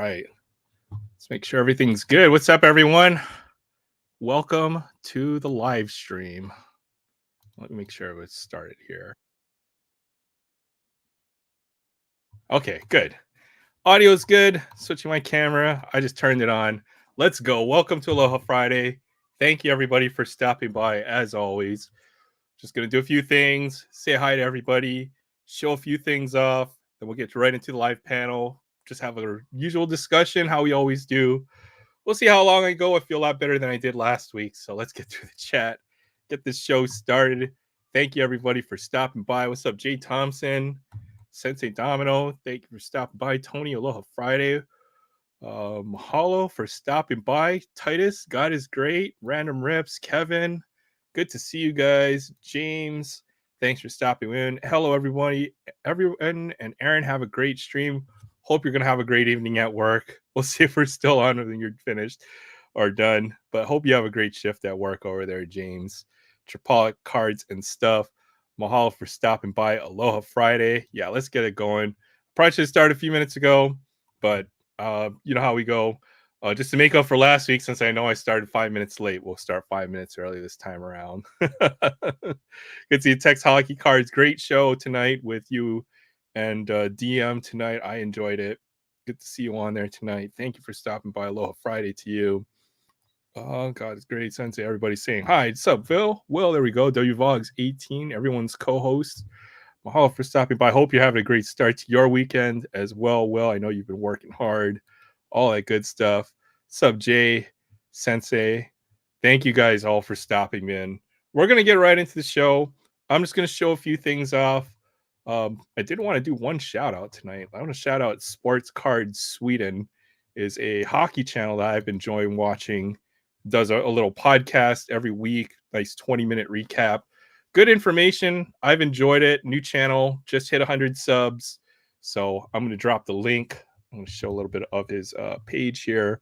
right. Let's make sure everything's good. What's up, everyone? Welcome to the live stream. Let me make sure it's started here. Okay, good. Audio's good. Switching my camera. I just turned it on. Let's go. Welcome to Aloha Friday. Thank you, everybody, for stopping by. As always, just going to do a few things, say hi to everybody, show a few things off, then we'll get right into the live panel. Just have a usual discussion, how we always do. We'll see how long I go. I feel a lot better than I did last week. So let's get through the chat, get this show started. Thank you, everybody, for stopping by. What's up, Jay Thompson, Sensei Domino? Thank you for stopping by. Tony, Aloha Friday. Mahalo for stopping by. Titus, God is great. Random Rips, Kevin, good to see you guys. James, thanks for stopping in. Hello, everybody. Everyone and Aaron, have a great stream. Hope you're going to have a great evening at work. We'll see if we're still on when you're finished or done. But hope you have a great shift at work over there, James. Tripolic cards and stuff. Mahalo for stopping by. Aloha Friday. Yeah, let's get it going. Probably should have started a few minutes ago, but you know how we go. Just to make up for last week, since I know I started 5 minutes late, we'll start 5 minutes early this time around. Good to see Tex Hockey Cards. Great show tonight with you and DM tonight. I enjoyed it. Good to see you on there tonight. Thank you for stopping by. Aloha Friday to you. Oh, God, it's great. Sensei, everybody's saying hi. What's up, Phil? Well, there we go. WVlogs18, everyone's co-host. Mahalo for stopping by. Hope you're having a great start to your weekend as well. Well, I know you've been working hard, all that good stuff. Sub Jay, Sensei. Thank you guys all for stopping in. We're going to get right into the show. I'm just going to show a few things off. I did want to do one shout out tonight. I want to shout out Sports Cards Sweden is a hockey channel that I've been enjoying watching. Does a little podcast every week, nice 20-minute recap. Good information. I've enjoyed it. New channel, just hit 100 subs. So I'm going to drop the link. I'm going to show a little bit of his page here.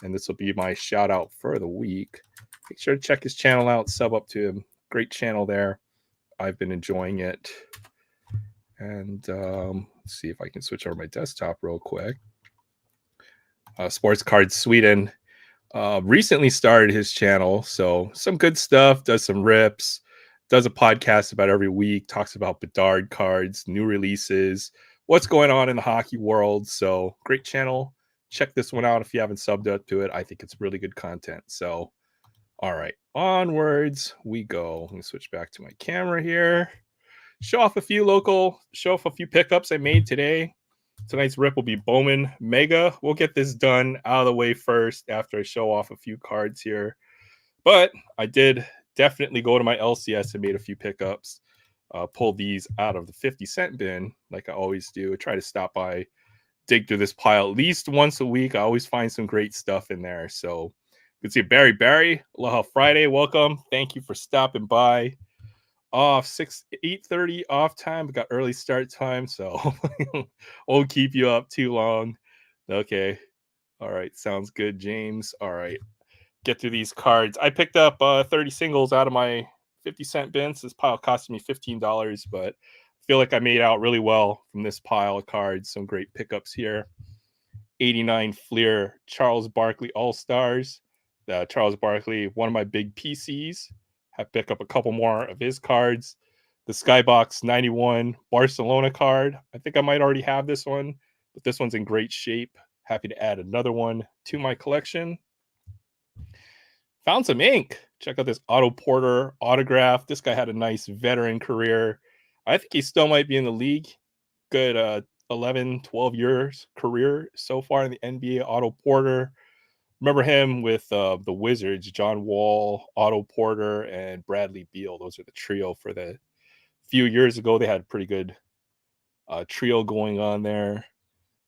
And this will be my shout out for the week. Make sure to check his channel out. Sub up to him. Great channel there. I've been enjoying it. And let's see if I can switch over my desktop real quick. Sports Cards Sweden recently started his channel. So some good stuff. Does some rips. Does a podcast about every week, talks about Bedard cards, new releases, what's going on in the hockey world. So great channel. Check this one out if you haven't subbed up to it. I think it's really good content. So, all right, onwards we go. Let me switch back to my camera here. Show off a few pickups I made today. Tonight's rip will be Bowman Mega. We'll get this done out of the way first after I show off a few cards here. But I did definitely go to my LCS and made a few pickups. Pull these out of the 50-cent bin like I always do. I try to stop by, dig through this pile at least once a week. I always find some great stuff in there. So you can see Barry. Aloha Friday. Welcome. Thank you for stopping by. Off 8:30 off time. We got early start time, so won't keep you up too long. Okay. All right. Sounds good, James. All right. Get through these cards. I picked up 30 singles out of my 50-cent bins. This pile costed me $15, but I feel like I made out really well from this pile of cards. Some great pickups here. 89 Fleer Charles Barkley All-Stars. Charles Barkley, one of my big PCs. Have picked up a couple more of his cards. The Skybox 91 Barcelona card. I think I might already have this one, but this one's in great shape. Happy to add another one to my collection. Found some ink. Check out this Otto Porter autograph. This guy had a nice veteran career. I think he still might be in the league. Good 11, 12 years career so far in the NBA. Otto Porter. Remember him with the Wizards, John Wall, Otto Porter, and Bradley Beal. Those are the trio for the few years ago. They had a pretty good trio going on there.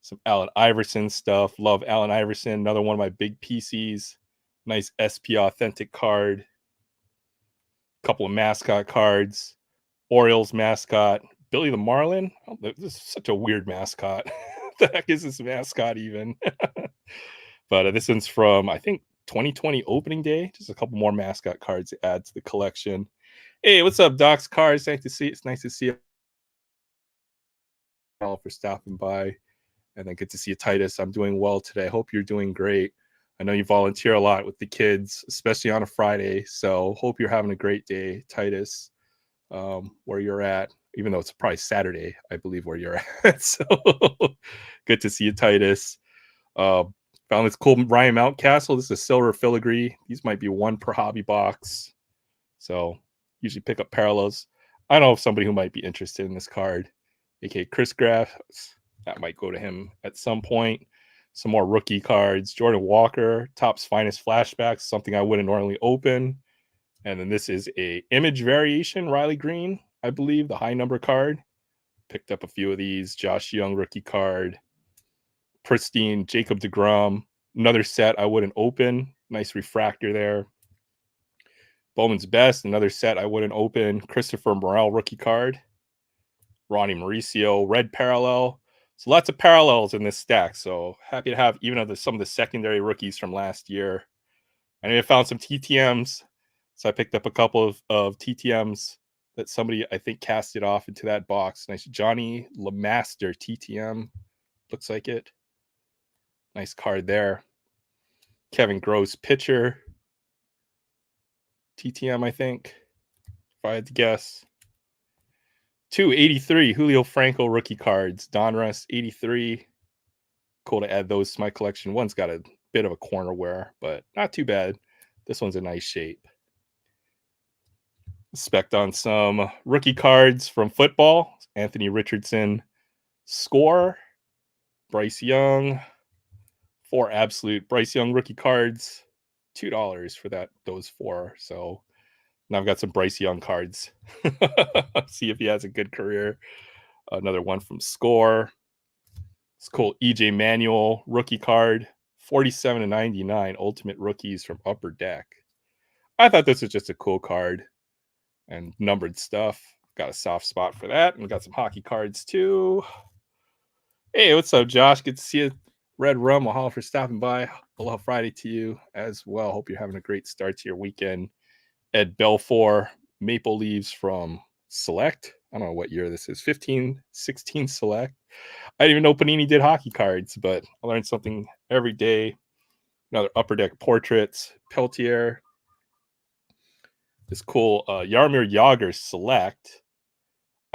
Some Allen Iverson stuff. Love Allen Iverson. Another one of my big PCs. Nice SP Authentic card. Couple of mascot cards. Orioles mascot. Billy the Marlin. Oh, this is such a weird mascot. What the heck is this mascot even? But this one's from, I think, 2020 opening day. Just a couple more mascot cards to add to the collection. Hey, what's up, Doc's Cards? Nice to see you. It's nice to see you all for stopping by. And then good to see you, Titus. I'm doing well today. Hope you're doing great. I know you volunteer a lot with the kids, especially on a Friday. So hope you're having a great day, Titus, where you're at, even though it's probably Saturday, I believe, where you're at. So good to see you, Titus. Uh, Found this cool Ryan Mountcastle. This is a silver filigree. These might be one per hobby box. So usually pick up parallels. I know of somebody who might be interested in this card, aka Chris Graff. That might go to him at some point. Some more rookie cards. Jordan Walker, Topps Finest Flashbacks, something I wouldn't normally open. And then this is a image variation, Riley Green, I believe, the high number card. Picked up a few of these. Josh Young rookie card. Pristine Jacob deGrom. Another set I wouldn't open. Nice refractor there. Bowman's Best, another set I wouldn't open. Christopher Morel rookie card. Ronnie Mauricio, red parallel. So lots of parallels in this stack. So happy to have even some of the secondary rookies from last year. And I found some TTMs. So I picked up a couple of TTMs that somebody, I think, casted off into that box. Nice Johnny LeMaster TTM. Looks like it. Nice card there. Kevin Gross pitcher. TTM, I think, if I had to guess. 283 Julio Franco rookie cards. Donruss 83. Cool to add those to my collection. One's got a bit of a corner wear, but not too bad. This one's a nice shape. Spec'd on some rookie cards from football. Anthony Richardson score. Bryce Young. 4 absolute Bryce Young rookie cards. $2 for those 4. So now I've got some Bryce Young cards. See if he has a good career. Another one from Score. It's cool. EJ Manuel rookie card. 47/99 Ultimate Rookies from Upper Deck. I thought this was just a cool card and numbered stuff. Got a soft spot for that. And we got some hockey cards too. Hey, what's up, Josh? Good to see you. Red Rum, mahalo for stopping by. Aloha Friday to you as well. Hope you're having a great start to your weekend. Ed Belfour, Maple Leaves from Select. I don't know what year this is. 15-16 Select. I didn't even know Panini did hockey cards, but I learned something every day. Another Upper Deck Portraits. Peltier. This cool Yarmir Yager Select.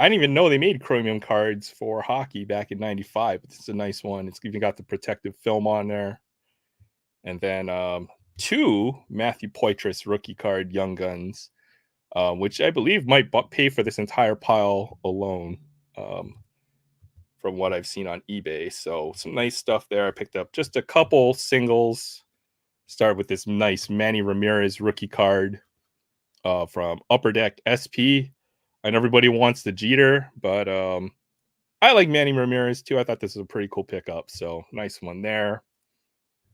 I didn't even know they made chromium cards for hockey back in 95, but this is a nice one. It's even got the protective film on there. And then 2 Matthew Poitras rookie card Young Guns, which I believe might pay for this entire pile alone, from what I've seen on eBay. So some nice stuff there. I picked up just a couple singles. Start with this nice Manny Ramirez rookie card from Upper Deck SP. And everybody wants the Jeter, but I like Manny Ramirez too. I thought this was a pretty cool pickup. So nice one there.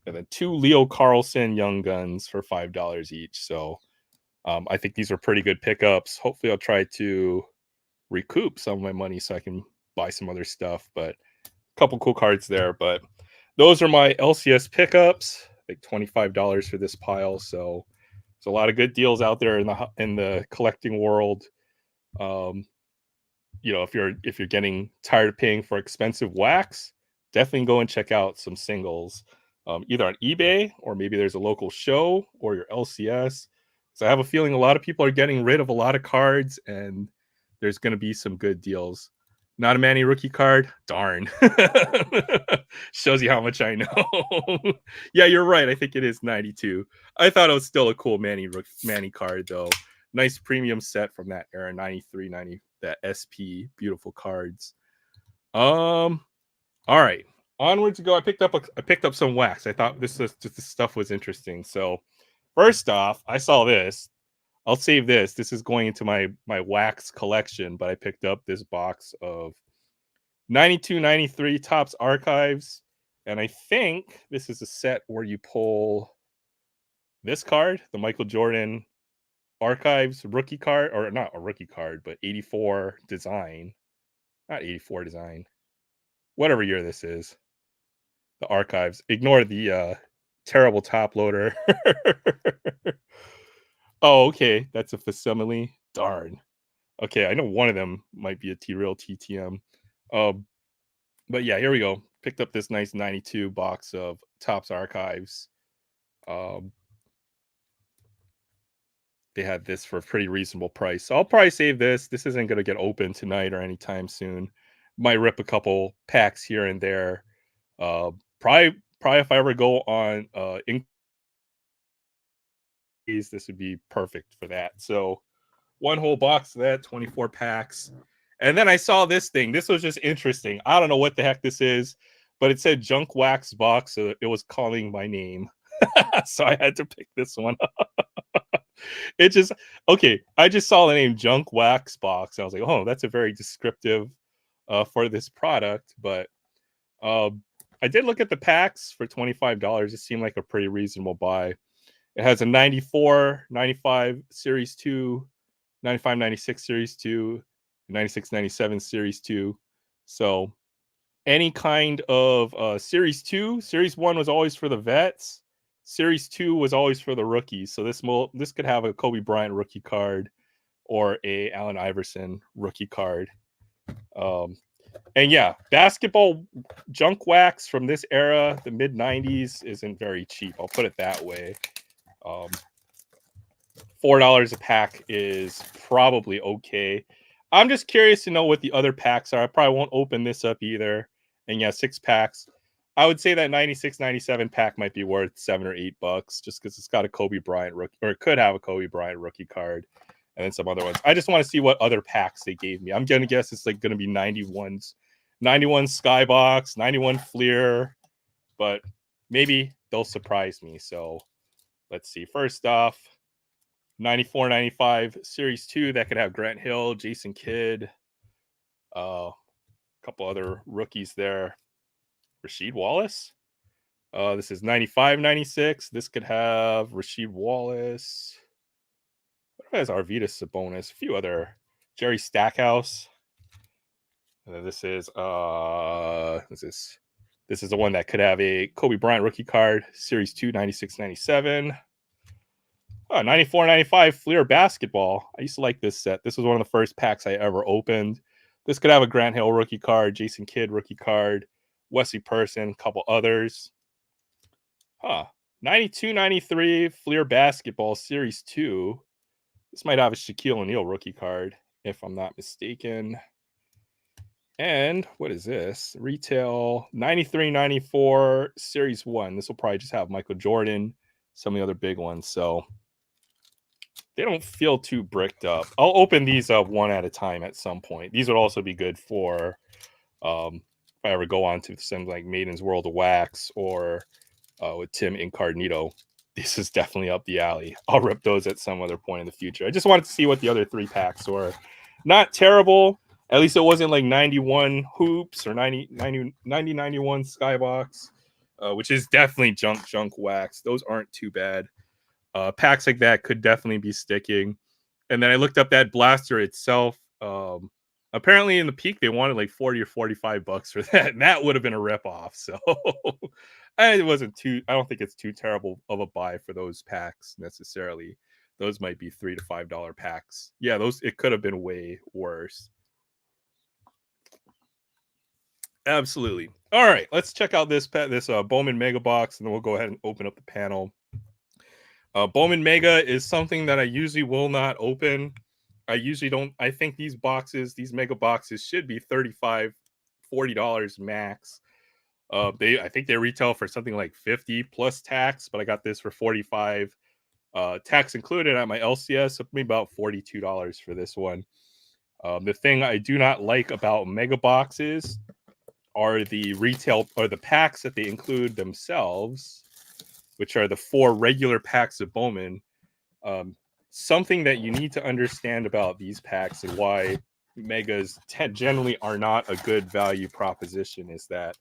And then 2 Leo Carlson Young Guns for $5 each. So I think these are pretty good pickups. Hopefully I'll try to recoup some of my money so I can buy some other stuff. But a couple cool cards there. But those are my LCS pickups. I think $25 for this pile. So there's a lot of good deals out there in the collecting world. If you're getting tired of paying for expensive wax, definitely go and check out some singles, either on eBay or maybe there's a local show or your LCS. So I have a feeling a lot of people are getting rid of a lot of cards, and there's going to be some good deals. Not a Manny rookie card, darn. Shows you how much I know. Yeah, you're right. I think it is 92. I thought it was still a cool Manny card though. Nice premium set from that era, 93, 90, that SP, beautiful cards. All right, onwards to go. I picked up some wax. I thought this stuff was interesting. So first off, I saw this. I'll save this. This is going into my wax collection, but I picked up this box of 92, 93 Topps Archives, and I think this is a set where you pull this card, the Michael Jordan Archives rookie card, or not a rookie card, but 84 design, not 84 design, whatever year this is, the Archives. Ignore the terrible top loader. Oh, okay, that's a facsimile. Darn. Okay, I know one of them might be a T-Real TTM. But yeah, here we go. Picked up this nice 92 box of Topps Archives. Um, they had this for a pretty reasonable price. So I'll probably save this. This isn't going to get open tonight or anytime soon. Might rip a couple packs here and there. Probably if I ever go on this would be perfect for that. So one whole box of that, 24 packs. And then I saw this thing. This was just interesting. I don't know what the heck this is, but it said junk wax box. So it was calling my name. So I had to pick this one up. It just, okay. I just saw the name junk wax box. I was like, oh, that's a very descriptive for this product. But I did look at the packs for $25. It seemed like a pretty reasonable buy. It has a 94, 95 Series 2, 95, 96 Series 2, 96, 97 Series 2. So any kind of Series 2, Series 1 was always for the vets. Series 2 was always for the rookies. So this could have a Kobe Bryant rookie card or a Allen Iverson rookie card. And yeah, basketball junk wax from this era, the mid 90s, isn't very cheap. I'll put it that way. $4 a pack is probably okay. I'm just curious to know what the other packs are. I probably won't open this up either. And yeah, 6 packs. I would say that 96, 97 pack might be worth $7 or $8 just because it's got a Kobe Bryant rookie, or it could have a Kobe Bryant rookie card, and then some other ones. I just want to see what other packs they gave me. I'm gonna guess it's like gonna be 91s, 91 Skybox, 91 Fleer, but maybe they'll surprise me. So let's see. First off, 94, 95 Series 2 that could have Grant Hill, Jason Kidd, a couple other rookies there. Rasheed Wallace. This is 95, 96. This could have Rasheed Wallace. What if it has Arvydas Sabonis? A few other. Jerry Stackhouse. And then this is the one that could have a Kobe Bryant rookie card, Series 2, 96, 97. 94, 95 Fleer basketball. I used to like this set. This was one of the first packs I ever opened. This could have a Grant Hill rookie card, Jason Kidd rookie card, Wesley Person, a couple others. 92, 93 Fleer basketball Series 2. This might have a Shaquille O'Neal rookie card, if I'm not mistaken. And what is this? Retail 93, 94 Series 1. This will probably just have Michael Jordan, some of the other big ones. So they don't feel too bricked up. I'll open these up one at a time at some point. These would also be good for if I ever go on to something like Maiden's World of Wax or with Tim Incognito. This is definitely up the alley. I'll rip those at some other point in the future. I just wanted to see what the other 3 packs were. Not terrible. At least it wasn't like 91 hoops or 90, 91 Skybox, which is definitely junk wax. Those aren't too bad. Packs like that could definitely be sticking. And then I looked up that blaster itself. Apparently in the peak they wanted like 40 or $45 for that, and that would have been a ripoff. So it wasn't too. I don't think it's too terrible of a buy for those packs necessarily. Those might be $3 to $5 packs. Yeah, those it could have been way worse. Absolutely. All right, let's check out this Bowman Mega Box, and then we'll go ahead and open up the panel. Bowman Mega is something that I usually will not open. I usually don't. I think these mega boxes should be $35, $40 max. I think they retail for something like 50 plus tax, but I got this for 45, tax included at my LCS, so maybe about $42 for this one. The thing I do not like about mega boxes are the retail or the packs that they include themselves, which are the 4 regular packs of Bowman. Something that you need to understand about these packs and why megas generally are not a good value proposition is that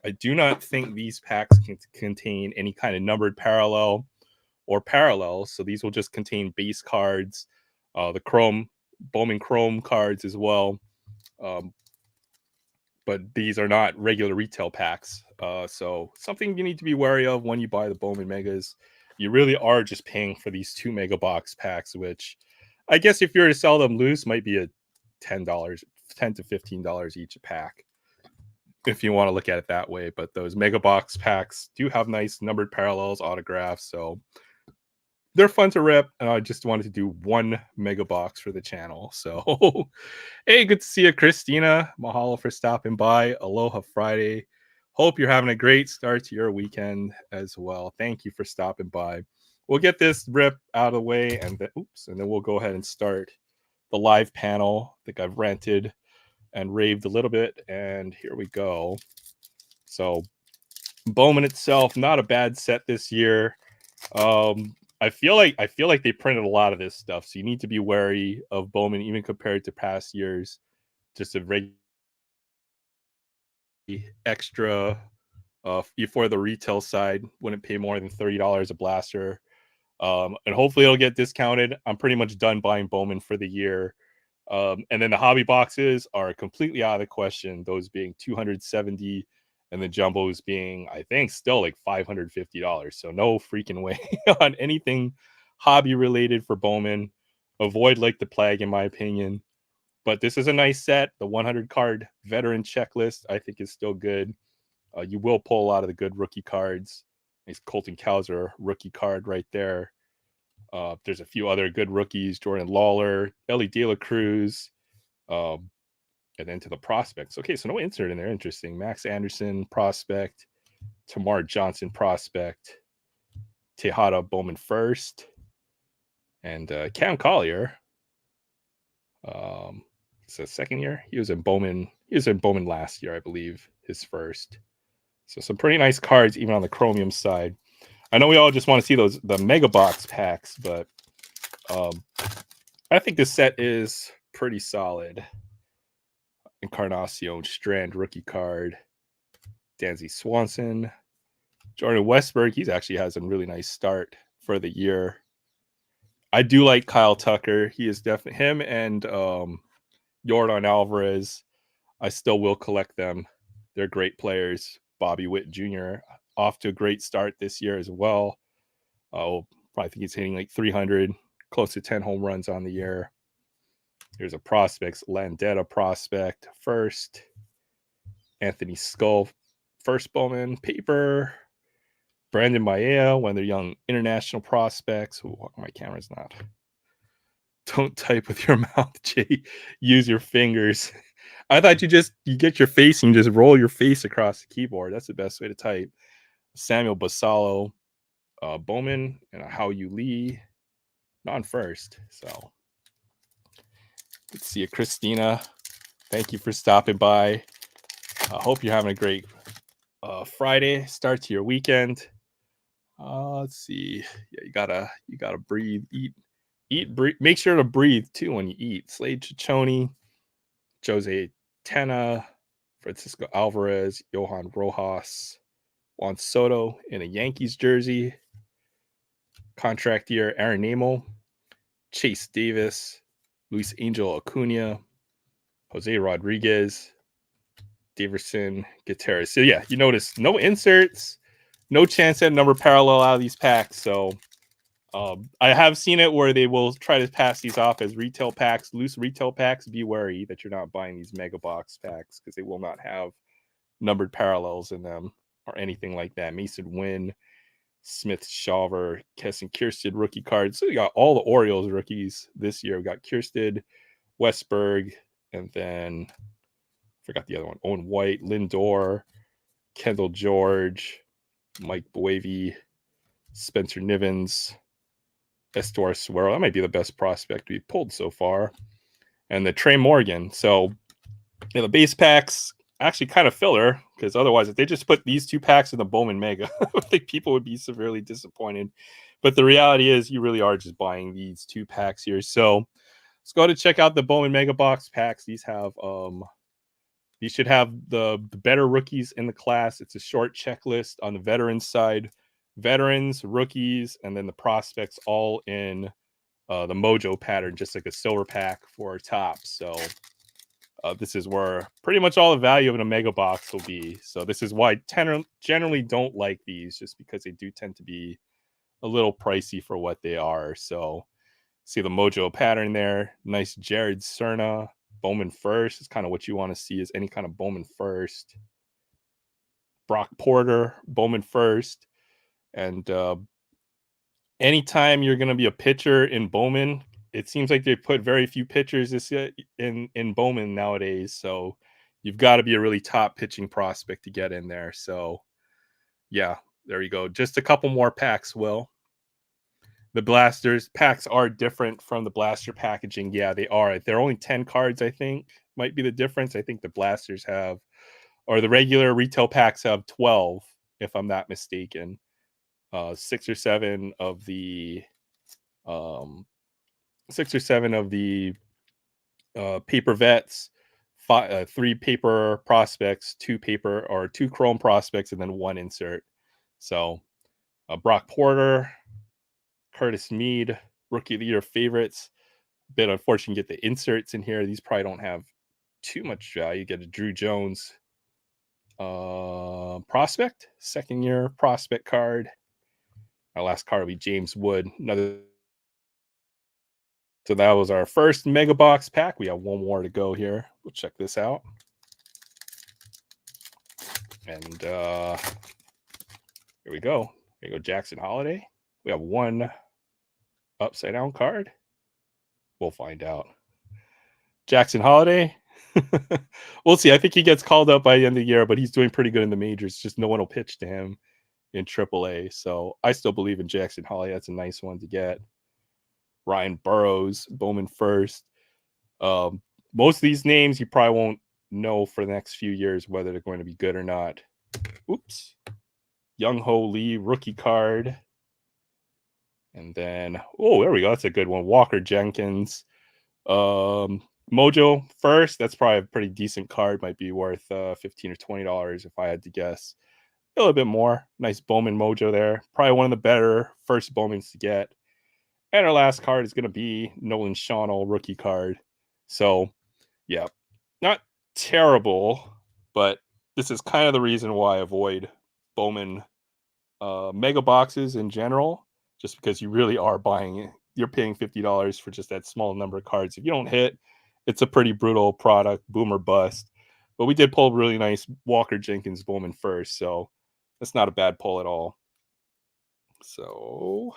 I do not think these packs can contain any kind of numbered parallel or parallels. So these will just contain base cards, the Bowman Chrome cards as well. But these are not regular retail packs. So something you need to be wary of when you buy the Bowman Megas. You really are just paying for these 2 mega box packs, which I guess if you were to sell them loose might be a $10 to $15 each a pack. if you want to look at it that way. But those mega box packs do have nice numbered parallels, autographs, so they're fun to rip. And I just wanted to do one mega box for the channel. So, hey, good to see you, Christina. Mahalo for stopping by. Aloha Friday. Hope you're having a great start to your weekend as well. Thank you for stopping by. We'll get this rip out of the way, and then we'll go ahead and start the live panel. I think I've rented and raved a little bit, and here we go. So Bowman itself, not a bad set this year. I feel like they printed a lot of this stuff, so you need to be wary of Bowman, even compared to past years. Just a very extra for the retail side. Wouldn't pay more than $30 a blaster. And hopefully it'll get discounted. I'm pretty much done buying Bowman for the year. And then the hobby boxes are completely out of the question, those being $270 and the jumbos being, I think, still like $550. So no freaking way on anything hobby related for Bowman. Avoid like the plague, in my opinion. But this is a nice set. The 100 card veteran checklist, I think, is still good. You will pull a lot of the good rookie cards. Nice Colton Cowser rookie card right there. There's a few other good rookies: Jordan Lawler, Ellie De La Cruz, and then to the prospects. Okay, so no insert in there. Interesting. Max Anderson prospect, Tamar Johnson prospect, Tejada Bowman first, and Cam Collier. It's a second year. He was in Bowman. He was in Bowman last year, I believe, his first. So some pretty nice cards, even on the chromium side. I know we all just want to see the mega box packs, but I think this set is pretty solid. Encarnacion Strand rookie card, Dansby Swanson, Jordan Westberg. He actually has a really nice start for the year. I do like Kyle Tucker. He is definitely him, and Yordan Alvarez. I still will collect them. They're great players. Bobby Witt Jr. off to a great start this year as well. Probably think he's hitting like 300, close to 10 home runs on the year. Here's a prospects, Landetta prospect first. Anthony Skull, first Bowman paper. Brandon Maia, one of their young international prospects. Ooh, my camera's not. Don't type with your mouth, Jay. Use your fingers. I thought you get your face and you just roll your face across the keyboard. That's the best way to type. Samuel Basallo, Bowman, and a How You Lee, non first. So good to see you, Christina. Thank you for stopping by. I hope you're having a great Friday start to your weekend. Let's see. Yeah, you gotta breathe, eat, breathe. Make sure to breathe too when you eat. Slade Ciccone, Jose Tena, Francisco Alvarez, Johan Rojas, Juan Soto in a Yankees jersey. Contract year, Aaron Nemo, Chase Davis, Luis Angel Acuna, Jose Rodriguez, Daverson, Gutierrez. So yeah, you notice no inserts, no chance at number parallel out of these packs. So I have seen it where they will try to pass these off as retail packs, loose retail packs. Be wary that you're not buying these mega box packs because they will not have numbered parallels in them or anything like that. Mason Wynn, Smith Shawver, Kesson Kierstead rookie cards. So we got all the Orioles rookies this year. We got Kierstead, Westberg, and then forgot the other one. Owen White, Lindor, Kendall George, Mike Boavy, Spencer Nivens, Estor Suero. That might be the best prospect we've pulled so far. And the Trey Morgan. So the base packs actually kind of filler, because otherwise, if they just put these two packs in the Bowman Mega, I think people would be severely disappointed. But the reality is, you really are just buying these two packs here. So let's go to check out the Bowman Mega Box packs. These should have the better rookies in the class. It's a short checklist on the veterans side. Veterans, rookies, and then the prospects all in the Mojo pattern, just like a silver pack for Topps. So this is where pretty much all the value of a mega box will be. So this is why I generally don't like these, just because they do tend to be a little pricey for what they are. So see the Mojo pattern there. Nice Jared Cerna. Bowman first is kind of what you want to see, is any kind of Bowman first. Brock Porter, Bowman first, and anytime you're going to be a pitcher in Bowman, it seems like they put very few pitchers in Bowman nowadays. So you've got to be a really top pitching prospect to get in there. So yeah, there you go. Just a couple more packs. Will the blasters packs are different from the blaster packaging? Yeah, they are. They're only 10 cards. I think might be the difference. I think the blasters have, or the regular retail packs have 12, if I'm not mistaken. 6 or 7 of the um, 6 or 7 of the paper vets, 3 paper prospects, 2 chrome prospects, and then 1 insert. So Brock Porter, Curtis Mead, rookie of the year favorites. Bit unfortunate to get the inserts in here. These probably don't have too much value. You get a Drew Jones prospect, 2nd-year prospect card. Our last card will be James Wood. So that was our first mega box pack. We have one more to go here. We'll check this out. And here we go. Here you go, Jackson Holiday. We have 1 upside down card. We'll find out. Jackson Holiday. We'll see. I think he gets called up by the end of the year, but he's doing pretty good in the majors. Just no one will pitch to him in AAA. So I still believe in Jackson Holiday. That's a nice one to get. Ryan Burrows, Bowman first. Most of these names you probably won't know for the next few years whether they're going to be good or not. Oops. Young Ho Lee, rookie card. And then, oh, there we go. That's a good one. Walker Jenkins. Mojo first. That's probably a pretty decent card. Might be worth $15 or $20 if I had to guess. A little bit more. Nice Bowman Mojo there. Probably one of the better first Bowmans to get. And our last card is going to be Nolan Shawno, rookie card. So, yeah, not terrible, but this is kind of the reason why I avoid Bowman mega boxes in general, just because you really are you're paying $50 for just that small number of cards. If you don't hit, it's a pretty brutal product, boom or bust. But we did pull a really nice Walker Jenkins Bowman first, so that's not a bad pull at all. So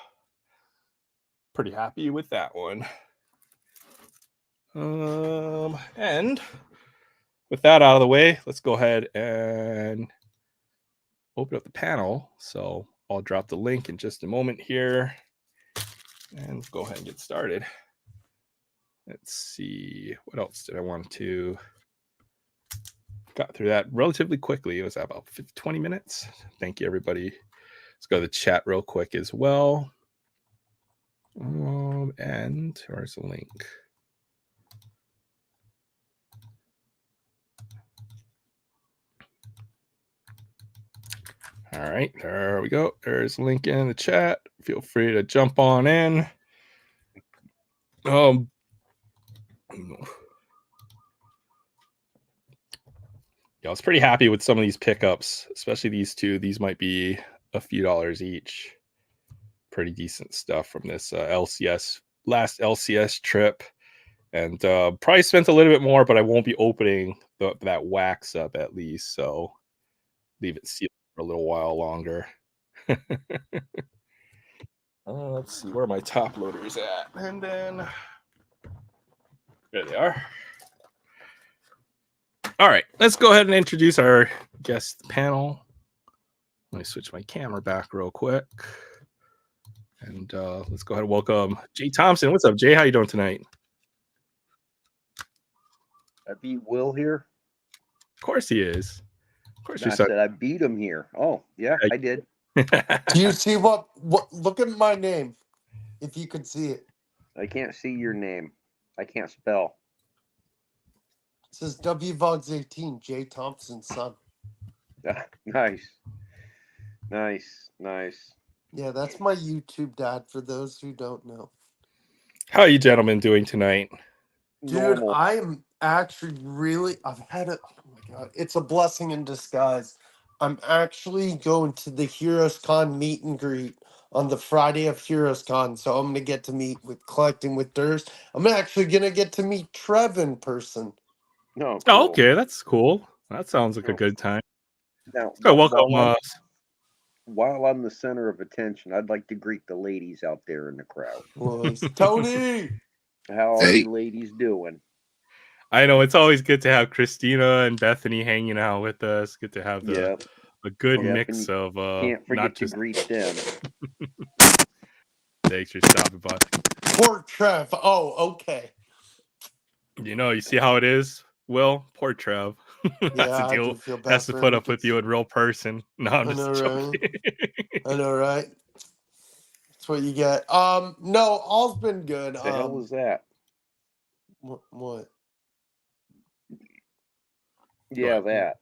pretty happy with that one. And with that out of the way, let's go ahead and open up the panel. So I'll drop the link in just a moment here, and go ahead and get started. Let's see, what else did I want to? Got through that relatively quickly. It was about 20 minutes. Thank you, everybody. Let's go to the chat real quick as well. And where's the link? All right, there we go. There's a link in the chat. Feel free to jump on in. Yeah, I was pretty happy with some of these pickups, especially these 2. These might be a few dollars each. Pretty decent stuff from this last LCS trip. And probably spent a little bit more, but I won't be opening that wax up at least. So leave it sealed for a little while longer. Let's see where my top loader's at. And then there they are. All right, let's go ahead and introduce our guest panel. Let me switch my camera back real quick. And let's go ahead and welcome Jay Thompson. What's up, Jay? How you doing tonight? I beat Will here. Of course he is. Of course I said I beat him here. Oh, yeah, I did. Do you see what? Look at my name, if you could see it. I can't see your name. I can't spell. It says WVogs18, Jay Thompson's son. Nice. Yeah, that's my YouTube dad, for those who don't know. How are you gentlemen doing tonight? Dude, Normal. I am actually I've had it. Oh my God. It's a blessing in disguise. I'm actually going to the Heroes Con meet and greet on the Friday of Heroes Con. So I'm going to get to meet with Collecting with Durst. I'm actually going to get to meet Trev in person. No. Cool. Oh, okay, that's cool. That sounds like a good time. Now, So welcome. while I'm the center of attention, I'd like to greet the ladies out there in the crowd. Was Tony. How are Hey. you ladies doing? I know it's always good to have Christina and Bethany hanging out with us. Good to have Yep. a good Yep, mix and of Can't not forget to just. greet them. Thanks for stopping by. Poor Trev. Oh, okay. You see how it is, Will? Poor Trev. Has Yeah, to I deal. do feel bad Has to for put him. up with you in real person. No, I'm I just know, joking. I know, right? That's what you get. No, all's been good. The hell was that? What? Yeah, What? that.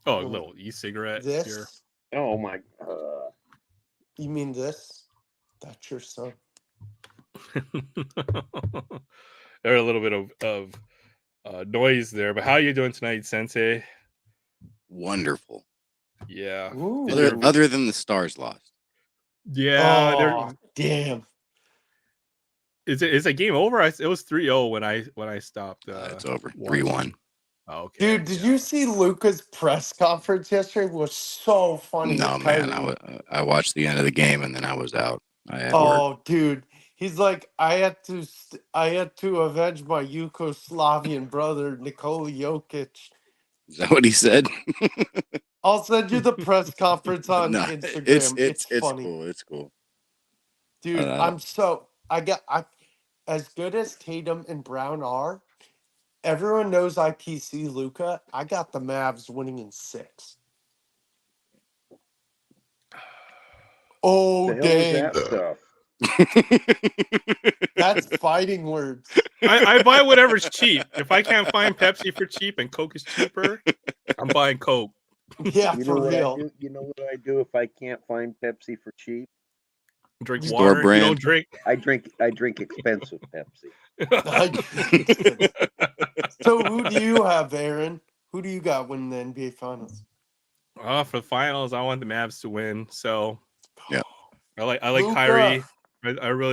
Oh, a little e-cigarette This? here. Oh my. You mean this? That's your son. There's a little bit of noise there, but how are you doing tonight, Sensei? Wonderful. Yeah. Ooh. Other than the Stars lost. Yeah. Oh, damn. Is it game over? It was 3-0 when I stopped. It's over. watching. 3-1. Oh, okay. Dude, did you see Luca's press conference yesterday? It was so funny. No, with man. Kyrie. I watched the end of the game and then I was out. I had work. Oh, dude. He's like, I had to avenge my Yugoslavian brother, Nikola Jokic. Is that what he said? I'll send you the press conference on No, Instagram. It's it's funny. cool. It's cool. Dude, as good as Tatum and Brown are, everyone knows IPC Luca. I got the Mavs winning in 6. Oh, The hell was dang. that stuff? That's fighting words. I buy whatever's cheap. If I can't find Pepsi for cheap and Coke is cheaper, I'm buying Coke. Yeah, You know for what real. I do? You know what I do if I can't find Pepsi for cheap? Drink Store water. brand. You don't drink. I drink expensive Pepsi. So who do you have, Aaron? Who do you got winning the NBA Finals? For the finals, I want the Mavs to win. So Yeah. I like Luka. Kyrie.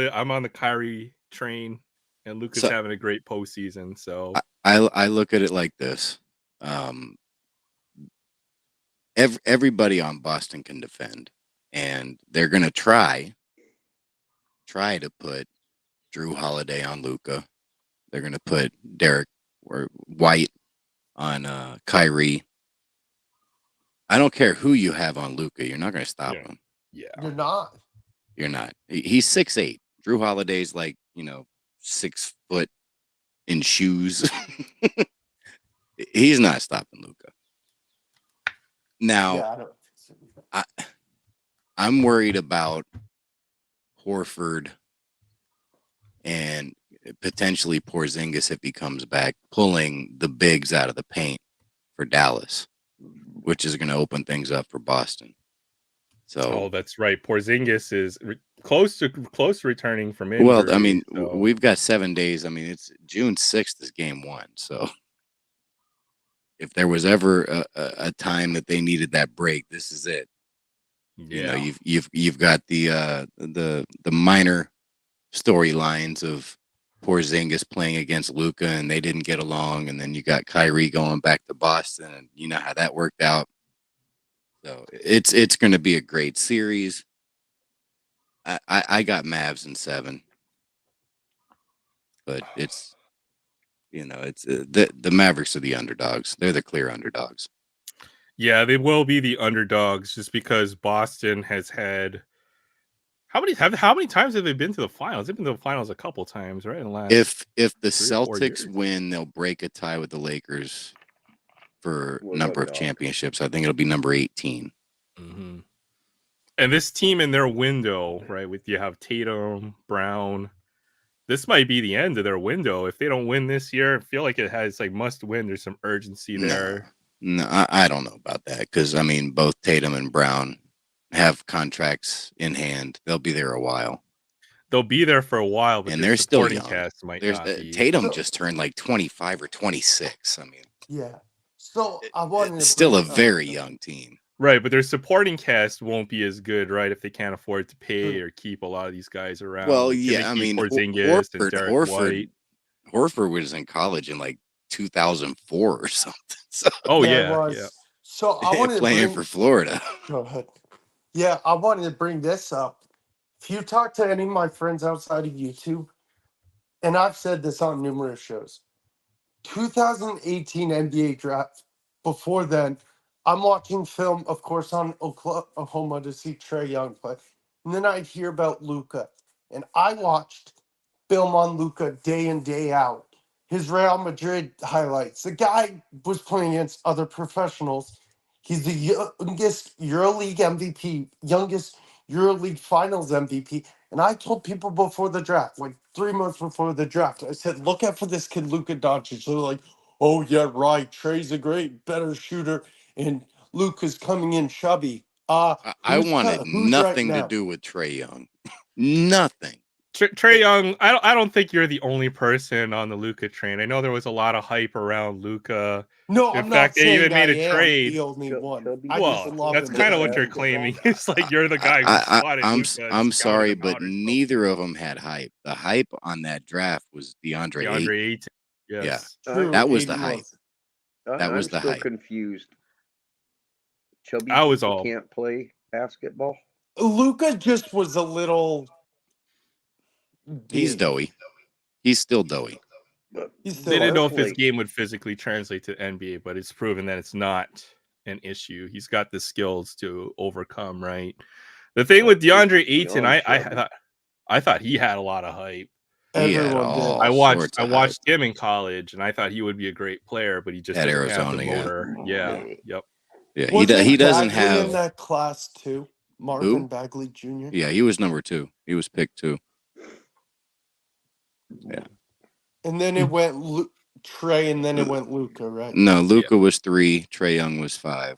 I'm on the Kyrie train, and Luka's So- having a great postseason. So I look at it like this. Everybody on Boston can defend, and they're gonna try to put Drew Holiday on Luka. They're gonna put Derek or White on Kyrie. I don't care who you have on Luka. You're not gonna stop him. yeah, You're not. You're not. He's 6'8". Drew Holiday's like 6 foot in shoes. He's not stopping Luka. Now, Yeah, I don't think so. I'm worried about Horford and potentially Porzingis if he comes back, pulling the bigs out of the paint for Dallas, which is going to open things up for Boston. So, that's right. Porzingis is close to returning from injury. well, I mean, so. we've got 7 days. I mean, it's June 6th is game 1. So, if there was ever a time that they needed that break, this is it. Yeah. You've got the minor storylines of Porzingis playing against Luka and they didn't get along, and then you got Kyrie going back to Boston, and you know how that worked out. So it's going to be a great series. I got Mavs in 7, but it's the Mavericks are the underdogs. They're the clear underdogs. Yeah, they will be the underdogs just because Boston has had how many times have they been to the finals? They've been to the finals a couple times, right? In the last If the 3 or 4 Celtics years. win, they'll break a tie with the Lakers for What number about of dog? championships. I think it'll be number 18. Mm-hmm. And this team in their window, right? With you have Tatum, Brown. This might be the end of their window. If they don't win this year, I feel like it has like must win. There's some urgency there. No, I don't know about that because I mean both Tatum and Brown have contracts in hand. They'll be there a while, They'll be there for a while, but and their they're still supporting young. cast might There's not be. Tatum So- just turned like 25 or 26. I mean, Yeah. So I wanted it's to still a bring- very young team. Right, but their supporting cast won't be as good, right? If they can't afford to pay or keep a lot of these guys around. Well, Like yeah, I Jimmy mean, Porzingis and Derek White. Horford was in college in like 2004 or something. So Oh Yeah, it yeah, was. yeah. So I wanted to playing bring. for Florida. Go ahead. Yeah, I wanted to bring this up. If you talk to any of my friends outside of YouTube, and I've said this on numerous shows, 2018 NBA draft. Before then, I'm watching film, of course, on Oklahoma to see Trey Young play. And then I'd hear about Luca. And I watched film on Luca day in, day out. His Real Madrid highlights. The guy was playing against other professionals. He's the youngest EuroLeague MVP, youngest EuroLeague Finals MVP. And I told people before the draft, like 3 months before the draft, I said, look out for this kid, Luka Doncic. They're like, oh, yeah, right. Trey's a better shooter, and Luka's coming in chubby. I wanted Who's right nothing to now? do with Trey Young. Nothing. Trey Young, I don't think you're the only person on the Luca train. I know there was a lot of hype around Luca. No, In I'm fact, not they saying even made I a am trade. the only one. Chubby I just Well, love that's him. kind of to what you're death. claiming. It's like you're the guy who spotted Luca. I'm sorry, but neither of them had hype. The hype on that draft was DeAndre Ayton. DeAndre Ayton. Yes. True, That was the 80 hype. was. That was I'm the still hype. confused. Chubby I was people all- can't play basketball. Luka just was a little. He's big. doughy. He's still doughy. But He's They still didn't know if his Barkley- game would physically translate to NBA, but it's proven that it's not an issue. He's got the skills to overcome, right? The thing with DeAndre Ayton, beyond I chubby. thought he had a lot of hype. He had Everyone all did. sorts I of watched hype. him in college, and I thought he would be a great player, but he just At doesn't have Arizona, the yeah. motor. Yeah. Yeah. Yep. Yeah, Wasn't he doesn't Bagley have. in that class too. Marvin Bagley Jr. Yeah, he was number 2. He was picked 2. Yeah. And then it went Trey, and then it went Luca, right? No, Luca was 3. Trey Young was 5.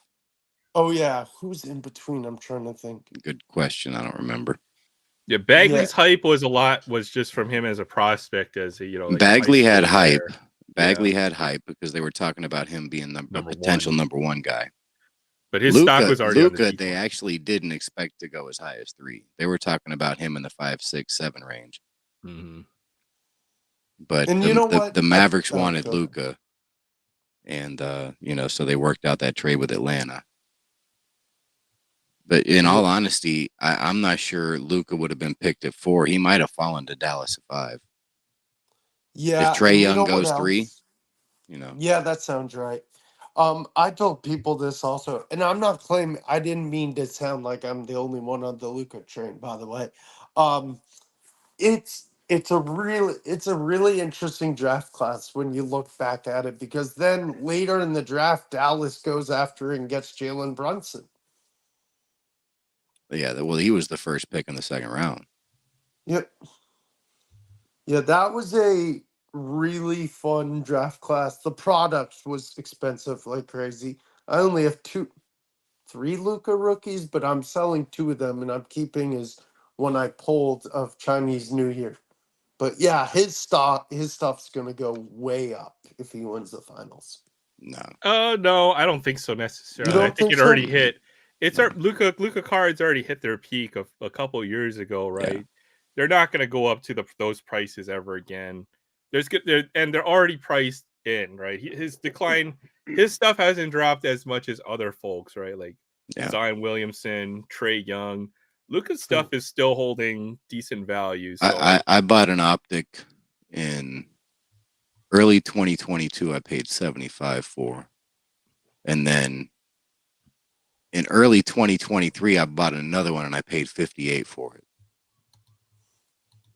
Oh yeah, who's in between? I'm trying to think. Good question. I don't remember. Yeah, Bagley's hype was just from him as a prospect, as a, like Bagley a high had school hype. player. Bagley had hype because they were talking about him being the Number potential one. number 1 guy. But his stock was already on the Luca, decline. they actually didn't expect to go as high as 3. They were talking about him in the 5, 6, 7 range. Mm-hmm. But And you know what? the Mavericks wanted go ahead. Luca, and so they worked out that trade with Atlanta. But in all honesty, I'm not sure Luca would have been picked at 4. He might have fallen to Dallas at 5. Yeah. If Trey and you Young know what goes 3, else? Yeah, that sounds right. I told people this also, and I'm not claiming. I didn't mean to sound like I'm the only one on the Luca train. By the way, it's a really interesting draft class when you look back at it, because then later in the draft, Dallas goes after and gets Jalen Brunson. Yeah, well, he was the first pick in the 2nd round. Yep. Yeah, that was a really fun draft class. The product was expensive like crazy. I only have 3 Luca rookies, but I'm selling 2 of them, and I'm keeping his one I pulled of Chinese New Year. But yeah, his stuff's gonna go way up if he wins the finals. No. No, I don't think so necessarily. You I don't think think it so? already hit. It's our Luca cards already hit their peak of a couple of years ago, right? Yeah. They're not going to go up to those prices ever again. They're already priced in, right? His decline, his stuff hasn't dropped as much as other folks, right? Like Zion Williamson, Trey Young. Luca's stuff is still holding decent value. So I bought an optic in early 2022. I paid $75 for, and then in early 2023, I bought another one and I paid $58 for it.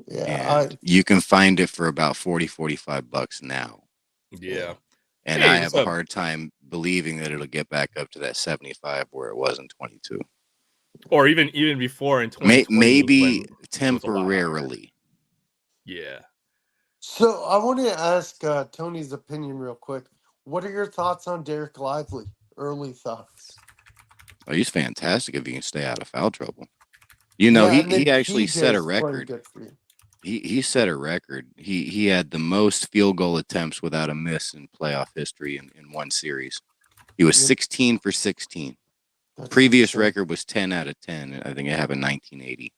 Yeah, and you can find it for about $40-$45 now. Yeah. And I have a hard time believing that it'll get back up to that 75 where it was in 22. Or even before in 2020. Maybe temporarily. Yeah. So I want to ask Tony's opinion real quick. What are your thoughts on Derek Lively? Early thoughts. Oh, he's fantastic if he can stay out of foul trouble. He actually set a record. He set a record. He had the most field goal attempts without a miss in playoff history in one series. He was 16 for 16. Previous record was 10 out of 10. I think it happened in 1980.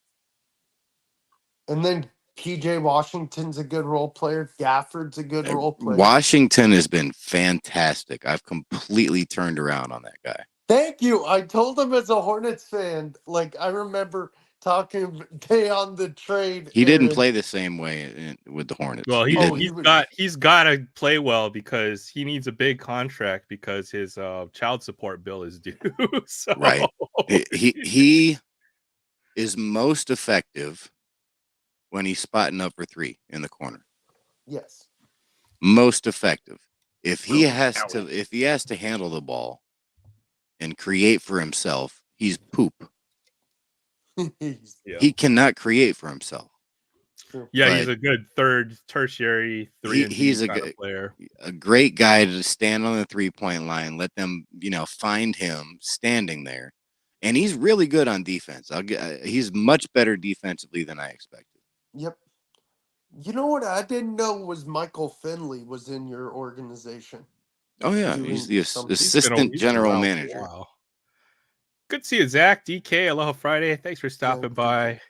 And then PJ Washington's a good role player. Gafford's a good role player. Washington has been fantastic. I've completely turned around on that guy. Thank you. I told him as a Hornets fan. Like I remember talking day on the trade. He didn't Aaron. play the same way with the Hornets. Well, he didn't. he's got to play well because he needs a big contract because his child support bill is due. So. Right. He is most effective when he's spotting up for three in the corner. Yes. Most effective. If he has to handle the ball and create for himself, he's poop. He cannot create for himself. Yeah, he's a good third, tertiary, he's kind of player. A great guy to stand on the 3-point line, let them, find him standing there, and he's really good on defense. He's much better defensively than I expected. Yep. You know what I didn't know was Michael Finley was in your organization. Oh yeah, he's the assistant general manager. Wow. Good to see you, Zach. DK, Aloha Friday. Thanks for stopping by.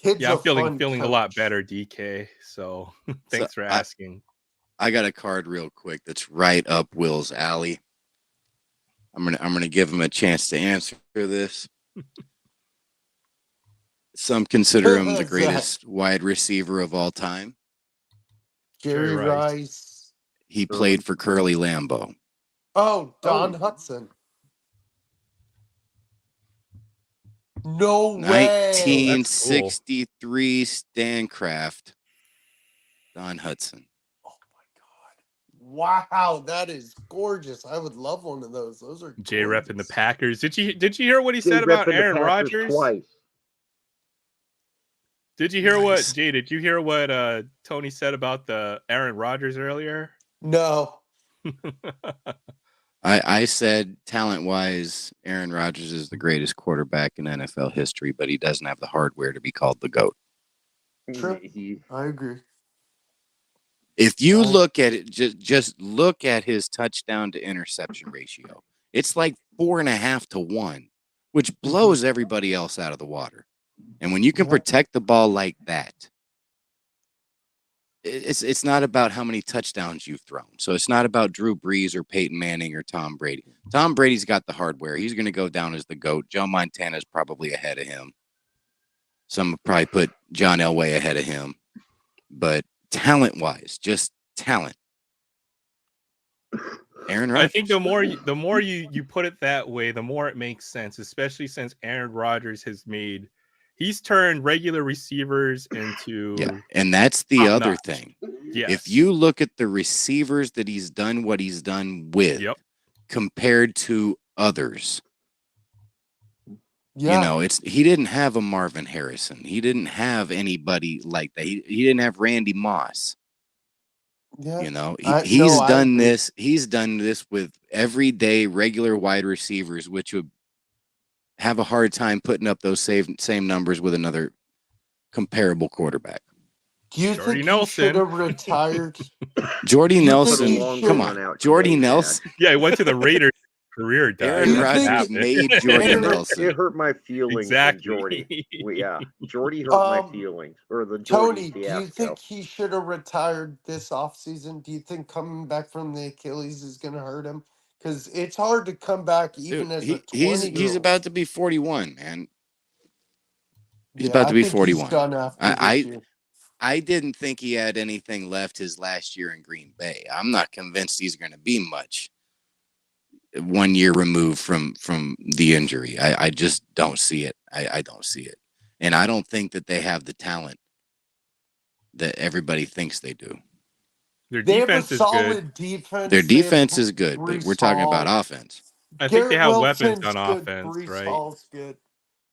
I'm feeling a lot better, DK. So thanks for asking. I got a card real quick that's right up Will's alley. I'm gonna give him a chance to answer this. Some consider him the greatest wide receiver of all time. Jerry Rice. He played for Curly Lambeau. Oh, Don Hudson. No way. 1963 Stancraft. Don Hudson. Oh my God! Wow, that is gorgeous. I would love one of those. Those are J Rep in the Packers. Did you hear what he said about Aaron Rodgers? Twice. Did you hear what Jay? Did you hear what Tony said about the Aaron Rodgers earlier? No. I said talent-wise, Aaron Rodgers is the greatest quarterback in NFL history, but he doesn't have the hardware to be called the GOAT. True. I agree. If you look at it, just look at his touchdown to interception ratio. It's like 4.5 to 1, which blows everybody else out of the water. And when you can protect the ball like that, it's not about how many touchdowns you've thrown. So it's not about Drew Brees or Peyton Manning or Tom Brady. Tom Brady's got the hardware. He's going to go down as the GOAT. Joe Montana's probably ahead of him. Some probably put John Elway ahead of him. But talent-wise, just talent. Aaron Rodgers. I think the more you put it that way, the more it makes sense, especially since Aaron Rodgers he's turned regular receivers into and that's the other thing. Yes. If you look at the receivers that he's done what he's done with compared to others, he didn't have a Marvin Harrison. He didn't have anybody like that. He didn't have Randy Moss. Yeah. He's done this. He's done this with everyday regular wide receivers, which would have a hard time putting up those same numbers with another comparable quarterback. Do you think he should have retired? Jordy Nelson, come on, Jordy Nelson. Yeah, he went to the Raiders. Career died. Aaron Rodgers made Jordy Nelson. It hurt my feelings. Exactly. Jordy. Jordy hurt my feelings. Or the Jordy Tony, fiasco. do you think he should have retired this offseason? Do you think coming back from the Achilles is going to hurt him? Because it's hard to come back even as a 20-year-old. He's about to be 41, man. He's about to be 41. He's done after this year. I didn't think he had anything left his last year in Green Bay. I'm not convinced he's going to be much 1 year removed from the injury. I just don't see it. I don't see it. And I don't think that they have the talent that everybody thinks they do. Their defense is good. Their defense is good, but we're talking about offense. I think they have weapons on offense, right? Hall's good,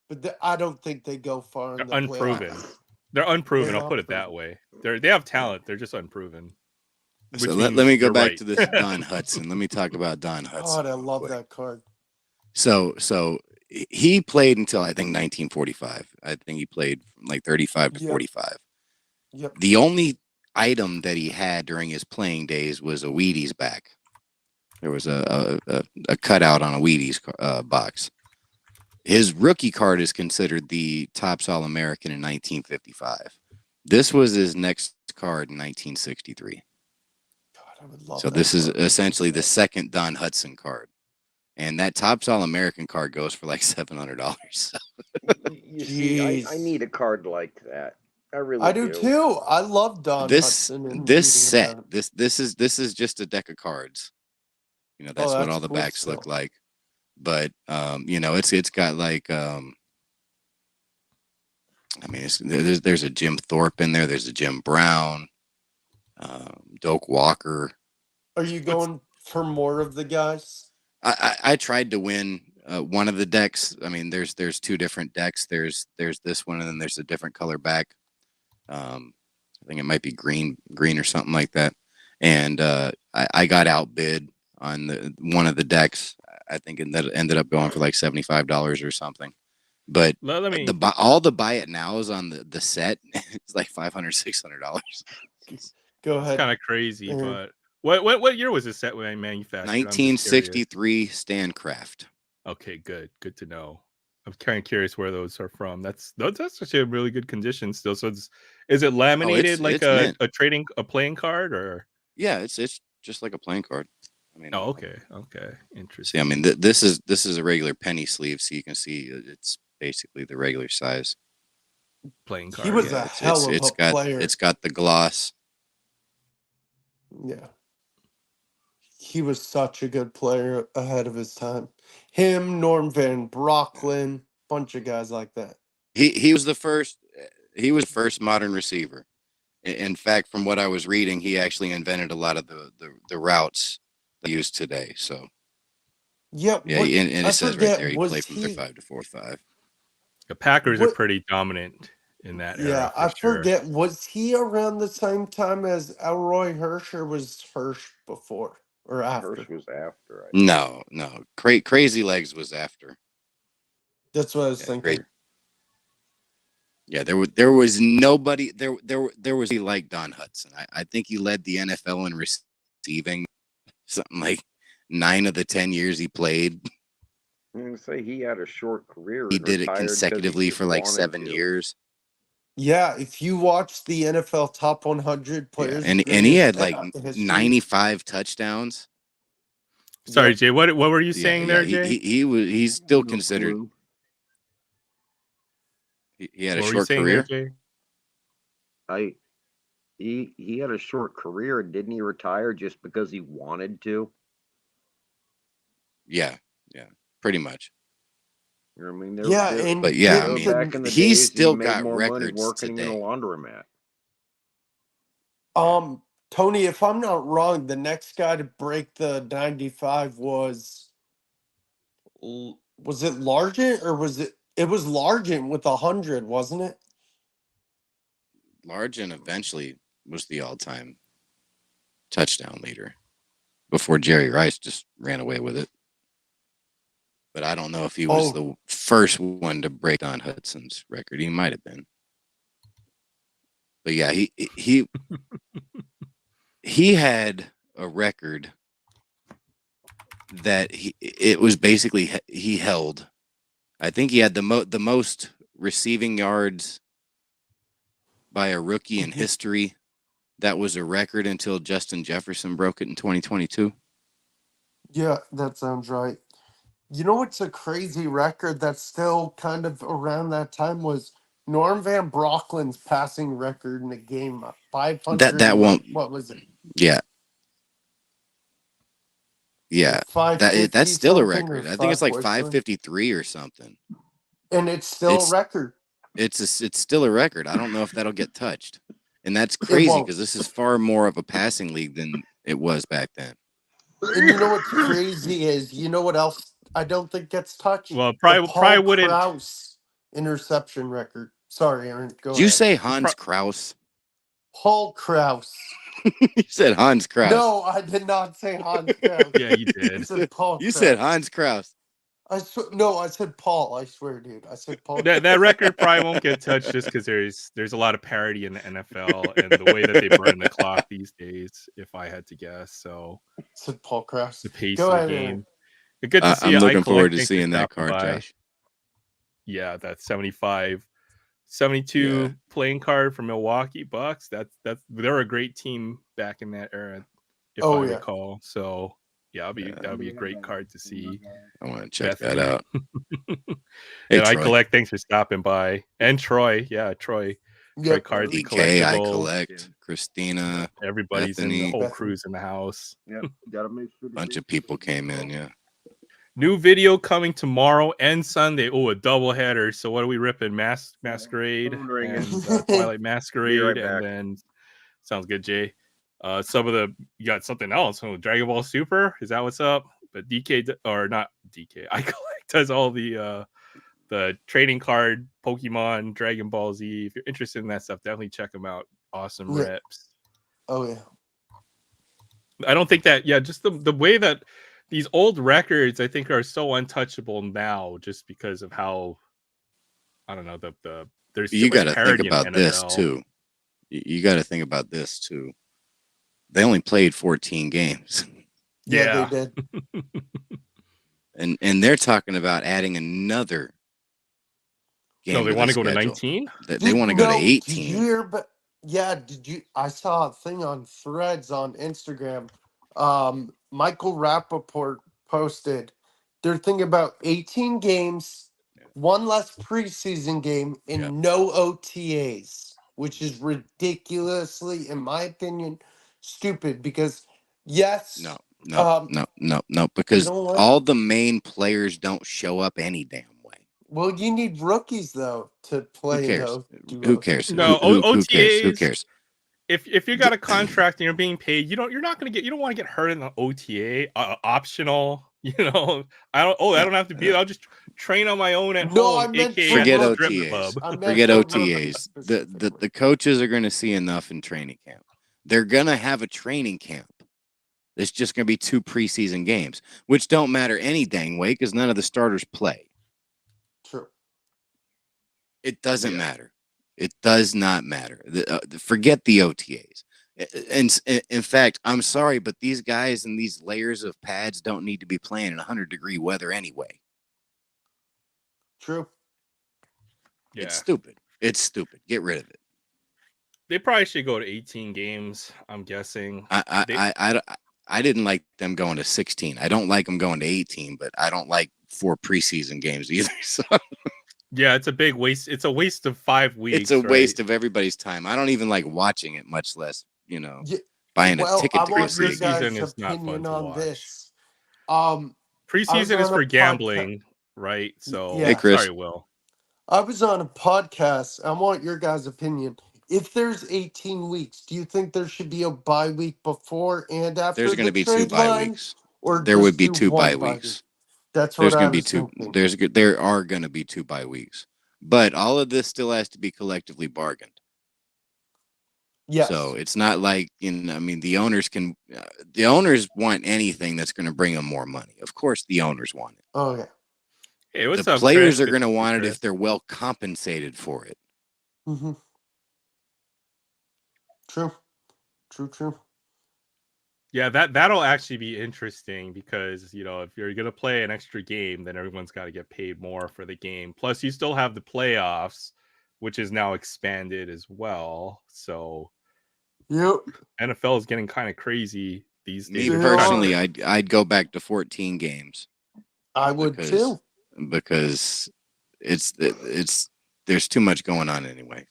but I don't think they go far. They're unproven. They're unproven. I'll put it that way. They have talent. They're just unproven. So let me go back to this Don Hudson. Let me talk about Don Hudson. God, I love that card. So he played until I think 1945. I think he played from like 35 to 45. Yep. The only item that he had during his playing days was a Wheaties back. There was a cutout on a Wheaties box. His rookie card is considered the Topps All-American in 1955. This was his next card in 1963. God, I would love so this is essentially the second Don Hudson card. and that Topps All-American card goes for like $700. You see, I Jeez. need a card like that. I really I do too. I love Don This Hudson and this reading set, about him. this is just a deck of cards. You know, that's Oh, what that's all the cool backs still. look like. But you know, it's got like I mean, there's a Jim Thorpe in there. There's a Jim Brown, Doak Walker. Are you going for more of the guys? I tried to win one of the decks. I mean, there's two different decks. There's this one, and then there's a different color back. I think it might be green or something like that. And I got outbid on the one of the decks. I think that ended up going for like $75 or something. But Let me. all the buy it nows on the set is like $500, $600. Go It's ahead. kind of crazy, Aaron. but what year was this set when I manufactured? I'm just curious. 1963 Standcraft. Okay, good to know. I'm kind of curious where those are from. That's actually a really good condition still. So is it laminated like it's mint. a playing card or? Yeah, it's just like a playing card. I mean, Oh, okay, interesting. see, I mean, this is a regular penny sleeve, so you can see it's basically the regular size. Playing card. He was Yeah, a hell of a player. It's got the gloss. Yeah. He was such a good player ahead of his time. Him, Norm Van Brocklin, bunch of guys like that. He was the first. He was the first modern receiver. In fact, from what I was reading, he actually invented a lot of the routes they use today. So Yeah, yeah, what, and I it says right forget, there he was played from their he 5 to 4-5. The Packers are what pretty dominant in that era yeah, for I sure. forget, was he around the same time as Elroy Hirsch, or was Hirsch before or after? Hirsch was after. No, Crazy Legs was after. That's what I was Yeah, thinking. Yeah, there was nobody there was like Don Hudson. I think he led the NFL in receiving something like 9 of the 10 years he played. I'm gonna say he had a short career He and did it retired because he consecutively just for like wanted 7 to. years. Yeah, if you watch the NFL top 100 Yeah, players, and he greatest had like history, 95 touchdowns. Sorry, yeah. Jay. What were you Yeah, saying there, Jay? he's still No considered. clue. He had a What were you short saying there, career. Jay? He had a short career, and didn't he retire just because he wanted to? Yeah, pretty much. You know what I mean? Yeah, and But yeah, I getting mean, back in the he's days, still he made got more money records working in a today. laundromat. Tony, if I'm not wrong, the next guy to break the 95 was it Largent, or was it was Largent with 100, wasn't it? Largent eventually was the all-time touchdown leader before Jerry Rice just ran away with it. But I don't know if he was the first one to break Don Hudson's record. He might have been. But yeah, he had a record that it was basically he held. I think he had the most receiving yards by a rookie in history. That was a record until Justin Jefferson broke it in 2022. Yeah, that sounds right. You know what's a crazy record that's still kind of around that time was Norm Van Brocklin's passing record in a game, 500. That won't. What was it? Yeah. Yeah, Like 550 that's still a something, or record. I think it's like 547? 553 or something. And it's still It's a record. it's still a record. I don't know if that'll get touched, and that's It crazy won't. because this is far more of a passing league than it was back then. And you know what's crazy is, you know what else I don't think gets touched? Well, The probably Paul wouldn't. Krause interception record. Sorry, Aaron. Go Did you ahead. say Hans Kraus? Paul Krause. You said Hans Kraus. No, I did not say Hans Krause. Yeah, you I did. said Paul You Krause. said Hans Kraus. No, I said Paul. I swear, dude. I said Paul. That record probably won't get touched just because there's a lot of parity in the NFL and the way that they burn the clock these days. If I had to guess, so I said Paul Krause. the pace Go of the ahead, game. Aaron. Good to see I'm you. looking forward to Thanks for seeing that stopping card, by. Josh. Yeah, that 75, 72 playing card from Milwaukee Bucks. That's they were a great team back in that era, if I recall. So Yeah, that would be a great card to see. I want to check that Definitely. out. Hey, And I Troy. collect. Thanks for stopping by. And Troy, yeah, Troy Yep. cards and DK, I collectibles. collect. Christina, Everybody's in the Bethany. whole crew's in the house. Yep. Gotta make sure. A bunch of people came in. Yeah. New video coming tomorrow and Sunday. Oh, a double header. So what are we ripping? Masquerade Phone ringing. and Twilight Masquerade, back. and then sounds good, Jay. Some of the you got something else. Oh, Dragon Ball Super. Is that what's up? But DK or not DK. I collect does all the trading card, Pokemon, Dragon Ball Z. If you're interested in that stuff, definitely check them out. Awesome Yeah. reps. Oh yeah. I don't think that. Yeah, just the way that these old records, I think, are so untouchable now, just because of how I don't know the there's too You much got to think parity in about this NFL. too. You got to think about this too. They only played 14 games, Yeah, they did. and they're talking about adding another game. No, they want to go to 19. They want to go to No, 18. Did you hear? But yeah, did you? I saw a thing on Threads on Instagram. Michael Rappaport posted. They're thinking about 18 games, one less preseason game, and Yeah. no OTAs, which is ridiculously, in my opinion, stupid. Because yes, No, because you know what? all the main players don't show up any damn way. Well, you need rookies though to play. Who cares? Though, Who cares? No, who OTAs. cares? Who cares? If you got a contract and you're being paid, you're not going to you don't want to get hurt in the OTA. Optional. I don't have to be. I'll just train on my own at No, I home. meant AKA Forget at the strip OTAs. club. I meant Forget for OTAs. rookies The specifically. coaches are going to see enough in training camp. They're going to have a training camp. It's just going to be 2 preseason games, which don't matter any dang way because none of the starters play. True. It doesn't matter. It does not matter. Forget the OTAs. And in fact, I'm sorry, but these guys and these layers of pads don't need to be playing in 100-degree weather anyway. True. Yeah. It's stupid. It's stupid. Get rid of it. They probably should go to 18 games. I'm guessing. I didn't like them going to 16. I don't like them going to 18, but I don't like 4 preseason games either. So Yeah, it's a big waste. It's a waste of 5 weeks. it's a waste of everybody's time. I don't even like watching it, much less, buying a ticket I to go want see your a game. Preseason guys' is not fun opinion to on watch. this. Preseason is on for a gambling, right? So, Yeah. Hey, Chris. sorry, Will. I was on a podcast. I want your guys' opinion. If there's 18 weeks, do you think there should be a bye week before and after? There's going to the be 2 trade bye line, weeks. or There just would be do 2 one bye bye weeks. week? That's There's what I going to be was 2. thinking. There are going to be 2 bye weeks, but all of this still has to be collectively bargained. Yes. So it's not like the owners want anything that's going to bring them more money. Of course, the owners want it. Oh yeah. Hey, what's The up, players Chris? are Good going to see you, want it Chris. if they're well compensated for it. Mm-hmm. True. True. Yeah, that'll actually be interesting because if you're gonna play an extra game, then everyone's got to get paid more for the game. Plus, you still have the playoffs, which is now expanded as well. So, Yep. NFL is getting kind of crazy these days. Me They personally, are. I'd go back to 14 games I would too. because it's there's too much going on anyway.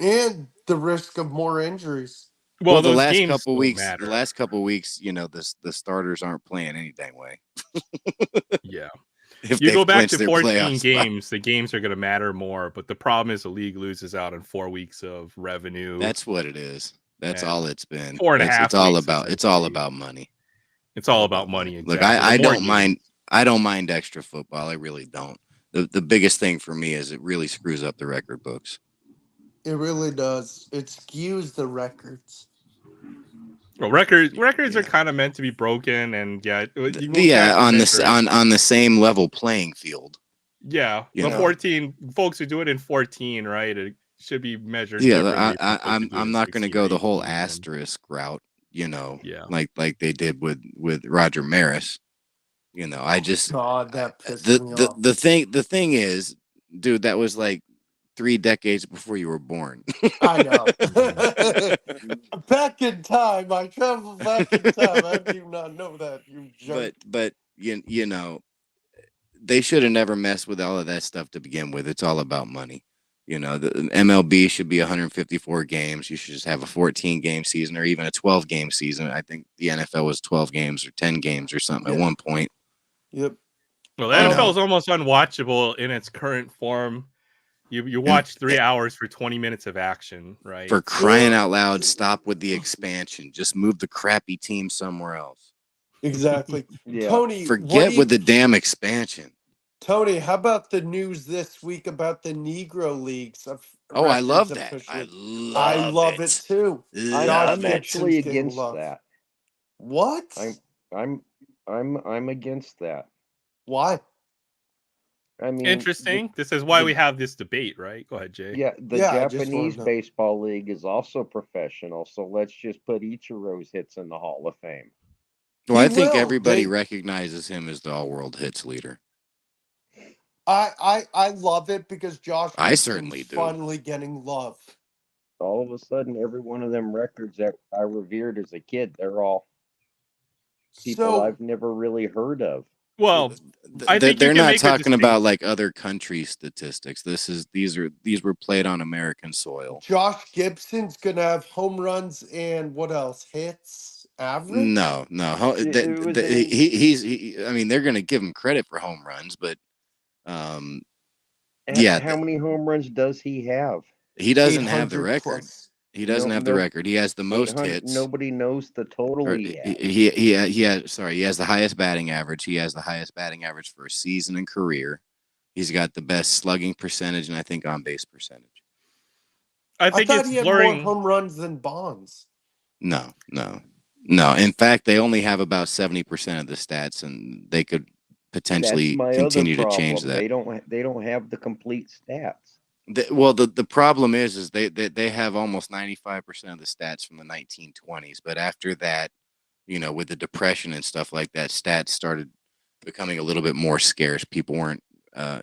And the risk of more injuries. Well, the those last games couple don't weeks, matter. the starters aren't playing any dang way. Yeah. If You they go back clinch to their 14 playoff spot. games, the games are going to matter more. But the problem is the league loses out on 4 weeks of revenue. That's what it is. That's Yeah. all it's been. 4.5 It's all weeks, about. It's essentially. all about money. It's all about money. Exactly. Look, I The more don't games- mind. I don't mind extra football. I really don't. The biggest thing for me is it really screws up the record books. It really does. It skews the records. Well, records are kind of meant to be broken, and on the same level playing field. Yeah, You the know. 14 folks who do it in 14, right? It should be measured. Yeah, differently from folks who do it I'm in not going to 16 go or the whole 18, asterisk route. Yeah. like they did with Roger Maris. I just God, that pissed me off. the thing is, dude, that was like 3 decades before you were born. I know. Back in time, I traveled back in time. How do you not know that? You jerk. But you know, they should have never messed with all of that stuff to begin with. It's all about money. You know, the MLB should be 154 games. You should just have a 14-game season or even a 12-game season. I think the NFL was 12 games or 10 games or something at one point. Yep. Well, the You NFL know. is almost unwatchable in its current form. You watch 3 hours for 20 minutes of action, right? For crying out loud, stop with the expansion. Just move the crappy team somewhere else. Exactly. Yeah. Tony, Forget with the damn expansion. Tony, how about the news this week about the Negro Leagues? Oh, I love records that. officially? I love it too. Love I'm it. actually Gibson's getting against love. that. What? I'm against that. Why? I mean, Interesting. This is why we have this debate, right? Go ahead, Jay. Yeah, the Yeah, I just Japanese wanted to- baseball league is also professional, so let's just put Ichiro's hits in the Hall of Fame. Well, I He think will. everybody They- recognizes him as the all-world hits leader. I love it because Josh I Gibson's certainly do. finally getting love. All of a sudden, every one of them records that I revered as a kid, they're all people So I've never really heard of. Well, I think They're you can not make a talking about distinction. like other country statistics. These were played on American soil. Josh Gibson's gonna have home runs and what else? Hits, average? No. I mean, they're going to give him credit for home runs, but yeah, How many home runs does he have? he doesn't have the 800 record. plus. He doesn't have the record. He has the most 800 hits. Nobody knows the total Or he has. he has the highest batting average. He has the highest batting average for a season and career. He's got the best slugging percentage and I think on base percentage. I I think thought it's he had blurring. more home runs than Bonds. No. In fact, they only have about 70% of the stats, and they could potentially That's my continue other to problem. change that. They don't have the complete stats. The problem is they have almost 95% of the stats from the 1920s, but after that, you know, with the depression and stuff like that, stats started becoming a little bit more scarce. People weren't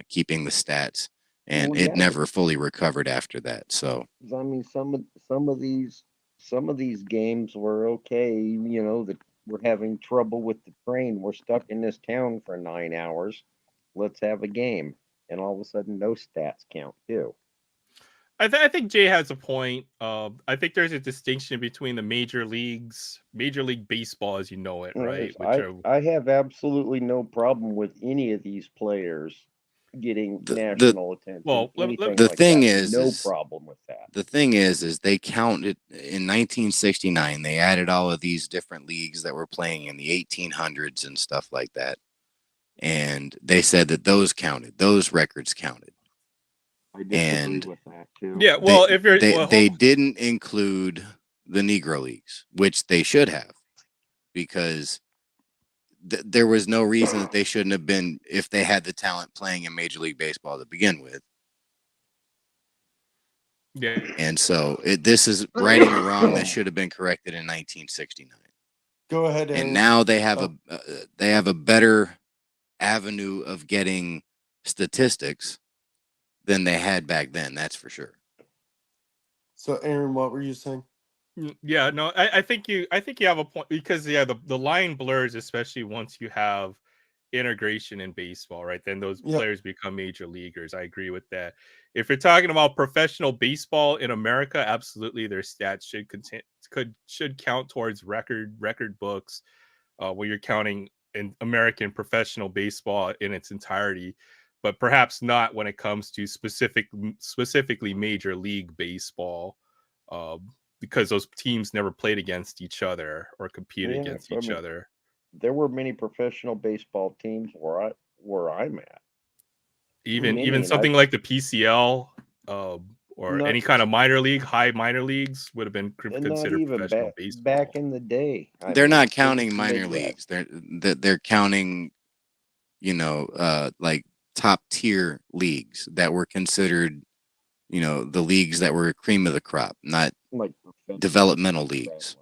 keeping the stats, and Well, it yeah. never fully recovered after that. So I mean, some of these games were okay. You know, that we're having trouble with the train. We're stuck in this town for 9 hours. Let's have a game, and all of a sudden, no stats count too. I think Jay has a point. I think there's a distinction between the major leagues, Major League Baseball as you know it, right? I have absolutely no problem with any of these players getting national attention. well, the thing is no problem with that. The thing is they counted in 1969. They added all of these different leagues that were playing in the 1800s and stuff like that, and they said that those counted. Those records counted. I disagree with that too. Yeah, well, if you're they didn't include the Negro Leagues, which they should have, because there was no reason that they shouldn't have been if they had the talent playing in Major League Baseball to begin with. Yeah. And so this is righting a wrong that should have been corrected in 1969. Go ahead, Aaron. And now they have a better avenue of getting statistics than they had back then. That's for sure. So, Aaron, what were you saying? Yeah, no, I think you have a point, because the line blurs, especially once you have integration in baseball, right? Then those players become major leaguers. I agree with that. If you're talking about professional baseball in America, absolutely, their stats should count towards record books, where you're counting in American professional baseball in its entirety, but perhaps not when it comes to specifically Major League Baseball, because those teams never played against each other or competed against each other. There were many professional baseball teams where I'm at. Even something like the PCL, or any kind of high minor leagues would have been considered professional baseball. Back in the day. They're not counting minor leagues. They're counting, you know, like top tier leagues that were considered, you know, the leagues that were cream of the crop, not like developmental leagues.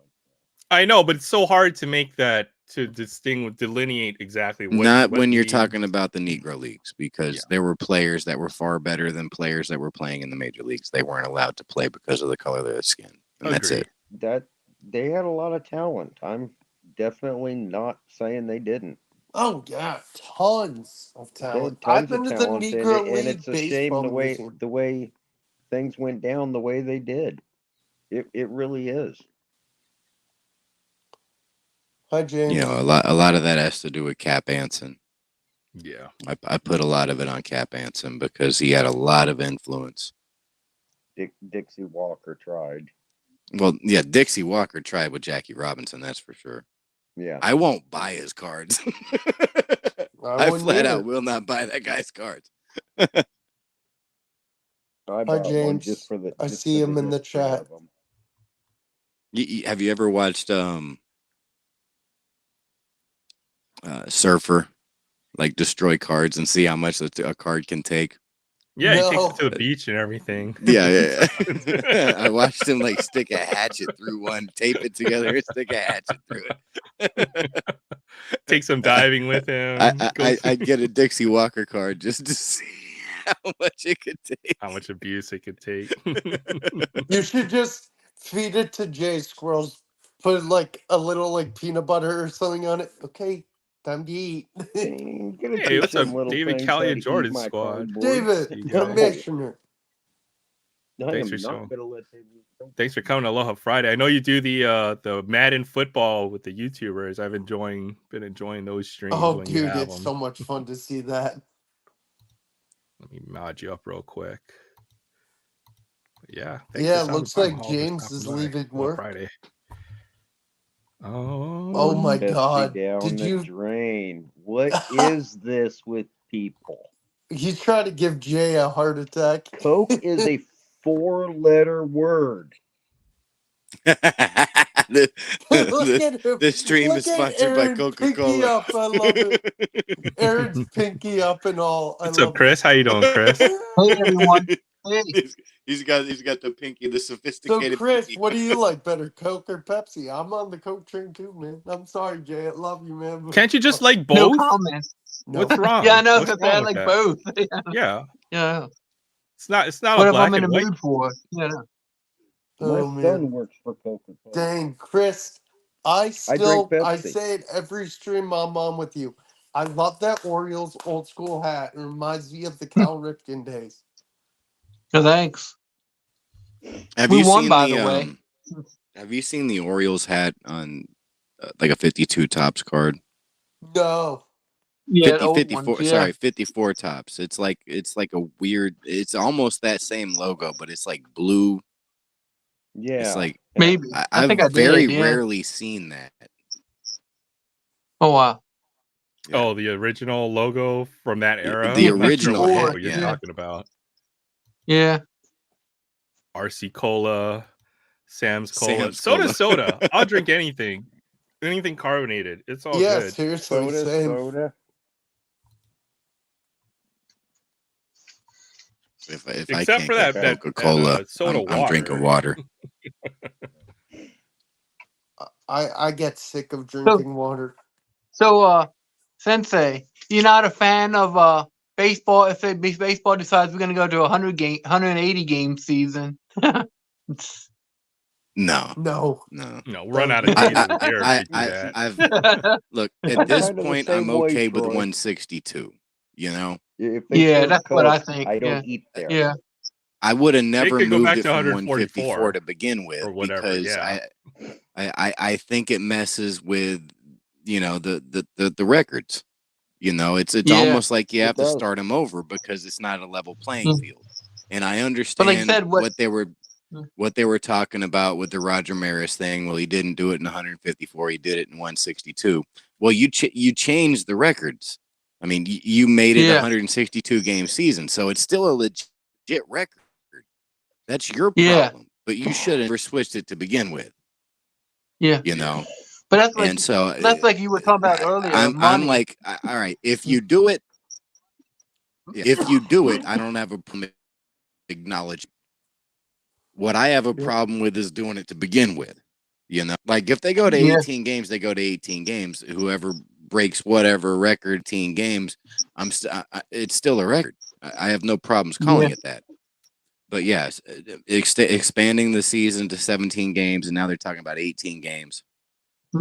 I know, but it's so hard to make that to delineate exactly Not what when you're league. talking about the Negro Leagues, because Yeah. there were players that were far better than players that were playing in the major leagues. They weren't allowed to play because of the color of their skin, and that's Agree. it. That they had a lot of talent. I'm definitely not saying they didn't. Oh yeah, tons of They talent. had I've tons been of to the talent, Negro and League it's a shame baseball museum. the way things went down the way they did. It really is. Hi, You James. know, a lot of that has to do with Cap Anson. Yeah. I put a lot of it on Cap Anson because he had a lot of influence. Dixie Walker tried. Well, yeah, Dixie Walker tried with Jackie Robinson, that's for sure. Yeah, I won't buy his cards. I I wouldn't flat either. out will not buy that guy's cards. I Hi, bought one just James. for the I just see for him the in the history chat. of them. Have you ever watched Surfer, like destroy cards and see how much a card can take? Yeah, he takes No. it to the beach and everything. Yeah. I watched him like stick a hatchet through one, tape it together, and stick a hatchet through it. Take some diving with him. I'd get a Dixie Walker card just to see how much it could take. How much abuse it could take. You should just feed it to Jay Squirrels. Put like a little like peanut butter or something on it. Okay, time to eat. Ain't gonna Hey, teach what's up, them little David things how Kelly to and eat Jordan my squad? cardboard. David, You guys. Commissioner. I Thanks am for not showing. gonna let them eat them. Thanks for coming to Aloha Friday. I know you do the Madden football with the YouTubers. I've been enjoying those streams Oh, when you dude, have it's them. so much fun to see that. Let me mod you up real quick. But yeah, thanks Yeah, for it stopping looks by. like Mahal, for James stopping is by. leaving Aloha work. Friday. Oh my Pepsi God! down Did the you? drain. What is this with people? He's trying to give Jay a heart attack. Coke is a 4-letter word. the, Look at him. the stream Look is at sponsored by Aaron pinky Coca-Cola. up. I love it. Aaron's pinky up and all. I What's up, love Chris? How you doing, Chris? Hey everyone. Hey. He's got the pinky, the So, sophisticated Chris, pinky. what do you like better, Coke or Pepsi? I'm on the Coke train too, man. I'm sorry, Jay. I love you, man. but- Can't you just like No both? comment. No. What's wrong? Yeah, I know. What's If wrong I with like that? both. Yeah, Yeah. it's not a Whatever black I'm in and the white. mood for. Yeah. My Oh, man. son works for Coca-Cola. Dang, Chris. I drink I Pepsi. say it every stream I'm on with you. I love that Orioles old school hat. It reminds me of the Cal Ripken days. So thanks. Have We you won, seen by the the way. Have you seen the Orioles hat on like a 52 tops card? No. Yeah, 50, old 54 ones. Yeah. sorry, 54 tops. It's like a weird, it's almost that same logo, but it's like blue. Yeah. It's like Maybe. I I've think I very did. Yeah. rarely seen that. Oh wow. Yeah. Oh, the original logo from that era. The I'm not sure original what hat, logo you're yeah. talking about. Yeah. RC Cola, Sam's Cola, Sam's Cola. soda. I'll drink anything carbonated. It's all Yeah, good. seriously, same. Soda. If I Except can't for get that Coca-Cola, soda I'm drinking water. I get sick of drinking water. So Sensei, you're not a fan of baseball if baseball decides we're gonna go to 180 game season. No. No. No. No, we'll run out of days of the year if we do that. I've look at I'm this kind of the point. same I'm way, okay with Troy. 162. You know, If they Yeah, serve that's what I Coke, think, I don't yeah. eat there. Yeah. I would have never could go moved back it to from 144 154 to begin with or whatever, because yeah. I think it messes with the records. You know, it's Yeah. almost like you It have to does. start them over because it's not a level playing Mm. field. And I But understand like you said, what they were talking about with the Roger Maris thing. Well, he didn't do it in 154; he did it in 162. Well, you changed the records. I mean, you made it a Yeah. 162 game season, so it's still a legit record. That's your Yeah. problem, but you should have never switched it to begin with. Yeah. You know, But that's like and so that's like you were talking about earlier. I'm money. like, all right, if you do it, I don't have a problem acknowledge. What I have a problem with is doing it to begin with. You know, like if they go to Yeah. 18 games, they go to 18 games. Whoever breaks whatever record, 18 games, it's still a record. I have no problems calling it that. But yes, expanding the season to 17 games, and now they're talking about 18 games.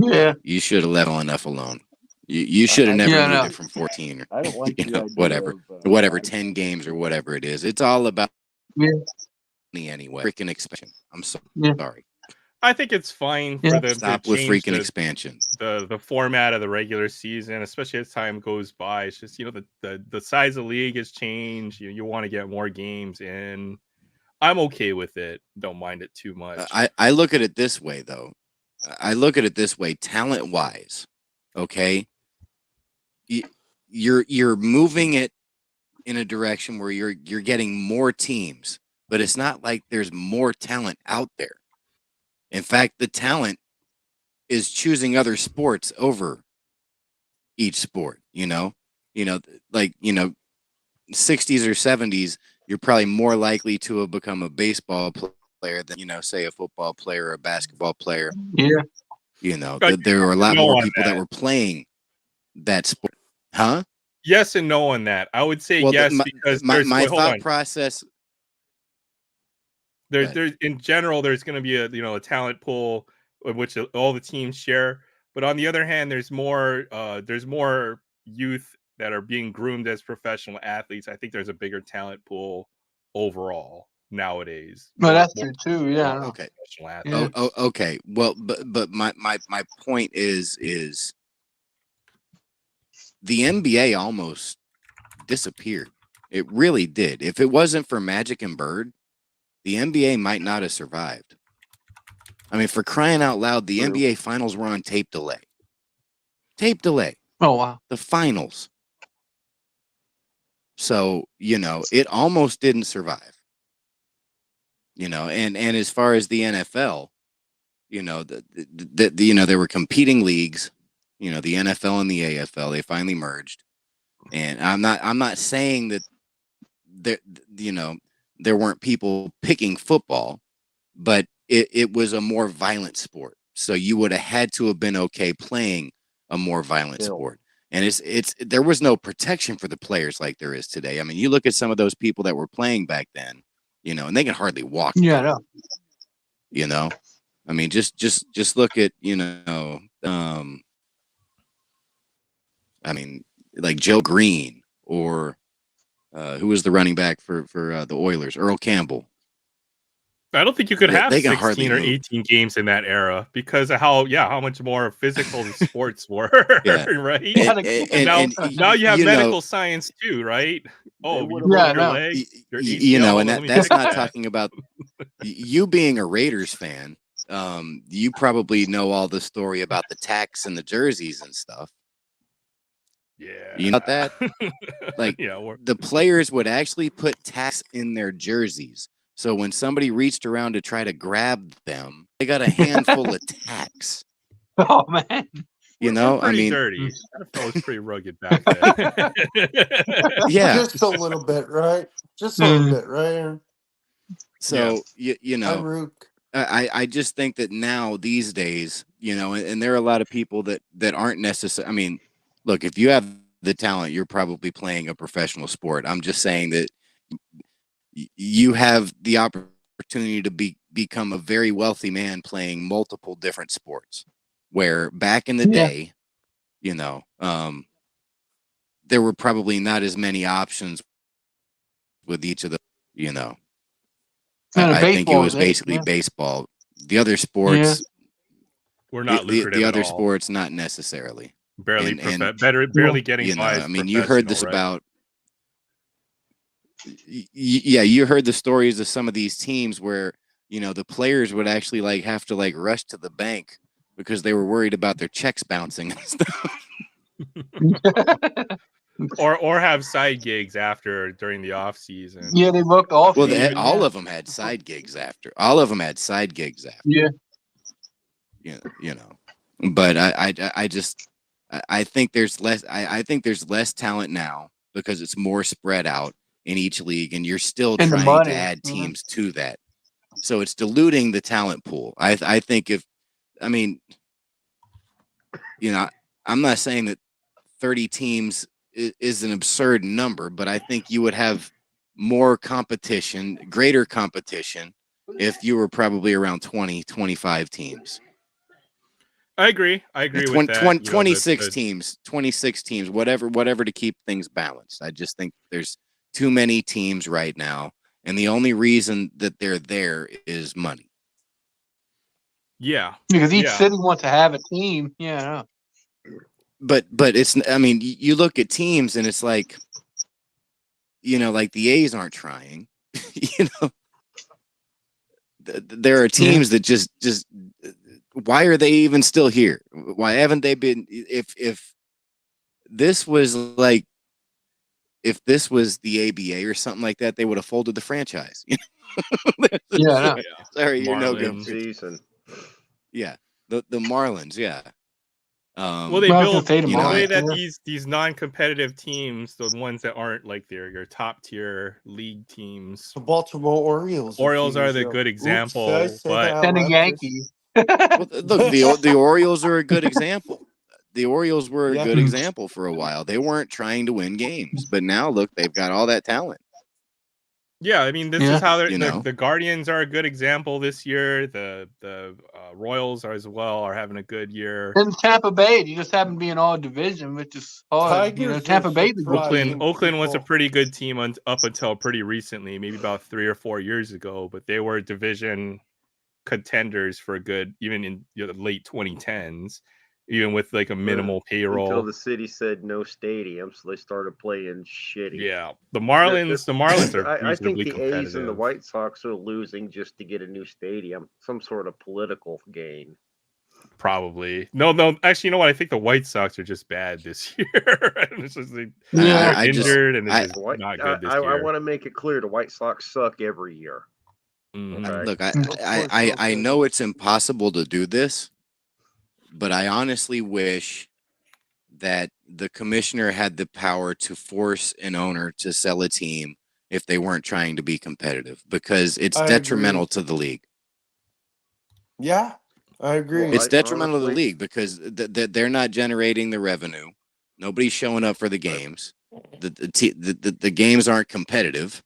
Yeah. You should have let enough alone. You should have never Yeah, moved no. it from 14 or I don't like the idea whatever, of 10 games or whatever it is. It's all about Yeah. me anyway. Freaking expansion. I'm Yeah. sorry. I think it's fine Yeah. for them to Stop with change freaking expansion. the format of the regular season, especially as time goes by. It's just, you know, the size of the league has changed. You want to get more games in. I'm okay with it. Don't mind it too much. I look at it this way, though. I look at it this way, talent wise. Okay, you're moving it in a direction where you're getting more teams, but it's not like there's more talent out there. In fact, the talent is choosing other sports over each sport. Like 60s or 70s, you're probably more likely to have become a baseball player than say a football player or a basketball player. Yeah. There were a lot No more on people that were playing that sport. Huh? Yes and no on that. I would say Well, yes because my hold thought on. process. There's in general there's going to be a talent pool of which all the teams share, but on the other hand there's more youth that are being groomed as professional athletes. I think there's a bigger talent pool overall nowadays. No, that's true too. Yeah. I know. Okay. Professional athletes. Yeah. Okay. Well, but my point is the NBA almost disappeared. It really did. If it wasn't for Magic and Bird, the NBA might not have survived. I mean, for crying out loud, the NBA finals were on tape delay. Tape delay. Oh wow. The finals. So, it almost didn't survive. And as far as the NFL, there were competing leagues, the NFL and the AFL, they finally merged. And I'm not saying that there weren't people picking football, but it was a more violent sport. So you would have had to have been okay playing a more violent sport. And there was no protection for the players like there is today. I mean, you look at some of those people that were playing back then, and they can hardly walk. Yeah. I know. I mean, just look at, I mean, like Joe Green or who was the running back for the Oilers, Earl Campbell. I don't think you could have they can 16 or hardly 18 games in that era because of how much more physical the sports were, right? And now you have medical science too, right? Oh, you broke your leg, your ACL, and that's not talking about you being a Raiders fan. You probably know all the story about the tax and the jerseys and stuff. Yeah, you know that? Like, the players would actually put tax in their jerseys. So when somebody reached around to try to grab them, they got a handful of tacks. Oh man. We're I mean, dirty. NFL was pretty rugged back then. Yeah, just a little bit, right? Just a little bit, right? So Rook. I just think that now these days, and there are a lot of people that aren't necessary. I mean, look, if you have the talent, you're probably playing a professional sport. I'm just saying that you have the opportunity to become a very wealthy man playing multiple different sports. Where back in the day, there were probably not as many options with each of the, I think it was basically baseball. The other sports were not lucrative. The other sports, not necessarily. Barely getting by. I mean, you heard this about. Yeah, you heard the stories of some of these teams where the players would actually have to rush to the bank because they were worried about their checks bouncing and stuff. or have side gigs during the off season. Yeah, they looked off. Well, all of them had side gigs after. All of them had side gigs after. Yeah. But I think there's less. I think there's less talent now because it's more spread out in each league, and you're still trying to add teams to that. So it's diluting the talent pool. I think if I mean, I'm not saying that 30 teams is an absurd number, but I think you would have more competition, greater competition, if you were probably around 20, 25 teams. I agree. I agree with that. 26 teams, 26 teams, whatever to keep things balanced. I just think there's too many teams right now, and the only reason that they're there is money. Yeah, Because each yeah. city wants to have a team. Yeah. But it's, I mean, you look at teams and it's like, like the A's aren't trying. There are teams that just why are they even still here? Why haven't they been? If this was like, if this was the ABA or something like that, they would have folded the franchise. Yeah. Sorry, you're no Marlins. good. Season. Yeah, the Marlins. Yeah. Well, they I was gonna build say the in a way Marlins, that yeah. these non-competitive teams, the ones that aren't like your top tier league teams. The Baltimore Orioles. Orioles are the Oops, good did I example, say but that out And the loud, Yankees. Well, look, the Orioles are a good example. The Orioles were a Yeah. good example for a while. They weren't trying to win games, but now look, they've got all that talent. yeah, I mean, this Yeah. is how You know? the Guardians are a good example this year. The Royals are as well are having a good year. And Tampa Bay, you just happen to be in all division, which is hard. Tigers Tampa are Bay, surprising. Oakland was a people. pretty good team up until pretty recently, maybe about 3 or 4 years ago. But they were division contenders for a good, even in the late 2010s, even with like a minimal payroll. Until the city said no stadium, so they started playing shitty. Yeah, the Marlins are I think reasonably the competitive. A's and the White Sox are losing just to get a new stadium, some sort of political gain. Probably. No, actually, you know what? I think the White Sox are just bad this year. It's just Yeah. they're injured and they're just not good this I year. want to make it clear the White Sox suck every year. Mhm. Okay. Look, I know it's impossible to do this, but I honestly wish that the commissioner had the power to force an owner to sell a team if they weren't trying to be competitive, because it's I detrimental agree. to the league. Yeah, I agree. Well, It's detrimental to the honestly- league because they're not generating the revenue. Nobody's showing up for the games. The games aren't competitive.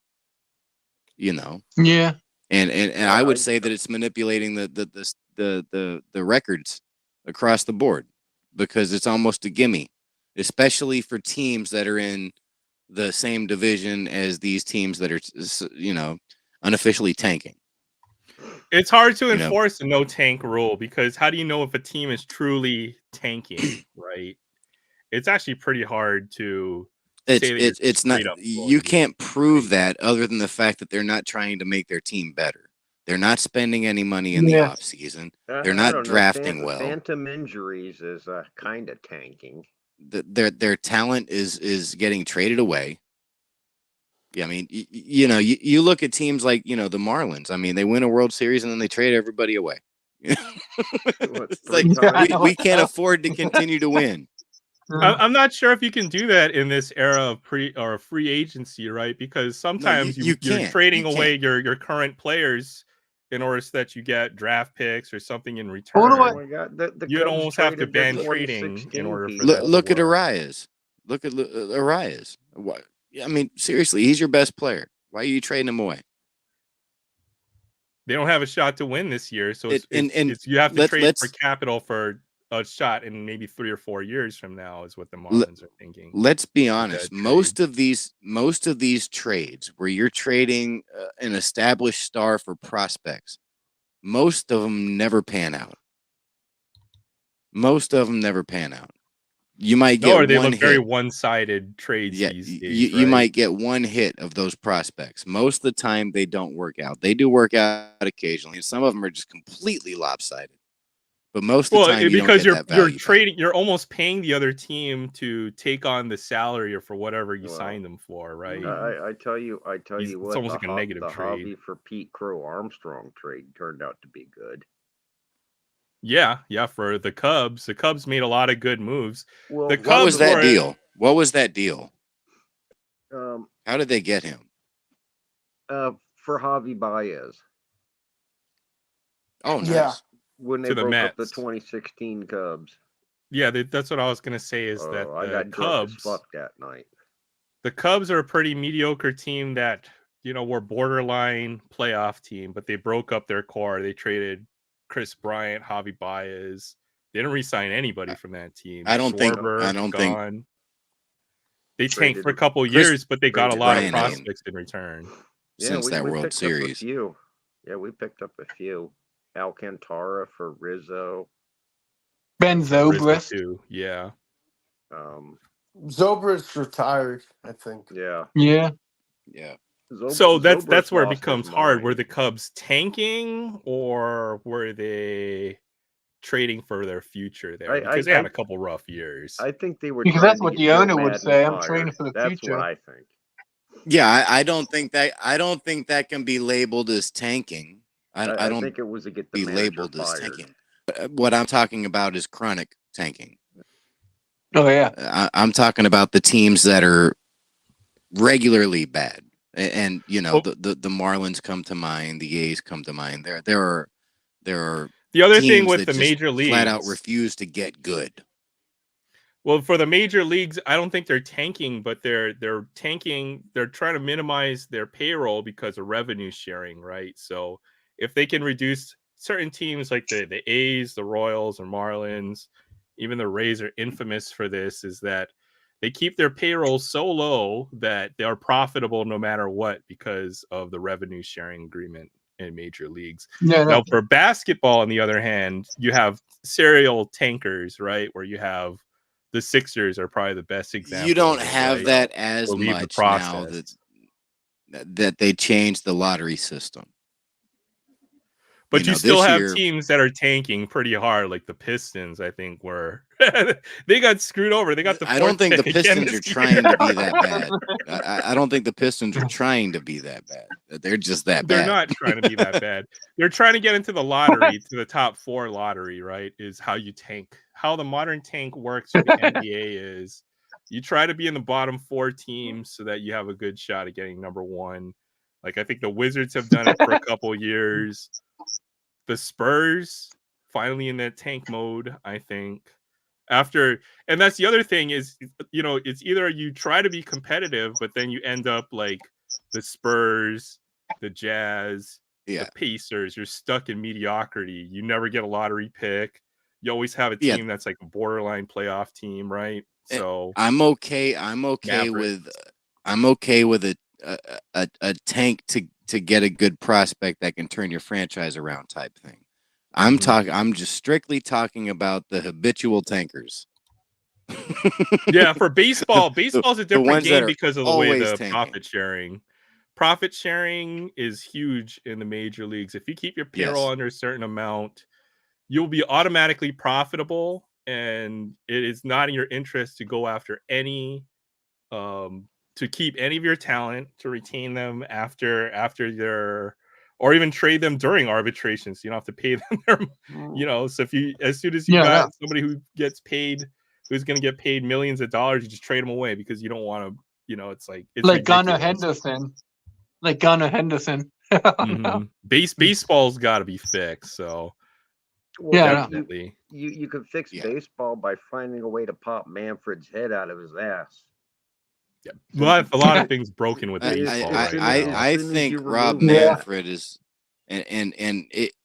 Yeah. And I would say that it's manipulating the records across the board, because it's almost a gimme, especially for teams that are in the same division as these teams that are unofficially tanking. It's hard to You know? enforce a no tank rule because how do you know if a team is truly tanking, right? It's actually pretty hard to say that It's not, straight up you can't prove that other than the fact that they're not trying to make their team better. They're not spending any money in the Yeah. off season. I They're don't not know, drafting well. Phantom injuries is kind of tanking. Their talent is getting traded away. Yeah, I mean, you look at teams like, the Marlins. I mean, they win a World Series and then they trade everybody away. It's like, we can't afford to continue to win. I'm not sure if you can do that in this era of free agency, right? Because sometimes you you're can't. trading You away can't. your current players in order so that you get draft picks or something in Oh, return. no, my God, the You'd Cubs almost have to traded their ban trading in 2016 order for people. that. Look at Arias. Look at Arias. What? I mean, seriously, he's your best player. Why are you trading him away? They don't have a shot to win this year, so it's you have to let's- trade let's- for capital for a shot in maybe 3 or 4 years from now is what the Marlins are thinking. Let's be With honest. that Most of these trades where you're trading an established star for prospects, most of them never pan out. You might get or they one look very hit. one-sided trades Yeah, these days, you right? might get one hit of those prospects. Most of the time, they don't work out. They do work out occasionally, and some of them are just completely lopsided. But most of the time, you because don't get that value you're trading, you're almost paying the other team to take on the salary or for whatever you signed them for, right? I tell you what, It's almost like a negative the trade. hobby for Pete Crow Armstrong trade turned out to be good. Yeah, for the Cubs. The Cubs made a lot of good moves. Well, the What Cubs was that deal? What was that deal? How did they get him? For Javi Baez. Oh, nice. Yeah. when they to the broke up the Mets. 2016 Cubs. Yeah, that's what I was gonna say. Is that I the got drunk as Cubs? fuck that night. The Cubs are a pretty mediocre team that were borderline playoff team, but they broke up their core. They traded Chris Bryant, Javi Baez. They didn't re-sign anybody from that team. I don't think Gone. They tanked Traded for a couple Chris years, but they got a traded lot of Bryant ain't prospects in return. since that we World picked Series. up a few. Yeah, we picked up a few. Alcantara for Rizzo. Ben Rizzo Zobrist. too. Yeah. Zobrist retired, I think. Yeah. Yeah. Yeah. So that's Zobrist where it lost becomes his hard. mind. Were the Cubs tanking, or were they trading for their future there? Because they had a couple rough years. I think they were Because trying that's to what get the Joe owner would Madden say. I'm fired. training for the That's future. what I think. Yeah, I don't think that can be labeled as tanking. I don't think it was to get the be manager labeled as fired. tanking. What I'm talking about is chronic tanking. Oh yeah. I'm talking about the teams that are regularly bad, and the Marlins come to mind, the A's come to mind. There are the other teams thing with that the just major leagues flat out refuse to get good. Well, for the major leagues, I don't think they're tanking, but they're tanking. They're trying to minimize their payroll because of revenue sharing, right? So if they can reduce certain teams like the A's, the Royals, or Marlins, even the Rays are infamous for this, is that they keep their payroll so low that they are profitable no matter what because of the revenue sharing agreement in major leagues. Yeah. Now, for basketball, on the other hand, you have serial tankers, right? Where you have the Sixers are probably the best example. You don't of it, have right? that as Believe the much now process. that they changed the lottery system. But you still this have year, teams that are tanking pretty hard, like the Pistons. I think were they got screwed over. They got the. I don't think the pick again Pistons are this trying year. to be that bad. I don't think the Pistons are trying to be that bad. They're just that They're bad. not trying to be that bad. They're trying to get into the lottery, to the top 4 lottery, right? Is how you tank. How the modern tank works with the NBA is you try to be in the bottom 4 teams so that you have a good shot at getting number 1. Like I think the Wizards have done it for a couple years. The Spurs finally in that tank mode, I think. And that's the other thing is, it's either you try to be competitive, but then you end up like the Spurs, the Jazz, the Pacers. You're stuck in mediocrity. You never get a lottery pick. You always have a team that's like a borderline playoff team, right? So I'm okay with a tank to get a good prospect that can turn your franchise around type thing. I'm just strictly talking about the habitual tankers. Yeah, for baseball's a different game because of the way the tanking. profit sharing is huge in the major leagues. If you keep your payroll under a certain amount, you'll be automatically profitable, and it is not in your interest to go after any to keep any of your talent, to retain them after their, or even trade them during arbitration, so you don't have to pay them their, so as soon as you got somebody who gets paid, who's going to get paid millions of dollars, you just trade them away because you don't want to, it's like Gunnar Henderson. Baseball's got to be fixed. So definitely, you could fix baseball by finding a way to pop Manfred's head out of his ass. Yeah, a lot of things broken with baseball. I think Rob Manfred is, and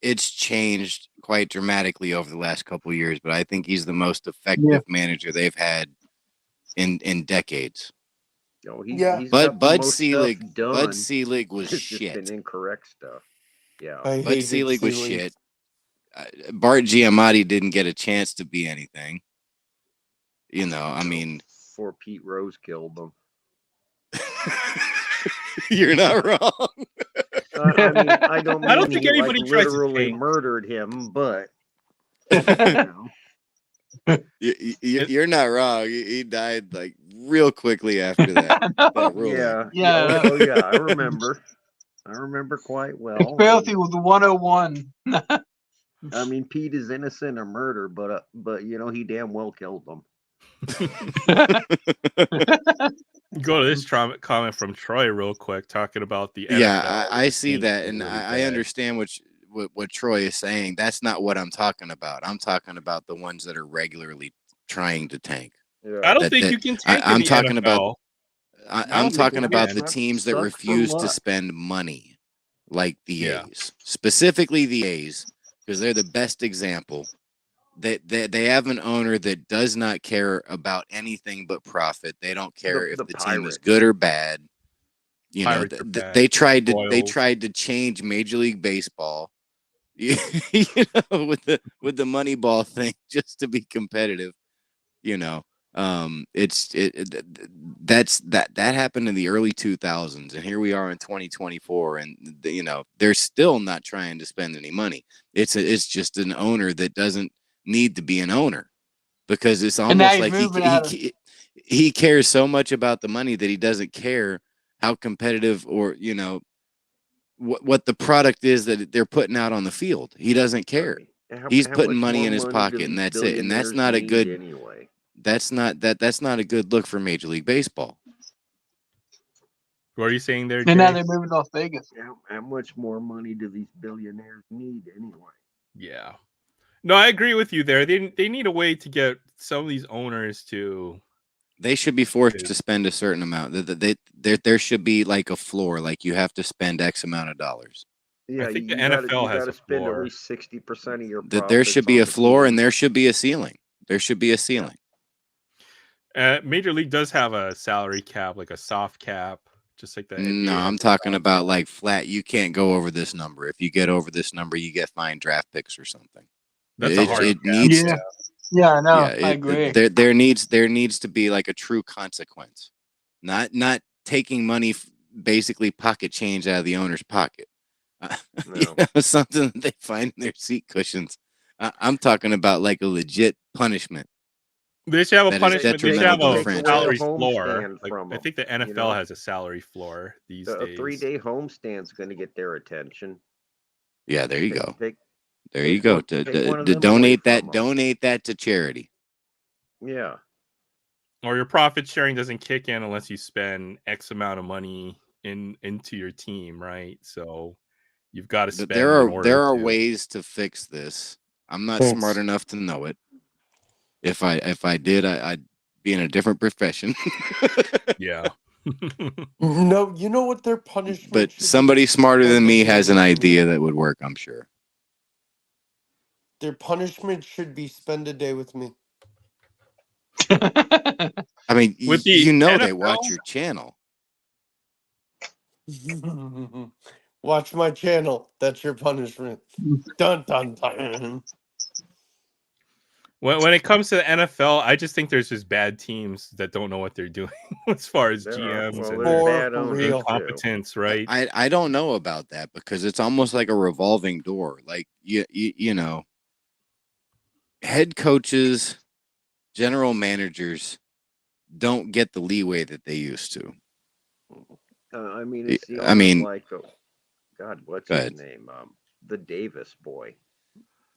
it's changed quite dramatically over the last couple of years, but I think he's the most effective manager they've had in decades. He's Bud Selig was shit. Been incorrect stuff. Yeah, Bud Selig was shit. Bart Giamatti didn't get a chance to be anything. I mean, before Pete Rose killed them. You're not wrong. I don't think anybody tries literally to murdered him, but you're not wrong. He died like real quickly after that ruling. Yeah. Oh yeah, I remember. I remember quite well. Filthy was 101. I mean, Pete is innocent of murder, but he damn well killed them. Go to this comment from Troy real quick, talking about the NFL. Yeah, I see that, and I understand what Troy is saying. That's not what I'm talking about. I'm talking about the ones that are regularly trying to tank. Yeah. I don't That- think that- you can tank in I'm the talking about. NFL. I I'm don't think talking you about can. the Not teams that suck for refuse to luck. spend money, like the Yeah. A's, specifically the A's, because they're the best example. They have an owner that does not care about anything but profit. They don't care if The the team is Pirates. good or bad. You know, Pirates are bad. they tried to Royals. change Major League Baseball, you know, with the Moneyball thing just to be competitive. You know, that happened in the early 2000s, and here we are in 2024, and you know they're still not trying to spend any money. It's just an owner that doesn't need to be an owner, because it's And now almost he's like moving out of. he cares so much about the money that he doesn't care how competitive, or you know, what the product is that they're putting out on the field. He doesn't I care. mean, He's how putting much money more in his money do pocket, and these that's it. And that's billionaires not a need good. anyway? That's not a good look for Major League Baseball. What are you saying there, And now Jay? they're moving to Las Vegas. How much more money do these billionaires need anyway? Yeah. No, I agree with you there. They need a way to get some of these owners to. They should be forced to spend a certain amount. There should be like a floor, like you have to spend X amount of dollars. Yeah, think the you got NFL has to a spend at floor. least 60% of your That profits. there should be on a the floor team. and there should be a ceiling. There should be a ceiling. Major League does have a salary cap, like a soft cap, just like the NBA. No, has I'm a talking soft about cap. like flat. You can't go over this number. If you get over this number, you get fined draft picks or something. That's a It, hard it cap. needs. Yeah. Yeah, I know. Yeah, I agree. there needs to be like a true consequence, not taking money, basically pocket change out of the owner's pocket. You No. know, something that they find in their seat cushions. I'm talking about like a legit punishment. They should have a That is punishment. They should have detrimental to the a franchise. salary Take away a floor. homestand Like from I think the them, you NFL know? has a salary floor these A days. 3-day homestand's going to get their attention. Yeah, there you go. Take There you take go. one- take one of them away Donate from that. 'em. Donate that to charity. Yeah. Or your profit sharing doesn't kick in unless you spend X amount of money into your team, right? So you've got to spend in order There are to. ways to fix this. I'm not Thanks. smart enough to know it. If I did, I'd be in a different profession. Yeah. No, you know what their punishment But should somebody be? smarter Spend than a me day has an with me. idea that would work, I'm sure. Their punishment should be spend a day with me. I mean, With the you know they NFL? watch your channel. Watch my channel. That's your punishment. Dun dun dun. When it comes to the NFL, I just think there's just bad teams that don't know what they're doing as far as There are, GMs well, and there's For bad owners real. too. incompetence, right? I don't know about that, because it's almost like a revolving door. Like you know, head coaches, general managers don't get the leeway that they used to. I mean, it's the I owners mean- like, God, what's Go his ahead. name? The Davis boy.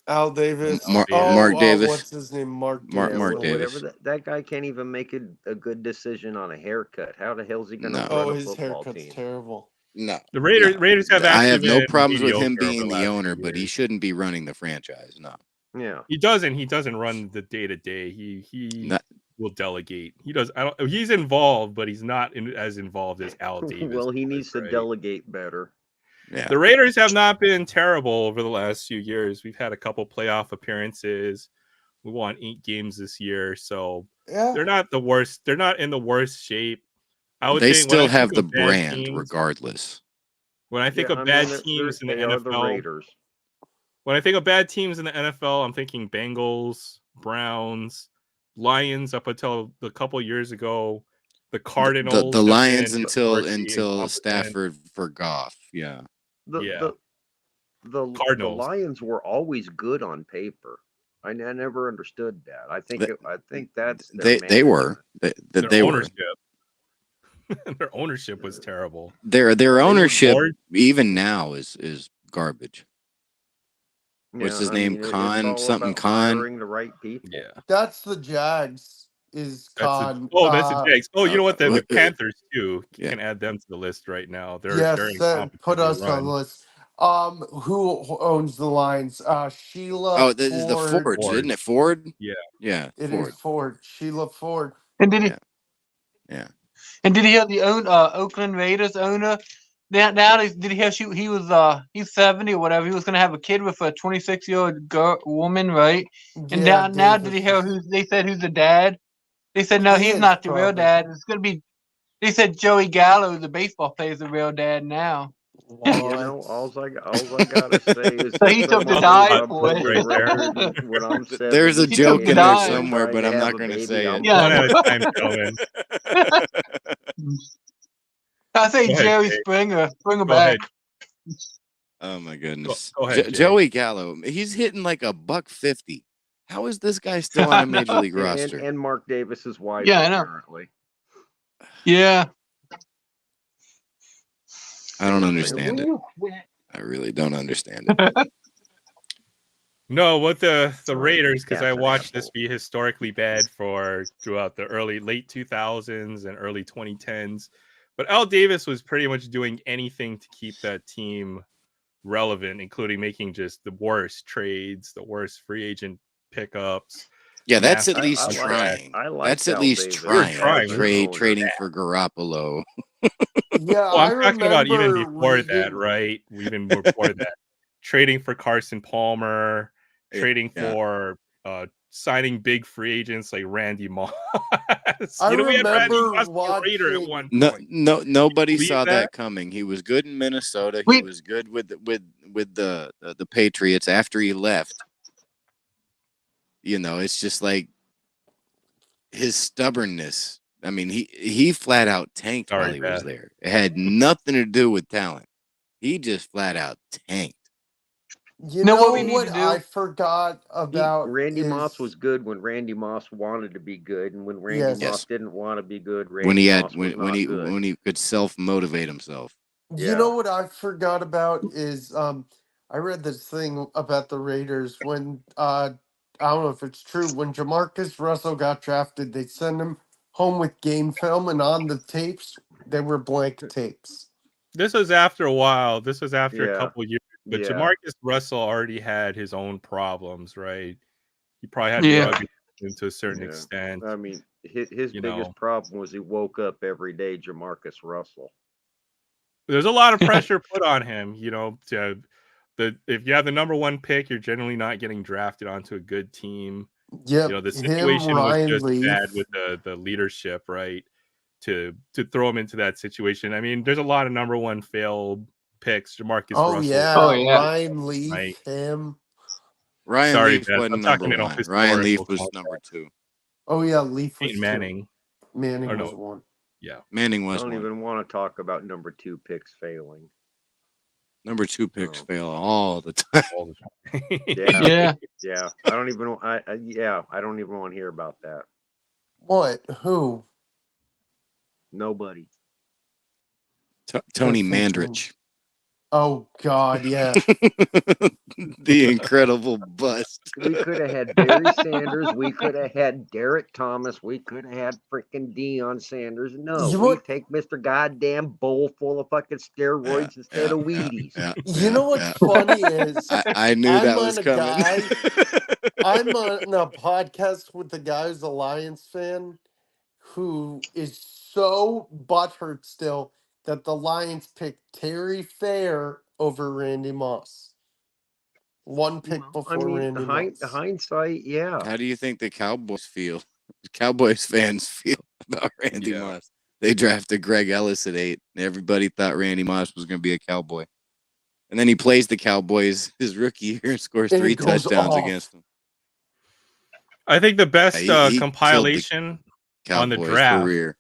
Al Davis. Mark Oh, Davis. what's his name? Mark Mark- Davis. Mark yeah. Davis. Whatever that guy can't even make a good decision on a haircut. How the hell's he going to No. run Oh, a his football haircut's team? terrible. No. The Raiders no. Raiders have I actually have no been problems with him mediocre over being the the last owner, few but he years. shouldn't be running the franchise. No. Yeah. He doesn't run the day to day. He Not- will delegate. He does. He's involved, but he's not as involved as Al Davis. Well, he was, needs to right? delegate better. Yeah. The Raiders have not been terrible over the last few years. We've had a couple playoff appearances. We won 8 games this year, so Yeah. they're not the worst. They're not in the worst shape. I would They think when still I have think the of bad brand teams, regardless. when I think Yeah, of I bad mean, teams in the they are the NFL, Raiders. when I think of bad teams in the NFL, I'm thinking Bengals, Browns, Lions up until a couple years ago. The Cardinals, The have Lions been until historically incompetent. Stafford for Goff. Yeah. Yeah. The Cardinals. Lions were always good on paper. I never understood that. I think that's their They were. management. They were. ownership. Their ownership was terrible. Their They were ownership bored. even now is garbage. What's Yeah, his I name? mean, it's Khan? all Something about Khan? hiring the right people. Yeah. That's the Jags. Is That's Khan. that's the Jags. Oh, you know what? The uh, Panthers too. yeah. Can add them to the list right now. They're Yes, incompetent. put They us on run. the list. Who owns the Lions? Sheila Oh, the Ford. Fords, Ford. isn't it? Ford. Yeah. Yeah, It is Ford. Ford. Sheila Ford. And did he? Yeah. Yeah. And did he have the Oakland Raiders owner? Did he have he was he's 70 or whatever. He was gonna have a kid with a 26-year-old woman, right? And Yeah, now did he Davis have is. they said who's the dad? They said no, he's His not the real probably. dad. It's gonna be. They said Joey Gallo, the baseball player, is the real dad now. You What? know, all I gotta say is So that he some took the of Well, this dive on for it. public right there. record. When I'm There's a 70 He took joke the in there dive. somewhere, trying but to I'm have not a going to baby, say it. I'm Yeah, One I at a know. time, gentlemen. I say Go ahead, Jerry Jay. Springer. Bring him Go back. ahead. Oh my goodness. Go ahead, Jay. Joey Gallo, he's hitting like $150. How is this guy still on I a major know. league roster? and Mark Davis's wife Yeah, I know. apparently. Yeah. I don't Damn, understand will it. you quit? I really don't understand it. No, what the Sorry, Raiders, because I cat's an watched this asshole. be historically bad for throughout the late 2000s and early 2010s. But Al Davis was pretty much doing anything to keep that team relevant, including making just the worst trades, the worst free agent pickups. Yeah, that's at massive least contracts. trying. I That's liked at Al least Davis You're trying. as trying. an owner. Trading for Garoppolo. Yeah, Well, I I'm talking about even remember before that, reading. right? Even before that, trading for Carson Palmer, trading Yeah. for signing big free agents like Randy Moss. I We had Randy remember Moss be a Raider at watching. one No, point. nobody Believe saw that? that coming. He was good in Minnesota. He We was good with the Patriots after he left. It's just like his stubbornness. I mean, he flat out tanked while Sorry, he was Beth. there. It had nothing to do with talent. He just flat out tanked. You know what know we need what to I do? forgot about Randy Moss was is good when Randy Moss wanted to be good, and when Randy yes. Moss Yes. didn't want to be good, When Randy he had Moss was when not good. he could self-motivate himself. You Yeah. know what I forgot about is I read this thing about the Raiders when I don't know if it's true, when Jamarcus Russell got drafted, they sent him home with game film, and on the tapes they were blank tapes. This was after a while. This was after a Yeah. couple years. But Yeah. Jamarcus Russell already had his own problems, right? He probably had Yeah. drug addiction to a certain Yeah. extent. I mean, his You biggest know, problem was he woke up every day Jamarcus Russell. there's a lot of pressure put on him. If you have the number one pick, you're generally not getting drafted onto a good team. Yep, The him, situation was Ryan just bad Leaf. with the leadership, right? To throw him into that situation. I mean, there's a lot of number one failed picks. Jamarcus Oh Russell, yeah, Oh yeah. Ryan Leaf, right? him. Ryan Sorry, Leaf Beth. I'm wasn't number talking in a one. Ryan historical Leaf was context. number two. Oh yeah, Leaf was Peyton two. Manning. Manning Or was no, one. yeah. Manning I was don't one. even want to talk about number 2 picks failing. Number two picks Oh. fail all the time. All the time. Yeah. Yeah. Yeah. I don't even. I don't even want to hear about that. What? Who? Nobody. Tony I'm thinking- Mandrich. Oh God, yeah. The incredible bust. We could have had Barry Sanders. We could have had Derek Thomas. We could have had freaking Deion Sanders. No, You we what? take Mr. Goddamn bowl full of fucking steroids instead of Wheaties. You know what's funny is I knew I'm that on was a coming. guy- I'm on a podcast with the guy who's a Lions fan who is so butthurt still that the Lions picked Terry Fair over Randy Moss. One pick I before mean, Randy Moss. hindsight, yeah. How do you think the Cowboys fans feel about Randy Yeah. Moss? They drafted Greg Ellis at 8. Everybody thought Randy Moss was going to be a Cowboy. And then he plays the Cowboys his rookie year and scores And 3 he goes touchdowns off. against them. I think the best He killed the compilation on the Cowboys' draft career.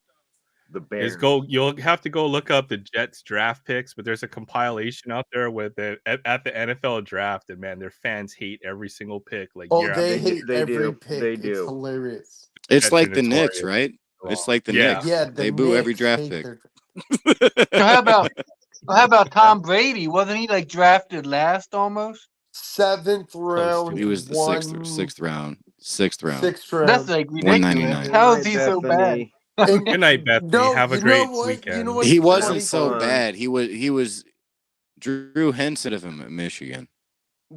The Bears. you'll have to go look up the Jets draft picks, but there's a compilation out there with at the NFL draft, and man, their fans hate every single pick. Like Oh, year after they year. hate they every do. pick. They It's do. hilarious. It's Jets like are the Knicks, notorious. right? It's like the Yeah. Knicks. Yeah, the They boo every Knicks draft hate pick. their- So how about Tom Brady? Wasn't he like drafted last almost? 7th to round. He was the sixth round. Sixth round. That's like ridiculous. 199. How Good is he night, so bad? Bethany. Good night, Bethany. No, Have a you know great what? weekend. You know what's He wasn't funny? so fun. bad. He was Drew Henson of him at Michigan.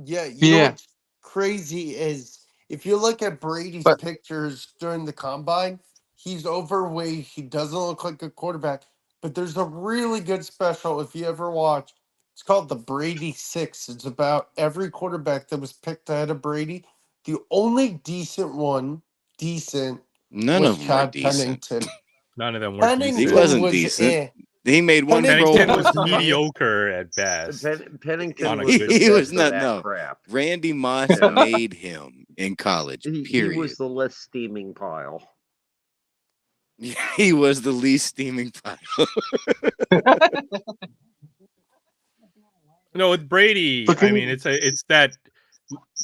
Yeah, you know Yeah, what's crazy is if you look at Brady's but pictures during the combine, he's overweight. He doesn't look like a quarterback. But there's a really good special if you ever watch. It's called the Brady Six. It's about every quarterback that was picked ahead of Brady. The only decent, None was of them are Chad decent. Pennington. None of them were He decent. Pennington wasn't was decent. eh. He made one Pro Pennington Pennington Bowl. was was eh. mediocre at best. Pennington On a was good the He was best team. of not. that No, crap. Randy Moss Yeah. made him in college. He was Period. the less steaming pile. He was the least steaming pile. No, with Brady, but I can mean, you,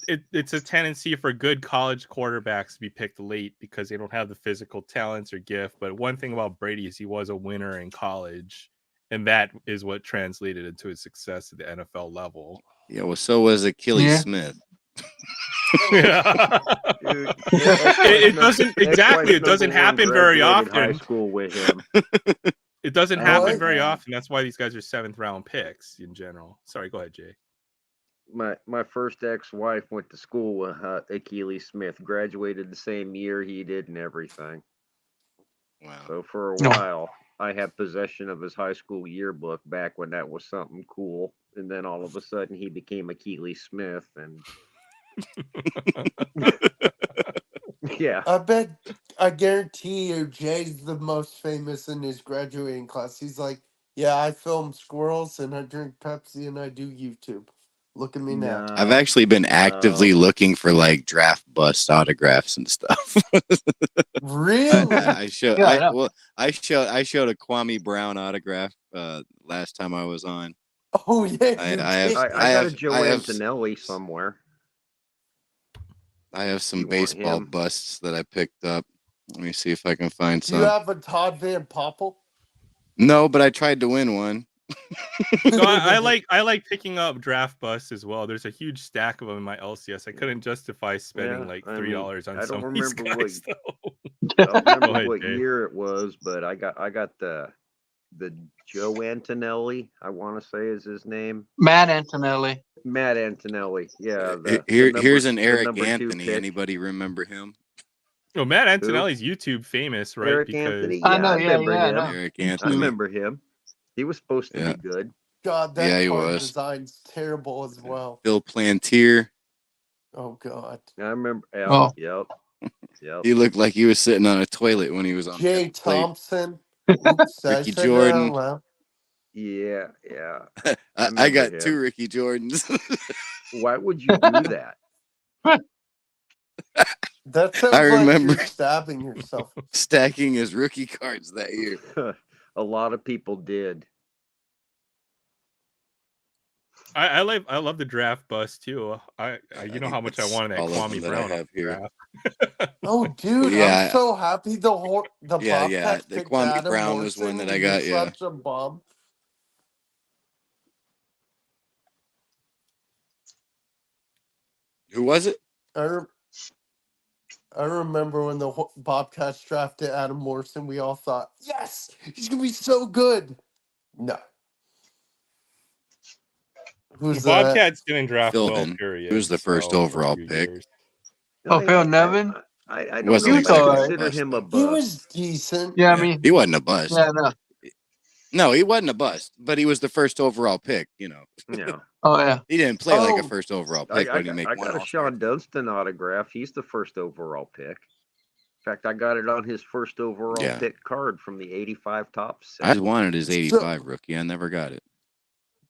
it's a tendency for good college quarterbacks to be picked late because they don't have the physical talents or gift. But one thing about Brady is he was a winner in college, and that is what translated into his success at the NFL level. Yeah, well, so was Achilles yeah, Smith. Yeah. Dude, It doesn't exactly. It ex-wife's doesn't number one happen very graduated high often. school with him. It doesn't Oh my happen What? very god. often. That's why these guys are 7th-round picks in general. Sorry, go ahead, Jay. My first ex-wife went to school with Achilles Smith. Graduated the same year he did and everything. Wow. So for a no. while, I had possession of his high school yearbook back when that was something cool. And then all of a sudden, he became Achilles Smith, and yeah, I guarantee you, Jay's the most famous in his graduating class. He's like, yeah, I film squirrels and I drink Pepsi and I do YouTube. Look at me now. I've no, actually been no. actively looking for like draft bust autographs and stuff. Really? I showed Yeah, I know. I showed a Kwame Brown autograph last time I was on. Oh yeah, you I have did. I got a I Joe have Antonelli somewhere. I have some You want baseball him? busts that I picked up. Let me see if I can find Do you some. have a Todd Van Poppel? No, but I tried to win one. No, I like picking up draft busts as well. There's a huge stack of them in my LCS. I couldn't justify spending Yeah, like I mean, $3 on I some don't of these remember guys though. I don't Go remember ahead, what Jay. year it was, but I got the Joe Antonelli. I want to say is his name. Matt Antonelli. Matt Antonelli. Yeah, the Here's an the Eric number 2 Anthony. pick. Anybody remember him? Oh, Matt Who? Antonelli's YouTube famous, right? Eric Because Anthony. I Yeah, know. I Yeah, remember yeah, I him. know. Eric I Anthony. remember him. He was supposed to Yeah, be good. God, yeah, that he card was. design's terrible as well. Phil Plantier. Oh God. I remember. Yep, Oh, yep. He looked like he was sitting on a toilet when he was on Jay that plate. Thompson. Oops, I Ricky said it out Jordan. loud. Yeah. I I remember got 2 him. Ricky Jordans. Why would you do that? That I sounds like remember you're stabbing yourself. stacking his rookie cards that year. A lot of people did. I love the draft bust too. You know how much I It's wanted that all of Kwame them that I Brown have here. draft. Oh, dude, I'm Yeah, so happy the yeah. Bobcats The picked Kwame Adam Brown was one Morrison. that I He got. was Yeah. such a bum. Who was it? I, re- I remember when the Bobcats drafted Adam Morrison, we all thought, yes, he's going to be so good. No. Who's that? Bobcats didn't draft well, Philbin. period. He was the first So for a overall few pick. years. oh, Phil Nevin. I don't Wasn't know He was if I all right. consider bust, him a though. He bust. was decent. Yeah, I Yeah, mean, he wasn't a bust. yeah, no. No, he wasn't a bust, but he was the first overall pick. Yeah. Oh, yeah. He didn't play like a Oh, first overall pick, but he make I one got a All-Star Sean team. Dunston autograph. He's the first overall pick. In fact, I got it on his first overall Yeah, pick card from the 85 top I set. wanted his so 85 rookie. I never got it.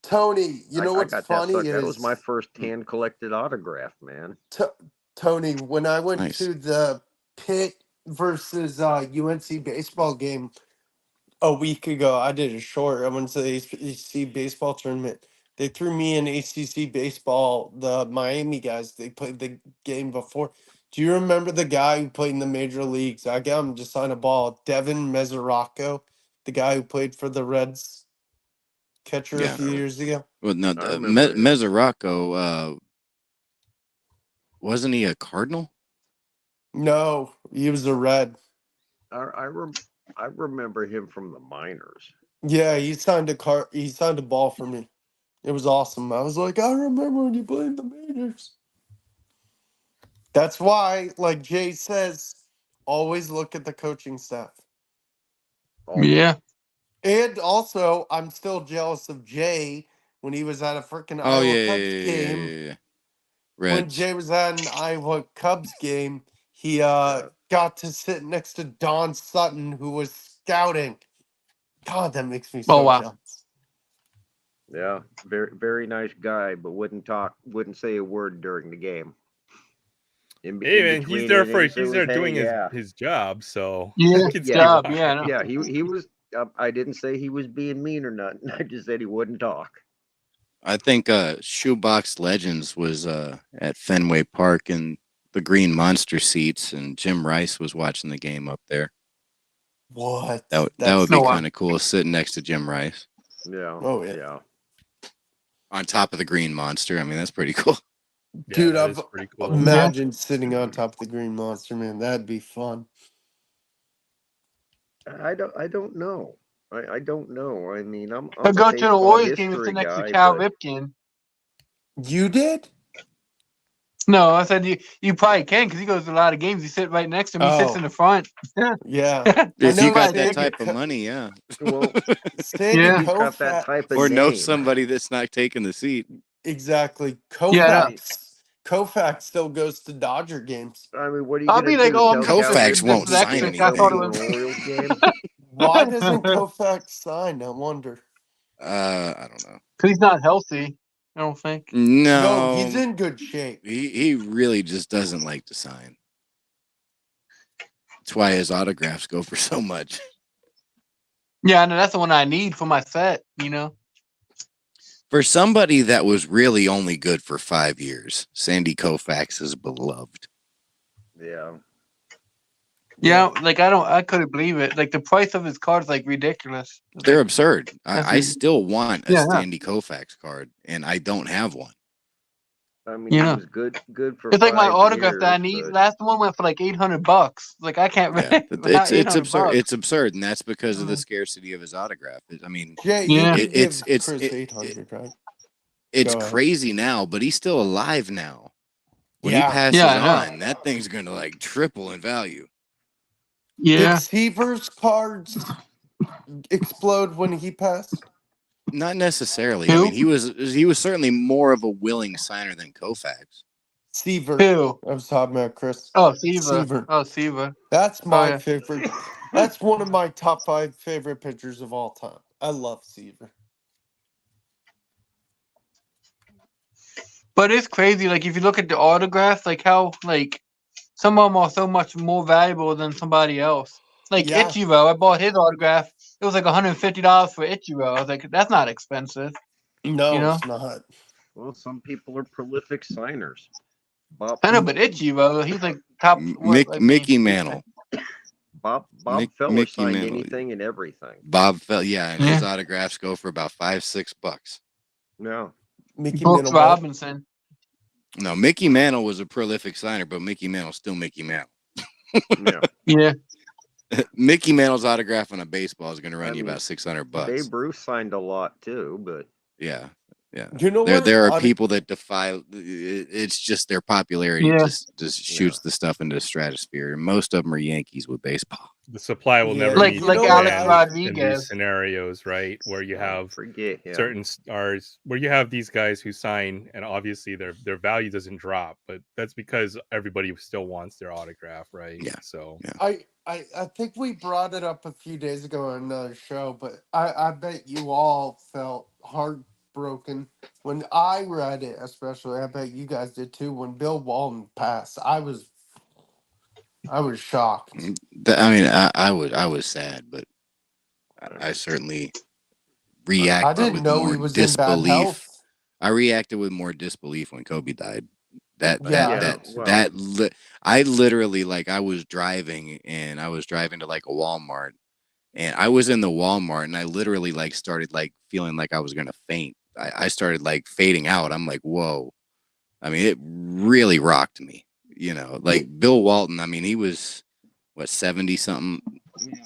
Tony, you know I what's got that funny sucker. That was my is, first hand collected autograph, man. Tony, when I went Nice. to the Pitt versus UNC baseball game a week ago, I did a short. I went to the ACC baseball tournament. They threw me in ACC baseball. The Miami guys, they played the game before. Do you remember the guy who played in the major leagues? I got him to sign a ball. Devin Mesoraco, the guy who played for the Reds, catcher a Yeah. few years ago. Well, no, I remember him. Mesoraco, wasn't he a Cardinal? No, he was a Red. I remember him from the minors. Yeah, he signed a ball for me. It was awesome. I was like, I remember when you played the majors. That's why, like Jay says, always look at the coaching staff. Always. Yeah. And also, I'm still jealous of Jay when he was at a freaking Oh Iowa yeah, yeah, Cubs yeah, yeah, game. yeah, yeah. When Reds. Jay was at an Iowa Cubs game, he got to sit next to Don Sutton, who was scouting. God, that makes me so wow. jealous. Yeah, very very nice guy, but wouldn't say a word during the game. Hey In man, he's between there for innings, it he's was there hey, doing yeah, his job, so Yeah. he can yeah, stay Job. by. Yeah. I know. yeah. He was. I didn't say he was being mean or nothing. I just said he wouldn't talk. I think Shoebox Legends was at Fenway Park in the green monster seats, and Jim Rice was watching the game up there. What? That would No be wow. kind of cool, sitting next to Jim Rice Yeah. Oh, yeah. Yeah. on top of the green monster. I mean, that's pretty cool. Yeah, Dude, that I've is pretty cool. imagined sitting on top of the green monster, man. That'd be fun. I don't know. I don't know. I mean, He'll I'm a go to the baseball Warriors game and history sit next to guy, Cal but Ripken. You did? No, I said you probably can because he goes to a lot of games. You sit right next to him. He sits in the front. Yeah. I If you know got that Sandy, type of money, yeah. well, Sandy Yeah. he's got that Koufax. type of Or know name. somebody that's not taking the seat. Exactly. Yeah, I no. mean, Koufax still goes to Dodger games. what are you I'll gonna be like, do? oh, I'm Tell just Cal this Koufax Ripken won't he sign extra. can't I come thought it anything. to an was. Orioles game? Why doesn't Koufax sign? I wonder. I don't know. Because he's not healthy. I don't think. No, he's No, in good shape. he really just doesn't like to sign. That's why his autographs go for so much. Yeah, I know that's the one I need for my set. You know. For somebody that was really only good for 5 years, Sandy Koufax is beloved. Yeah. Yeah, like I couldn't believe it. Like the price of his card is like ridiculous. It's They're like, absurd. that's I still want a yeah, Sandy Koufax card, and I don't have one. I mean, yeah. he was good for It's like my 5 autograph that I years, need. but Last one went for like $800. Like I can't Yeah, without it's absurd. $800. It's absurd, and that's because of the scarcity of his autograph. I mean, Jay, you Yeah. could give it's Chris 800, right? it's Go ahead. crazy now, but he's still alive now. When he Yeah. passes Yeah, I know. on, that thing's gonna like triple in value. Yeah. Did Seaver's cards explode when he passed? Not necessarily. I Who? mean, he was certainly more of a willing signer than Koufax. Seaver. Who? I was talking about Chris. Oh, Seaver. Seaver. Oh, Seaver. That's Oh, my yeah. favorite. That's one of my top 5 favorite pitchers of all time. I love Seaver. But it's crazy. Like if you look at the autographs, like how like some of them are so much more valuable than somebody else. Like Yeah. Ichiro, I bought his autograph. It was like $150 for Ichiro. I was like, that's not expensive. No, You know? it's not. well, some people are prolific signers. Bob I know, but Ichiro, he's like top. Mickey Mantle. Bob Feller Mickey signed Mantle. anything and everything. Bob fell, yeah, and his Yeah. autographs go for about $5-6. No. Mickey Brooks Mantle. what? Robinson. No, Mickey Mantle was a prolific signer, but Mickey Mantle's still Mickey Mantle. Yeah. Yeah. Mickey Mantle's autograph on a baseball is going to run I you mean, about $600. Babe Ruth signed a lot too, but Yeah, yeah. You know what? There are people that defy. It's just their popularity Yeah. just shoots the stuff into the stratosphere. And most of them are Yankees with baseball. The supply will Yeah, never Like meet you like know demand what Alex in these Rodriguez. scenarios, right? Where you have forget him. certain stars, where you have these guys who sign, and obviously their value doesn't drop, but that's because everybody still wants their autograph, right? Yeah. So Yeah. I think we brought it up a few days ago on another show, but I bet you all felt heartbroken when I read it, especially. I bet you guys did too. When Bill Walton passed, I was shocked. I mean, I was sad, but I certainly reacted I didn't with know more he was in bad disbelief. health. I reacted with more disbelief when Kobe died. Yeah. I literally, like, I was driving to like a Walmart, and I was in the Walmart, and I literally like started like feeling like I was gonna faint. I started like fading out. I'm like, whoa. I mean, it really rocked me. Like Bill Walton. I mean, he was what, 70 something.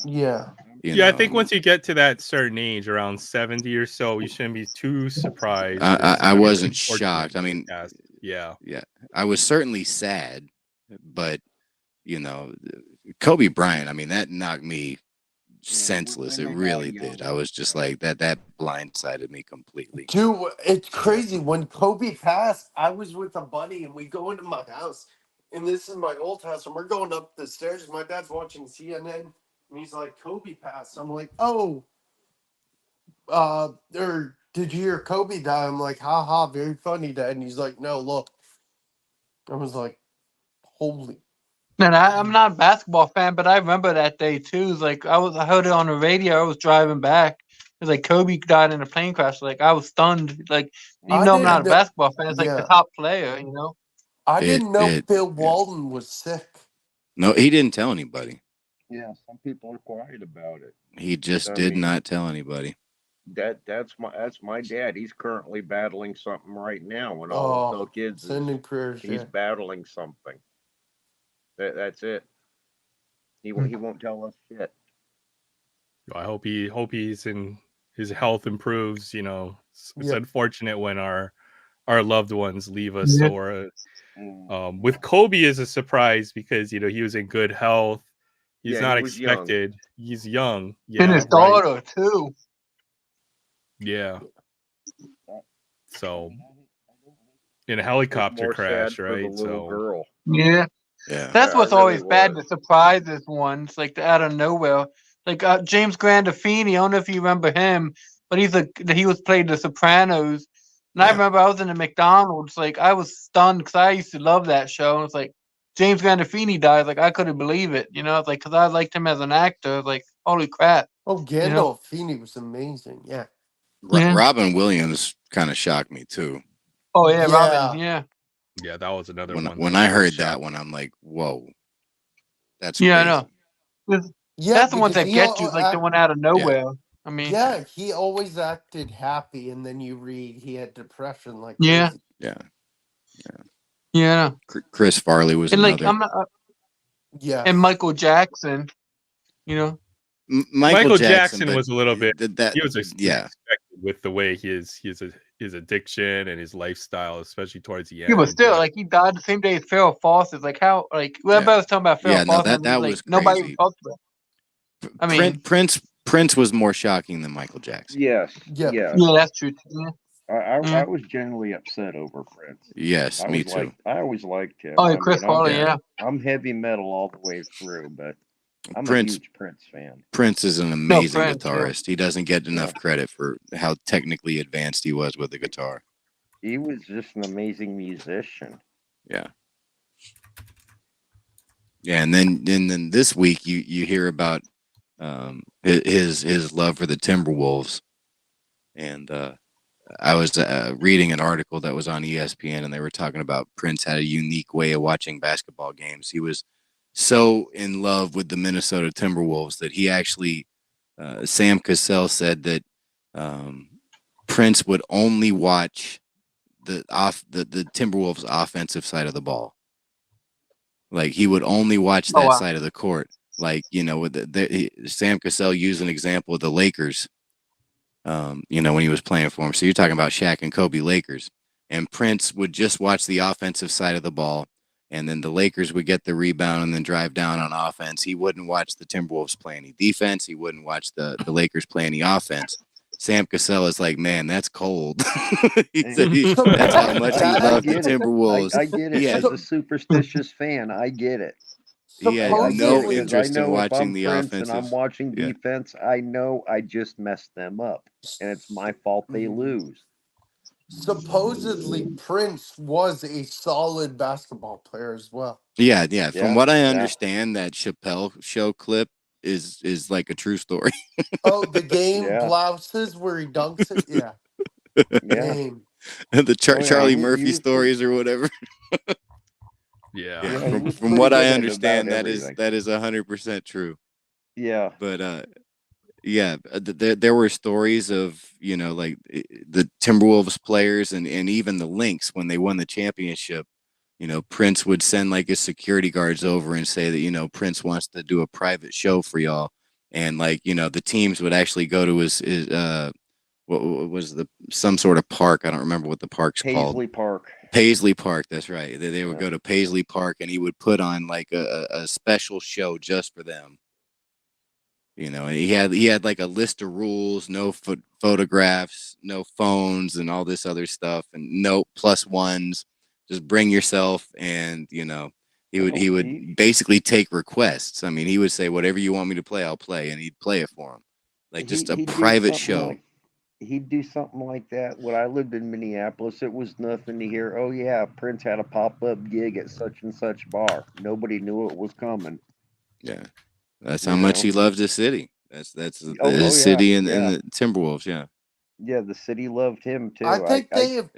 Yeah. Yeah, I think once you get to that certain age, around 70 or so, you shouldn't be too surprised. I wasn't shocked. I mean, yeah, I was certainly sad, but Kobe Bryant. I mean, that knocked me senseless. It really did. I was just like that blindsided me completely. Dude, it's crazy. When Kobe passed, I was with a buddy and we go into my house. And this is my old house. And we're going up the stairs. My dad's watching CNN. And he's like, Kobe passed. I'm like, oh, or did you hear Kobe die? I'm like, haha, very funny, Dad. And he's like, no, look. I was like, holy. And I'm not a basketball fan, but I remember that day too. It's like I heard it on the radio. I was driving back. It's like Kobe died in a plane crash. Like I was stunned. Like even though I'm not a basketball fan, it's like the top player. You know. I didn't know Bill Walton was sick. No, he didn't tell anybody. Yeah, some people are quiet about it. He just did not tell anybody. That's my dad. He's currently battling something right now, and all the kids he's battling something. That's it. He won't tell us shit. I hope his health improves. You know, it's unfortunate when our loved ones leave us. Yeah. So, with Kobe is a surprise because he was in good health. He's not expected. Young. He's young. Yeah, and his daughter too. Yeah. So, in a helicopter crash, right? So, girl. Yeah. That's what's always bad. The surprises ones, like out of nowhere. Like James Gandolfini. I don't know if you remember him, but he was played The Sopranos. And I remember I was in the McDonald's. Like I was stunned because I used to love that show. And it's like James Gandolfini died. Like I couldn't believe it. You know, it's like because I liked him as an actor. Like holy crap. Oh, Gandolfini was amazing. Yeah. Robin Williams kind of shocked me too. Oh yeah, Robin. Yeah. Yeah, that was another one. When I heard that one, I'm like, whoa, that's crazy. I know. That's the ones that get you, like the one out of nowhere. I mean, he always acted happy, and then you read he had depression. Like yeah. Chris Farley was and another. Like I'm not. And Michael Jackson, you know. Michael Jackson was a little bit. He was expected with the way his addiction and his lifestyle, especially towards the end. Yeah, but still, like he died the same day as Farrah Fawcett. Like how, like everybody was talking about Farrah Fawcett. That like, was crazy. Nobody even talked about it. I mean, Prince was more shocking than Michael Jackson. Yes. Yeah, that's true. Yeah. I was genuinely upset over Prince. Yes, me too. I always liked him. Oh, yeah, Chris Farley, I'm heavy metal all the way through, but I'm a huge Prince fan. Prince is an amazing guitarist. He doesn't get enough credit for how technically advanced he was with the guitar. He was just an amazing musician. Yeah. Yeah, and then this week you hear about his love for the Timberwolves, and I was reading an article that was on ESPN, and they were talking about Prince had a unique way of watching basketball games. He was so in love with the Minnesota Timberwolves that he actually, Sam Cassell said that Prince would only watch the Timberwolves offensive side of the ball. Like he would only watch that side of the court. Like, with Sam Cassell used an example of the Lakers, when he was playing for him. So you're talking about Shaq and Kobe Lakers. And Prince would just watch the offensive side of the ball. And then the Lakers would get the rebound and then drive down on offense. He wouldn't watch the Timberwolves play any defense. He wouldn't watch the Lakers play any offense. Sam Cassell is like, man, that's cold. That's how much he loved the Timberwolves. I get it. As a superstitious fan, I get it. He had no interest in watching the offense. And I'm watching defense. I know I just messed them up, and it's my fault they lose. Supposedly, Prince was a solid basketball player as well. Yeah. From what I understand, that Chappelle show clip is like a true story. Oh, the game blouses where he dunks it. Yeah. The Charlie Murphy stories or whatever. From what I understand, that is 100% true. Yeah. But there were stories of like the Timberwolves players and even the Lynx when they won the championship. Prince would send like his security guards over and say that Prince wants to do a private show for y'all, and like the teams would actually go to his what was some sort of park. I don't remember what the park's called. Paisley Park. Paisley Park, that's right. They would Yeah. go to Paisley Park, and he would put on like a special show just for them. And he had like a list of rules: no photographs, no phones, and all this other stuff, and no +1s. Just bring yourself, and he would basically take requests. I mean, he would say, "Whatever you want me to play, I'll play," and he'd play it for him, like just a private show. He'd do something like that. When I lived in Minneapolis, it was nothing to hear. Oh yeah, Prince had a pop-up gig at such and such bar. Nobody knew it was coming. Yeah, that's how much he loved the city. That's Oh, city and yeah. the Timberwolves. Yeah. Yeah, the city loved him too. I think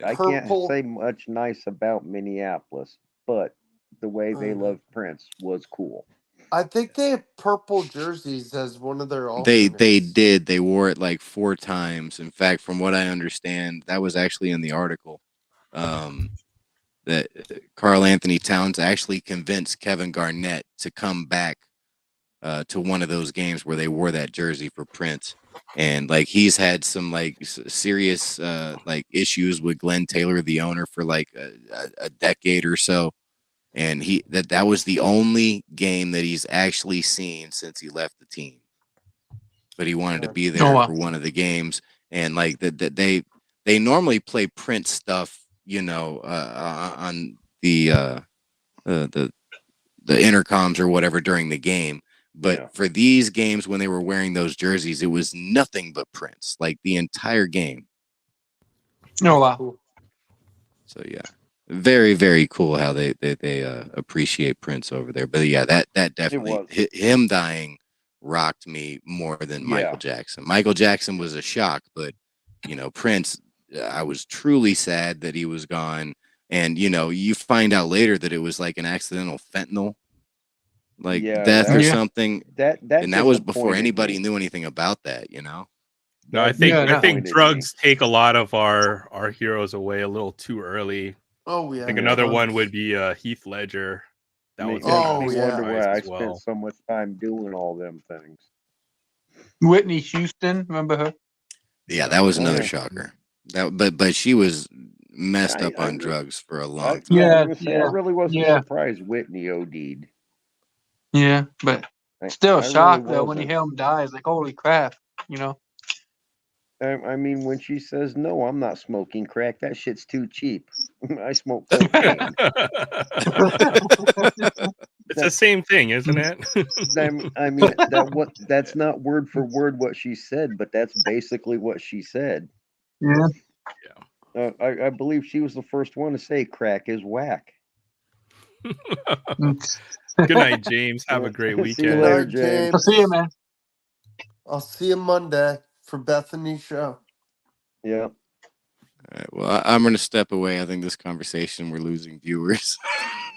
I can't say much nice about Minneapolis, but the way they loved Prince was cool. I think they have purple jerseys as one of their They alternates. did. They wore it like 4 times. In fact, from what I understand, that was actually in the article. That Karl Anthony Towns actually convinced Kevin Garnett to come back to one of those games where they wore that jersey for Prince. And like he's had some like serious like issues with Glenn Taylor, the owner, for like a decade or so. And that was the only game that he's actually seen since he left the team. But he wanted to be there for one of the games, and like that they normally play Prince stuff, on the intercoms or whatever during the game. But for these games, when they were wearing those jerseys, it was nothing but Prince, like the entire game. Oh wow! So yeah. Very, very cool how they appreciate Prince over there. But yeah, that definitely him dying rocked me more than Michael Jackson. Michael Jackson was a shock, but Prince, I was truly sad that he was gone. And you find out later that it was like an accidental fentanyl death or something. That was before anybody knew anything about that. No, I think drugs take a lot of our heroes away a little too early. Oh yeah. I think another one would be Heath Ledger. That was wonder why I spent so much time doing all them things. Whitney Houston, remember her? Yeah, that was another shocker. But she was messed up on drugs for a long time. I really wasn't surprised Whitney OD'd. Yeah, but still shocked though when you hear him die. It's like, holy crap, I mean, when she says, "No, I'm not smoking crack. That shit's too cheap. I smoke cocaine." It's the same thing, isn't it? I mean, that's not word for word what she said, but that's basically what she said. Yeah. I believe she was the first one to say crack is whack. Good night, James. Have a great weekend. See you later, James. I'll see you, man. I'll see you Monday for Bethany's show. Yeah. All right, well, I'm going to step away. I think this conversation, we're losing viewers.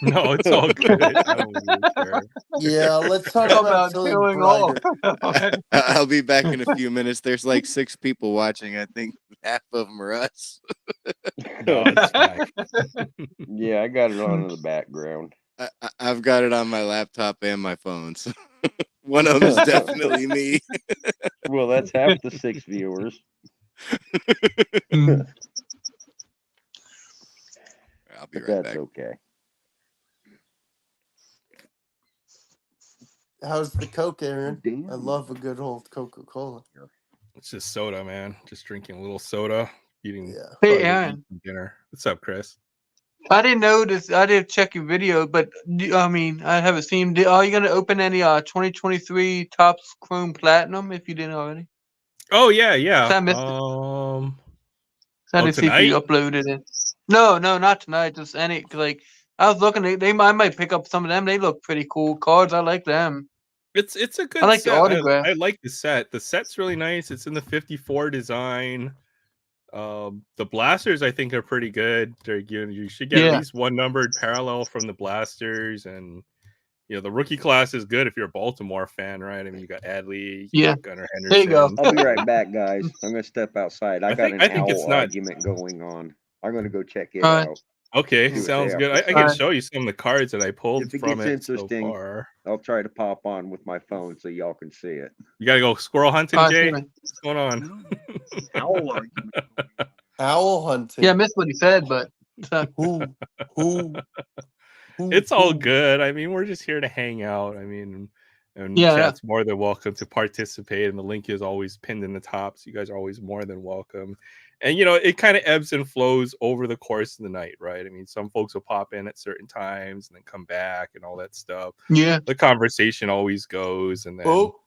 No, it's all good. I don't really care. Yeah, let's talk about killing all. I'll be back in a few minutes. There's like 6 people watching. I think half of them are us. No, it's fine. Yeah, I got it on in the background. I've got it on my laptop and my phone. So one of them is definitely me. Well, that's half the 6 viewers. I'll be right back. Okay. How's the Coke, Aaron? Damn. I love a good old Coca-Cola. It's just soda, man. Just drinking a little soda, eating Hey, Aaron. dinner. What's up, Chris? I didn't notice. I didn't check your video, but I mean, I haven't seen. Are you gonna open any 2023 Topps Chrome Platinum if you didn't already? Oh yeah. I missed it. I didn't see if you uploaded it. No, not tonight. Just any I was looking. I might pick up some of them. They look pretty cool cards. I like them. It's a good. I like set. the autograph. I like the set. The set's really nice. It's in the 54 design. The blasters I think are pretty good. You should get at least one numbered parallel from the blasters, and the rookie class is good if you're a Baltimore fan, right? I mean, you got Adley, you got Gunnar Henderson. There you go. I'll be right back, guys. I'm gonna step outside. I got an owl argument going on. I'm gonna go check it out. Okay, See what they sounds have good. to I say. can show you some of the cards that I pulled If it from gets it so interesting, far. I'll try to pop on with my phone so y'all can see it. You gotta go squirrel hunting, Oh, Jay. sorry. What's going on? Owl argument. Owl hunting. Yeah, I missed what he said, but Who? It's all who? good. I mean, we're just here to hang out. I mean, and Yeah. chat's more than welcome to participate. And the link is always pinned in the top, so you guys are always more than welcome. And it kind of ebbs and flows over the course of the night, right? I mean, some folks will pop in at certain times and then come back and all that stuff. yeah. The conversation always goes, and then Oh,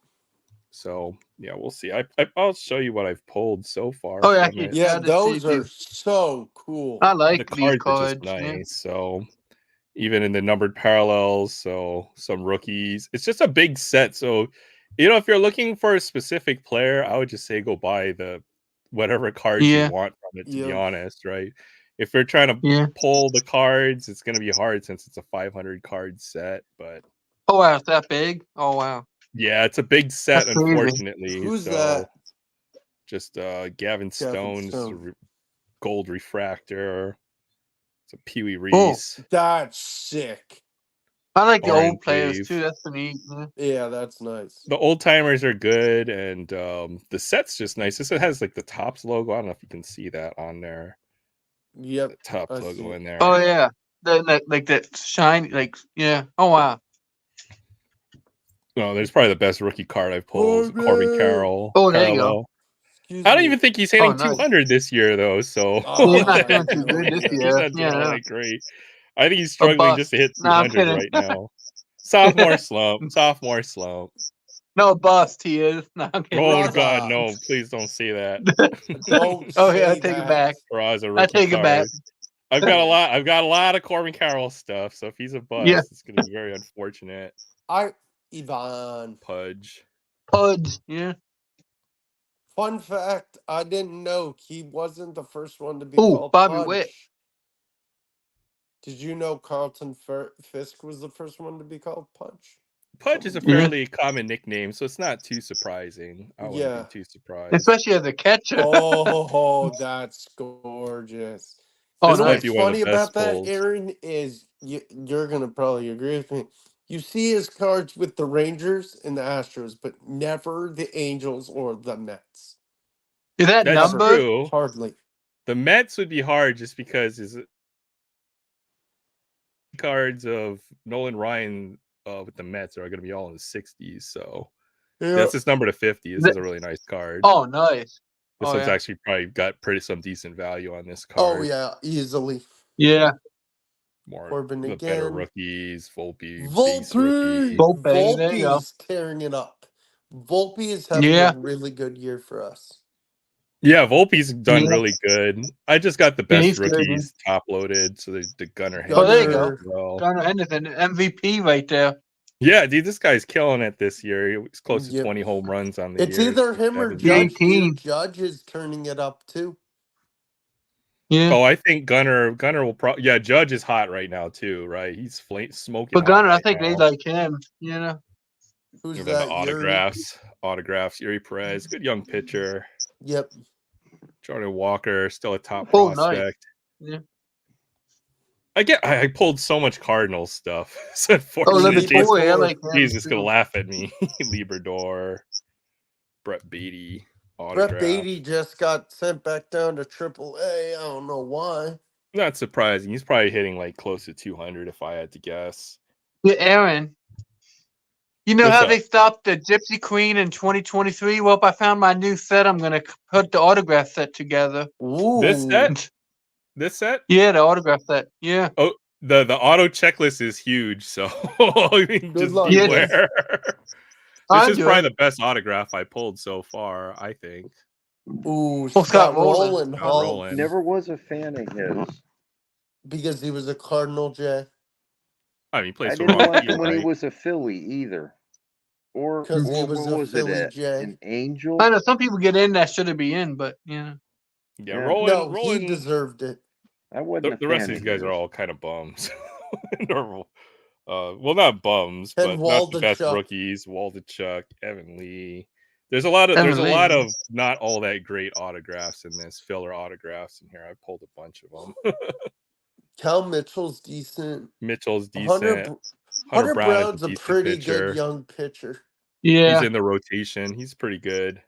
so yeah, we'll see. I'll show you what I've pulled so far Oh, yeah, from it. yeah, I did see those are these. so cool. I like The these cards are just cards. Yeah. nice. So even in the numbered parallels, so some rookies. It's just a big set. So, if you're looking for a specific player, I would just say go buy the whatever cards you Yeah. want from it, to be Yep. honest, right? If you're trying to Yeah. pull the cards, it's going to be hard since it's a 500 card set. But Oh, wow, it's that big? Oh, wow. yeah, it's a big set, That's crazy. unfortunately. Who's so that? just Gavin Stone's Stone. gold refractor. It's a Pee Wee Oh. Reese. That's sick. I like the Orange old players, wave. too. That's the neat. Yeah. Yeah, that's nice. The old timers are good, and the set's just nice. This has like the Topps logo. I don't know if you can see that on there. Yep. The Topps I see logo it. in there. Oh, yeah. Like that shiny, yeah. Oh, wow. No, there's probably the best rookie card I've pulled. Corbin Carroll. Oh, there you go. Carlo. Excuse I don't me. even think he's hitting Oh, nice. 200 this year, though. So Oh, He's not my doing too good this goodness. he's year. not doing all Yeah. that great. I think he's A struggling just bust. to hit Nah, I'm 200 kidding. right now. Sophomore slump. Sophomore slump. No, bust he is. No, I'm kidding. Oh Raza. God, no! Please don't say that. Don't Oh, say yeah, I take that. it back. Raza I rookie take it back. card. I've got a lot of Corbin Carroll stuff. So if he's a bust, Yeah. it's gonna be very unfortunate. Ivan. Pudge. Pudge. Yeah. Fun fact, I didn't know he wasn't the first one to be Ooh, called Bobby Pudge. Witt. Did you know Carlton Fisk was the first one to be called Pudge? Pudge is a Someone- fairly common nickname, so it's not too surprising. I wouldn't Yeah. be too surprised. Especially as a catcher. Oh, that's gorgeous. Oh, You know might what's be one of funny the best about that, pulls. Aaron, is you're going to probably agree with me. You see his cards with the Rangers and the Astros, but never the Angels or the Mets. Is that That's numbered? true. Hardly. The Mets would be hard just because his cards of Nolan Ryan with the Mets are going to be all in the 60s. So Yeah. that's his number to 50. This is a really nice card. Oh, nice. This Oh, one's yeah. actually probably got some decent value on this card. Oh, yeah, easily. Yeah. More Corbin the better again. rookies, Volpe, base rookie. Volpe, there you go. Volpe is tearing it up. Volpe is having Yeah. a really good year for us. Yeah, Volpe's done Yeah. really good. I just got the Yeah, best he's good, rookies top loaded, so the Gunnar Oh, there you Henderson go. as well. Gunnar Henderson, MVP right there. Yeah, dude, this guy's killing it this year. He's close to Yep. 20 home runs on the It's year. either him or 70. Judge. 18. Dude. Judge is turning it up too. Yeah. Oh, I think Gunnar will probably. Yeah, Judge is hot right now too, right? He's smoking. But hot Gunnar, I right think now. they like him. You know. Who's And then the that? Yuri? autographs. Yuri Perez, good young pitcher. Yep. Jordan Walker, still a top Oh, nice. prospect. Yeah. I pulled so much Cardinals stuff. So Oh, unfortunately, let me Jason- boy, I like him. he's just gonna too. laugh at me. Librador, Brett Beatty, Brett autograph. Beatty just got sent back down to AAA. I don't know why. Not surprising. He's probably hitting like close to 200 if I had to guess. Yeah, Aaron. You know What's how up? they stopped the Gypsy Queen in 2023? Well, I found my new set. I'm gonna put the autograph set together. Ooh. This set? This set? Yeah, the autograph set. Yeah. Oh, the auto checklist is huge, so I mean, Good just luck, beware. I'll This is do probably it. the best autograph I pulled so far, I think. Ooh, Scott Scott Rowland. Rowland, Scott huh? Rowland. Never was a fan of his. Because he was a Cardinal, Jay. I mean, he plays I for didn't Ron like Peel, him when he right? was a Philly either. Or 'Cause he what was a was Philly it? Jay. An Angel? I know some people get in that shouldn't be in, but yeah. Yeah, Yeah. Roland. No, he deserved it. I wasn't a The rest fan of these guys his. are all kind of bums. Normal. Well, not bums, And but not the best Waldichuk. rookies. Waldichuk, Evan Lee. There's a lot of not all that great autographs in this, filler autographs in here. I pulled a bunch of them. Cal Mitchell's decent. Mitchell's Hunter decent. Hunter Brown is a Brown's a decent pretty good pitcher. young pitcher. He's Yeah. in the rotation. He's pretty good.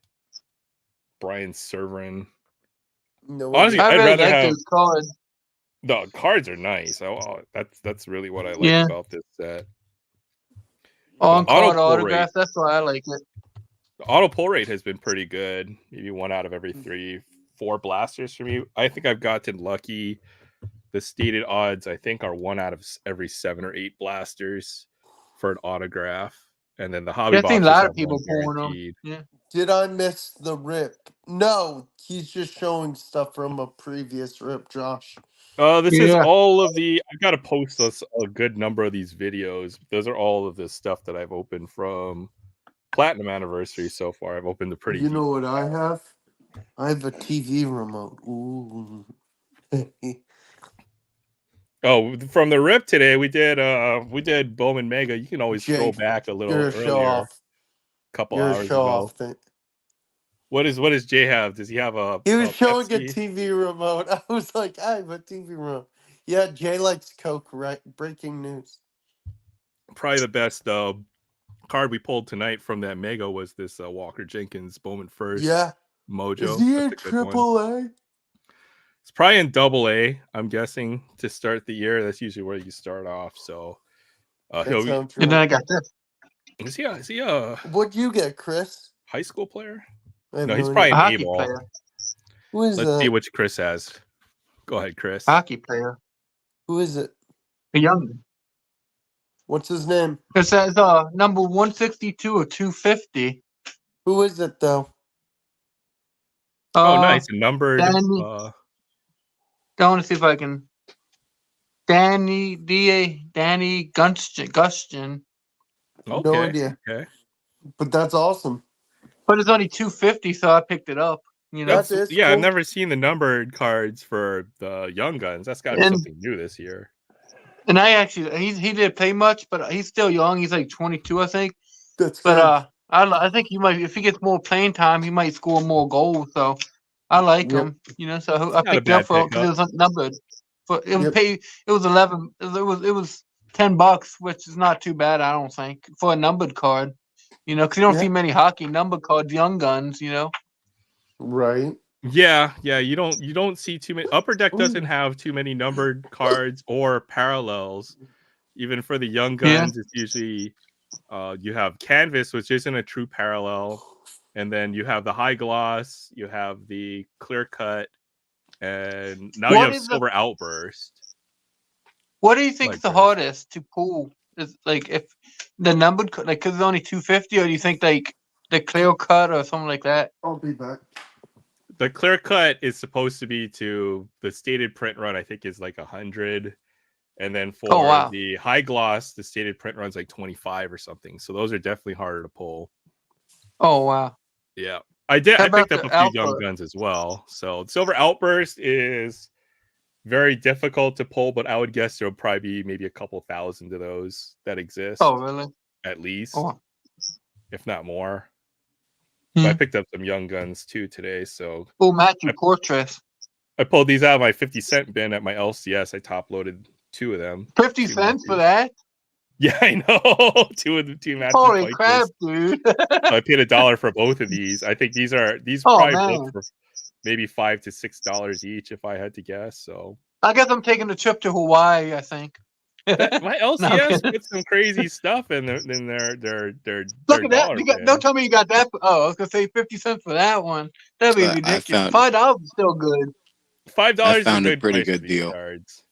Brian Servrin. No Honestly, idea. I I'd really rather like have those cards. the cards are nice. That's really what I like Yeah. about this set. On auto card pull autographs. That's why I like it. The auto pull rate has been pretty good. Maybe 1 out of every 4 blasters for me. I think I've gotten lucky. The stated odds, I think, are 1 out of every 7 or 8 blasters for an autograph. And then the hobby Yeah, I've seen a boxes lot have of people one pulling them. guaranteed. Yeah. Did I miss the rip? No, he's just showing stuff from a previous rip, Josh. This is Yeah. all of the. I've got to post a good number of these videos. Those are all of the stuff that I've opened from Platinum Anniversary so far. I've opened the pretty. You know what I have? I have a TV remote. Ooh. Oh, from the rip today, we did Bowman Mega. You can always scroll Jake, back a little You're a show earlier, off. a couple You're a hours show ago. off thing. What does Jay have? Does he have a? He was showing Pepsi? a TV remote. I was like, I have a TV remote. Yeah, Jay likes Coke, right? Breaking news. Probably the best card we pulled tonight from that Mega was this Walker Jenkins Bowman First. Yeah. Mojo. Is he in That's a good one. AAA? It's probably in AA, I'm guessing, to start the year. That's usually where you start off. So he'll be. Sounds And then I right. got this. Is he a What'd you get, Chris? high school player? I have No, he's idea. probably A an hockey A-ball. player. Who is Let's see that? which Chris has. Go ahead, Chris. Hockey player. Who is it? A young. What's his name? It says number 162 or 250. Who is it though? Oh, nice. A numbered. Danny. I want to see if I can. Danny Gustin. Okay. No idea. Okay. But that's awesome. But it's only 250, so I picked it up. You know. That's Yeah, cool. I've never seen the numbered cards for the Young Guns. That's got to be And- something new this year. And I actually, he didn't play much, but he's still young. He's like 22, I think. That's But good. I think he might, if he gets more playing time, he might score more goals. So I like Yep. him. You know, so I Not a picked it up bad because it was numbered. But it was Yep. pay. It was 11. It was $10, which is not too bad, I don't think, for a numbered card. You know, because you don't see many hockey numbered cards, Young Guns. You know. Right. Yeah. You don't see too many. Upper Deck doesn't have too many numbered cards or parallels. Even for the Young Guns, it's usually you have Canvas, which isn't a true parallel, and then you have the High Gloss, you have the Clear Cut, and now you have Silver Outburst. What do you think is the hardest to pull? Is like if the numbered because it's only 250, or do you think like the Clear Cut or something like that? I'll be back. The Clear Cut is supposed to be to the stated print run, I think, is like 100. And then for the High Gloss, the stated print run's like 25 or something. So those are definitely harder to pull. Oh, wow. Yeah. I picked up a few Young Guns as well. So Silver Outburst is very difficult to pull, but I would guess there'll probably be maybe a couple thousand of those that exist. Oh, really? At least. Oh. If not more. But I picked up some Young Guns too today. So Matthew Portress. I pulled these out of my 50-cent bin at my LCS. I top loaded 2 of them. 50 cents for that? Yeah, I know. 2 of the 2 Matthew. Holy crap, dude! So I paid $1 for both of these. I think these probably booked for maybe $5 to $6 each, if I had to guess. So I guess I'm taking a trip to Hawaii. I think. My LCS put some crazy stuff in their Look at that! Don't tell me you got that. Oh, I was gonna say 50 cents for that one. That'd be ridiculous. $5 is still good. $5 I found is a pretty good deal. Cards.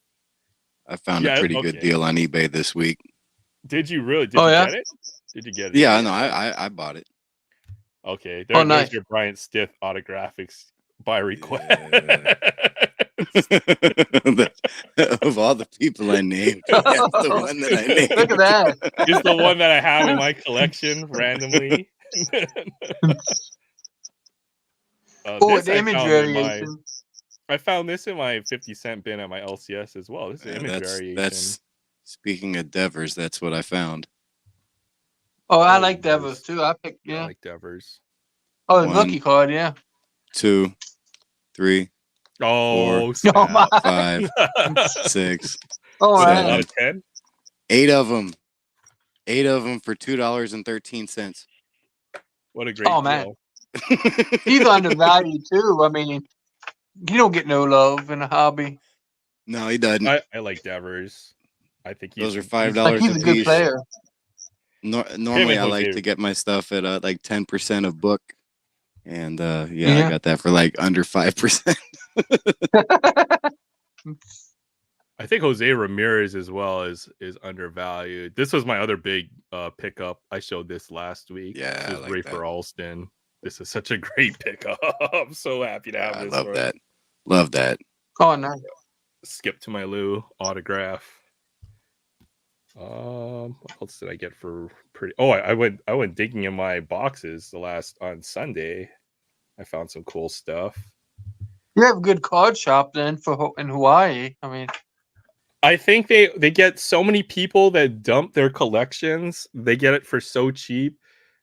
I found a pretty good deal on eBay this week. Did you really? Did you get it? Did you get it? Yeah, no, I bought it. Okay, there's your Bryant Stith autographics by request. Yeah. Of all the people I named, that's the one that I named. Look at that. It's the one that I have in my collection randomly. The image variation. I found this in my 50-cent bin at my LCS as well. This is image variation. That's speaking of Devers, that's what I found. Oh, I like Devers too. I like Devers. Oh, the rookie card, yeah. 2, 3, Oh, 4, Oh, my. 5, 6, Oh, was that man. out of 10? 8 of them. 8 of them for $2.13. What a great Oh, man. deal. He's undervalued, too. I mean, you don't get no love in a hobby. No, he doesn't. I like Devers. I think Those are he's $5 Like, he's a a good piece. player. Normally, and I like Jose. to get my stuff at like 10% of book, and yeah, I Yeah. got that for like under 5%. I think Jose Ramirez as well is undervalued. This was my other big pickup. I showed this last week. Yeah, This I is like Rafer that. Alston. This is such a great pickup. I'm so happy to have I this love one. that. Love that. Oh, no. Skip to my Lou autograph. What else did I get for pretty? Oh, I went digging in my boxes on Sunday. I found some cool stuff. You have a good card shop then in Hawaii. I mean, I think they get so many people that dump their collections. They get it for so cheap,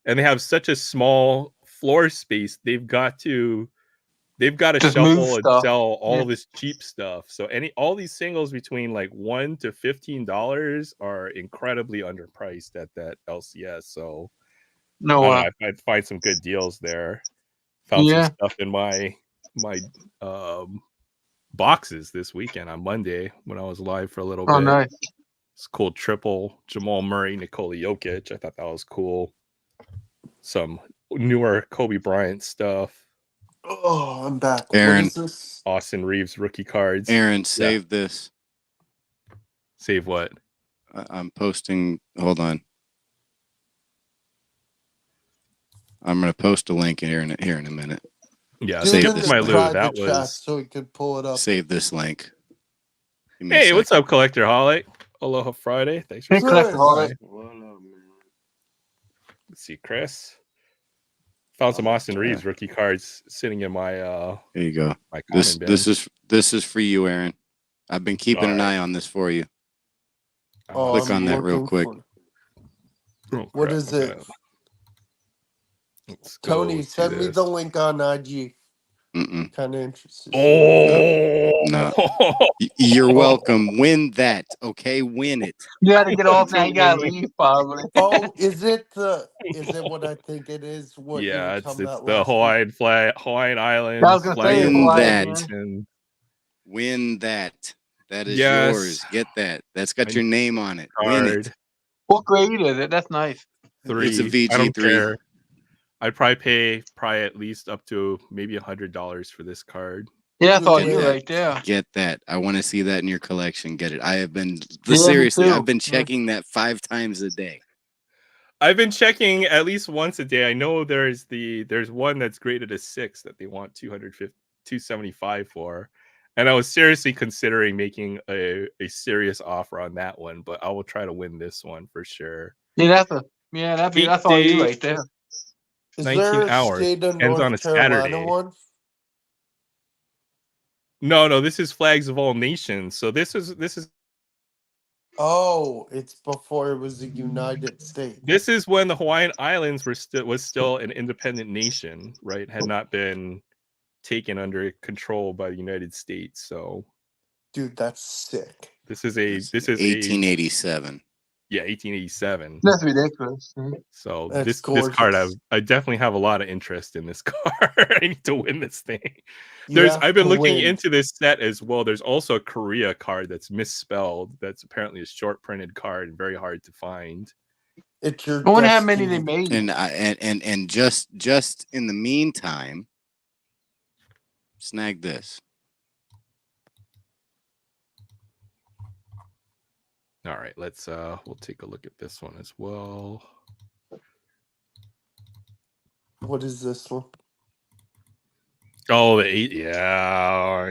and they have such a small floor space. They've got to just move shuffle and stuff. sell all Yeah. this cheap stuff. So all these singles between like $1 to $15 are incredibly underpriced at that LCS. So No, I don't know. I'd find some good deals there. Found some yeah. stuff in my boxes this weekend on Monday when I was live for a little Oh, bit. nice. It's cool triple Jamal Murray, Nikola Jokic. I thought that was cool. Some newer Kobe Bryant stuff. Oh, I'm back. Aaron. What is this? Austin Reeves rookie cards. Aaron, save this. Save what? I'm posting. Hold on. I'm going to post a link here in a minute. Yeah, Do it skip in to the my Lou. private That chat was. so we could pull it up. Save this link. Give me a Hey, second. what's up, Collector Holly? Aloha Friday. Thanks for Hey, stopping Collector Holly. by. What up, man? Let's see, Chris. Found some Austin Yeah. Reeves rookie cards sitting in my There you go. my common bin. This is for you, Aaron. I've been keeping an eye on this for you. Click on that real quick. What is it? Let's Tony, go send to me this. the link on IG. Mm-mm. Kind of interested. Oh No. You're welcome. Win that, okay? Win it. You got to get off now. You got to leave, probably. Oh, is it what I think it is? What you yeah, were it's talking about the last Hawaiian flag, Hawaiian Islands. I was gonna flag say of Win Hawaii, that. Washington. Win that. That is Yes. yours. Get that. That's got I your need name on it. Win it. Card What grade is it? That's nice. 3. It's a I don't VG3. care. I'd probably pay at least up to maybe $100 for this card. Yeah, that's all Get you that. right there. Get that. I want to see that in your collection. Get it. I have been Yeah, me seriously. too. I've been checking that 5 times a day. I've been checking at least once a day. I know there's one that's graded a 6 that they want $275 for. And I was seriously considering making a serious offer on that one, but I will try to win this one for sure. Yeah, that's all you right there. Is 19 there a hours. state of Ends on North a Carolina Saturday. one? No, this is Flags of All Nations. So this is Oh, it's before it was the United States. this is when the Hawaiian Islands was still an independent nation, right? Had not been taken under control by the United States. So, Dude, that's sick. this is 1887. Yeah, 1887. That's ridiculous. So That's this gorgeous. card, I definitely have a lot of interest in this card. I need to win this thing. You have I've been to looking win. into this set as well. There's also a Korea card that's misspelled. That's apparently a short printed card and very hard to find. It's your I wonder how many they destiny. made. And just in the meantime, snag this. All right, we'll take a look at this one as well. What is this one? Oh, the 8, yeah.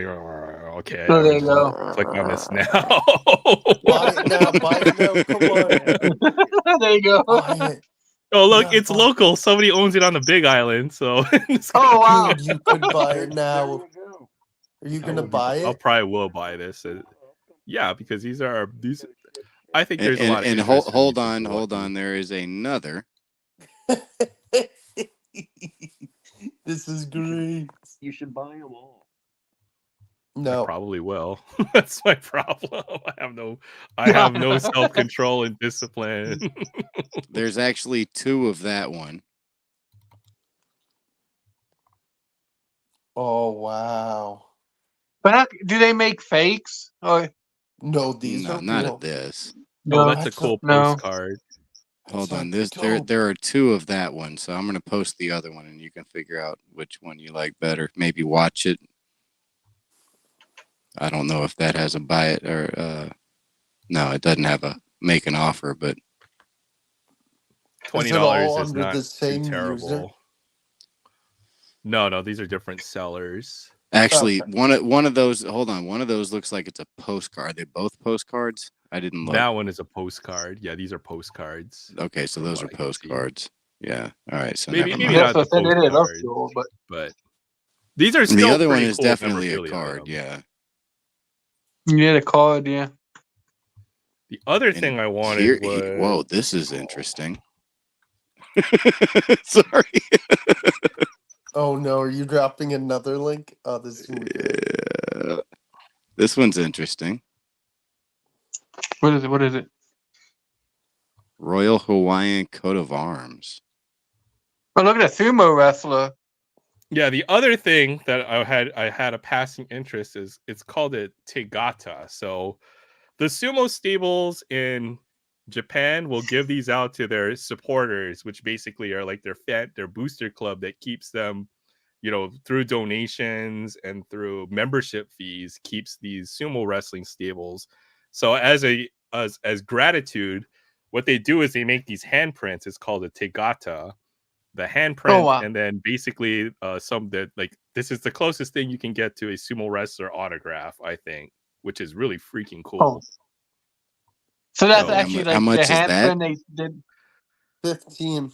Okay. Oh, there you go. Click on this now. Buy it now, buy it now. Come on. There you go. Buy it. Oh, look, Yeah, it's buy- local. Somebody owns it on the Big Island, so. Oh, wow. Dude, you could buy it now. There we go. Are you gonna buy I'll it? probably will buy this. Yeah, because these. I think there's a lot of And interest in hold these on. people. There is another. This is great. You should buy them all. No. probably will. That's my problem. I have no self-control and discipline. There's actually 2 of that one. Oh wow. But do they make fakes? Or No, these No, are not real. at this. Oh, no? that's a cool No. postcard. Hold on. That's There are 2 of that one, so I'm gonna post the other one, and you can figure out which one you like better. Maybe watch it. I don't know if that has a buy it or no, it doesn't have a make an offer, but Is it all $20 is under not the too same user? terrible. No, these are different sellers. actually Okay. one of those. Hold on, one of those looks like it's a postcard. Are they both postcards? I didn't look. That one is a postcard. Yeah, these are postcards. Okay, so from those what are I can see. postcards. Yeah. All right. So Maybe never maybe mind. not the That's what I said. It is postcard, cool, but these are The still other one pretty is cool definitely a memorabilia card. items. Yeah. yeah, the card, yeah. The other And thing I wanted was whoa, this is interesting. Sorry. Oh no, are you dropping another link? Oh, this is gonna be great. Yeah. This one's interesting. What is it? What is it? Royal Hawaiian coat of arms. Oh, look at a sumo wrestler. yeah. The other thing that I had a passing interest is it's called a tegata. So the sumo stables in Japan will give these out to their supporters, which basically are like their booster club that keeps them, through donations and through membership fees, keeps these sumo wrestling stables. So as gratitude, what they do is they make these handprints. It's called a tegata, the handprint, Oh, wow. and then basically some that like this is the closest thing you can get to a sumo wrestler autograph, I think, which is really freaking cool. So that's So, actually how like much the is that? handprint they did. 15.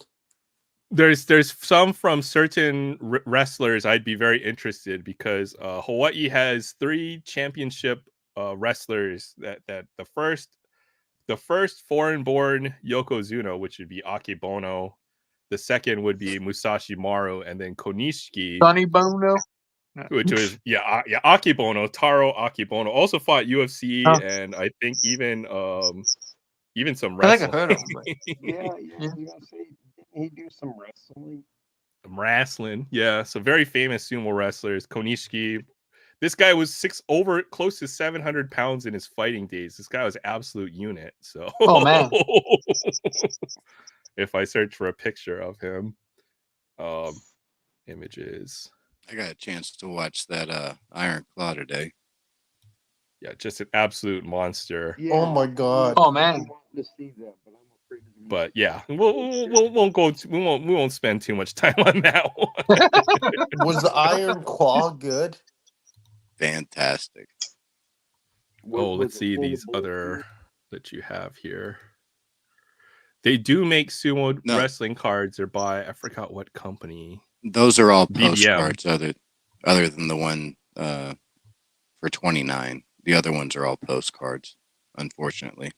there's some from certain wrestlers I'd be very interested because Hawaii has 3 championship wrestlers that the first foreign-born Yokozuna, which would be Akebono. The second would be Musashi Maru, and then Konishiki, Sonny Bono. which was Akebono, Taro Akebono, also fought UFC and I think even some I think I wrestling. heard of him. But... Yeah, I was gonna say, didn't he do some wrestling? Wrestling, yeah. So very famous sumo wrestlers. Konishiki. This guy was close to 700 pounds in his fighting days. This guy was an absolute unit. So, oh man, if I search for a picture of him, images. I got a chance to watch that Iron Claw today. Yeah, just an absolute monster. Yeah, Oh my god. oh man. I'm wanting to see that, but I'm afraid to. But yeah, we won't spend too much time on that one. Was the Iron Claw good? Fantastic. Let's see these other that you have here. They do make sumo wrestling cards, or by I forgot what company. Those are all BBM. postcards, other than the one for $29. The other ones are all postcards, unfortunately.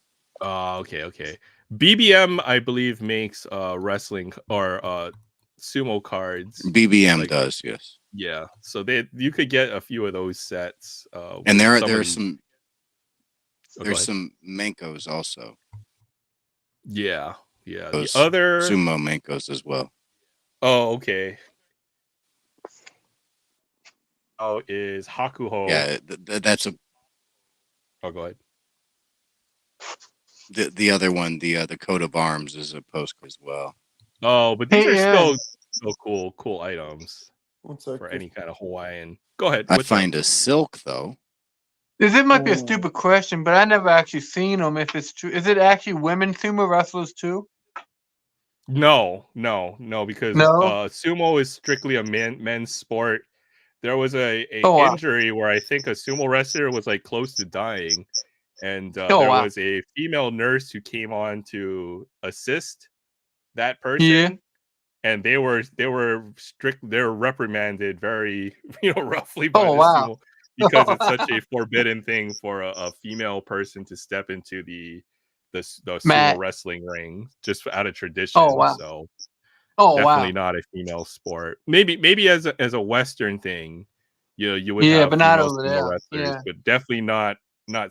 Okay. BBM, I believe, makes wrestling or sumo cards. BBM does, yes. Yeah, so you could get a few of those sets. And there's some Mankos also. Yeah. Those the other sumo Mankos as well. Oh, okay. Oh, is Hakuho? Yeah, that's a. Oh, go ahead. The other one, the coat of arms, is a postcard as well. Oh, but these are still so cool items for any kind of Hawaiian. Go ahead. I find a silk though. This might be a stupid question, but I never actually seen them. If it's true, is it actually women sumo wrestlers too? No, because sumo is strictly a men's sport. There was a injury where I think a sumo wrestler was like close to dying, and there was a female nurse who came on to assist that person, and they were reprimanded very roughly by the sumo, because it's such a forbidden thing for a female person to step into the sumo wrestling ring just out of tradition. So definitely not a female sport. Maybe as a Western thing, you would Yeah, have but not female over sumo there. wrestlers, Yeah. but definitely not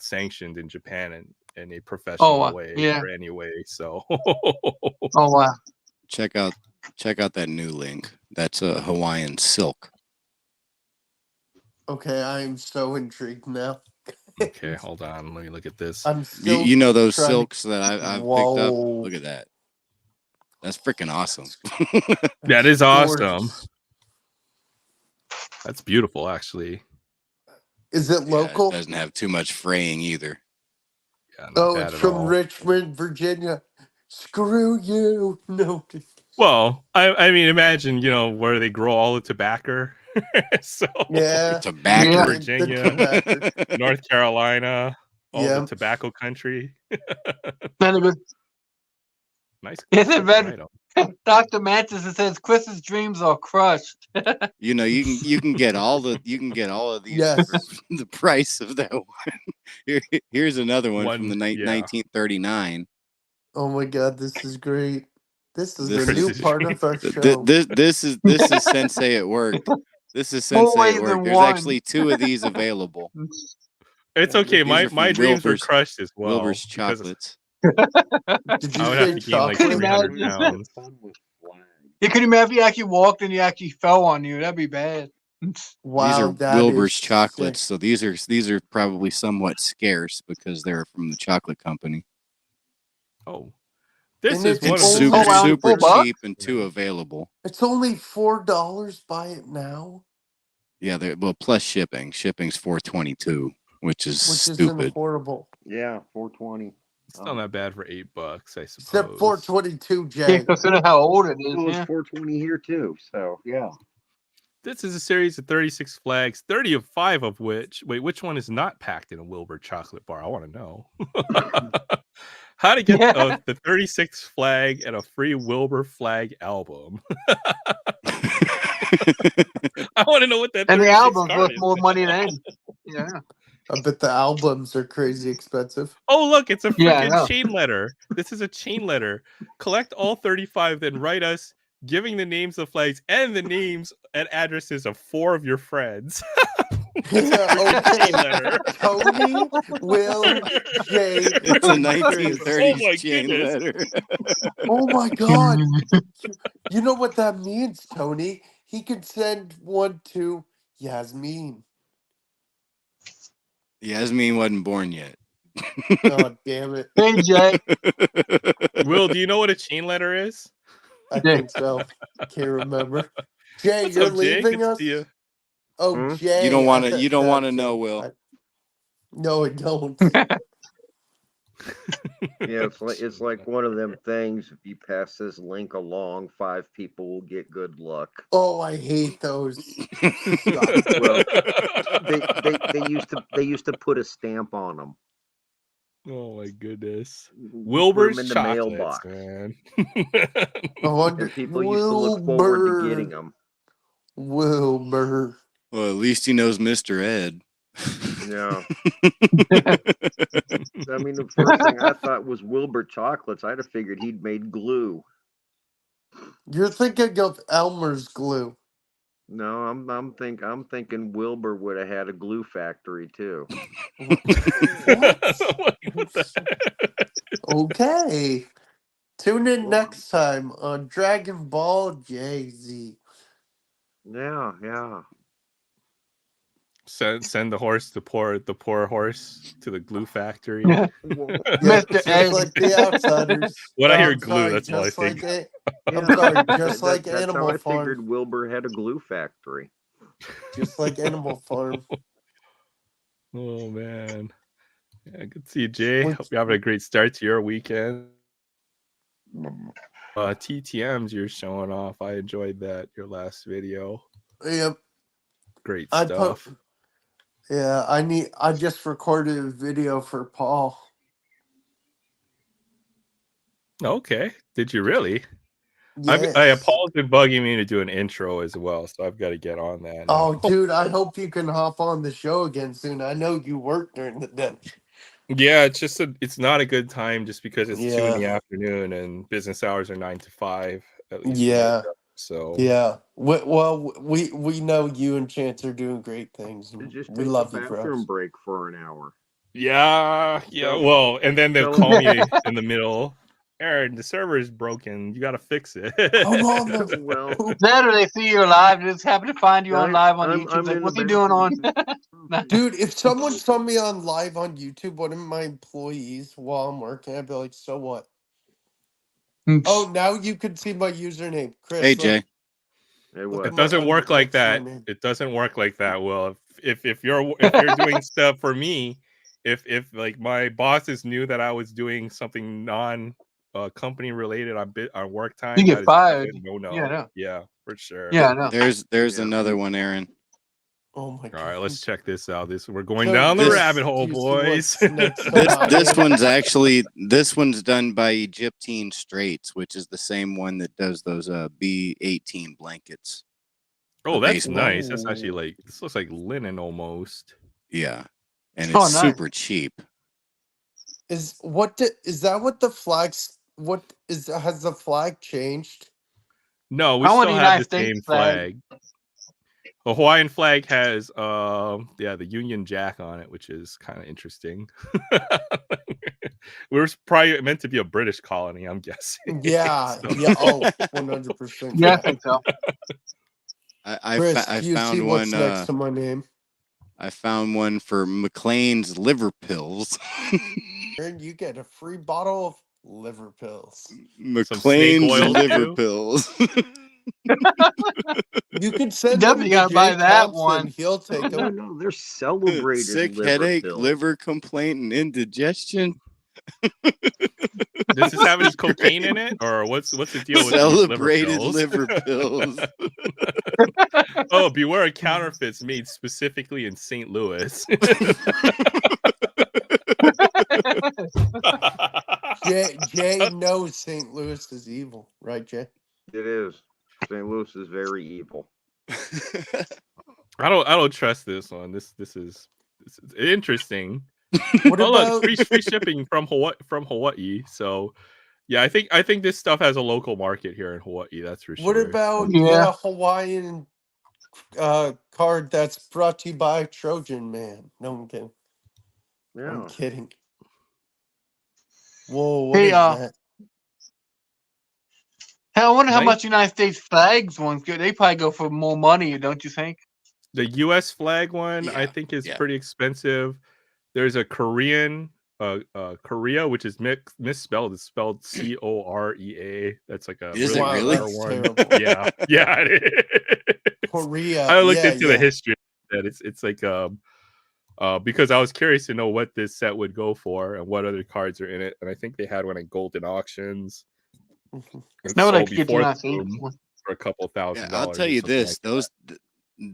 sanctioned in Japan in a Oh, professional way yeah. or any way. So Oh, wow. Check out that new link. That's a Hawaiian silk. Okay, I'm so intrigued now. okay, hold on. Let me look at this. I'm still You know those trying to- silks that I've picked up? Whoa. Look at that. That's freaking awesome. That is awesome. Gorgeous. That's beautiful, actually. Is it Yeah, local? it doesn't have too much fraying either. Yeah, not Oh, bad it's at from all. Richmond, Virginia. Screw you. No. Well, I mean, imagine, where they grow all the tobacco. So Yeah. Tobacco. Yeah. Virginia, tobacco. North Carolina, all Yeah. the tobacco country. Then it goes, Nice. Is it red? item. Dr. Mantis, it says Chris's dreams are crushed. You know, you can get all of these Yes. for the price of that one. Here's another one from the 1939. Oh my God, this is great. This is This the new is- part of our show. This is Sensei at work. This is Sensei Always at work. in There's one. actually 2 of these available. It's okay. These My are from dreams were Wilbur's- crushed as well. Wilbur's because chocolates. Did you I would say have to gain like chocolate? 300 Imagine. pounds. Fun with flags. You could imagine if you actually walked and you actually fell on you. That'd be bad. Wow, These are that Wilbur's is chocolates, sick. so these are probably somewhat scarce because they're from the chocolate company. Oh, this And is it's one It's of the only- super Oh, wow, super $4? cheap and 2 available. It's only $4. Buy it now, Yeah, well plus shipping. Shipping's $4.22, which is which isn't stupid. horrible. Yeah, 420. It's still not bad for $8, I Except suppose. $4.22, Yeah, Jay. consider how old it is. Well, it's Yeah. 420 here too. So yeah. This is a series of 36 flags, 35 of which. Wait, which one is not packed in a Wilbur chocolate bar? I want to know. How to get Yeah. the 36th flag and a free Wilbur flag album. I want to know what that. And the 36 album's card worth is. more money than any. Yeah. I bet the albums are crazy expensive. Oh, look, it's a Yeah, I freaking know. chain letter. This is a chain letter. Collect all 35, then write us giving the names of flags and the names and addresses of 4 of your friends. Okay. letter. Tony, Will, Jay. It's a and Chris. 1930s Oh my chain goodness. letter. Oh my God. You know what that means, Tony? He could send one to Yasmin. Yasmin wasn't born yet. God damn it. Hey, Jay. Will, do you know what a chain letter is? I think so. Can't remember. Jay, What's you're up, Jake? leaving It's us? the, Oh, Hmm? Jay. You don't want to. I- You don't want to that's know, it. Will. No, I don't. Yeah, it's like one of them things. If you pass this link along, 5 people will get good luck. Oh, I hate those. Well, they used to put a stamp on them. Oh my goodness. You put 'em Wilbur's in the chocolates, mailbox, man. I wonder. and people used to look forward to getting them. Wilbur. Well, at least he knows Mr. Ed. Yeah. I mean, the first thing I thought was Wilbur chocolates. I'd have figured he'd made glue. You're thinking of Elmer's glue. No, I'm thinking Wilbur would have had a glue factory too. What the heck? Okay. Tune in next time on Dragon Ball Jay-Z. Yeah. Send the horse, the poor horse to the glue factory. Well, Yeah, Mr. just Ed. like the Outsiders. When I hear I'm glue, sorry, that's all I just like think. I'm sorry, just that- like that's Animal how I Farm. figured Wilbur had a glue factory. Just like Animal Farm. Oh man. Yeah, good to see you, Jay. Which- Hope you're having a great start to your weekend. TTMs you're showing off. I enjoyed that, your last video. Yep. Great I stuff. I just recorded a video for Paul. Okay. Did you really? Yes. Paul's been bugging me to do an intro as well, so I've got to get on that. Oh, now. dude, I hope you can hop on the show again soon. I know you work during the day. Yeah, it's not a good time just because it's 2 in the Yeah. afternoon and business hours are 9 to 5. At least Yeah. So Yeah. We know you and Chance are doing great things. And Just we take a love you, bathroom bros. break for an hour. yeah. Tell- Well, and then they'll tell call them- me in the middle. Aaron, the server is broken. You got to fix it. I'm on the Well, poop. That or they see you live and just happen to find you on live on YouTube. I'm Like, in what's the he doing on? bathroom. Dude, if someone saw me on live on YouTube, one of my employees while I'm working, I'd be like, so what? Oh, now you can see my username. Chris, Hey, look, Jay. Hey, look what? at It my doesn't work like that. username. It doesn't work like that. Well, if you're doing stuff for me, if like my bosses knew that I was doing something non company related on work You time, get that is fired. no no. Yeah, I know. Yeah, for sure. Yeah, I know. There's Yeah. another one, Aaron. Oh my All god. right, let's check this out. We're going So down the this- rabbit do hole, you see boys. what's next to This my name? this one's done by Egyptian Straits, which is the same one that does those B18 blankets. Oh, The that's baseball. nice. That's actually Ooh. like this looks like linen almost. Yeah, and Oh, it's nice. super cheap. Is that what the flags? What is has the flag changed? No, we I want still the have United the same States flag. The Hawaiian flag has the Union Jack on it, which is kind of interesting. We were probably meant to be a British colony, I'm guessing. Yeah, So- yeah. Oh, 100%. Yeah, I think so. I Chris, I do you see found what's one. next to my name? I found one for McLean's liver pills. Aaron, you get a free bottle of liver pills. McLean's oil, liver too? pills. You can send Definitely them to gotta buy Jay that Thompson. one. He'll take No, them. no, they're celebrated Sick liver headache, pills. liver complaint, and indigestion. Does this have any cocaine in it, or what's the deal with these Celebrated liver pills? liver pills. Oh, beware of counterfeits made specifically in St. Louis. Jay knows St. Louis is evil, right, Jay? It is. St. Louis is very evil. I don't trust this one. This is interesting. What Oh look, about free shipping from Hawaii. So yeah, I think this stuff has a local market here in Hawaii. That's for sure. what about Yeah. the Hawaiian card that's brought to you by Trojan Man? No, I'm kidding. Yeah. I'm kidding. Whoa, what Hey, is that? Hell, I wonder how Nice. much United States flags ones go. They probably go for more money, don't you think? The U.S. flag one, I Yeah, think, is yeah. pretty expensive. There's a Korean, Korea, which is misspelled. It's spelled Corea. That's like a Is it Wow, really? that's rare one. terrible. Yeah, yeah. It is. Korea. I looked yeah, into yeah. the history. That it's like because I was curious to know what this set would go for and what other cards are in it, and I think they had one at Golden Auctions. Mhm. And I would like sold to get the before United the States boom one. for a couple Yeah, $1,000. I'll tell or you something this: like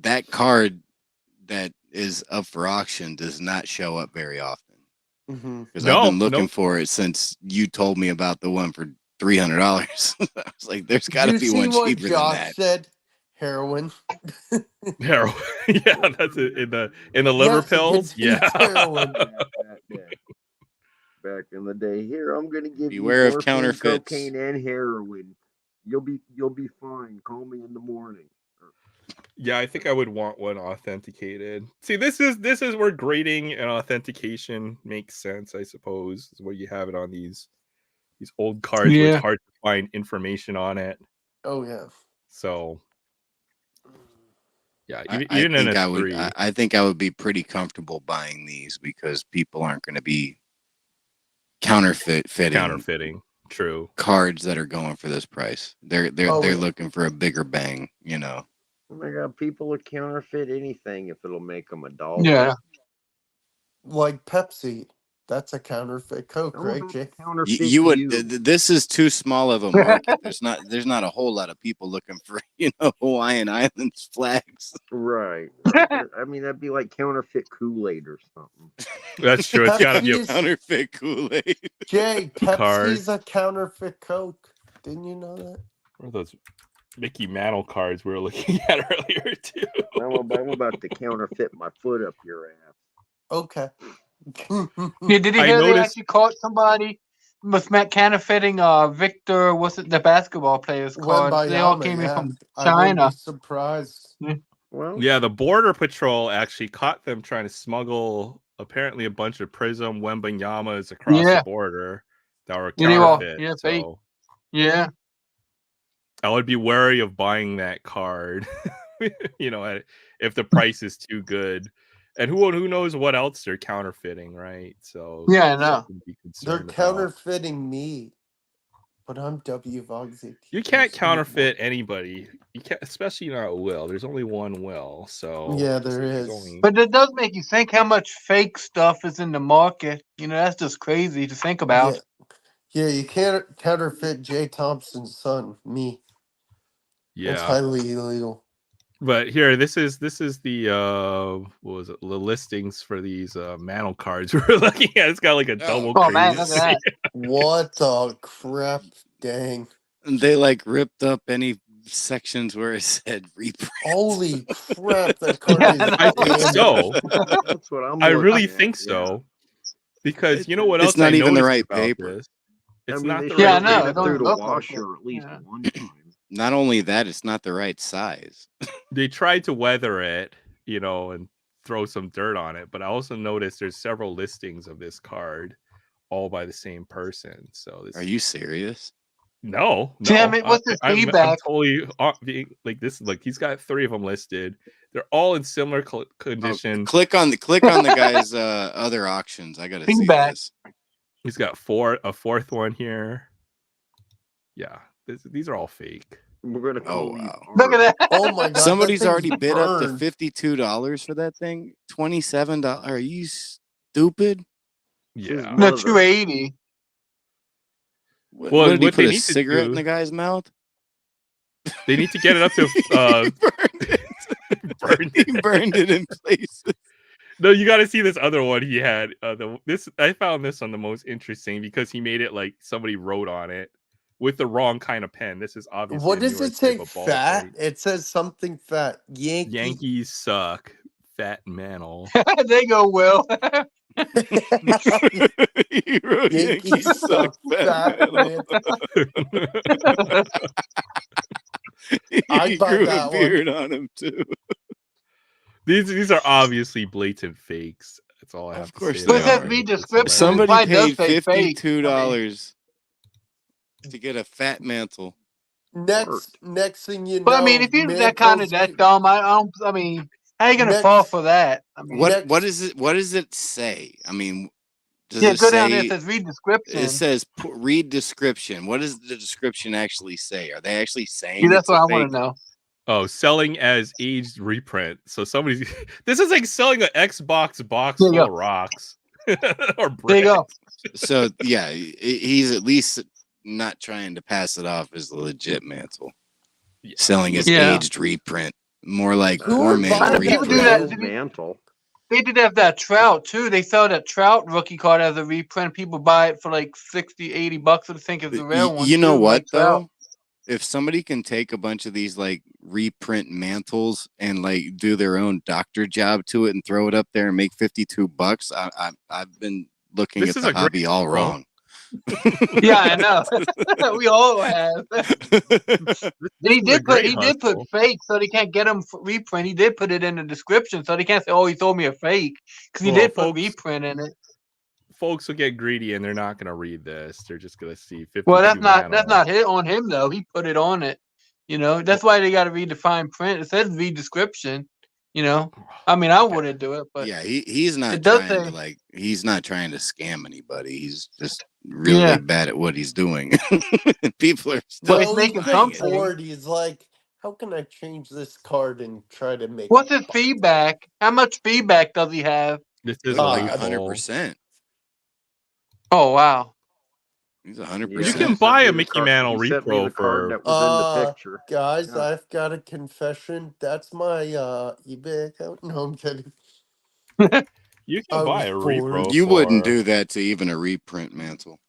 that card that is up for auction does not show up very often. Mhm. Because I've been looking Nope. for it since you told me about the one for $300. I was like, there's got to Did be you see one what cheaper than Josh that. said? Heroin. Heroin. Yeah, that's it. In the liver Yeah, pills. it contains Yeah. heroin. Back in the day, here I'm gonna give Beware you of morphine, counterfeits. cocaine, and heroin. You'll be fine. Call me in the morning. Yeah, I think I would want one authenticated. See, this is where grading and authentication makes sense, I suppose, is where you have it on these old cards where it's Yeah. hard to find information on it. Oh yeah. So yeah, I even in think a I would. 3. I think I would be pretty comfortable buying these because people aren't going to be counterfeiting True. cards that are going for this price. They're Oh, yeah. looking for a bigger bang. You know. Oh my god, people would counterfeit anything if it'll make them $1. Yeah. Like Pepsi. That's a counterfeit Coke, I'm right, about Jay? to counterfeit You would. This is too small of a market. There's not a whole lot of people looking for Hawaiian Islands flags. Right. I mean, that'd be like counterfeit Kool-Aid or something. That's true. It's got to be a Pepsi's- Counterfeit Kool-Aid. Jay, card. Pepsi's a counterfeit Coke. Didn't you know that? What are those Mickey Mantle cards we were looking at earlier too. I'm about to counterfeit my foot up your ass. Okay. Yeah, did you I hear they noticed- actually caught somebody counterfeiting Victor, what's it, the basketball players' cards? They all Wembayama, came in yeah. from I wouldn't be China. surprised. Well, Yeah, the Border Patrol actually caught them trying to smuggle apparently a bunch of Prism Wembanyamas across the Yeah. border that were Yeah, they were- counterfeit. yeah, fake. So Yeah. I would be wary of buying that card, if the price is too good. And who knows what else they're counterfeiting, right? So Yeah, I know. something to be They're concerned about. counterfeiting me, but I'm W Vogsy. You can't counterfeit anybody. You can't, especially not Will. There's only one Will, so Yeah, there there's is. only- But it does make you think how much fake stuff is in the market. That's just crazy to think about. Yeah, you can't counterfeit Jay Thompson's son, me. It's yeah. highly illegal. But here, this is the what was it? The listings for these mantle cards we're looking at. It's got like a double Oh man, crazy. look at that. What the crap? Dang. They like ripped up any sections where it said reprint. Holy crap, that card Yeah, is I think damaged. so. that's what I'm I looking really at, think yeah. so. Because you know what It's else not I even the noticed right about paper. this? I It's mean, not they the should Yeah, I right have ran know. it It don't through the look like washer it. at least Yeah. one time. Not only that, it's not the right size. They tried to weather it, and throw some dirt on it. But I also noticed there's several listings of this card, all by the same person. So this Are you serious? No. Damn it, what's his I'm feedback? totally being like this. Like he's got 3 of them listed. They're all in similar condition. Click on the guy's other auctions. I gotta see Feedback. this. He's got a fourth one here. Yeah, these are all fake. We're gonna call these wow. Look at that. Oh my god. Somebody's that already thing's bid up to burned. $52 for that thing. $27. Are you stupid? Yeah. No, 280. What, Well, what did he what put they a need to cigarette in do- the guy's mouth? They need to get it up to He burned it. He burned it in places. No, you got to see this other one he had. I found this one the most interesting because he made it like somebody wrote on it with the wrong kind of pen. This is obviously What a does newer it say? type of Fat? ballpoint. It says something fat. Yankees suck. Fat Mantle. There you go, Will. He wrote Yankees suck. Fat man. I'd He buy grew that a beard on him too. These are obviously blatant fakes. That's all I have Of course to say. But it they says are. read It's description. hilarious. Somebody Probably does paid say fake. $52 to get a fat mantle. Next thing you know, But I mean, if you're that kind of that dumb, I don't. I mean, how are you gonna fall for that? I mean, What is it? What does it say? I mean, does yeah, it go down there. It say? says read description. It says read description. What does the description actually say? Are they actually saying? Yeah, that's it's a what I fake? want to know. Oh, selling as aged reprint. So somebody's this is like selling an Xbox box There you full go. of rocks. Or There you go. So yeah, he's at least not trying to pass it off as a legit mantle. Yeah. Selling his Yeah. aged reprint, more like Who poor would man buy that People do reprint. that. mantle. They did have that Trout too. They sell that Trout rookie card as a reprint. People buy it for like $60, $80. I think it's the rare one. You know too, what like Trout. though? If somebody can take a bunch of these like reprint mantles and like do their own doctor job to it and throw it up there and make $52, I've been looking This at is the a great hobby all bro. wrong. Yeah, I know. We all have. And he did put fake, so they can't get him for reprint. He did put it in the description, so they can't say, "Oh, he sold me a fake," because he Well, did put folks- reprint in it. Folks will get greedy and they're not going to read this. They're just going to see 52 Well, that's not mantle. hit on him though. He put it on it. That's why they got to read the fine print. It says read description. I mean, I wouldn't do it, but Yeah, he's not it does trying say- to he's not trying to scam anybody. He's just really bad at what he's doing. People are still But he's making something. bored. He's like, how can I change this card and try to make What's his feedback? How much feedback does he have? This is like lethal. 100%. Oh wow. He's 100%. You can buy a Mickey Mantle repro card for that was in the picture. Guys, Yeah. I've got a confession. That's my eBay account. No, I'm kidding. you I can buy a was bored. repro. You wouldn't for- do that to even a reprint mantle.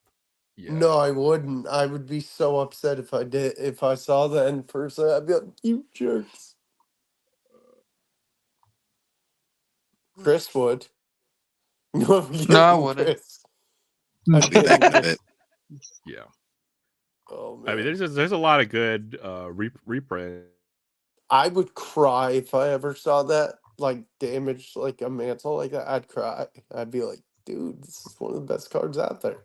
Yeah. No, I wouldn't. I would be so upset if I did. If I saw that in person, I'd be like, "You jerks." Chris would. No, I'm kidding, I wouldn't. Chris. I'll be back in a bit. Yeah. Oh I mean, man, there's a lot of good reprints. I would cry if I ever saw that like damaged like a mantle like that. I'd cry. I'd be like, dude, this is one of the best cards out there.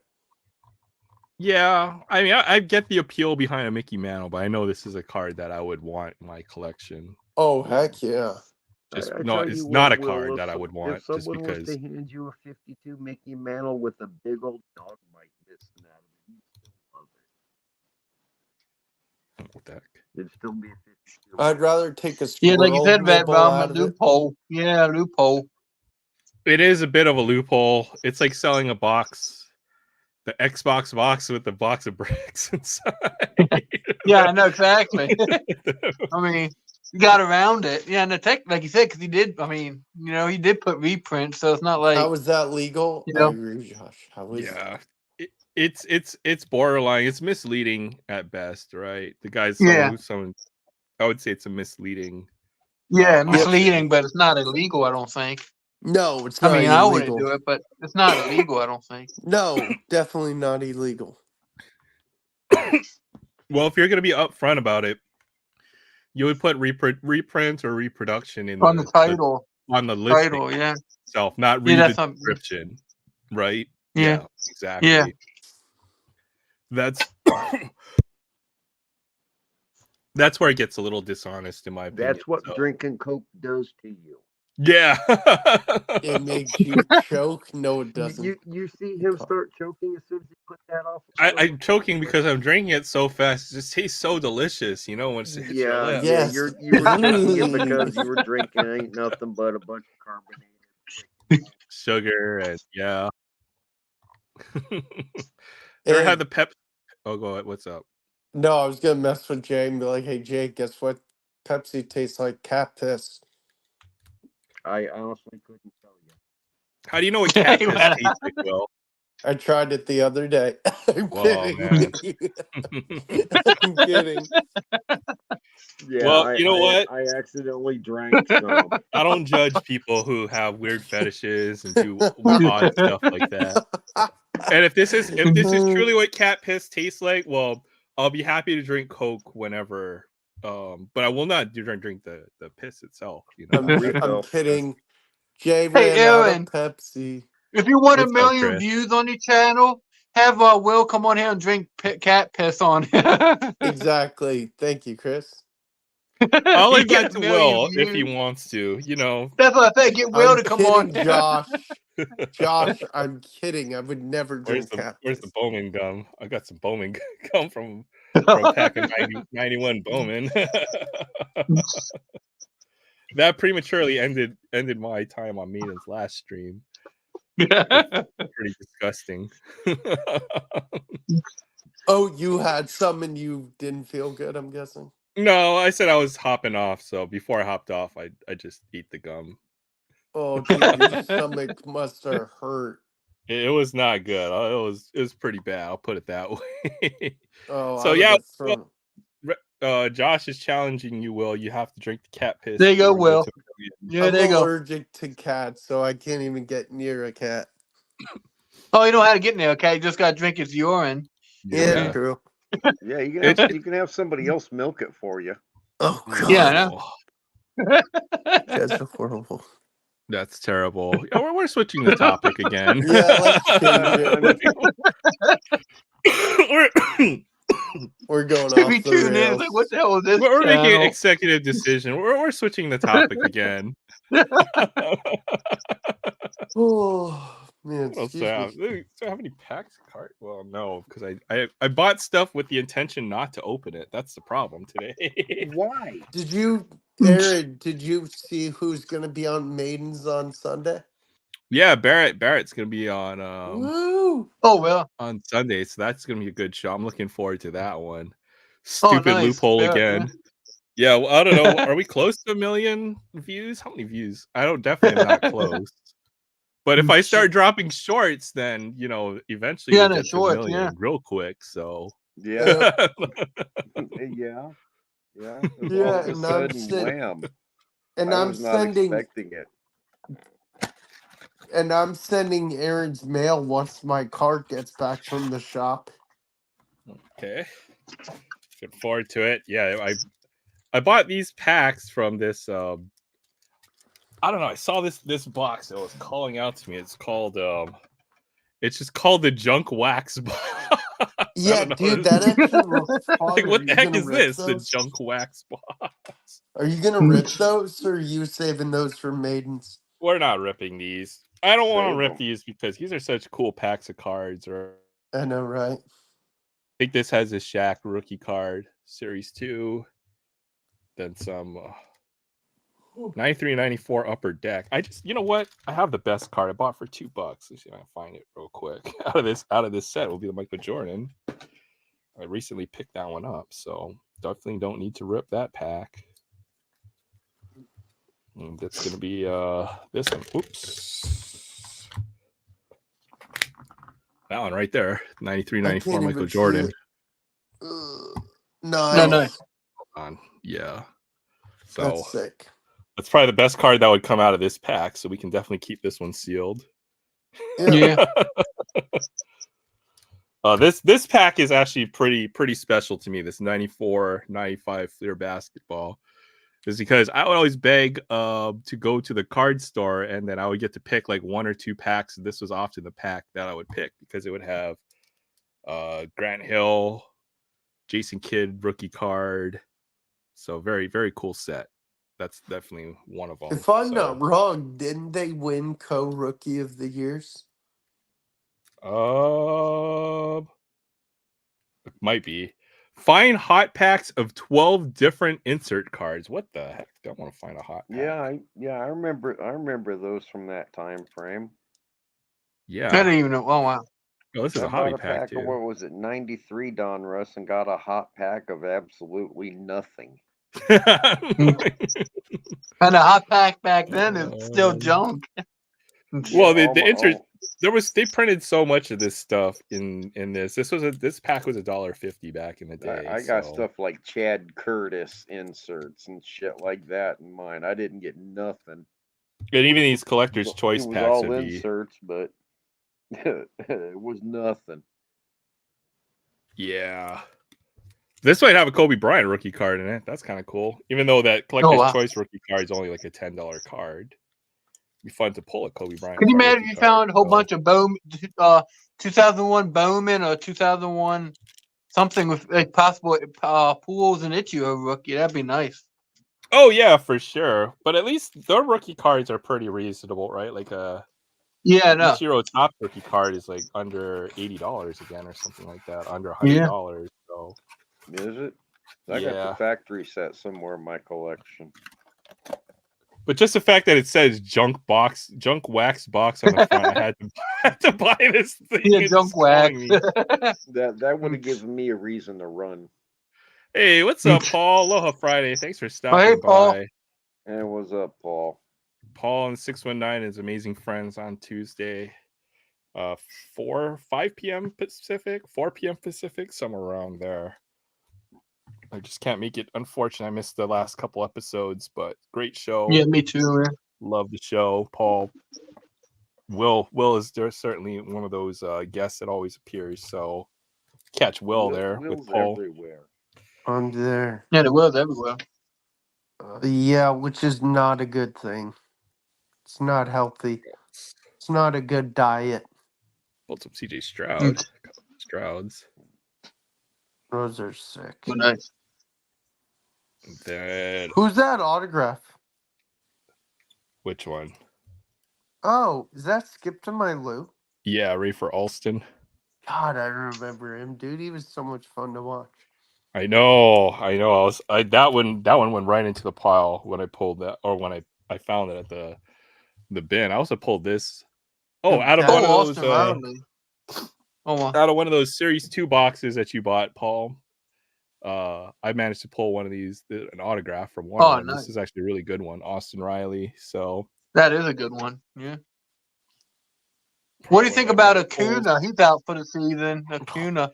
Yeah, I mean, I get the appeal behind a Mickey Mantle, but I know this is a card that I would want in my collection. Oh heck yeah. Just I no, tell it's you not what, a card Will, that I would if want just someone was to because. hand you a 52 Mickey Mantle with a big old dog bite missing out of it, you'd still love What the heck? it. It'd still be a 52. I'd rather take a Yeah, like you squirrel said, Red nibble Bomb, a out of it. loophole. Yeah, loophole. It is a bit of a loophole. It's like selling a box, the Xbox box with the box of bricks inside. Yeah, I know exactly. I mean, you got around it. Yeah, and the tech, like you said, because he did. I mean, he did put reprints, so it's not like How is that legal? I agree with Josh. How is Yeah, it's borderline. It's misleading at best, right? The guy's Yeah. someone. I would say it's a misleading. Yeah, option. misleading, but it's not illegal. I don't think. No, it's I not mean, I wouldn't illegal. do it, but it's not illegal. I don't think. No, definitely not illegal. Well, if you're going to be upfront about it, you would put reprint or reproduction in On the title. on the listing Title, yeah. itself, not Yeah, read that's the not- description, right? Yeah. Exactly. Yeah. That's where it gets a little dishonest, in my opinion. That's what drinking Coke does to you. Yeah. It makes you choke. No, it doesn't. You see him start choking as soon as he put that off. I'm choking because I'm drinking it so fast. It just tastes so delicious, when it's hits your Yeah, lips. Yes. you were choking it because you were drinking ain't nothing but a bunch of carbonated Sugar and yeah. Ever had the Pep? Oh, go ahead. What's up? No, I was gonna mess with Jay and be like, "Hey, Jay, guess what? Pepsi tastes like cat piss." I honestly couldn't tell you. How do you know what cat piss tastes like, Will? I tried it the other day. I'm kidding. Man. I'm kidding. Yeah, well, you know what? I accidentally drank some. I don't judge people who have weird fetishes and do odd stuff like that. And if this is truly what cat piss tastes like, well, I'll be happy to drink Coke whenever. But I will not drink the piss itself. I'm kidding. Jay Hey, ran out of Aaron. Pepsi. If you want What's a million up, Chris? views on your channel, have Will come on here and drink cat piss on. Exactly. Thank you, Chris. I'll leave get that to a million Will if he views. wants to. That's what I said. Get Will I'm to come kidding, on. Josh. Josh, I'm kidding. I would never drink cat Where's piss. the Bowman gum? I got some Bowman gum from a pack of 91 Bowman. That prematurely ended my time on Maiden's last stream. Pretty disgusting. Oh, you had some and you didn't feel good, I'm guessing? No, I said I was hopping off, so before I hopped off, I just eat the gum. Oh, dude, your stomach must have hurt. It was not good. It was pretty bad. I'll put it that way. Oh, so I yeah, Josh is challenging you, Will. You have to drink the cat piss. There you go, Will. Yeah, there you go. I'm allergic to cats, so I can't even get near a cat. Oh, you know how to get in there, okay? You just got to drink its urine. Yeah, true. Yeah, you can have somebody else milk it for you. Oh, God. Yeah, I know. That's horrible. That's terrible. Oh, we're switching the topic again. Yeah, let's change it. We're going off the rails. Like, what the hell is this? We're making an executive decision. We're switching the topic again. Oh man, excuse me. So how many packs of cart? Well, no, because I bought stuff with the intention not to open it. That's the problem today. Why? Did you, Aaron? Did you see who's going to be on Maidens on Sunday? Yeah, Barrett's gonna be on Woo! Oh well, on Sunday, so that's gonna be a good show. I'm looking forward to that one. Stupid nice. loophole Barrett, again. Yeah, well, I don't know. Are we close to 1 million views? How many views? I don't definitely am not close. But if I start dropping shorts, then eventually we'll get to 1 million real quick. So yeah, yeah. All of a sudden, wham! And I was not expecting it. And I'm sending Aaron's mail once my cart gets back from the shop. Okay. Looking forward to it. Yeah, I bought these packs from this. I don't know. I saw this box. It was calling out to me. It's called. It's just called the Junk Wax box. Yeah, dude, that actually looks fun. Like, Are what you the heck gonna is rip this? The those? Junk Wax box. Are you gonna rip those, or are you saving those for maidens? We're not ripping these. I don't want to Save rip 'em. these because these are such cool packs of cards. Or I know, right? I think this has a Shaq rookie card, Series 2. Then some 93, 94 upper deck. I just, you know what? I have the best card I bought for $2. Let's see if I can find it real quick. Out of this set will be the Michael Jordan. I recently picked that one up, so definitely don't need to rip that pack. And that's gonna be this one. Oops. That one right there. 93, 94 Michael Jordan. Nice. Yeah. So That's sick. that's probably the best card that would come out of this pack, so we can definitely keep this one sealed. Yeah. This pack is actually pretty special to me. This 94, 95 Fleer basketball is because I would always beg to go to the card store, and then I would get to pick like 1 or 2 packs. This was often the pack that I would pick because it would have Grant Hill, Jason Kidd rookie card. So very, very cool set. That's definitely one of them. If I'm not wrong, didn't they win co-rookie of the years? It might be. Find hot packs of 12 different insert cards. What the heck? I want to find a hot pack. I remember those from that time frame. Yeah. I didn't even know. Oh wow. Oh, this is I a hobby bought pack too. Of, what was it, 93 Don Russ, and got a hot pack of absolutely nothing. And a hot pack back then is still junk. Well, they printed so much of this stuff in this. This pack was $1.50 back in the day. I got stuff like Chad Curtis inserts and shit like that in mine. I didn't get nothing. And even these collector's choice packs all would inserts, but it was nothing. Yeah. This might have a Kobe Bryant rookie card in it. That's kind of cool. Even though that collector's choice rookie card is only like a $10 card. It'd be fun to pull a Kobe Bryant. Can you imagine if you found a whole bunch of Bowman, 2001 Bowman or 2001 something with like possible pools and Ichiro rookie? That'd be nice. Oh yeah, for sure. But at least their rookie cards are pretty reasonable, right? Like Ichiro top rookie card is like under $80 again, or something like that, under $100. Yeah. So is it? I got the factory set somewhere in my collection. But just the fact that it says junk wax box on the front, I had to buy this thing. Yeah, junk wax. that would have given me a reason to run. Hey, what's up, Paul? Aloha Friday. Thanks for stopping by. Paul. Hey, what's up, Paul? Paul and 619 is amazing friends on Tuesday. 5 p.m. Pacific, 4 p.m. Pacific, somewhere around there. I just can't make it. Unfortunately, I missed the last couple episodes, but great show. Yeah, me too, man. Love the show. Paul. Will is certainly one of those guests that always appears. So catch Will there with Paul. Everywhere. I'm there. Yeah, the Will's everywhere. Yeah, which is not a good thing. It's not healthy. It's not a good diet. Pulled some CJ Stroud. Strouds. Those are sick. Oh, nice. Then, who's that autograph? Which one? Oh, is that Skip to My Lou? Yeah, Ray for Alston. God, I remember him, dude. He was so much fun to watch. I know. That one went right into the pile when I pulled that, or when I found it at the bin. I also pulled this. Oh, out of one of those Series 2 boxes that you bought, Paul. I managed to pull one of these, an autograph from one of them. Nice. This is actually a really good one, Austin Riley. So that is a good one. Yeah. What do you think about Acuna? He's out for the season. Acuna.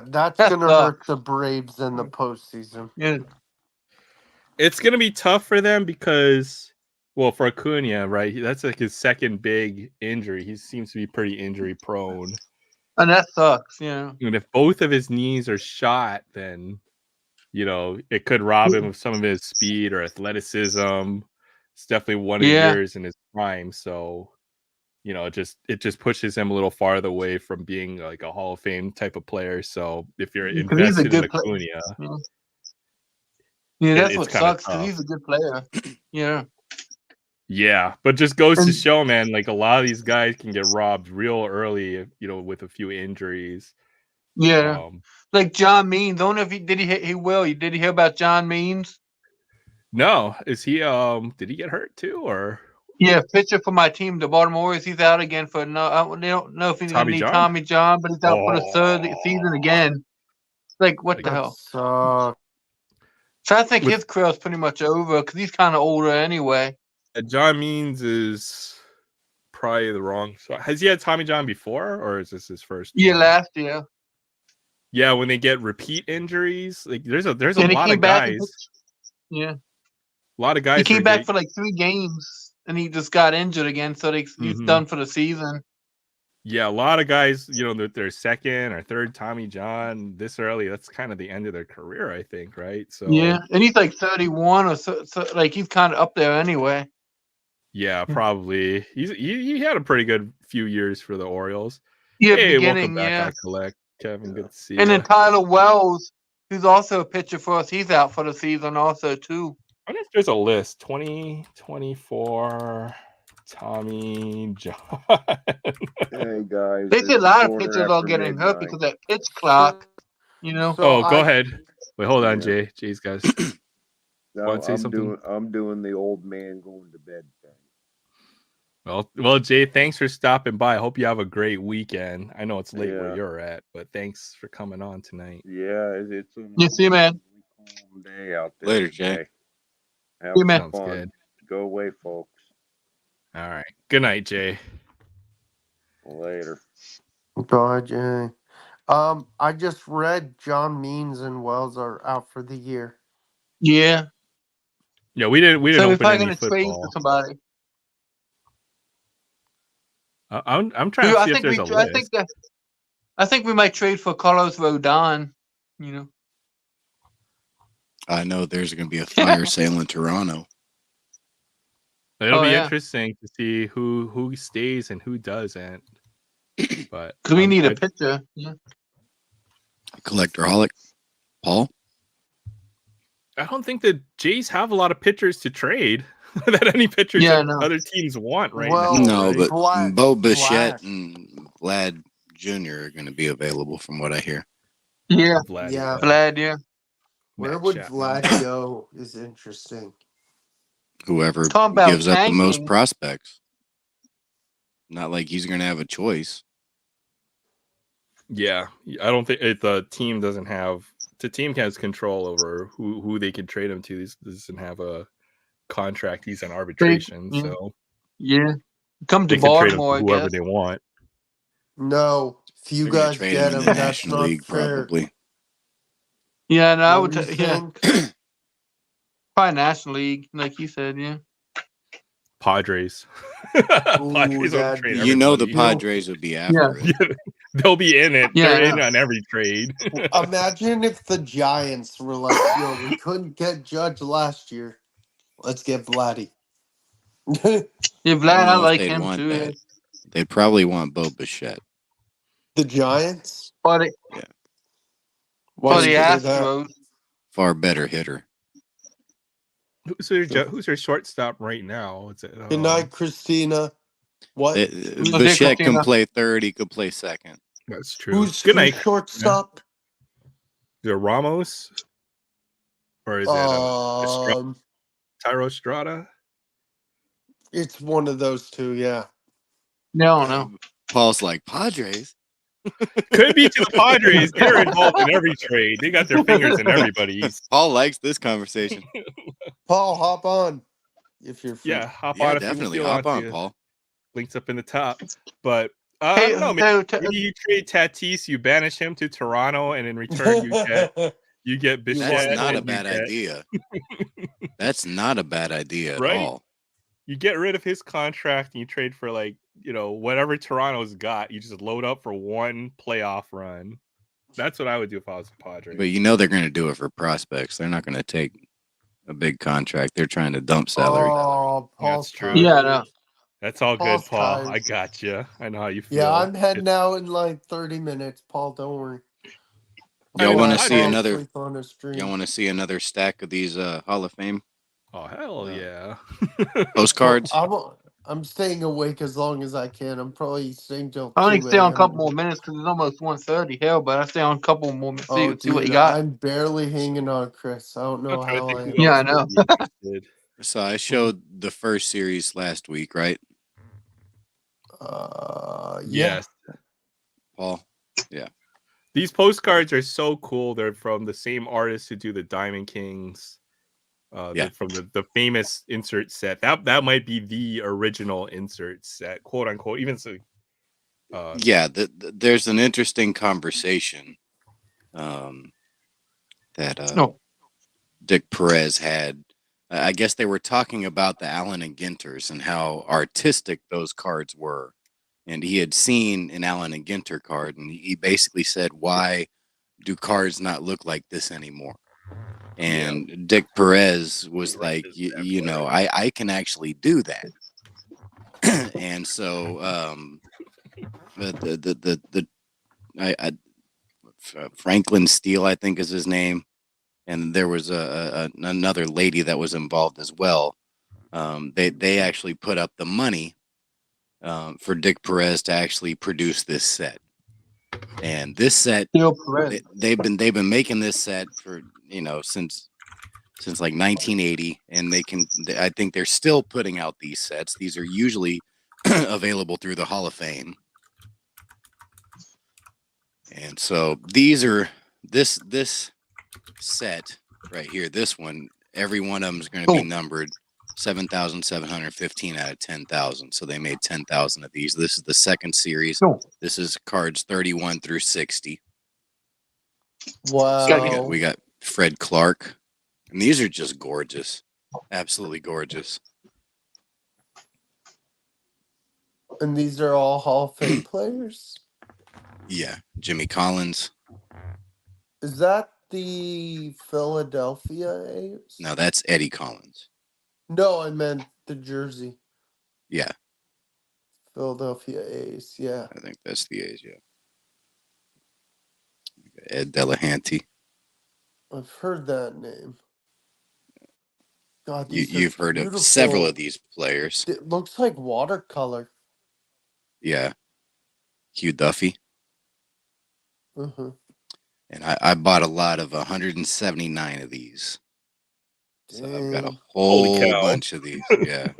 That's gonna hurt the Braves in the postseason. Yeah. It's gonna be tough for them because, well, for Acuna, right? That's like his second big injury. He seems to be pretty injury prone. And that sucks, yeah. And if both of his knees are shot, then it could rob him of some of his speed or athleticism. It's definitely one of the Yeah. years in his prime, so it just pushes him a little farther away from being like a Hall of Fame type of player. So if you're Because he's a invested in good player. Acuna, Yeah, that's it's what kind of sucks because tough. he's a good player. Yeah. Yeah, but just goes to And- show, man, like a lot of these guys can get robbed real early, with a few injuries. Yeah. Like John Means. I don't know if did he hear about John Means? No, is he did he get hurt too, or Yeah, pitcher for my team, the Baltimore Orioles. He's out again for they don't know if he's gonna Tommy need John? Tommy John, but he's out for the third Oh. season again. Like what the That hell? sucks. So I think With- his career's pretty much over because he's kind of older anyway. John Means is probably the wrong. So has he had Tommy John before, or is this his first? Yeah, one? last year. Yeah, when they get repeat injuries, like there's a And he lot came of back. guys. Yeah, A lot of guys. he came who back get- for like 3 games, and he just got injured again. So he's Mhm. done for the season. Yeah, a lot of guys, their second or third Tommy John this early. That's kind of the end of their career, I think, right? So Yeah, and he's like 31 or so like he's kind of up there anyway. yeah, probably. He had a pretty good few years for the Orioles. Yeah, Hey, beginning, welcome back, yeah. I collect. Kevin, good to see And you. then Tyler Wells, who's also a pitcher for us, he's out for the season also too. I wonder if there's a list. 2024 Tommy John. Hey guys, They it's see a lot of quarter pitchers all after getting hurt midnight. because that pitch clock, So Go I- ahead. Wait, hold on, Yeah. Jay. Jay's guys. No, Want to say I'm something? doing the old man going to bed thing. Well, Jay, thanks for stopping by. I hope you have a great weekend. I know it's late where Yeah. you're at, but thanks for coming on tonight. Yeah, it's a You see, man. calm day out there. Later, Jay. today. Have See, man. Sounds fun. good. Go away, folks. All right. Good night, Jay. Later. Go ahead, Jay. I just read John Means and Wells are out for the year. Yeah. Yeah, we didn't So we're open probably any gonna trade for football. somebody. I'm trying to see if there's a list. I think we might trade for Carlos Rodon. You know. I know there's going to be a fire sale in Toronto. It'll be yeah. interesting to see who stays and who doesn't. But Because we need a pitcher. Yeah. Collectorholic. Paul? I don't think the Jays have a lot of pitchers to trade that any pitchers Yeah, that no. other teams want right Well, now. No, right? but Vlad- Bo Bichette Vlad. and Vlad Jr. are going to be available from what I hear. Yeah. Vlad, Yeah. Vlad. Yeah. Where Matt would Chapman. Vlad go is interesting. Whoever Talking about gives up the most tanking. prospects. Not like he's going to have a choice. Yeah, I don't think the team doesn't have. The team has control over who they can trade him to. He doesn't have a contract. He's on arbitration, yeah. so Yeah. Come to they can trade him Baltimore, to I whoever guess. they want. No, if you They're going guys to trade get him him, in the that's National not League, fair. probably. Yeah, no, I What would. do you Yeah, think? probably National League, like you said. Yeah. Padres. Padres will that'd trade be- You know the everybody. Padres would be after it. They'll be in it. Yeah, They're in yeah. on every trade. Imagine if the Giants were like, yo, we couldn't get Judge last year. Let's get Vladdy. Yeah, I Vlad, don't I know if like they'd him want too. that. They'd probably want Bo Bichette. The Giants? But Why for do the you say that? Astros, Far better hitter. Who's their shortstop right now? Is it, Good night, Christina. What? Bichette can Christina? play third. He could play second. That's true. Who's Good night. shortstop? Is it Ramos? Or is it Tyro Estrada? It's one of those two, yeah. no. Paul's like, Padres? Could be to the Padres. They're involved in every trade. They got their fingers in everybody's. Paul likes this conversation. Paul, hop on if you're free. Yeah, hop Yeah, on if definitely. you Hop want on, to. Paul. Links up in the top. But I Hey, don't know. Maybe you trade Tatis, you banish him to Toronto, and in return you get Bichette. That's not a and bad idea. That's not a bad idea Right? at all. You get rid of his contract and you trade for like whatever Toronto's got, you just load up for one playoff run. That's what I would do if I was a Padres. But they're going to do it for prospects. They're not going to take a big contract. They're trying to dump salary. Oh, That's Paul's true. tired. Yeah, no. That's all good, Paul's Paul. tired. I got you. I know how you feel. Yeah, I'm heading out in like 30 minutes. Paul, don't worry. Y'all want to I see know. another? Sleep on a stream. Y'all want to see another stack of these Hall of Fame Oh hell yeah! postcards? I'm staying awake as long as I can. I'm probably staying till 2 I only stay on a a.m. couple more minutes because it's almost 1:30. Hell, but I stay on a couple more minutes. Oh, See what you dude, got. I'm barely hanging on, Chris. I don't know I'm trying to how I think am. who Yeah, else I know. would be interested. So I showed the first series last week, right? Yeah. Yes. Paul. Yeah. These postcards are so cool. They're from the same artists who do the Diamond Kings. They're from the famous insert set. That might be the original insert set, quote unquote. Even so. There's an interesting conversation that Dick Perez had. I guess they were talking about the Allen and Ginters and how artistic those cards were. And he had seen an Allen and Ginter card, and he basically said, why do cards not look like this anymore? And Dick Perez was like, I can actually do that. And so Franklin Steele, I think is his name, and there was another lady that was involved as well. They actually put up the money for Dick Perez to actually produce this set. And this set, they've been making this set for since like 1980, and I think they're still putting out these sets. These are usually available through the Hall of Fame. And so these are this set right here, this one, every one of them is going to be numbered 7,715 out of 10,000. So they made 10,000 of these. This is the second series. This is cards 31 through 60. Wow. So we got Fred Clark. And these are just gorgeous. Absolutely gorgeous. And these are all Hall of Fame players? Yeah. Jimmy Collins. Is that the Philadelphia A's? No, that's Eddie Collins. No, I meant the jersey. Yeah. Philadelphia A's, yeah. I think that's the A's, yeah. Ed Delahanty. I've heard that name. God, you've heard of several of these players. It looks like watercolor. Yeah. Hugh Duffy. Mm-hmm. And I bought a lot of 179 of these. So I've got a whole bunch of these. Yeah.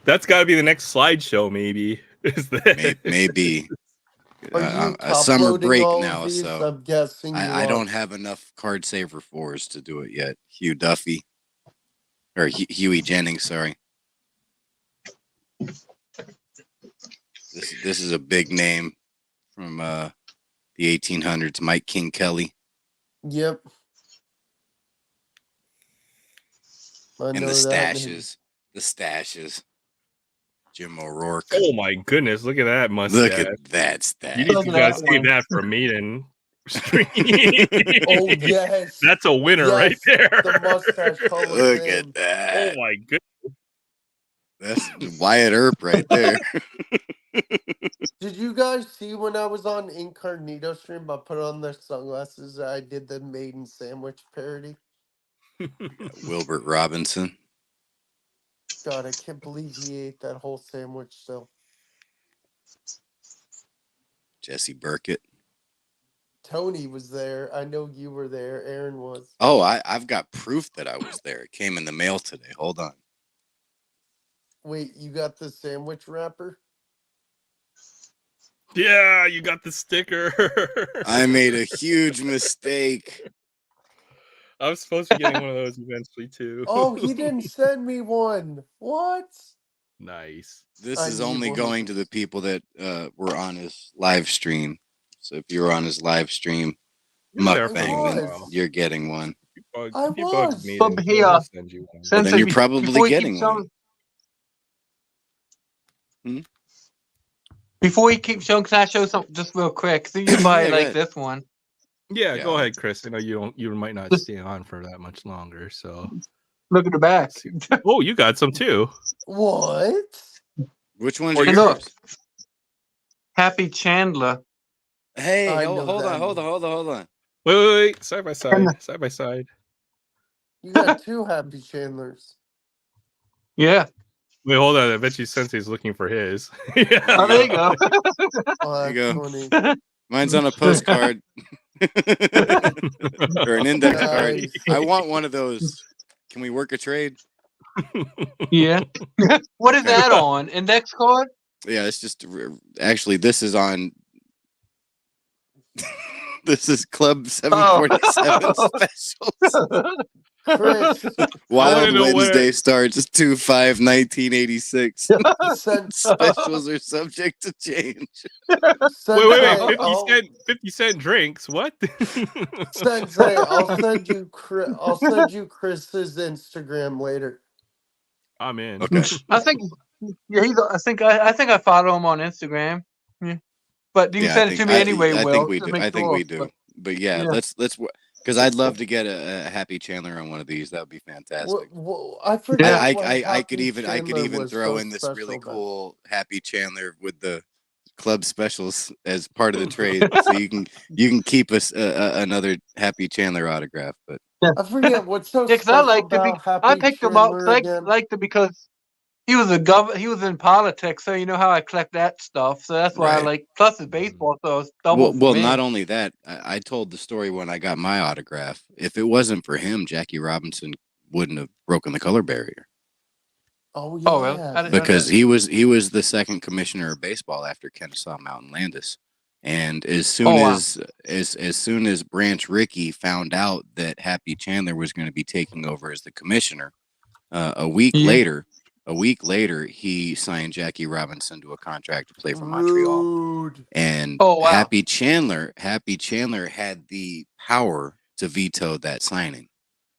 That's got to be the next slideshow, maybe. Is that maybe Are you a summer break all now, of these? so I'm guessing I don't have enough card saver 4s to do it yet. Hugh Duffy or Huey Jennings, sorry. This is a big name from the 1800s, Mike King Kelly. Yep. And the stashes. Jim O'Rourke. Oh my goodness! Look at that mustache. Look at that stash. You need to guys save that for maiden stream. Oh yes, that's a winner right there. The mustache. Look at that. Oh my goodness. That's Wyatt Earp right there. Did you guys see when I was on Incarnito stream? I put on the sunglasses. I did the maiden sandwich parody. Wilbert Robinson. God, I can't believe he ate that whole sandwich still. Jesse Burkett. Tony was there. I know you were there. Aaron was. Oh, I've got proof that I was there. It came in the mail today. Hold on. Wait, you got the sandwich wrapper? Yeah, you got the sticker. I made a huge mistake. I was supposed to be getting one of those eventually too. Oh, he didn't send me one. What? Nice. This is only going to the people that were on his live stream. So if you were on his live stream, mukbang, then you're getting one. I was. But here, then you're probably getting one. Before you keep showing, can I show something just real quick? So you might Yeah, go like ahead. this one. Yeah, go Yeah. ahead, Chris. I know you might not Just- stay on for that much longer. So, Look at the back. let's see. Oh, you got some too. What? Which ones Or are And look, yours? Happy Chandler. Hey, I hold know on, that hold on, one. hold on, hold on. Wait. Side by And side. Side by side. You got two Happy Chandlers. yeah. Wait, hold on. I bet you Sensei's looking for his. Oh, there you go. Oh, There you that's go. funny. Mine's on a postcard or an index card. Nice. I want one of those. Can we work a trade? Yeah. What is Okay. that on? Index card? Yeah, it's just actually this is on. This is Club 747 specials. Chris, Wild know Wednesday where- starts 2/5/1986. Sense, Specials are subject to change. Wait. Sensei, 50 cent drinks. What? Sensei, I'll send you Chris's Instagram later. I'm in. Okay. I think. Yeah, I think I follow him on Instagram. Yeah. But you can Yeah, send it to me anyway, I Will. think we to do. make I think sure, we do. But yeah, yeah. let's because I'd love to get a Happy Chandler on one of these. That would be fantastic. I forget. Yeah. what I could Happy even Chandler was throw so in this special really about. cool Happy Chandler with the club specials as part of the trade, so you can keep us another Happy Chandler autograph. But I forget what's so Yeah, because I special liked it. about Happy I picked him up. Chandler I again. liked it because he was he was in politics, so you know how I collect that stuff. So that's why I Right. like. Plus, it's baseball, so it's double for well, me. not only that, I told the story when I got my autograph. If it wasn't for him, Jackie Robinson wouldn't have broken the color barrier. Oh Oh, really? yeah, I didn't know Because that. he was the second commissioner of baseball after Kennesaw Mountain Landis, and as soon Oh, wow. as soon as Branch Rickey found out that Happy Chandler was going to be taking over as the commissioner, a week Yeah. later he signed Jackie Robinson to a contract to play for Montreal. rude. And Oh, wow. Happy Chandler had the power to veto that signing,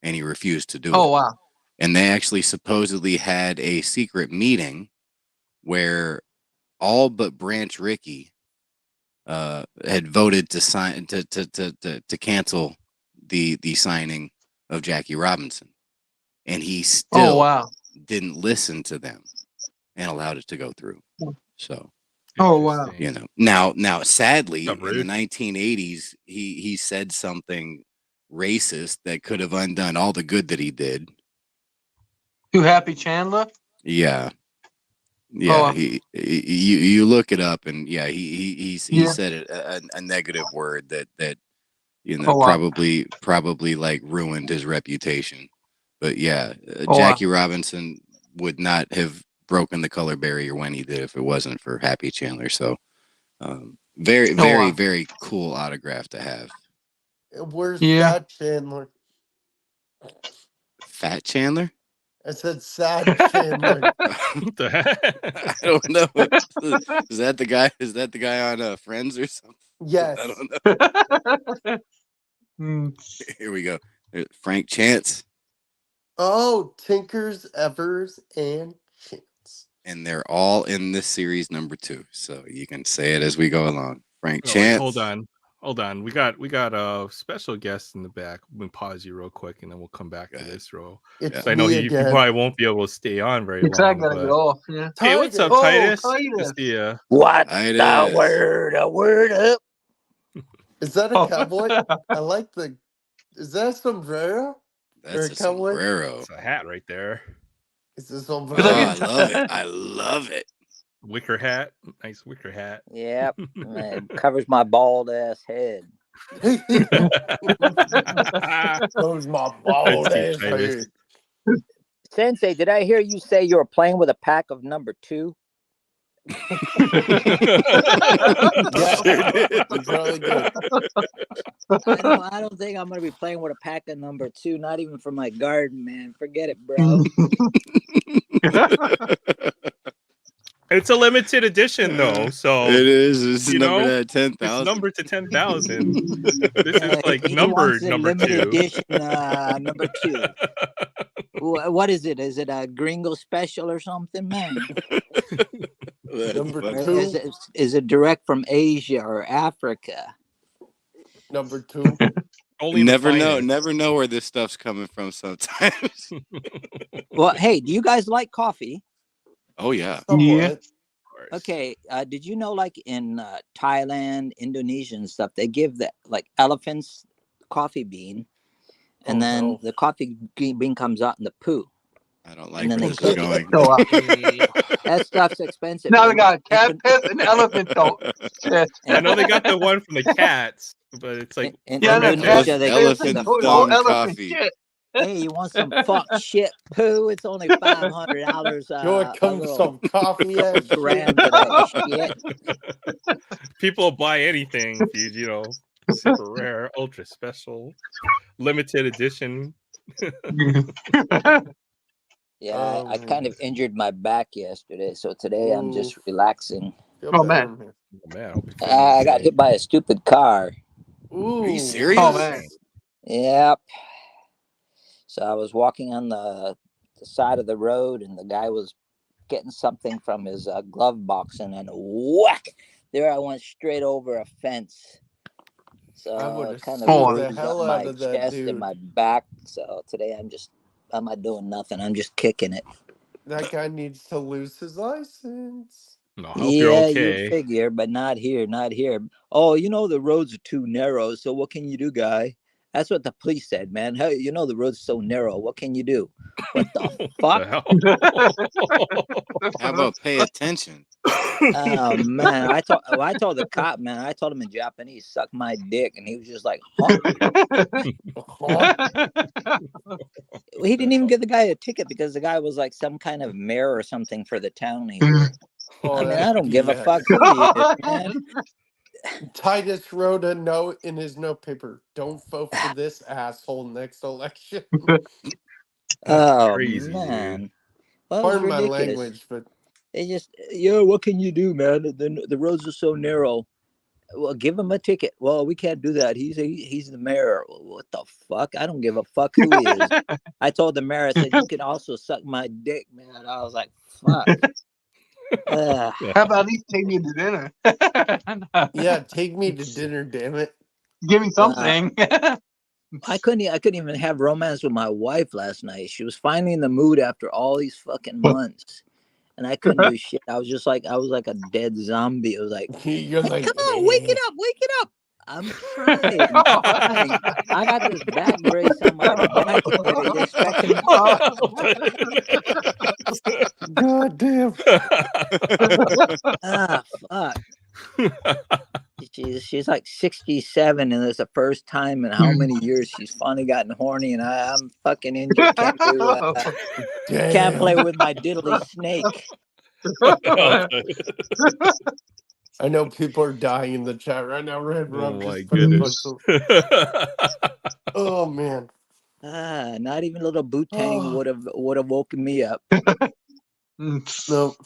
and he refused to do Oh, it. wow. And they actually supposedly had a secret meeting where all but Branch Rickey had voted to sign to cancel the signing of Jackie Robinson, and he still Oh, wow. didn't listen to them and allowed it to go through. So Oh, wow. Interesting. now sadly Not in the rude. 1980s he said something racist that could have undone all the good that he did. Too Happy Chandler? Yeah. Oh, You look it up, and yeah, he Yeah. said a negative word that Oh, wow. probably like ruined his reputation. But yeah, Oh, wow. Jackie Robinson would not have broken the color barrier when he did if it wasn't for Happy Chandler. So very Oh, wow. very cool autograph to have. Where's Yeah. Fat Chandler? Fat Chandler? I said Sad Chandler. What the heck? I don't know. Is that the guy? Is that the guy on Friends or something? Yes. I don't know. Hmm. Here we go. Frank Chance. Oh, Tinkers, Evers, and Chance. And they're all in this series number 2. So you can say it as we go along. Frank Oh, wait, Chance. hold on. We got a special guest in the back. We'll pause you real quick, and then we'll come back to this row. It's I know me you again. probably won't be able to stay on very Because I long. gotta But... get off. Yeah. Hey, what's up, Oh, Titus? Titus. Just the, What's Titus. the word? A word up. Is that a Oh. cowboy? I like the. Is that a sombrero? That's Or a a cowboy? sombrero. it's a hat right there. Is this Oh, sombrero? I love it. I love it. Wicker hat. Nice wicker hat. Yep. It covers my bald ass head. Those my bald Nice ass to Titus. head. Sensei, did I hear you say you were playing with a pack of number 2? Yeah, Sure did. it's really good. I don't think I'm gonna be playing with a pack of number 2. Not even for my garden, man. Forget it, bro. It's a limited edition, though. So It is. It's you numbered know, at 10,000. it's numbered to 10,000. This is like He numbered wants a number limited 2. edition number 2. What is it? Is it a Gringo special or something, man? Number Or two. is it direct from Asia or Africa? Number two. Only the Never know. finest. Never know where this stuff's coming from. Sometimes. Well, hey, do you guys like coffee? Oh yeah. Yeah. Somewhat. Okay, did you know, like in Thailand, Indonesia, and stuff, they give the like elephants coffee bean, and Oh, then no. the coffee bean comes out in the poo, I don't and like then where they this is cook it. going. So, That stuff's expensive. now they In, got cat in, piss and elephant don't shit. I know they got the one from the cats, but it's like in Yeah, the cat Indonesia, they piss give and the Elephant no dung fuck. elephant coffee. shit. Hey, you want some fuck shit poo? It's only $500. You want A come little some coffee couple ass shit? grams of that shit. people buy anything if you know, super rare, ultra special, limited edition. Yeah, Oh, I man. kind of injured my back yesterday, so today I'm just Oof. relaxing. Feel Oh, better, man. man. Oh, man, I hope you're feeling I got okay. hit by a stupid car. Ooh. Are you Oh, serious? man. Yep. So I was walking on the side of the road, and the guy was getting something from his glove box, and then whack! There I went straight over a fence. I So would it have kind of Oh, sued the bruised hell up out my of that chest dude. and my back. So today I'm not doing nothing. I'm just kicking it. That guy needs to lose his license. No, I hope you're Yeah, you okay. figure, but not here, not here. Oh, you know the roads are too narrow. So what can you do, guy? That's what the police said, man. Hey, you know the road's so narrow. What can you do? What the What fuck? the How about pay attention? Oh man, I told the cop, man. I told him in Japanese, "Suck my dick," and he was just like, "Huh?" Huh? He didn't even give the guy a ticket because the guy was like some kind of mayor or something for the town here. Oh, I mean, that's I don't give a BS. fuck who he is, man. Titus wrote a note in his note paper. Don't vote for this asshole next election. Oh crazy, dude. man, well, it was Pardon my ridiculous. language, but They just, yo, what can you do, man? The roads are so narrow. Well, give him a ticket. Well, we can't do that. He's the mayor. What the fuck? I don't give a fuck who he is. I told the mayor, I said, you can also suck my dick, man. I was like, fuck. How about at least take me to dinner? yeah, take me to dinner, damn it. Give me something. I couldn't even have romance with my wife last night. She was finally in the mood after all these fucking months. And I couldn't do shit. I was like a dead zombie. It was like, You're hey, like, come on, wake it up. I'm trying. I got this back brace on my back here. You expecting me? God damn. Ah, fuck. She's like 67, and it's the first time in how many years she's finally gotten horny, and I'm fucking injured. Can't play Damn. with my diddly snake. I know people are dying in the chat right now. Red Oh Rum my just put a bunch goodness. of. Oh man. Not even little Bootang Oh. would have woken me up. No.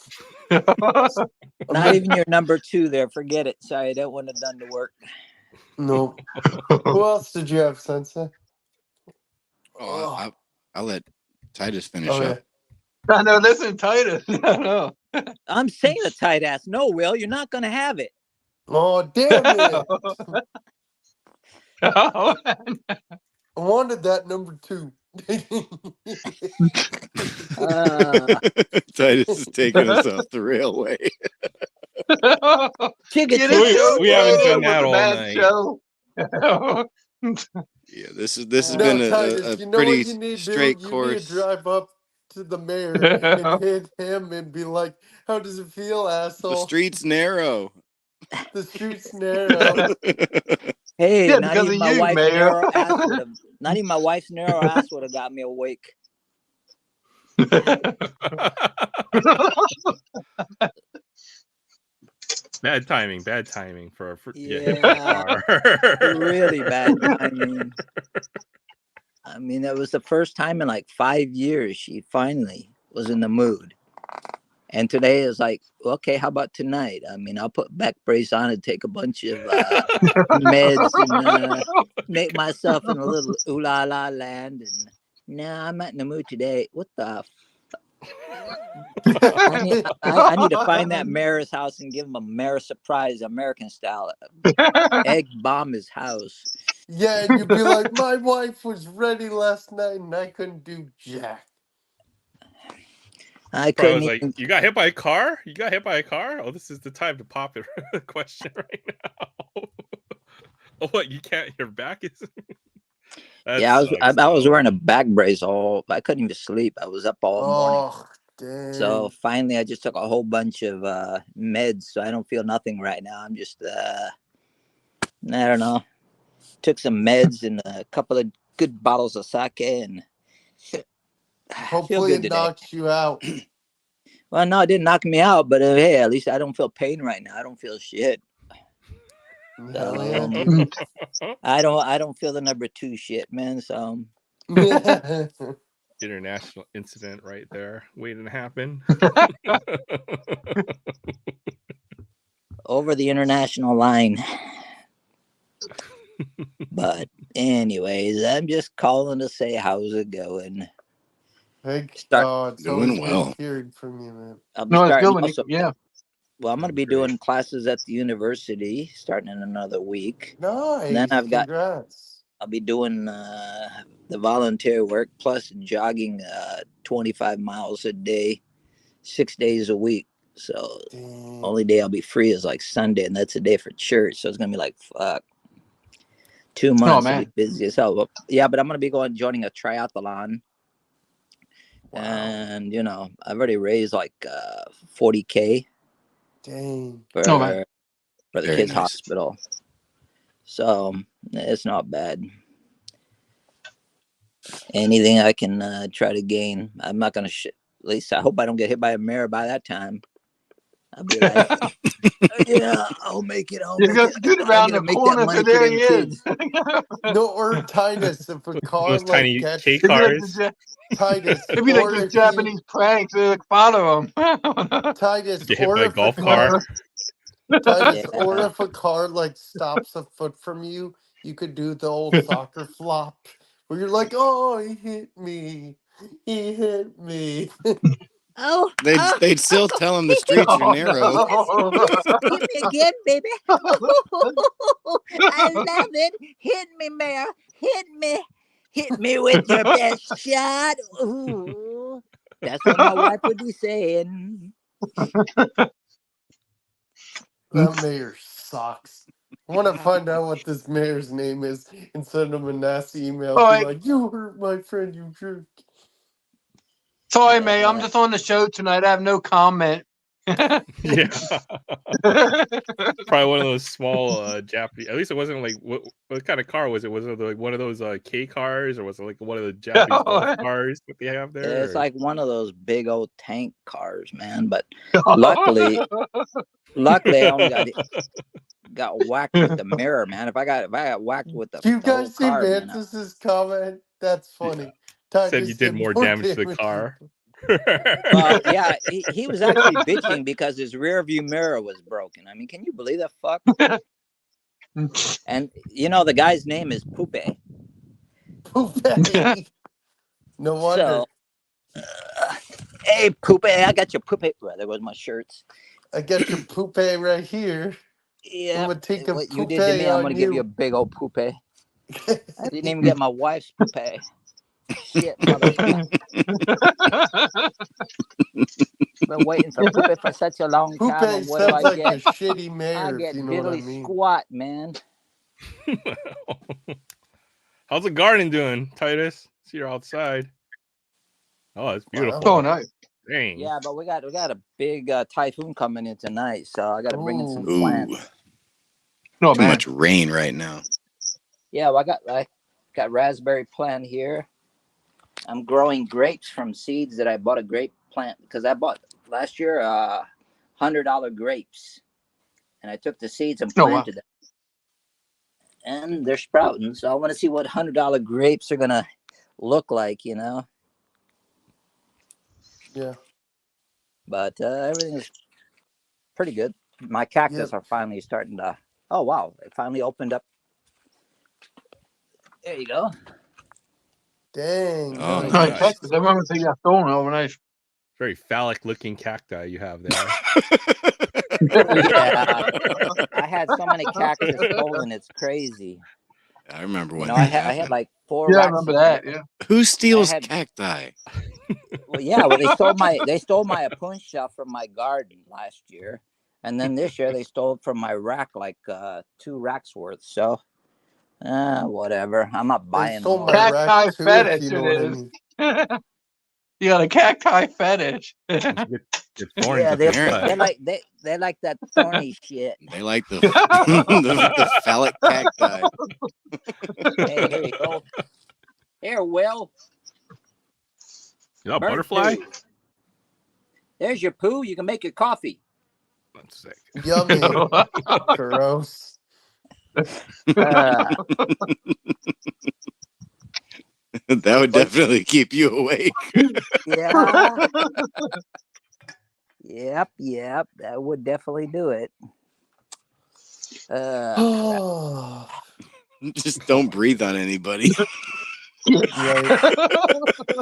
Not even your number 2 there. Forget it. Sorry, that wouldn't have done the work. No. Who else did you have, Sensei? Oh, I'll let Titus finish Oh, up. yeah. I know, listen, Titus. I know. I'm saying a tight ass. No, Will, you're not gonna have it. Oh, damn it. I wanted that number 2. Titus is taking us off the railway. Chicka, We haven't done that all bad night. show. Yeah, this has No, been Titus, a you know what pretty you need to do? straight You need course. to drive up to the mayor and hit him and be like, how does it feel, asshole? The street's narrow. The street's narrow. Hey, Yeah, not because even of my you, wife's Mayor. narrow ass would have. Not even my wife's narrow ass would have got me awake. Bad timing for Yeah, really bad timing. I mean, that was the first time in like 5 years she finally was in the mood. And today is like, okay, how about tonight? I mean, I'll put back brace on and take a bunch of meds and make myself in a little ooh la la land. And no, I'm not in the mood today. What the? I need to find that mayor's house and give him a mayor surprise, American style. Egg bomb his house. Yeah, and you'd be like, my wife was ready last night and I couldn't do jack. I Probably couldn't was like, even. you got hit by a car? You got hit by a car? Oh, this is the time to pop it question right now. Oh, what? You can't? Your back is. Yeah, I was wearing a back brace all. I couldn't even sleep. I was up all morning. Oh, So dang. finally, I just took a whole bunch of meds, so I don't feel nothing right now. I'm just, I don't know. Took some meds and a couple of good bottles of sake, and I feel Hopefully good it today. knocks you out. Well, no, it didn't knock me out, but hey, at least I don't feel pain right now. I don't feel shit. Hell yeah, dude. I don't feel the number 2 shit, man. So International incident right there waiting to happen. over the international line. But anyways, I'm just calling to say how's it going. Thank God. It's Doing always well. good hearing from you, man. I'll be starting also. Well, I'm going to be doing classes at the university starting in another week. Nice. And then Congrats. I'll be doing the volunteer work plus jogging 25 miles a day, 6 days a week. So only day I'll be free is like Sunday, and that's a day for church. So it's going to be like, fuck. 2 months to be busy as hell. But, yeah, but I'm going to be joining a triathlon. Wow. And, I've already raised like $40K. Dang. For the kids' hospital. So it's not bad. Anything I can try to gain. I'm not going to, at least I hope I don't get hit by a mirror by that time. I'll be like, yeah, I'll make it. I'll make it. Scoot around the corner, so there he is. No, or Titus, if a car those tiny gets K cars. Titus, it'd be like the Japanese pranks. They like follow him. Titus, Get hit by a golf cart. Titus, or if a car like stops a foot from you, you could do the old soccer flop where you're like, "Oh, he hit me! He hit me!" They'd still tell him the streets are narrow. Hit me again, baby. I love it. Hit me, Mayor. Hit me. Hit me with your best shot. Ooh. That's what my wife would be saying. That mayor sucks. I want to find out what this mayor's name is and send him a nasty email. Be like, "You hurt my friend, you jerk." Sorry, May. I'm just on the show tonight. I have no comment. Yeah. Probably one of those small Japanese. At least it wasn't like what kind of car was it? Was it like one of those K cars, or was it like one of the Japanese golf cars that they have there? It's like one of those big old tank cars, man. But luckily, I only got whacked with the mirror, man. If I got whacked with the you guys see car, Mantis's comment? That's funny. Yeah. Said you did more damage to the car. Well, yeah, he was actually bitching because his rear view mirror was broken. I mean, can you believe that fuck? And the guy's name is Poupe. Poupe. No wonder. So, hey, Poupe, I got your Poupe. Well, there was my shirts. I got your Poupe right here. Yeah. I'm gonna take a what Poupe you did to me, I'm gonna on give you a big old Poupe. I didn't even get my wife's Poupe. Shit, motherfucker. Been waiting for Poupe for such a long time. Poupe What sounds do I like get? a shitty mayor, I get if you know what I diddly mean. squat, man. How's the garden doing, Titus? See you're outside. Oh, it's beautiful. Oh, nice. Dang. Yeah, but we got a big typhoon coming in tonight, so I got to bring in some plants. Too much rain right now. Yeah, well, I got raspberry plant here. I'm growing grapes from seeds that I bought a grape plant because I bought last year $100 grapes, and I took the seeds and planted them, and they're sprouting. So I want to see what $100 grapes are gonna look like, Yeah. But everything is pretty good. My cactus are finally starting to. Oh wow! It finally opened up. There you go. Dang. Oh, nice. Everyone think that's going overnight. Very phallic looking cacti you have there. Yeah. I had so many cactus stolen. It's crazy. I remember You when know, that I had happened. like 4 Yeah, I racks. remember that. Yeah. Who steals had- cacti? Well, yeah. Well, they stole my apuncha from my garden last year, and then this year they stole it from my rack, like 2 racks worth. So, whatever. I'm not They buying stole more. my Cacti rack too, if fetish you know it what I is. mean. You got a cacti fetish. Get thorns Yeah, up your they butt. like that thorny shit. They like the phallic cacti. Hey, here you go. Here, Will. You know, Bird butterfly? poo. There's your poo. You can make your coffee. That's sick. Yummy. Gross. Uh, That would definitely keep you awake. yeah. Yep. That would definitely do it. Just don't breathe on anybody. Right.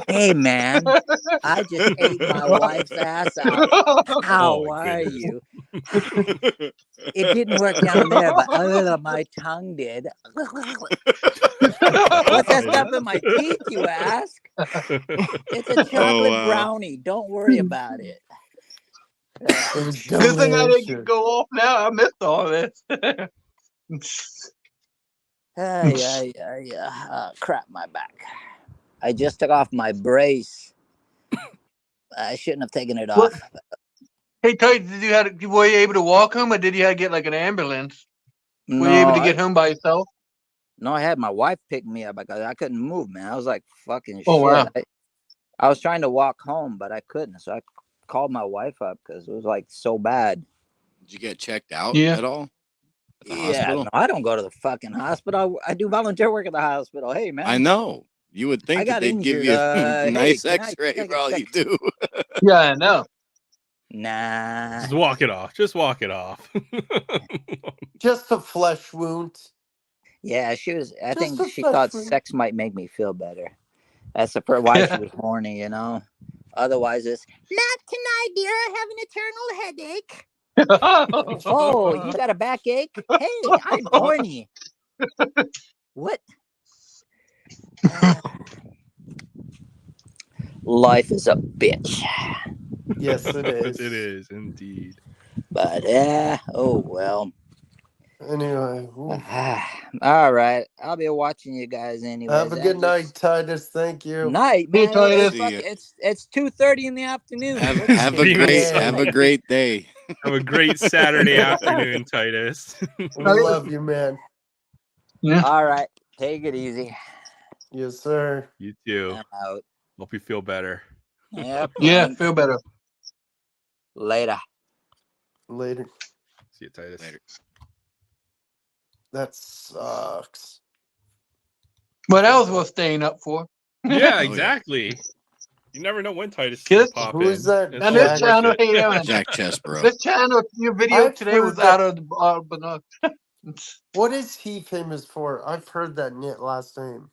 Hey, man. I just ate my wife's ass out. How Oh, my are goodness. you? It didn't work down there, but my tongue did. What's that stuff in my teeth, you ask? It's a chocolate wow. brownie. Don't worry about it. It was Good thing I didn't delicious. go off now. I missed all this. Crap, my back. I just took off my brace. I shouldn't have taken it What? off. Hey, Tight, were you able to walk home, or did you have to get like an ambulance? Were you No, able to get home by yourself? no, I had my wife pick me up because I couldn't move, man. I was like fucking Oh, shit. wow. I was trying to walk home, but I couldn't. So I called my wife up because it was like so bad. Did you get checked out Yeah. at all? At the Yeah, hospital? no, I don't go to the fucking hospital. I do volunteer work at the hospital. Hey, man. I know. You would I think that got they'd give injured. you a Hey, nice can I X-ray take for a all you do. Yeah, I know. Nah. Just walk it off. Just walk it off. Just a flesh wound. Yeah, she was. I Just think a she flesh thought wound. sex might make me feel better. That's why she was horny, you know. Otherwise, it's not tonight, dear. I have an eternal headache. Oh, you got a backache? Hey, I'm horny. What? Life is a bitch. Yes, it is. It is indeed. But oh well. Anyway, ooh. All right. I'll be watching you guys anyway. Have a good night, Titus. Thank you. Night, Hey, man. Titus. It's 2:30 in the afternoon. Have a great day. Have a great Saturday afternoon, Titus. We love you, man. Yeah. All right. Take it easy. Yes, sir. You too. I'm out. Hope you feel better. Yep. Yeah, thanks. feel better. Later. Later. See you, Titus. Later. That sucks. What else was staying up for? Yeah, exactly. You never know when Titus is Get gonna it? pop Who in. is that? It's And always this worth channel, it. hey, Aaron, Jack Chesbro. this channel, your video I've today was heard that- out of the What is he famous for? I've heard that last name.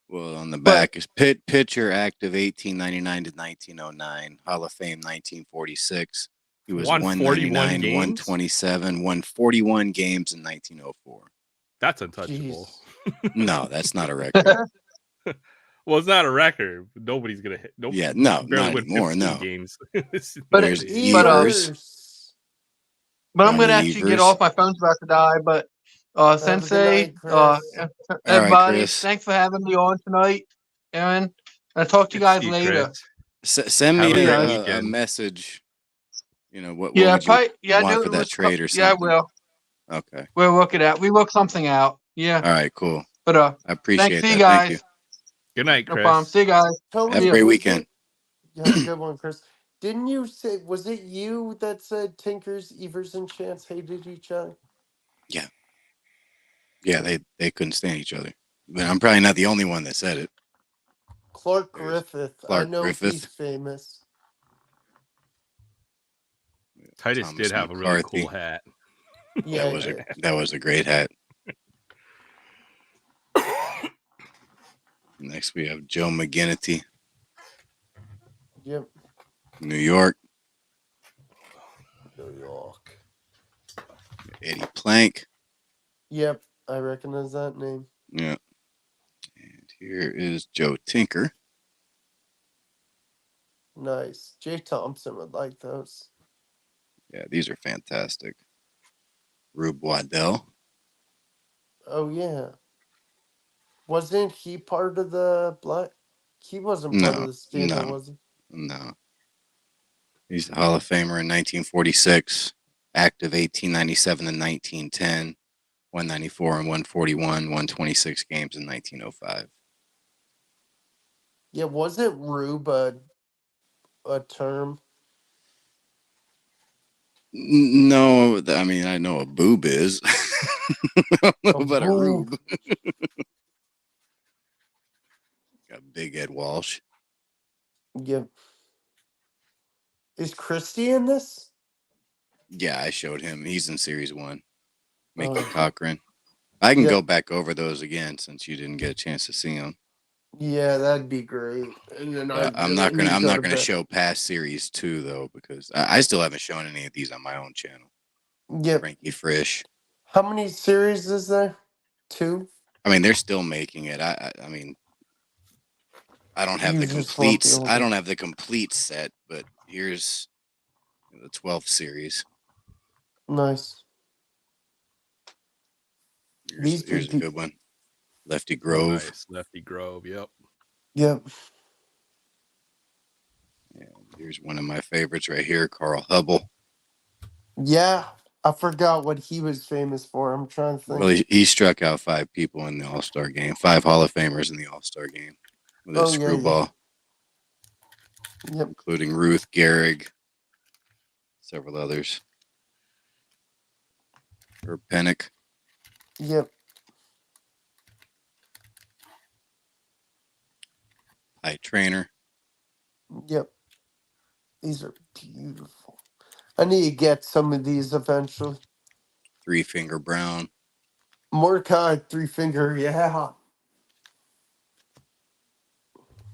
Well, on the back is pitcher active 1899 to 1909, Hall of Fame 1946. He was Won 41 199, games? 127, won 41 games in 1904. That's untouchable. Jeez. No, that's not a record. Well, it's not a record. Nobody's gonna hit. Nobody, Yeah, no, barely not win anymore, 15 no. games. But There's it- Evers. But I'm Ronnie gonna actually get Evers. off. My phone's about to die. But a good Sensei, night, Chris. everybody, Chris. thanks for having me on tonight, Aaron. I'll talk to you guys Good to see later. Chris. Send me Have a great a weekend. message. You know, what Yeah, would you probably, yeah, want do for it that with- trade or Yeah, something? well, Okay. we'll work it out. We work something out. Yeah, All right, cool. but I appreciate thanks. See you that. Thank guys. you. Good night, No Chris. problem. See you guys. Tony, Have a Yeah. great was weekend. it- You have a good one, Chris. Didn't you say, was it you that said Tinkers, Evers, and Chance hated each other? Yeah, they couldn't stand each other. But I'm probably not the only one that said it. Clark There's Griffith. Clark I know Griffith. he's famous. Titus Thomas did have a really McCarthy. cool hat. Yeah, That was a great hat. Next we have Joe McGinnity. Yep. New York. New York. Eddie Plank. Yep, I recognize that name. Yeah. And here is Joe Tinker. Nice. Jay Thompson would like those. Yeah, these are fantastic. Rube Waddell. Oh yeah. Wasn't he part of the black? He wasn't part of No, the scandal, no, was he? no. He's a Hall of Famer in 1946, active 1897 and 1910, 194 and 141, 126 games in 1905. Yeah, wasn't Rube a term? No, I mean, I know a boob is. I don't know A about a boob. rube. Got Big Ed Walsh. Yep. Is Christie in this? Yeah, I showed him. He's in Series 1. Mickey Oh. Cochran. I can Yep. go back over those again since you didn't get a chance to see them. Yeah, that'd be great. And then I I'm really not gonna need to I'm go not to gonna bed. show past Series 2 though, because I still haven't shown any of these on my own channel. Yep. Frankie Frisch. How many series is there? 2? I mean, they're still making it. I mean, I don't have You the just want the I older. don't have the complete set, but here's the 12th series. Nice. These Here's a people. good one. Lefty Oh, Grove. nice. Lefty Grove. Yep. Yep. And here's one of my favorites right here, Carl Hubble. Yeah, I forgot what he was famous for. I'm trying to think. Well, he struck out 5 people in the All-Star game, 5 Hall of Famers in the All-Star game with his screwball, Yep. including Ruth Gehrig, several others. Herb Pennock. Yep. High Trainer. Yep. These are beautiful. I need to get some of these eventually. Three Finger Brown. Mordecai, 3 Finger, yeah.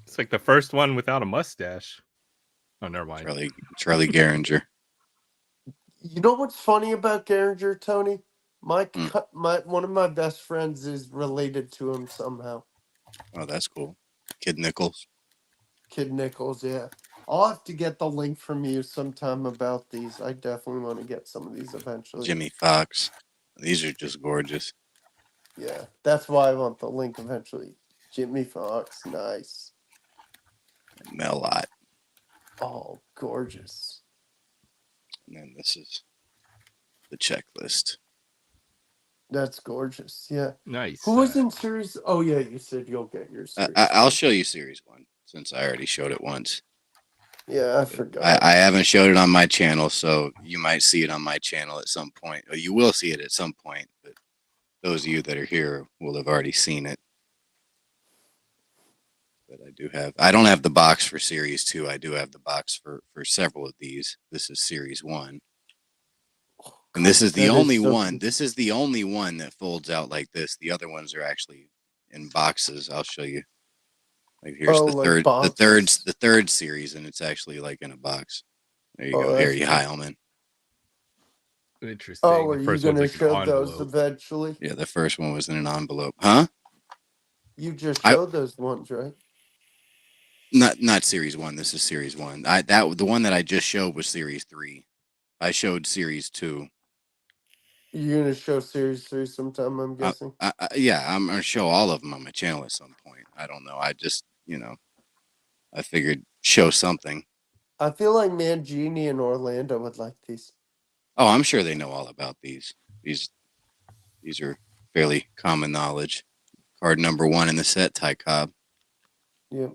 It's like the first one without a mustache. Oh, never mind. Charlie Gehringer. You know what's funny about Gehringer, Tony? My Hmm. one of my best friends is related to him somehow. Oh, that's cool. Kid Nichols. Kid Nichols, yeah. I'll have to get the link from you sometime about these. I definitely want to get some of these eventually. Jimmy Fox. These are just gorgeous. Yeah, that's why I want the link eventually. Jimmy Fox, nice. Mel Ott. Oh, gorgeous. And then this is the checklist. That's gorgeous. Yeah. Nice. Who was in series? Oh yeah, you said you'll get your series. I'll show you Series 1 since I already showed it once. Yeah, I forgot. I haven't showed it on my channel, so you might see it on my channel at some point. Or you will see it at some point, but those of you that are here will have already seen it. But I don't have the box for Series 2. I do have the box for several of these. This is Series 1. And this is the only one. This is the only one that folds out like this. The other ones are actually in boxes. I'll show you. Like here's the third series, and it's actually like in a box. There you go, Harry Heilman. Interesting. Oh, are you gonna show those eventually? Yeah, the first one was in an envelope, huh? You just showed those ones, right? Not Series 1. This is Series 1. The one that I just showed was Series 3. I showed Series 2. You're gonna show Series 3 sometime, I'm guessing. Yeah, I'm gonna show all of them on my channel at some point. I don't know. I just I figured show something. I feel like Mangini and Orlando would like these. Oh, I'm sure they know all about these. These are fairly common knowledge. Card number 1 in the set, Ty Cobb. Yep.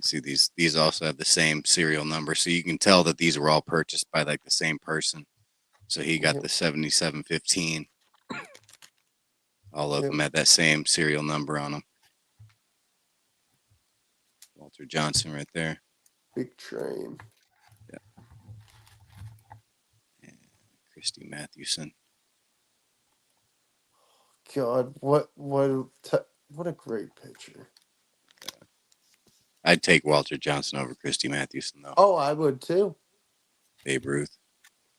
See, these also have the same serial number, so you can tell that these were all purchased by like the same person. So he got the 7715. All of them had that same serial number on them. Walter Johnson right there. Big Train. Yeah. And Christy Mathewson. God, what a great picture. I'd take Walter Johnson over Christy Mathewson, though. Oh, I would too. Babe Ruth.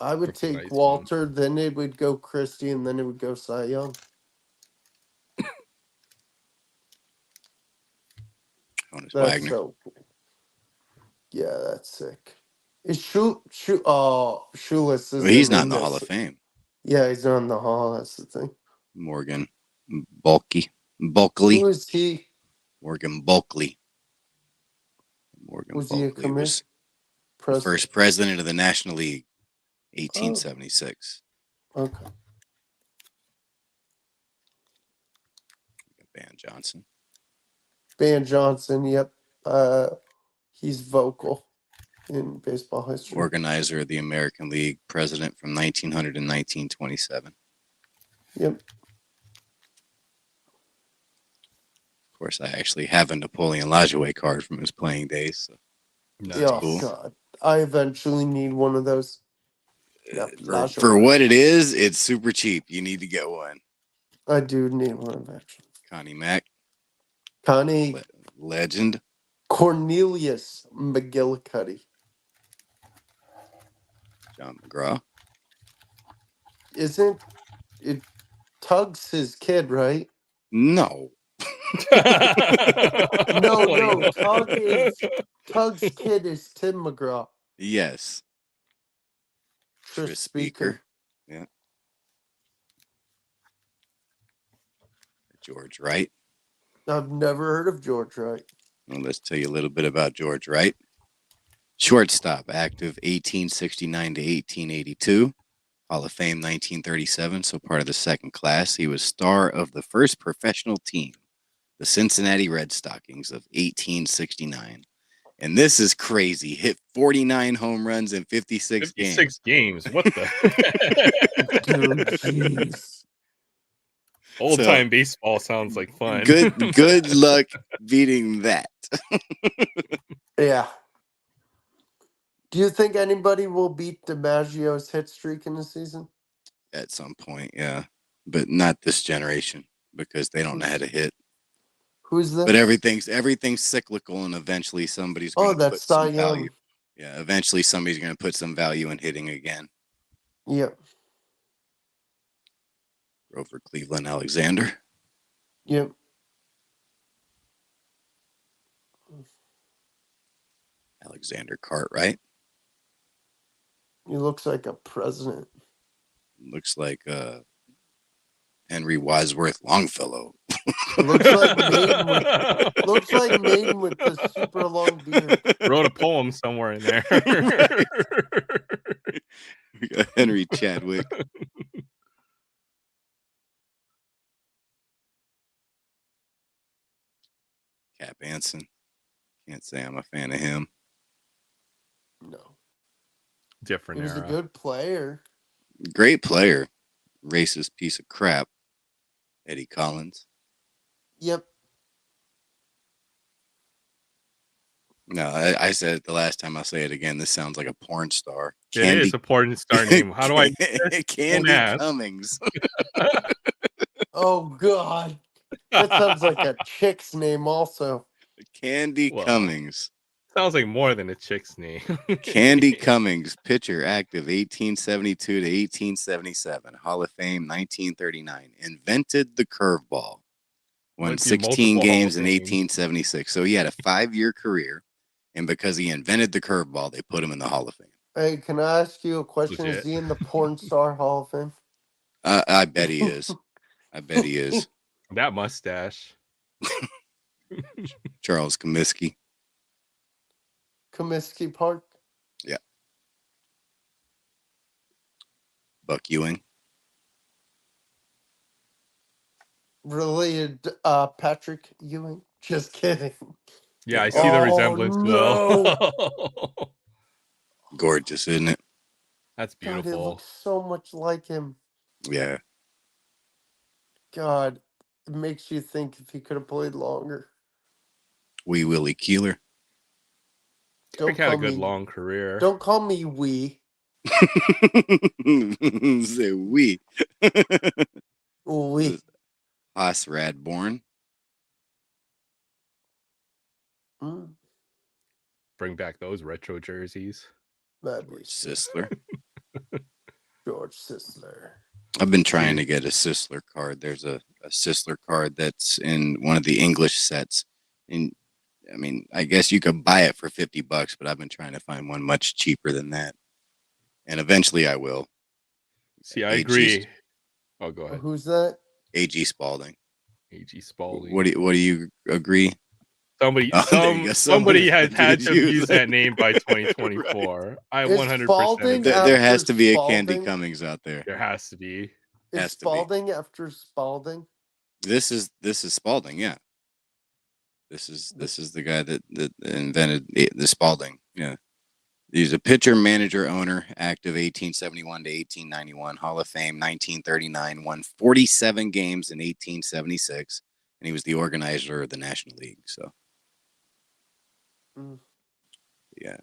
I would That's a take nice Walter, then it would go Christie, and then it would go Cy Young. Honus That's Wagner. so cool. Yeah, that's sick. Is Shoeless is Well, he's not in the Hall of Fame. Yeah, he's not in the Hall. That's the thing. Morgan Who Bulkley. is he? Morgan Bulkley. Morgan Was he a Bulkley was the president? first president of the National League, 1876. Okay. Van Johnson. Van Johnson. Yep. He's vocal in baseball history. Organizer of the American League, president from 1900 to 1927. Yep. Of course, I actually have a Napoleon Lajoie card from his playing days. So Nice. Oh cool. God, I eventually need one of those. Yep, for what it is, it's super cheap. You need to get one. I do need one eventually. Connie Mack, Connie legend. Cornelius McGillicuddy. John McGraw. Isn't it Tug's his kid, right? No. No. Tug's kid is Tim McGraw. Yes. Tris Speaker. Yeah. George Wright. I've never heard of George Wright. Well, let's tell you a little bit about George Wright. Shortstop, active 1869 to 1882. Hall of Fame 1937, so part of the second class. He was star of the first professional team, the Cincinnati Red Stockings of 1869. And this is crazy. Hit 49 home runs in 56 games. 56 games. What the? Dude, jeez. Old time baseball sounds like fun. Good luck beating that. Yeah. Do you think anybody will beat DiMaggio's hit streak in the season? At some point, yeah. But not this generation because they don't know how to hit. Who's this? But everything's cyclical, and eventually somebody's going to put some value. Yeah, eventually somebody's going to put some value in hitting again. Yep. Grover Cleveland Alexander. Yep. Alexander Cartwright. He looks like a president. Looks like Henry Wadsworth Longfellow. Looks like Maiden with the super long beard. Wrote a poem somewhere in there. We got Henry Chadwick. Cap Anson. Can't say I'm a fan of him. No. Different He was era. a good player. Great player. Racist piece of crap. Eddie Collins. Yep. No, I said it the last time. I'll say it again. This sounds like a porn star. It is a porn star name. How do I? Candy Cummings. Oh God, that sounds like a chick's name. Also, Candy Cummings. Sounds like more than a chick's name. Candy Cummings, pitcher, active 1872 to 1877. Hall of Fame 1939. Invented the curveball. Won 16 games in 1876. So he had a 5-year career. And because he invented the curveball, they put him in the Hall of Fame. hey, can I ask you a question? Is he in the Porn Star Hall of Fame? I bet he is. I bet he is. That mustache. Charles Comiskey. Comiskey Park? Yeah. Buck Ewing. Related Patrick Ewing? Just kidding. Yeah, I see the resemblance. No. Well. Gorgeous, isn't it? That's beautiful. God, it looks so much like him. Yeah. God, it makes you think if he could have played longer. Wee Willie Keeler. Derek had a good long career. Don't call me Wee. Say we. Wee. Haas Radborn. Bring back those retro jerseys. That'd be George Sisler. George Sisler. I've been trying to get a Sisler card. There's a Sisler card that's in one of the English sets. And I mean, I guess you could buy it for $50, but I've been trying to find one much cheaper than that. And eventually I will. See, I agree. Oh, go ahead. Who's that? A.G. Spalding. A.G. Spalding. What do you agree? Somebody has had to use that name by 2024. Right. I 100%. There has to be a Candy Cummings out there. There has to be. Is Spalding after Spalding? This is Spalding, yeah. This is the guy that invented the Spalding. Yeah. He's a pitcher, manager, owner, active 1871 to 1891, Hall of Fame 1939, won 47 games in 1876, and he was the organizer of the National League. So, yeah.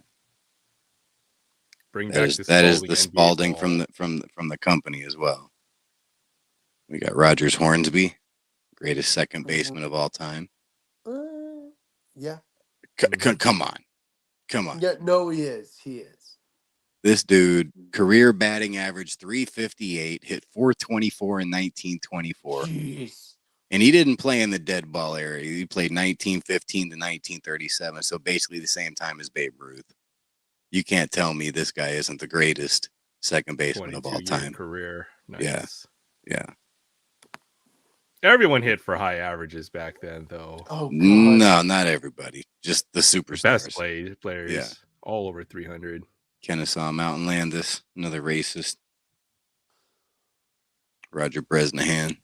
Bring back that is the Spalding from the company as well. We got Rogers Hornsby, greatest second baseman of all time. Yeah. Come on. Yeah, no, he is. This dude, career batting average 358, hit 424 in 1924. Jeez. And he didn't play in the dead ball era. He played 1915 to 1937, so basically the same time as Babe Ruth. You can't tell me this guy isn't the greatest second baseman of all time. Career. Nice. Yeah. Everyone hit for high averages back then, though. Oh, God. No, not everybody. Just the superstars. Best players. Yeah. All over 300. Kennesaw Mountain Landis, another racist. Roger Bresnahan.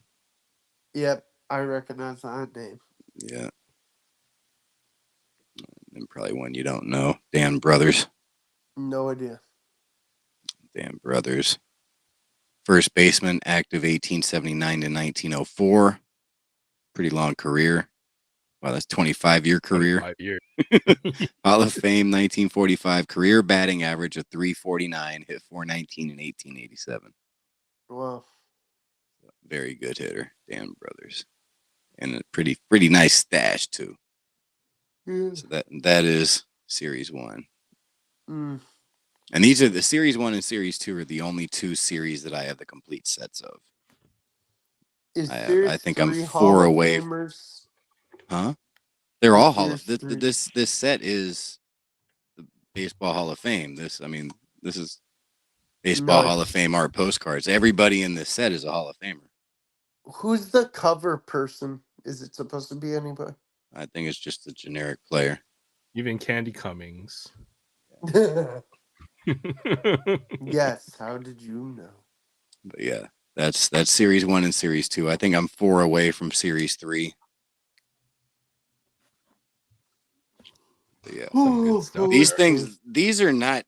Yep, I recognize that name. Yeah. And probably one you don't know. Dan Brothers. No idea. Dan Brothers. First baseman, active 1879 to 1904. Pretty long career. Wow, that's 25-year career. 25 years. Hall of Fame, 1945. Career batting average of 349. Hit 419 in 1887. Wow. Very good hitter, Dan Brothers. And a pretty nice stash, too. Yeah. So that is Series 1. Mm. And these are the Series 1 and Series 2 are the only two series that I have the complete sets of. I think I'm 4 away. Huh? They're all Hall of this set is the Baseball Hall of Fame. This is Baseball Hall of Fame art postcards. Everybody in this set is a Hall of Famer. Who's the cover person? Is it supposed to be anybody? I think it's just a generic player. Even Candy Cummings. Yes, how did you know? But yeah, that's Series 1 and Series 2. I think I'm 4 away from Series 3. But yeah, some good stuff. These are not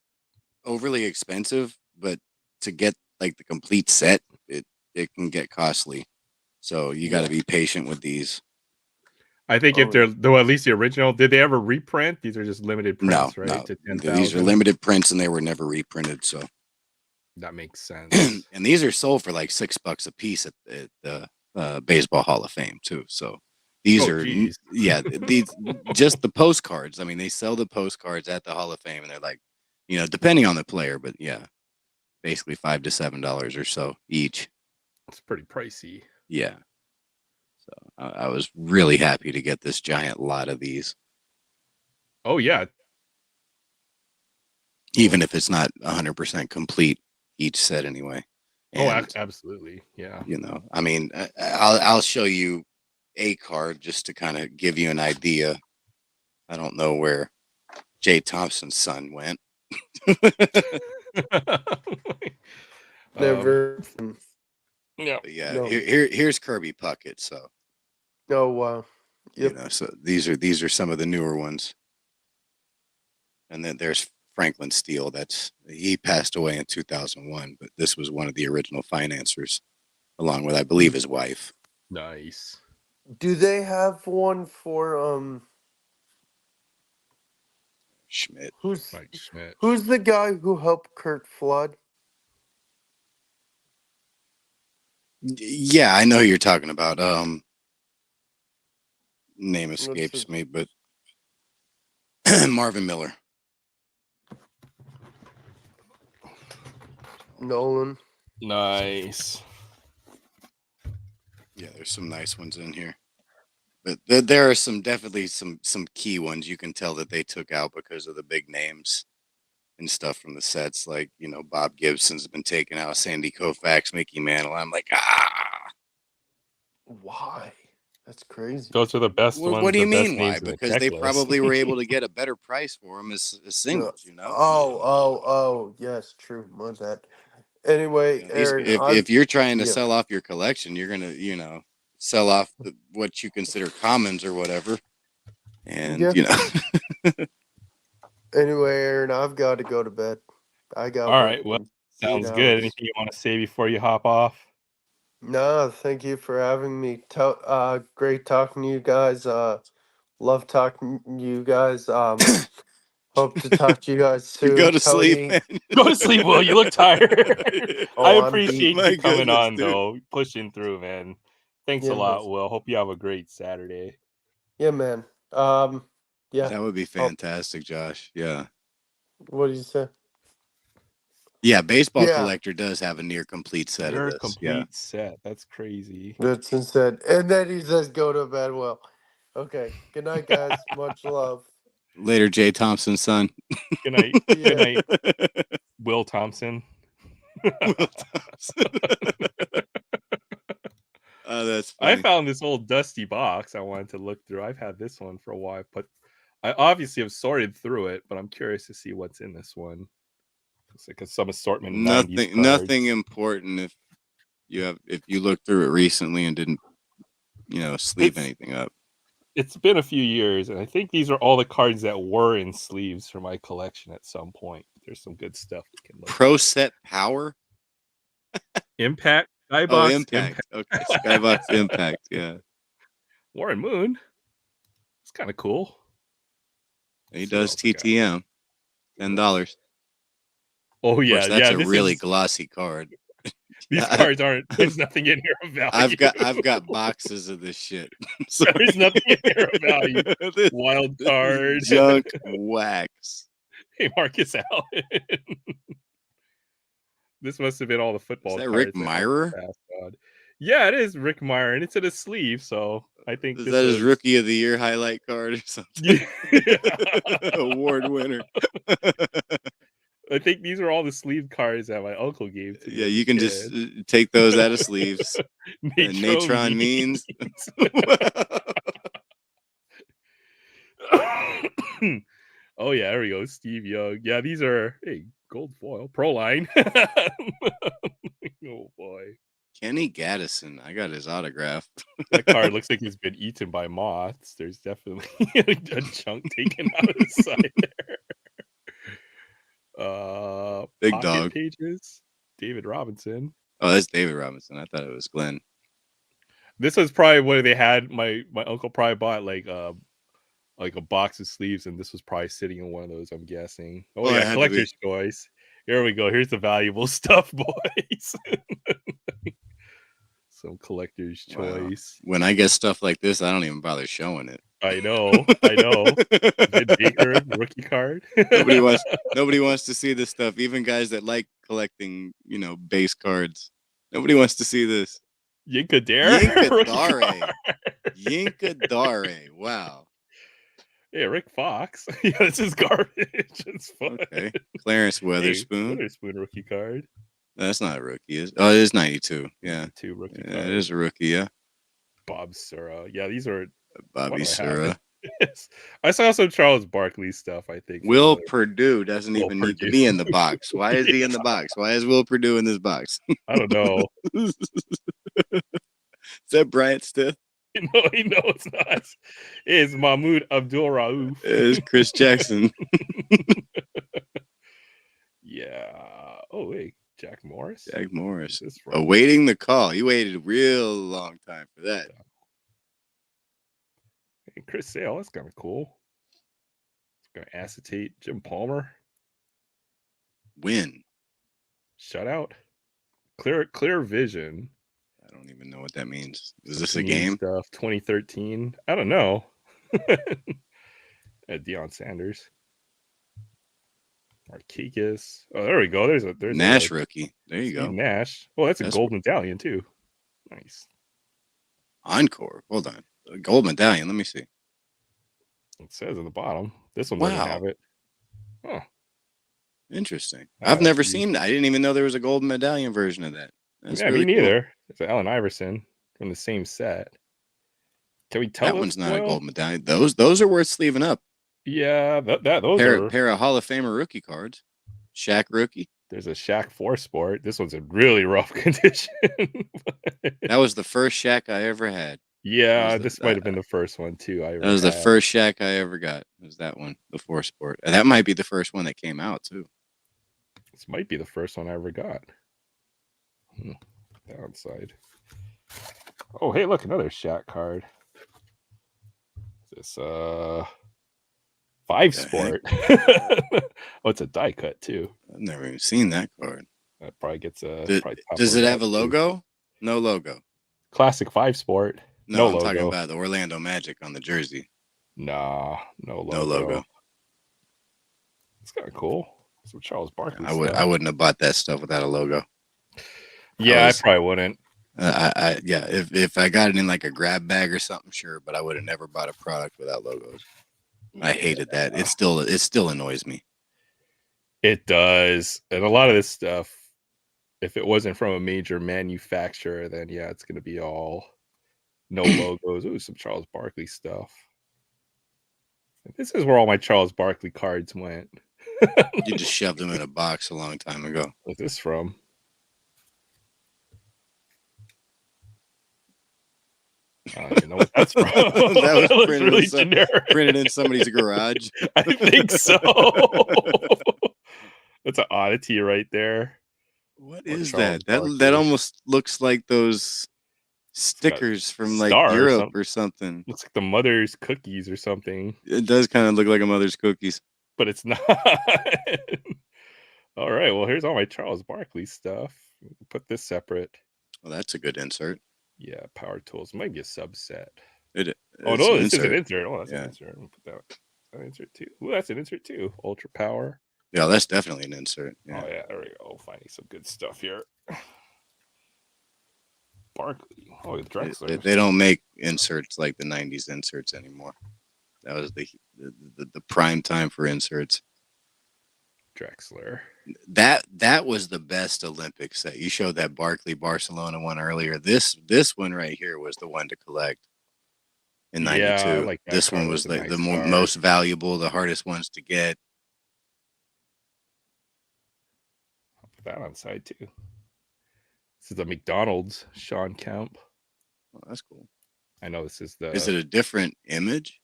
overly expensive, but to get like the complete set, it can get costly. So you got to be patient with these. I think if they're though at least the original, did they ever reprint? These are just limited prints, right? No. To 10,000? These are limited prints and they were never reprinted. So that makes sense. And these are sold for like $6 a piece at the Baseball Hall of Fame too. So these these just the postcards. I mean, they sell the postcards at the Hall of Fame, and they're like, depending on the player, but yeah, basically $5 to $7 or so each. It's pretty pricey. Yeah. So I was really happy to get this giant lot of these. Oh yeah. Even if it's not 100% complete each set anyway. And, absolutely. Yeah. I mean, I'll show you a card just to kind of give you an idea. I don't know where Jay Thompson's son went. Never. Yeah. Yeah. No. Here's Kirby Puckett. So. Oh wow. Yep. So these are some of the newer ones. And then there's Franklin Steele. He passed away in 2001, but this was one of the original financiers, along with I believe his wife. Nice. Do they have one for Schmidt? Mike Schmidt. Who's the guy who helped Kurt Flood? Yeah, I know who you're talking about. Name escapes me, but Marvin Miller. Nolan. Nice. Yeah, there's some nice ones in here. But there are definitely some key ones you can tell that they took out because of the big names and stuff from the sets. Like, Bob Gibson's been taken out, Sandy Koufax, Mickey Mantle. I'm like, Why? That's crazy. Those are the best ones. What do you the best mean why? names in the Because they checklist. probably were able to get a better price for them as singles, Oh, yes, true. My bad. Anyway, Aaron, if you're trying to sell off your collection, you're gonna, sell off what you consider commons or whatever, and Anyway, Aaron, I've got to go to bed. I got All right. Well, sounds good. Anything you want to say before you hop off? No, thank you for having me. Great talking to you guys. Love talking to you guys. Hope to talk to you guys soon. Go to sleep, man. Go to sleep, Will. You look tired. I appreciate you coming on, dude. though. Pushing through, man. Thanks a lot, Will. Hope you have a great Saturday. Yeah, man. Yeah. That would be fantastic, Josh. Yeah. What did you say? Yeah, Baseball Collector does have a near complete set of this. Complete set. That's crazy. That's insane. And then he says, "Go to bed, Will." Okay. Good night, guys. Much love. Later, Jay Thompson's son. Good night. Good night, Will Thompson. Will Thompson. Oh, that's funny. I found this old dusty box I wanted to look through. I've had this one for a while, but I obviously have sorted through it, but I'm curious to see what's in this one. It's like some assortment. Nothing important if you looked through it recently and didn't, sleeve anything up. It's been a few years, and I think these are all the cards that were in sleeves for my collection at some point. There's some good stuff we can look Pro Set Power? Impact? Skybox? Impact. Okay, Skybox Impact, yeah. Warren Moon. It's kind of cool. He does TTM. $10. Oh, yeah. Of course, that's a really glossy card. These cards aren't. There's nothing in here of value. I've got boxes of this shit. There's nothing in here of value. Wild card. Junk wax. Hey, Marcus Allen. This must have been all the football. Is that Rick Meyer? Yeah, it is Rick Meyer, and it's in a sleeve. So I think is that his Rookie of the Year highlight card or something? Award winner. I think these are all the sleeve cards that my uncle gave to me. Yeah, you can just take those out of sleeves. Natron means. Oh, yeah, there we go. Steve Young. Yeah, these are gold foil. Proline. Oh, boy. Kenny Gaddison. I got his autograph. That card looks like he's been eaten by moths. There's definitely a chunk taken out of the side there. Big Dog. Pages. David Robinson. Oh, that's David Robinson. I thought it was Glenn. This was probably where they had my uncle probably bought like a box of sleeves, and this was probably sitting in one of those, I'm guessing. Oh yeah, collector's choice. Here we go. Here's the valuable stuff, boys. Some collector's choice. When I get stuff like this, I don't even bother showing it. I know. Vin Baker rookie card. Nobody wants to see this stuff. Even guys that like collecting, base cards. Nobody wants to see this. Yinkadare. Wow. Yeah, Rick Fox. Yeah, this is garbage. It's fun. Okay. Clarence Weatherspoon. Weatherspoon rookie card. That's not a rookie. It is 92. Yeah. 2 rookie card. It is a rookie, yeah. Bob Sura. Yeah, these are Bobby Sura. Yes. I saw some Charles Barkley stuff, I think. Will Perdue doesn't even need to be in the box. Why is he in the box? Why is Will Perdue in this box? I don't know. Is that Bryant Stith? No, it's not. It's Mahmoud Abdul Rauf. It's Chris Jackson. Yeah. Oh, wait. Jack Morris? Jack Morris. Awaiting the call. He waited a real long time for that. Hey, Chris Sale. That's kind of cool. It's going to acetate Jim Palmer. Win. Shutout. Clear vision. I don't even know what that means. Is this a game? Stuff 2013. I don't know. Deion Sanders. Marquez. Oh, there we go. There's Nash a rookie. There you Steve go. Nash. Oh, that's a That's gold medallion too. Nice. Encore. Hold on. A gold medallion. Let me see. It says at the bottom. This one Wow. doesn't have it. Huh. Interesting. Ah, I've never that's seen. I didn't even know there was a gold medallion version of that. That's Yeah, really me cool. neither. It's Allen Iverson from the same set. Can we tell That this one's not a foil? gold medallion. Those are worth sleeving up. Yeah, those are. Pair of Hall of Famer rookie cards. Shaq rookie. There's a Shaq 4 Sport. This one's in really rough condition. That was the first Shaq I ever had. Yeah, this might have been the first one too. That was the first Shaq I ever got. Was that one, the 4 Sport? And that might be the first one that came out too. This might be the first one I ever got. Downside. Oh, hey, look, another Shaq card. This 5 Sport. Oh, it's a die cut too. I've never even seen that card. That probably gets a. Does it have a logo? Too. No logo. Classic 5 Sport. No, I'm logo. talking about the Orlando Magic on the jersey. Nah, no logo. No logo. It's kind of cool. Some Charles Barkley. I wouldn't have bought that stuff without a logo. Yeah, I probably wouldn't. If I got it in like a grab bag or something, sure, but I would have never bought a product without logos. I hated that. It still annoys me. It does, and a lot of this stuff, if it wasn't from a major manufacturer, then yeah, it's going to be all no logos. Ooh, some Charles Barkley stuff. This is where all my Charles Barkley cards went. You just shoved them in a box a long time ago. What's this from? I don't even know what that's from. That was really generic. Printed in somebody's garage. I think so. That's an oddity right there. What is that? That almost looks like those stickers from like Europe or something. Looks like the mother's cookies or something. It does kind of look like a mother's cookies. But it's not. All right. Well, here's all my Charles Barkley stuff. Put this separate. Well, that's a good insert. Yeah, Power Tools might be a subset. No, this is an insert. Oh, that's an insert. I'm gonna put that an insert too. Ooh, that's an insert too. Ultra Power. Yeah, that's definitely an insert. Yeah. Oh yeah, there we go. Finding some good stuff here. Barkley. Oh, Drexler. They don't make inserts like the '90s inserts anymore. That was the prime time for inserts. Drexler. That was the best Olympic set. You showed that Barkley Barcelona one earlier. This one right here was the one to collect in '92. Yeah, like this one was the most valuable, the hardest ones to get. I'll put that on side too. This is the McDonald's Sean Kemp. Oh, that's cool. I know this is the. Is it a different image?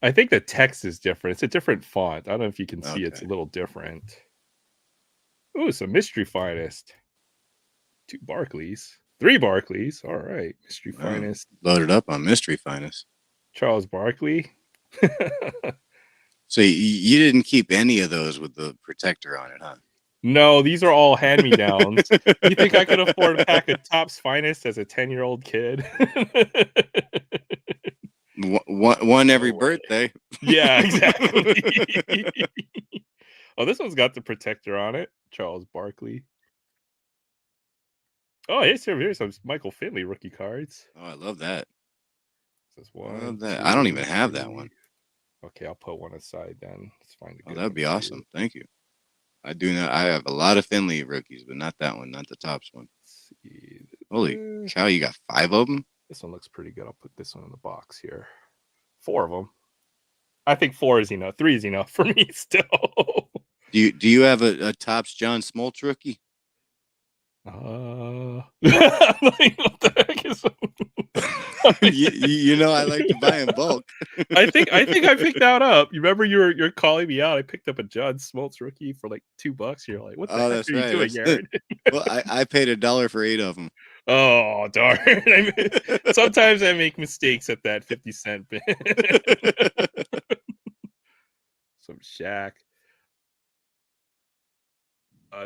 I think the text is different. It's a different font. I don't know if you can see. It's a little different. Ooh, some Mystery Finest. 2 Barclays. 3 Barclays. All right. Mystery Finest. Loaded up on Mystery Finest. Charles Barkley. So you didn't keep any of those with the protector on it, huh? No, these are all hand-me-downs. You think I could afford a pack of Topps Finest as a 10-year-old kid? One every birthday. Yeah, exactly. Oh, this one's got the protector on it. Charles Barkley. Oh, here's some Michael Finley rookie cards. Oh, I love that. This one. I love that. I don't even have that one. Okay, I'll put one aside then. Let's find a good that'd be awesome. Thank you. I do not. I have a lot of Finley rookies, but not that one, not the Topps one. Let's see. Holy cow, you got 5 of them? This one looks pretty good. I'll put this one in the box here. 4 of them. I think 4 is enough. 3 is enough for me still. Do you have a Topps John Smoltz rookie? Like, what the heck is you know I like to buy in bulk. I think I picked that up. You remember you're calling me out. I picked up a John Smoltz rookie for like $2. You're like, what the heck are you doing, Aaron? Well, I paid $1 for 8 of them. Oh darn! Sometimes I make mistakes at that 50-cent bin. Some Shaq.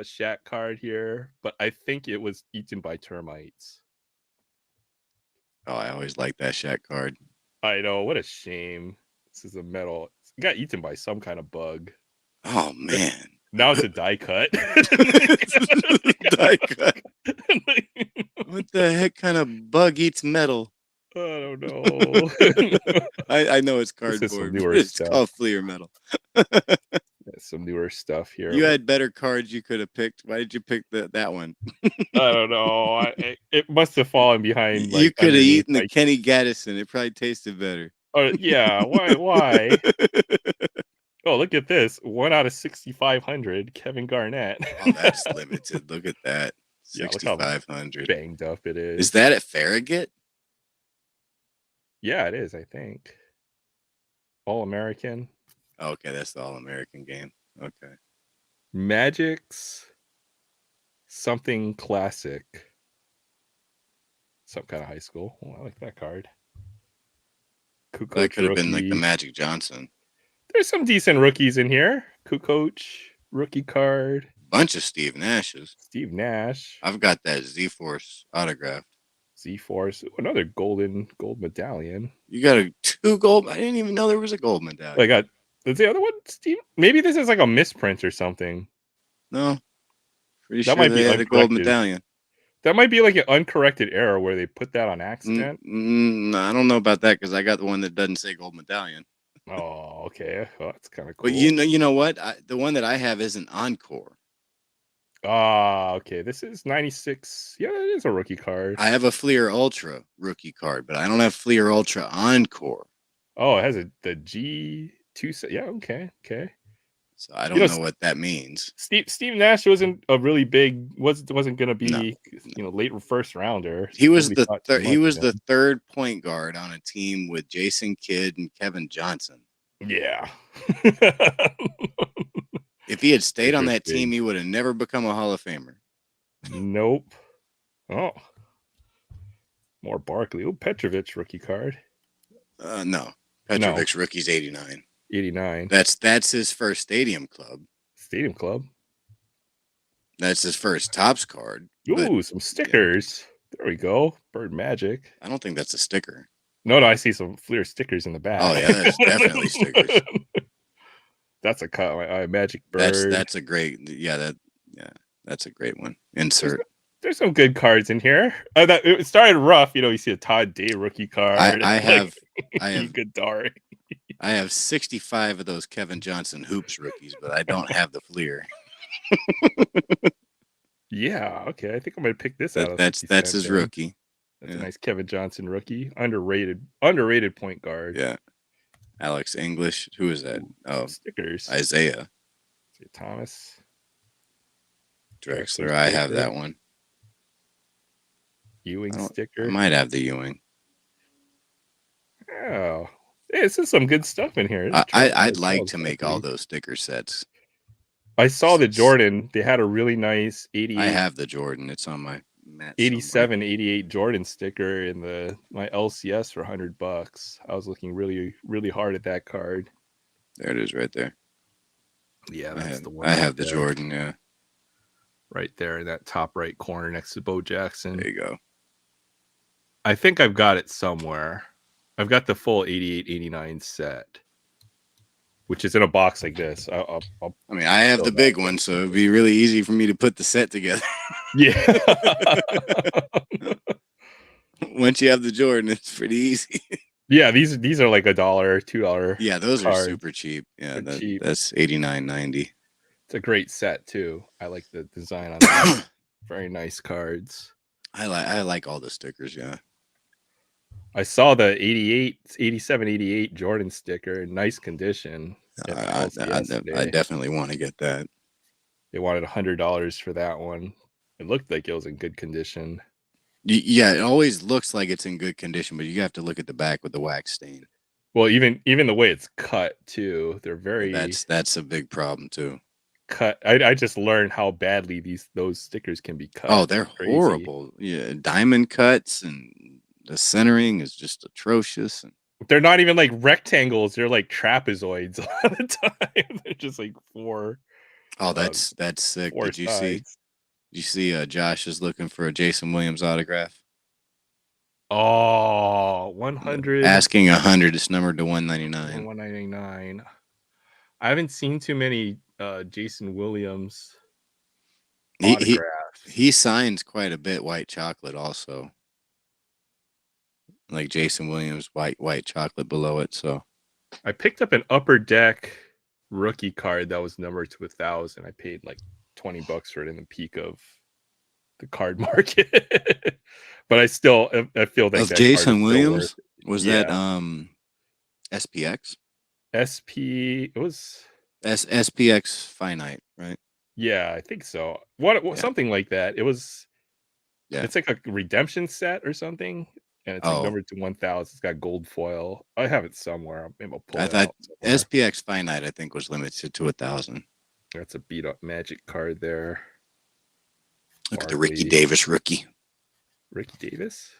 Shaq card here, but I think it was eaten by termites. Oh, I always like that Shaq card. I know, what a shame. This is a metal. It got eaten by some kind of bug. Oh man, Now it's a die cut. Die cut. What the heck kind of bug eats metal? I don't know. I know it's This is some cardboard, newer but it's stuff. called Fleer metal. Some newer stuff here. You had better cards you could have picked. Why did you pick that one? I don't know. It must have fallen behind. You Like, could have underneath, eaten the like, Kenny Gaddison. It probably tasted better. yeah. Why? Oh, look at this. 1 out of 6,500. Kevin Garnett. Oh, that's limited. Look at that. Yeah, look how 6,500. banged up it is. Is that at Farragut? Yeah, it is, I think. All American. Okay, that's the All-American game. Okay. Magic's something classic. Some kind of high school. Oh, I like that card. That could have been like the Magic Johnson. There's some decent rookies in here. Kukoc, rookie card. Bunch of Steve Nashes. Steve Nash. I've got that Z-Force autograph. Z-Force. Another gold medallion. You got 2 gold? I didn't even know there was a gold medallion. I got. Is the other one Steve? Maybe this is like a misprint or something. No. Pretty That sure might they be had a gold medallion. That might be like an uncorrected error where they put that on accident. I don't know about that because I got the one that doesn't say gold medallion. Oh, okay. Well, that's kind of cool. But you know what? The one that I have isn't Encore. Ah, okay. This is 96. Yeah, it is a rookie card. I have a Fleer Ultra rookie card, but I don't have Fleer Ultra Encore. Oh, it has the G2. Yeah, okay. So I don't know what that means. Steve Nash wasn't a really big. Wasn't going to be late first rounder. He was the third point guard on a team with Jason Kidd and Kevin Johnson. Yeah. If he had stayed on that team, he would have never become a Hall of Famer. Nope. Oh, more Barkley. Oh, Petrovic rookie card. No, Petrovic rookie's 89. 89. That's his first Stadium Club. Stadium Club. That's his first Topps card. Ooh, some stickers. Yeah. There we go. Bird Magic. I don't think that's a sticker. No, I see some Fleer stickers in the back. Oh yeah, that's definitely stickers. That's a cut. Magic Bird. That's a great. That's a great one. Insert. There's some good cards in here. It started rough. You see a Todd Day rookie card. I have good Dari. I have 65 of those Kevin Johnson hoops rookies, but I don't have the Fleer. Yeah, okay. I think I'm gonna pick this out. That's his rookie. That's a nice Kevin Johnson rookie. Underrated point guard. Yeah. Alex English. Who is that? Oh, stickers. Isaiah Thomas. Drexler. I have that one. Ewing sticker. I might have the Ewing. Oh. Hey, this is some good stuff in here. I'd like to make all those sticker sets. I saw the Jordan. They had a really nice 88. I have the Jordan. It's on my mat. 87, 88 Jordan sticker in my LCS for $100. I was looking really, really hard at that card. There it is, right there. Yeah, that's the one. I have the Jordan. Yeah, right there in that top right corner next to Bo Jackson. There you go. I think I've got it somewhere. I've got the full 88, 89 set, which is in a box like this. I have the big one, so it'd be really easy for me to put the set together. Yeah. Once you have the Jordan, it's pretty easy. Yeah, these are like $1, $2. Yeah, those are super cheap. Yeah, that's $89.90. It's a great set too. I like the design on that. Very nice cards. I like all the stickers. Yeah. I saw the 87, 88 Jordan sticker in nice condition. I definitely want to get that. They wanted $100 for that one. It looked like it was in good condition. Yeah, it always looks like it's in good condition, but you have to look at the back with the wax stain. Well, even the way it's cut too, they're very. That's a big problem too. Cut. I just learned how badly those stickers can be cut. Oh, they're horrible. Yeah, diamond cuts and the centering is just atrocious. And they're not even like rectangles; they're like trapezoids all the time. They're just like four. Oh, that's sick. Did you see Josh is looking for a Jason Williams autograph? Oh, 100. Asking 100. It's numbered to 199. 199. I haven't seen too many Jason Williams He autographs. he signs quite a bit white chocolate also. Like Jason Williams white chocolate below it. So I picked up an Upper Deck rookie card that was numbered to 1,000. I paid like $20 for it in the peak of the card market. But I feel like of that Jason card Williams was yeah. that SPX? SP it was SPX finite, right? yeah, I think so. What Yeah. something like that. It was Yeah. It's like a redemption set or something. And it's like numbered to 1,000. It's got gold foil. I have it somewhere. Maybe I'll pull it out somewhere. SPX finite, I think, was limited to 1,000. That's a beat up Magic card there. Look at the Ricky Davis rookie. Ricky Davis?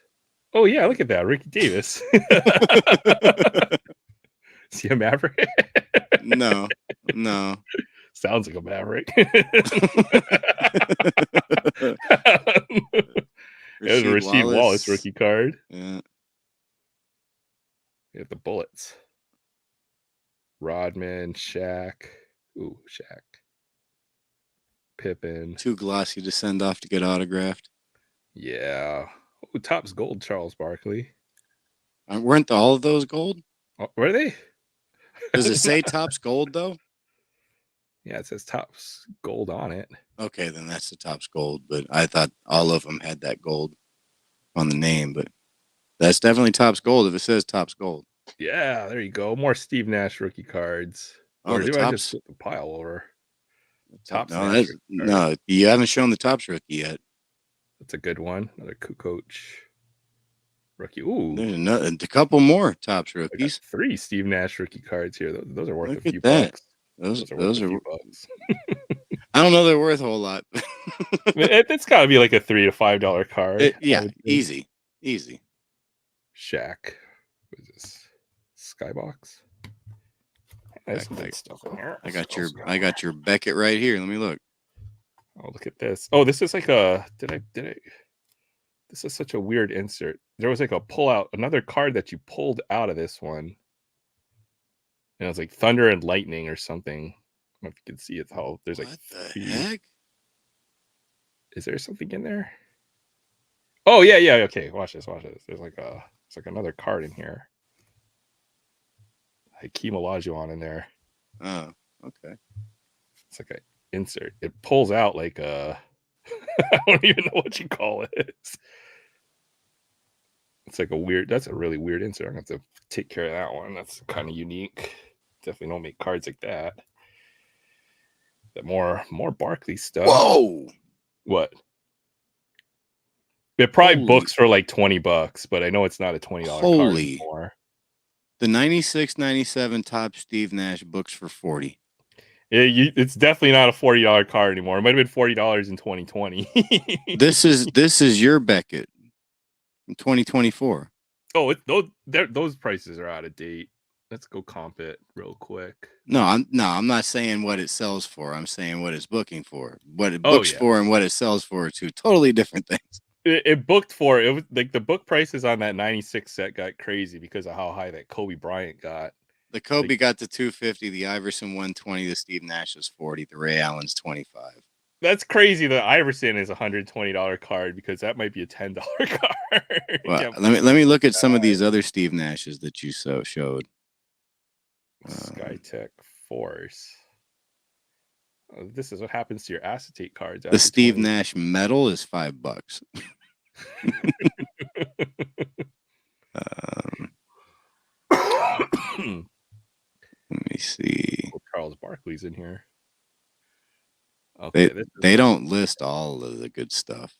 Oh yeah, look at that, Ricky Davis. Is he a Maverick? No. Sounds like a Maverick. It was a Rasheed Wallace rookie card. Yeah. We have the Bullets. Rodman, Shaq. Ooh, Shaq. Pippen. Too glossy to send off to get autographed. Yeah. Ooh, Topps Gold, Charles Barkley. Weren't all of those gold? Oh, were they? Does it say Topps Gold, though? Yeah, it says Topps Gold on it. Okay, then that's the Topps Gold. But I thought all of them had that gold on the name. But that's definitely Topps Gold if it says Topps Gold. Yeah, there you go. More Steve Nash rookie cards. Or do I just flip the pile over? Topps Nash no, you haven't shown the Topps rookie yet. That's a good one. Another coach rookie. Ooh, there's a couple more Topps rookies. 3 Steve Nash rookie cards here. Those are worth a few bucks. Those are a few bucks. I don't know they're worth a whole lot. It's got to be like a $3 to $5 card. Easy. Shaq. What is this? Skybox. There's some good stuff in here. I got your Beckett right here. Let me look. Oh, look at this. Oh, this is like a this is such a weird insert. There was like a another card that you pulled out of this one. And it was like Thunder and Lightning or something. I don't know if you can see it. How there's like what the heck? Is there something in there? Oh yeah. Okay, watch this. There's like another card in here. Hakeem Olajuwon in there. Oh, okay. It's like an insert. It pulls out like a I don't even know what you call it. It's like that's a really weird insert. I'm gonna have to take care of that one. That's kind of unique. Definitely don't make cards like that. But more Barkley stuff. Whoa! What? It probably books for like $20, but I know it's not a $20 card anymore. The 96-97 Topps Steve Nash books for $40. It's definitely not a $40 card anymore. It might have been $40 in 2020. This is your Beckett in 2024. Oh, those prices are out of date. Let's go comp it real quick. No, I'm not saying what it sells for. I'm saying what it's booking for. What it books for and what it sells for are two totally different things. It booked for it was like the book prices on that 96 set got crazy because of how high that Kobe Bryant got. The Kobe got to 250, the Iverson 120, the Steve Nash was 40, the Ray Allen's 25. That's crazy. The Iverson is a $120 card because that might be a $10 card. Well, let me look at some of these other Steve Nashes that you showed. SkyTech Force. This is what happens to your acetate cards. The Steve Nash metal is $5. Let me see. Charles Barkley's in here. Okay, they don't list all of the good stuff.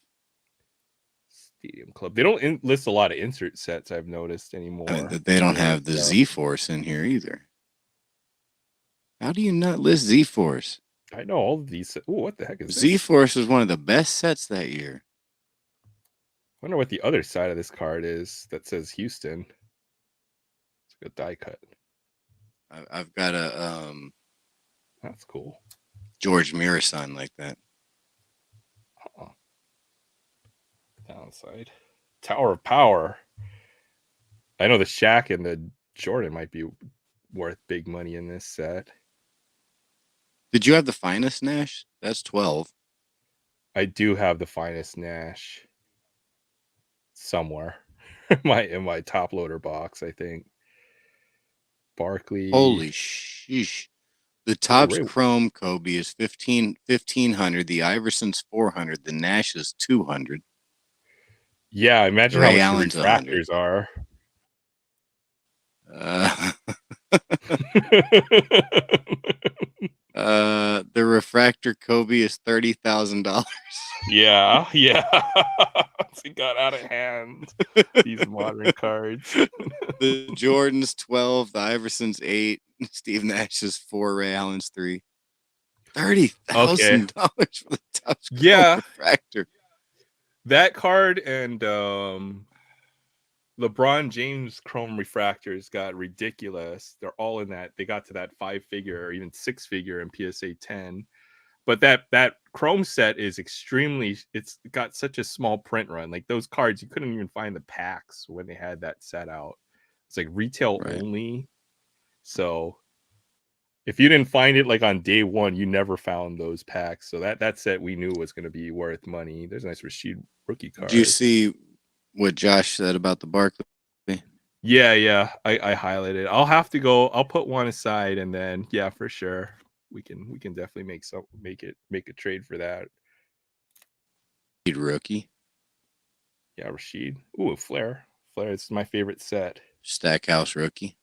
Stadium Club. They don't list a lot of insert sets, I've noticed anymore. They don't have the Z-Force in here either. How do you not list Z-Force? I know all of these. Oh, what the heck is this? Z-Force was one of the best sets that year. I wonder what the other side of this card is that says Houston. It's like a die cut. I've got a that's cool. George Mirasan like that. Downside. Tower of Power. I know the Shaq and the Jordan might be worth big money in this set. Did you have the finest Nash? That's 12. I do have the finest Nash somewhere in my top loader box, I think. Barkley. Holy sheesh. The Topps Chrome Kobe is 1500. The Iverson's 400. The Nash is 200. Yeah, imagine Ray how much Allen's the refractors are. The refractor Kobe is $30,000. Yeah. It got out of hand. These modern cards. The Jordan's 12. The Iverson's 8. Steve Nash's 4. Ray Allen's 3. $30,000 for the Topps Chrome refractor. That card and LeBron James Chrome refractors got ridiculous. They're all in that. They got to that 5-figure or even 6-figure in PSA 10. But that Chrome set is extremely. It's got such a small print run. Like those cards, you couldn't even find the packs when they had that set out. It's like retail only. So if you didn't find it like on day one, you never found those packs. So that set we knew was going to be worth money. There's a nice Rashid rookie card. Do you see what Josh said about the Barkley? Yeah. I highlighted. I'll have to go. I'll put one aside and then for sure. We can definitely make a trade for that. Rookie. Yeah, Rashid. Ooh, Flair. Flair is my favorite set. Stackhouse rookie.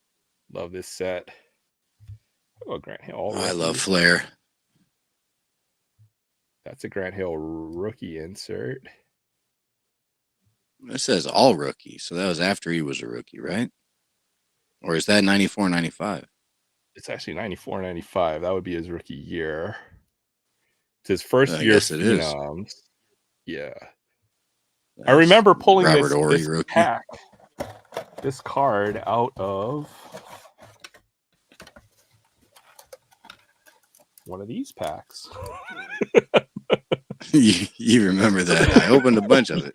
Love this set. Oh, Grant Hill. I love Flair. That's a Grant Hill rookie insert. It says all rookie, so that was after he was a rookie, right? Or is that 94-95? It's actually 94-95. That would be his rookie year. It's his first year guess it phenoms. Is. Yeah. I remember pulling this rookie. pack, this card out of one of these packs. you remember that? I opened a bunch of it.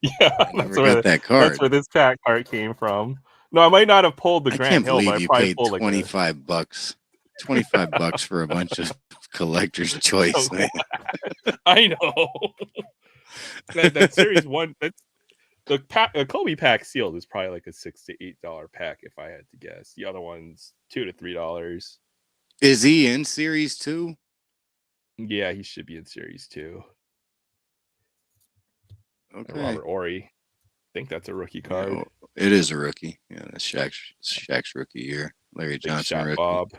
Yeah, I never got that card. That's where this pack card came from. No, I might not have pulled the Grant Hill, but I you probably paid pulled like $25. $25 for a bunch of collector's choice, man. I know. that series one, that's the Kobe pack sealed is probably like a $6 to $8 pack if I had to guess. The other one's $2 to $3. Is he in series 2? Yeah, he should be in series 2. Okay. And Robert Ory. I think that's a rookie card. No, it is a rookie. Yeah, that's Shaq's rookie year. Larry Johnson rookie. Bob.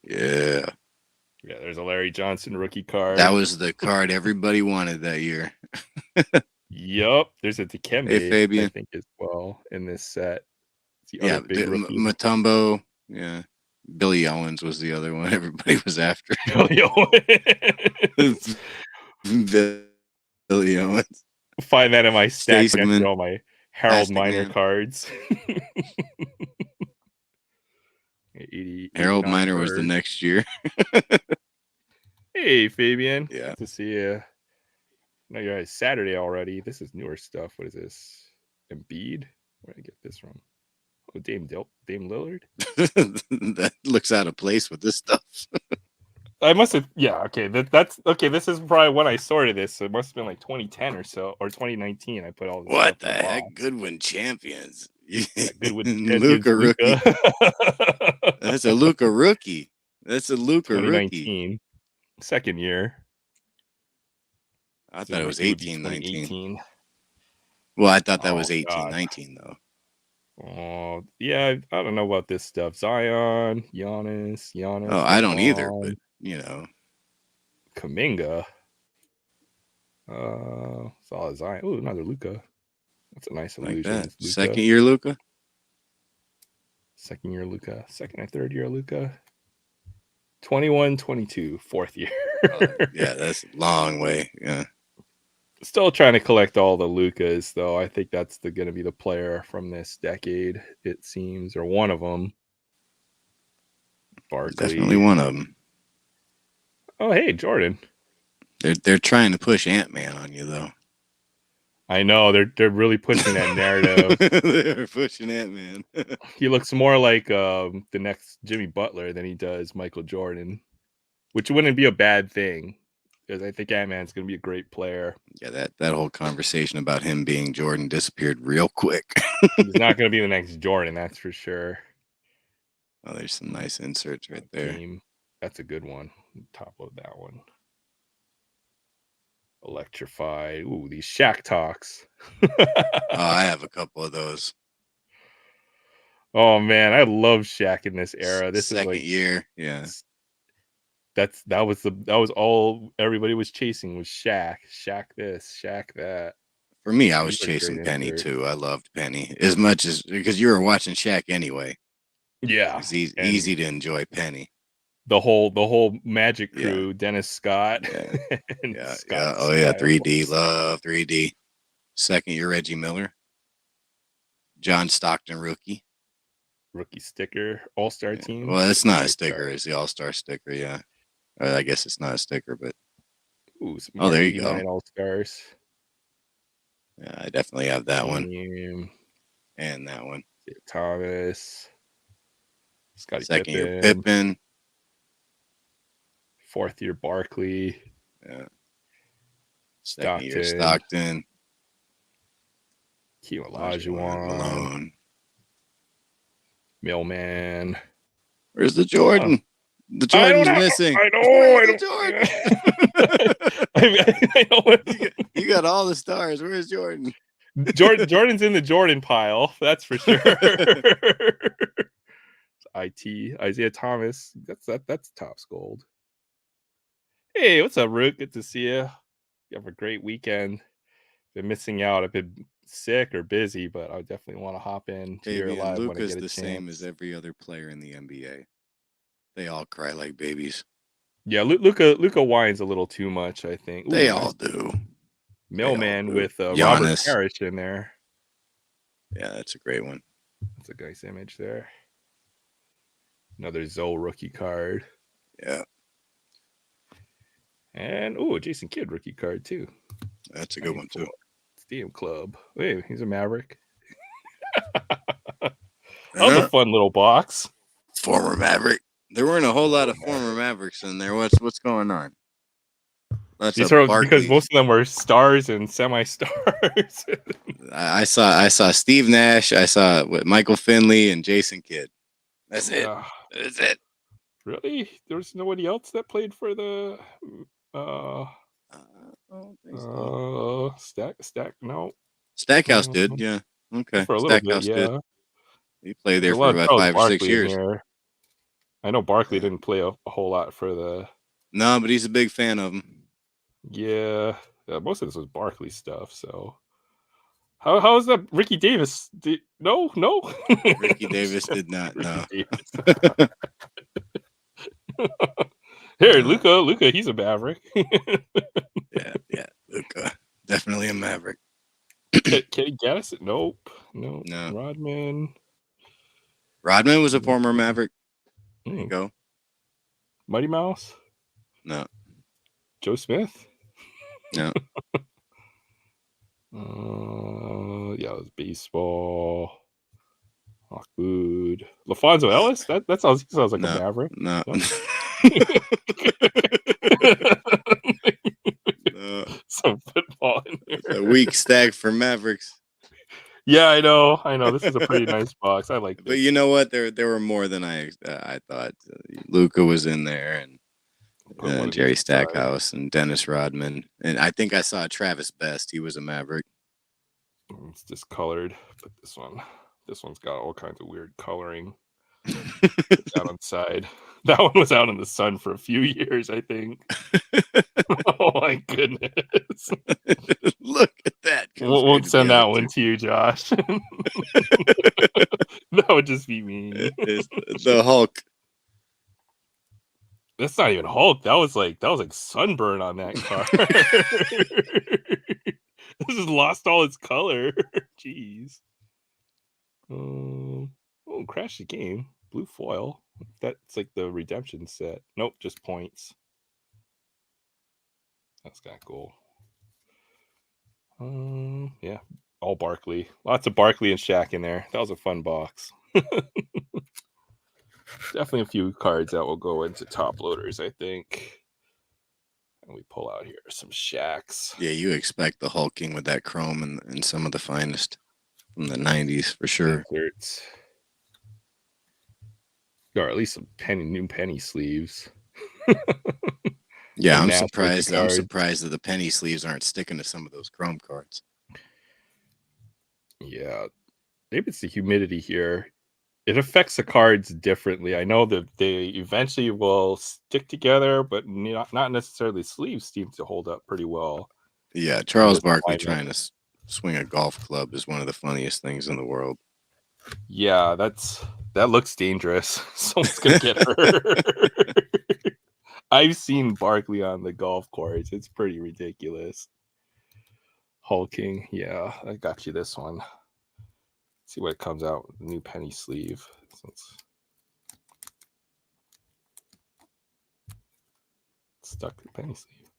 Yeah. Yeah, there's a Larry Johnson rookie card. That was the card everybody wanted that year. Yup. There's a Dikembe, hey, Fabian. I think, as well in this set. It's the other big rookie. Mutombo. Yeah. Billy Owens was the other one everybody was after. Billy Owens. Billy Owens. Find that in my stack next to all my Harold Miner cards. Harold Miner was the next year. Hey, Fabian. Yeah. Good to see you. No, you're at Saturday already. This is newer stuff. What is this? Embiid? Where did I get this from? Oh, Dame Lillard? That looks out of place with this stuff. I must have, okay. That's okay. This is probably when I sorted this. So it must have been like 2010 or so, or 2019. I put all this. What the heck? Goodwin champions. Goodwin Luka rookie. That's a Luka rookie. That's a Luka rookie. Second year. I thought it was 18-19. Well, I thought that was 18-19 though. Oh, yeah. I don't know about this stuff. Zion, Giannis. Oh, I don't either, but you know. Kuminga. Saw Zion. Oh, another Luka. That's a nice illusion. Like second year Luka. Second year Luka. Second or third year Luka. 21-22, fourth year. Yeah, that's a long way. Yeah. Still trying to collect all the Lukas, though. I think that's going to be the player from this decade, it seems, or one of them. Barkley. Definitely one of them. Oh, hey, Jordan. They're trying to push Ant-Man on you, though. I know they're really pushing that narrative. They're pushing it, man. He looks more like the next Jimmy Butler than he does Michael Jordan, which wouldn't be a bad thing because I think Ant-Man's going to be a great player. Yeah, that whole conversation about him being Jordan disappeared real quick. He's not going to be the next Jordan, that's for sure. Oh, there's some nice inserts right there. Game. That's a good one. Top of that one. Electrified. Ooh, these Shaq talks. I have a couple of those. Oh man, I love Shaq in this era. This Second is like year, yeah. That was all everybody was chasing was Shaq. Shaq this, Shaq that. For me, I was chasing Penny too. I loved Penny as much as because you were watching Shaq anyway. Yeah, it's easy to enjoy Penny. The whole Magic crew, Dennis Scott. And Scott Oh yeah, 3D, love 3D. Second year, Reggie Miller, John Stockton rookie sticker, All-Star team. Well, it's not a sticker; it's the All-Star sticker. Yeah, I guess it's not a sticker, but there you go. All-Stars. Yeah, I definitely have that one, and that one. Thomas, Scottie Second year Pippen. Fourth year Barkley. Yeah. Second year Stockton. Hakeem Olajuwon. Millman. Where's the Jordan? The Jordan's missing. I know. Where's the Jordan? I know. You got all the stars. Where's Jordan? Jordan's in the Jordan pile. That's for sure. IT Isaiah Thomas. That's Topps Gold. Hey, what's up, Root? Good to see you. You have a great weekend. Been missing out. I've been sick or busy, but I definitely want to hop in to your live when I get a chance. Luka's the same as every other player in the NBA. They all cry like babies. Yeah, Luka whines a little too much, I think. Ooh, they all do. Mailman with Robert Parrish in there. Yeah, that's a great one. That's a nice image there. Another Zoe rookie card. Yeah. And Jason Kidd rookie card too. That's a good one too. Stadium Club. Wait, he's a Maverick. That was a fun little box. Former Maverick. There weren't a whole lot of former Mavericks in there. What's going on? These are because most of them were stars and semi-stars. I saw Steve Nash. I saw Michael Finley and Jason Kidd. That's it. That's it. Really? There was nobody else that played for the Stack. No. Stackhouse did. Yeah. Okay. For a little bit. Yeah. He played there for about 5 or 6 years. I know Barkley didn't play a whole lot for the. No, but he's a big fan of him. Yeah, most of this was Barkley stuff. So, how is that? Ricky Davis? No. Ricky Davis did not. No. Here, Luka, he's a Maverick. yeah, Luka, definitely a Maverick. Kenny Gaddis? Nope. No. Rodman was a former Maverick. There you go. Mighty Mouse? No. Joe Smith? No. Yeah, it was baseball. Hawkwood. LaFonso Ellis? That sounds like a Maverick. No. Some football in there. It's a weak stack for Mavericks. Yeah, I know. This is a pretty nice box. I like this. But you know what? There were more than I thought. Luka was in there, and Jerry Stackhouse and Dennis Rodman, and I think I saw Travis Best. He was a Maverick. It's discolored, but this one's got all kinds of weird coloring. Out on side. That one was out in the sun for a few years, I think. Oh my goodness! Look at that. Won't send that one to you, Josh. That would just be mean. It's the Hulk. That's not even Hulk. That was like sunburn on that car. This has lost all its color. Jeez. Crash the game. Blue foil. That's like the redemption set. Nope, just points. That's kind of cool. Yeah, all Barkley. Lots of Barkley and Shaq in there. That was a fun box. Definitely a few cards that will go into top loaders, I think. And we pull out here some Shaqs. Yeah, you expect the hulking with that chrome and some of the finest from the 90s for sure. Inserts. Or at least some new penny sleeves. Yeah, Some I'm nasty surprised. I'm cards. surprised that the penny sleeves aren't sticking to some of those chrome cards. Yeah, maybe it's the humidity here. It affects the cards differently. I know that they eventually will stick together, but not necessarily. Sleeves seem to hold up pretty well. Yeah, Charles Barkley trying to swing a golf club is one of the funniest things in the world. Yeah, that looks dangerous. Someone's gonna get hurt. I've seen Barkley on the golf course. It's pretty ridiculous. Hulking. Yeah, I got you this one. Let's see what it comes out with. New penny sleeve. Stuck in penny sleeve.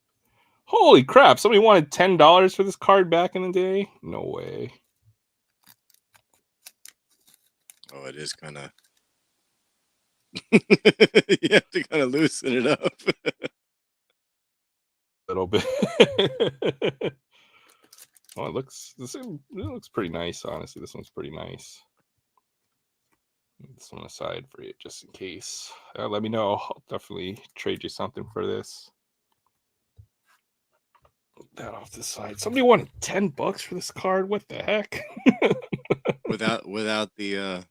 Holy crap! Somebody wanted $10 for this card back in the day? No way. Oh, it is kind of. You have to kind of loosen it up. A little bit. Oh, it looks pretty nice. Honestly, this one's pretty nice. This one aside for you, just in case. Let me know. I'll definitely trade you something for this. Put that off the side. Somebody wanted $10 for this card. What the heck? without the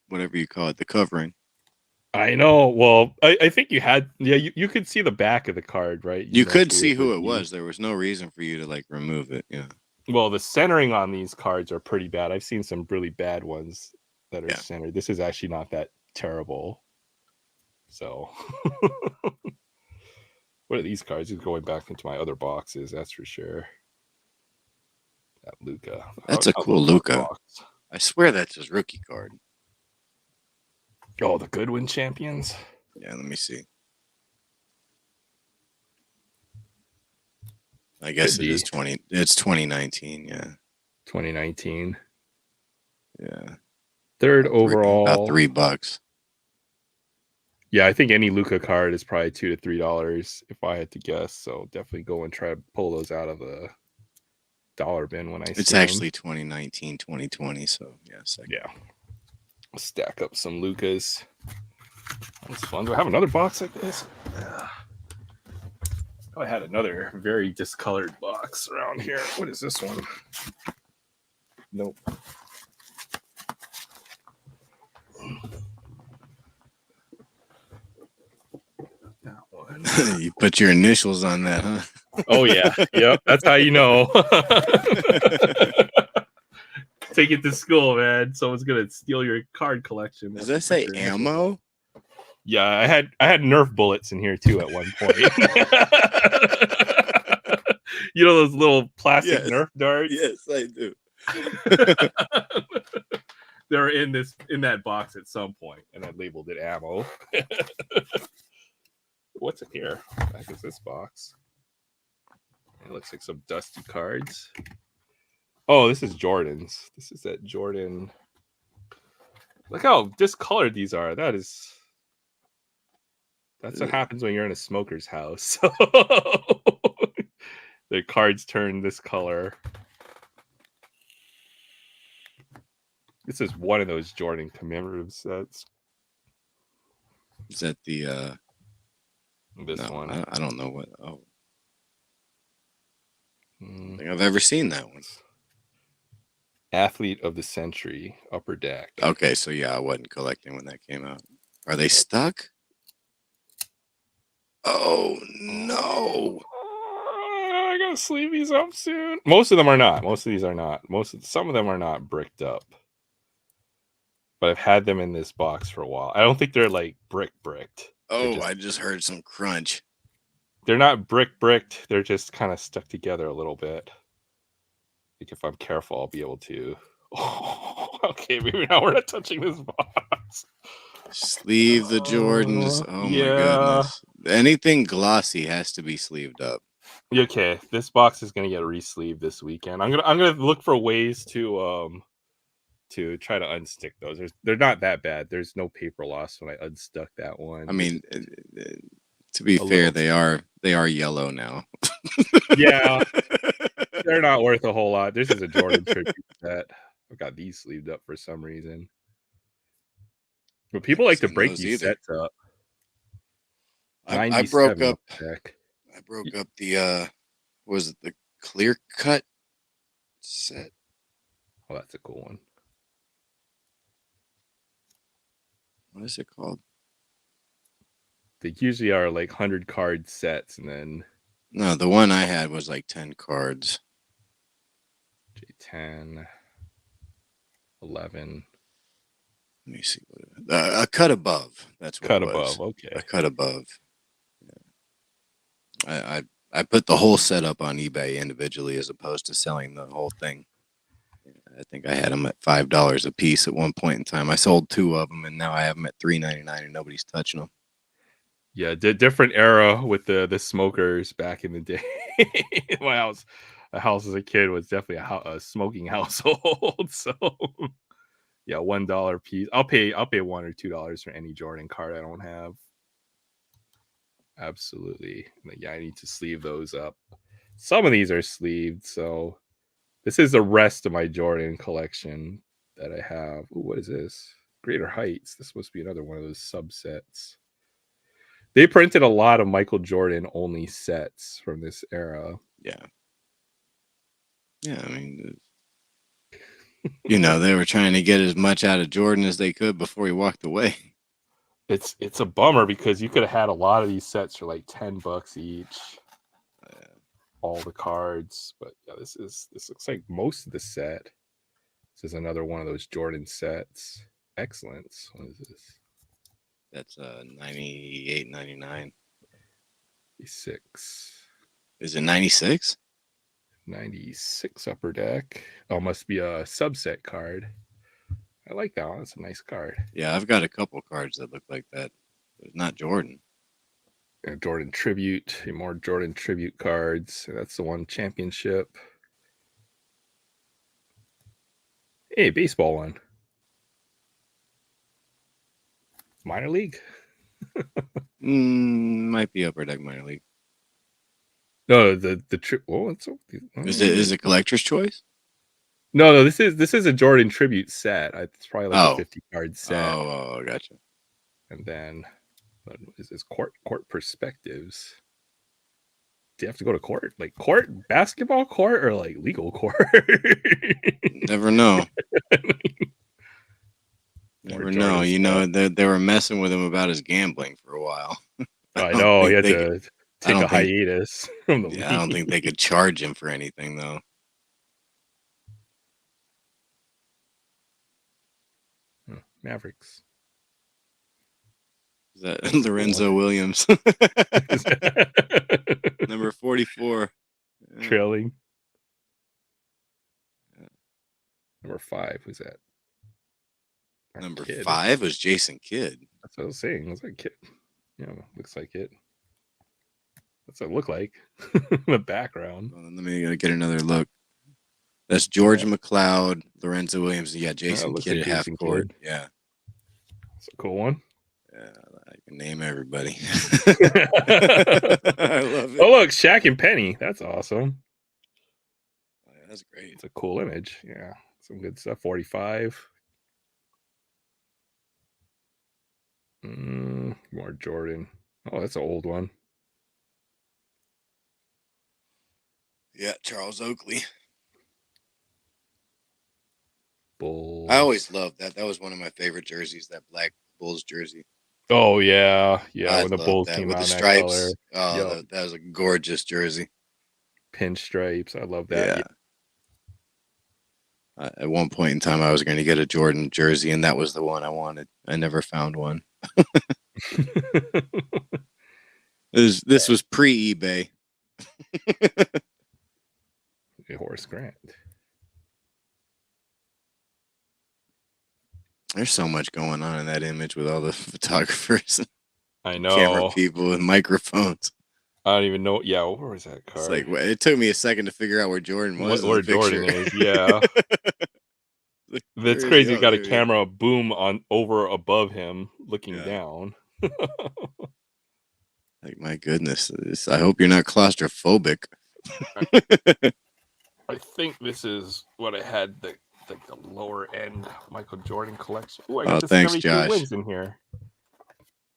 whatever you call it, the covering. I know. Well, I think you had. Yeah, you could see the back of the card, right? You could see who it was. There was no reason for you to like remove it. Yeah. Well, the centering on these cards are pretty bad. I've seen some really bad ones that are centered. This is actually not that terrible. So, what are these cards? Is going back into my other boxes. That's for sure. That Luka. That's a cool Luka. I swear that's his rookie card. Oh, the Goodwin champions. Yeah, let me see. I guess it is 20. It's 2019. Yeah. 2019. Yeah. Third overall. About $3. Yeah, I think any Luka card is probably $2 to $3 if I had to guess. So definitely go and try to pull those out of the dollar bin when I see them. It's actually 2019, 2020. So yeah, yeah. I'll stack up some Lukas. That's fun. Do I have another box like this? Oh, I had another very discolored box around here. What is this one? Nope. That one. You put your initials on that, huh? Oh yeah. Yep. That's how you know. Take it to school, man. Someone's gonna steal your card collection. Does that say ammo? Yeah, I had Nerf bullets in here too at one point. You know those little plastic Nerf darts? Yes, I do. They're in that box at some point, and I labeled it ammo. What's in here? What the heck is this box? It looks like some dusty cards. Oh, this is Jordan's. This is that Jordan. Look how discolored these are. That's what happens when you're in a smoker's house. The cards turn this color. This is one of those Jordan commemorative sets. Is that the this one? I don't know what. Oh, I don't think I've ever seen that one. Athlete of the Century, Upper Deck. Okay, so yeah, I wasn't collecting when that came out. Are they stuck? Oh no! I gotta sleeve these up soon. Most of them are not. Most of these are not. Some of them are not bricked up. But I've had them in this box for a while. I don't think they're like bricked. Oh, I just heard some crunch. They're not bricked. They're just kind of stuck together a little bit. I think if I'm careful, I'll be able to. Oh, okay, maybe now we're not touching this box. Sleeve the Jordans. Oh my goodness. Anything glossy has to be sleeved up. Okay, this box is gonna get re-sleeved this weekend. I'm gonna look for ways to try to unstick those. They're not that bad. There's no paper loss when I unstuck that one. I mean, to be fair, they are yellow now. Yeah, they're not worth a whole lot. This is a Jordan tribute set. I've got these sleeved up for some reason. But people like to break these sets up. I broke up. Deck. I broke up the was it the clear cut set? Oh, that's a cool one. What is it called? They usually are like 100 card sets, and then no, the one I had was like 10 cards. J10, 11. Let me see what a cut above. That's what cut it was. above. Okay, a cut above. Yeah. I put the whole setup on eBay individually as opposed to selling the whole thing. I think I had them at $5 a piece at one point in time. I sold 2 of them, and now I have them at $3.99, and nobody's touching them. Yeah, different era with the smokers back in the day. My house as a kid was definitely a smoking household. So yeah, $1 piece. I'll pay $1 or $2 for any Jordan card I don't have. Absolutely. Yeah, I need to sleeve those up. Some of these are sleeved, so this is the rest of my Jordan collection that I have. Ooh, what is this? Greater Heights. This must be another one of those subsets. They printed a lot of Michael Jordan only sets from this era. Yeah. Yeah, I mean, you know, they were trying to get as much out of Jordan as they could before he walked away. It's a bummer because you could have had a lot of these sets for like $10 each. All the cards, but yeah, this looks like most of the set. This is another one of those Jordan sets. Excellence. What is this? That's 98.99. 96. Is it 96? 96 upper deck. Oh, must be a subset card. I like that one. That's a nice card. Yeah, I've got a couple cards that look like that. But it's not Jordan. Jordan Tribute. More Jordan Tribute cards. That's the one championship. Hey, baseball one. Minor league? Might be upper deck minor league. No, the trip. Oh, it's is it collector's choice? No. This is a Jordan tribute set. It's probably like a 50 card set. Oh, gotcha. And then, what is this? Court perspectives. Do you have to go to court? Like court, basketball court, or like legal court? Never know. Never know. You know, they were messing with him about his gambling for a while. I know. He had to take a hiatus from the league. I don't think they could charge him for anything, though. Mavericks. Is that Lorenzo Williams? Number 44. Yeah. Trailing. Number 5. Who's that? Number 5 was Jason Kidd. That's what I was saying. It was like Kidd. Yeah, looks like it. What's it look like? The background. Well, let me get another look. That's George McLeod, Lorenzo Williams. Yeah, Jason Kidd at half court. Yeah. That's a cool one. Yeah, I can name everybody. I love it. Oh, look, Shaq and Penny. That's awesome. Oh, yeah, that's great. It's a cool image. Yeah, some good stuff. 45. More Jordan. Oh, that's an old one. Yeah, Charles Oakley. Bulls. I always loved that. That was one of my favorite jerseys, that black Bulls jersey. Oh, yeah. Yeah, when the Bulls came with out the in stripes. That color. Oh, that was a gorgeous jersey. Pinstripes. I love that. Yeah. At one point in time, I was going to get a Jordan jersey, and that was the one I wanted. I never found one. This was pre-eBay. Horace Grant. There's so much going on in that image with all the photographers. I know. Camera people with microphones. I don't even know. Yeah, where was that It's card? like it took me a second to figure out where Jordan was in Where the picture. Jordan is, yeah. Like, That's where is crazy. he? You Oh, got a there he is. camera boom on over above him, looking Yeah. down. Like, my goodness, I hope you're not claustrophobic. I think this is what I had the lower end Michael Jordan collection. Oh, I got the thanks, 72 Josh. wins in here.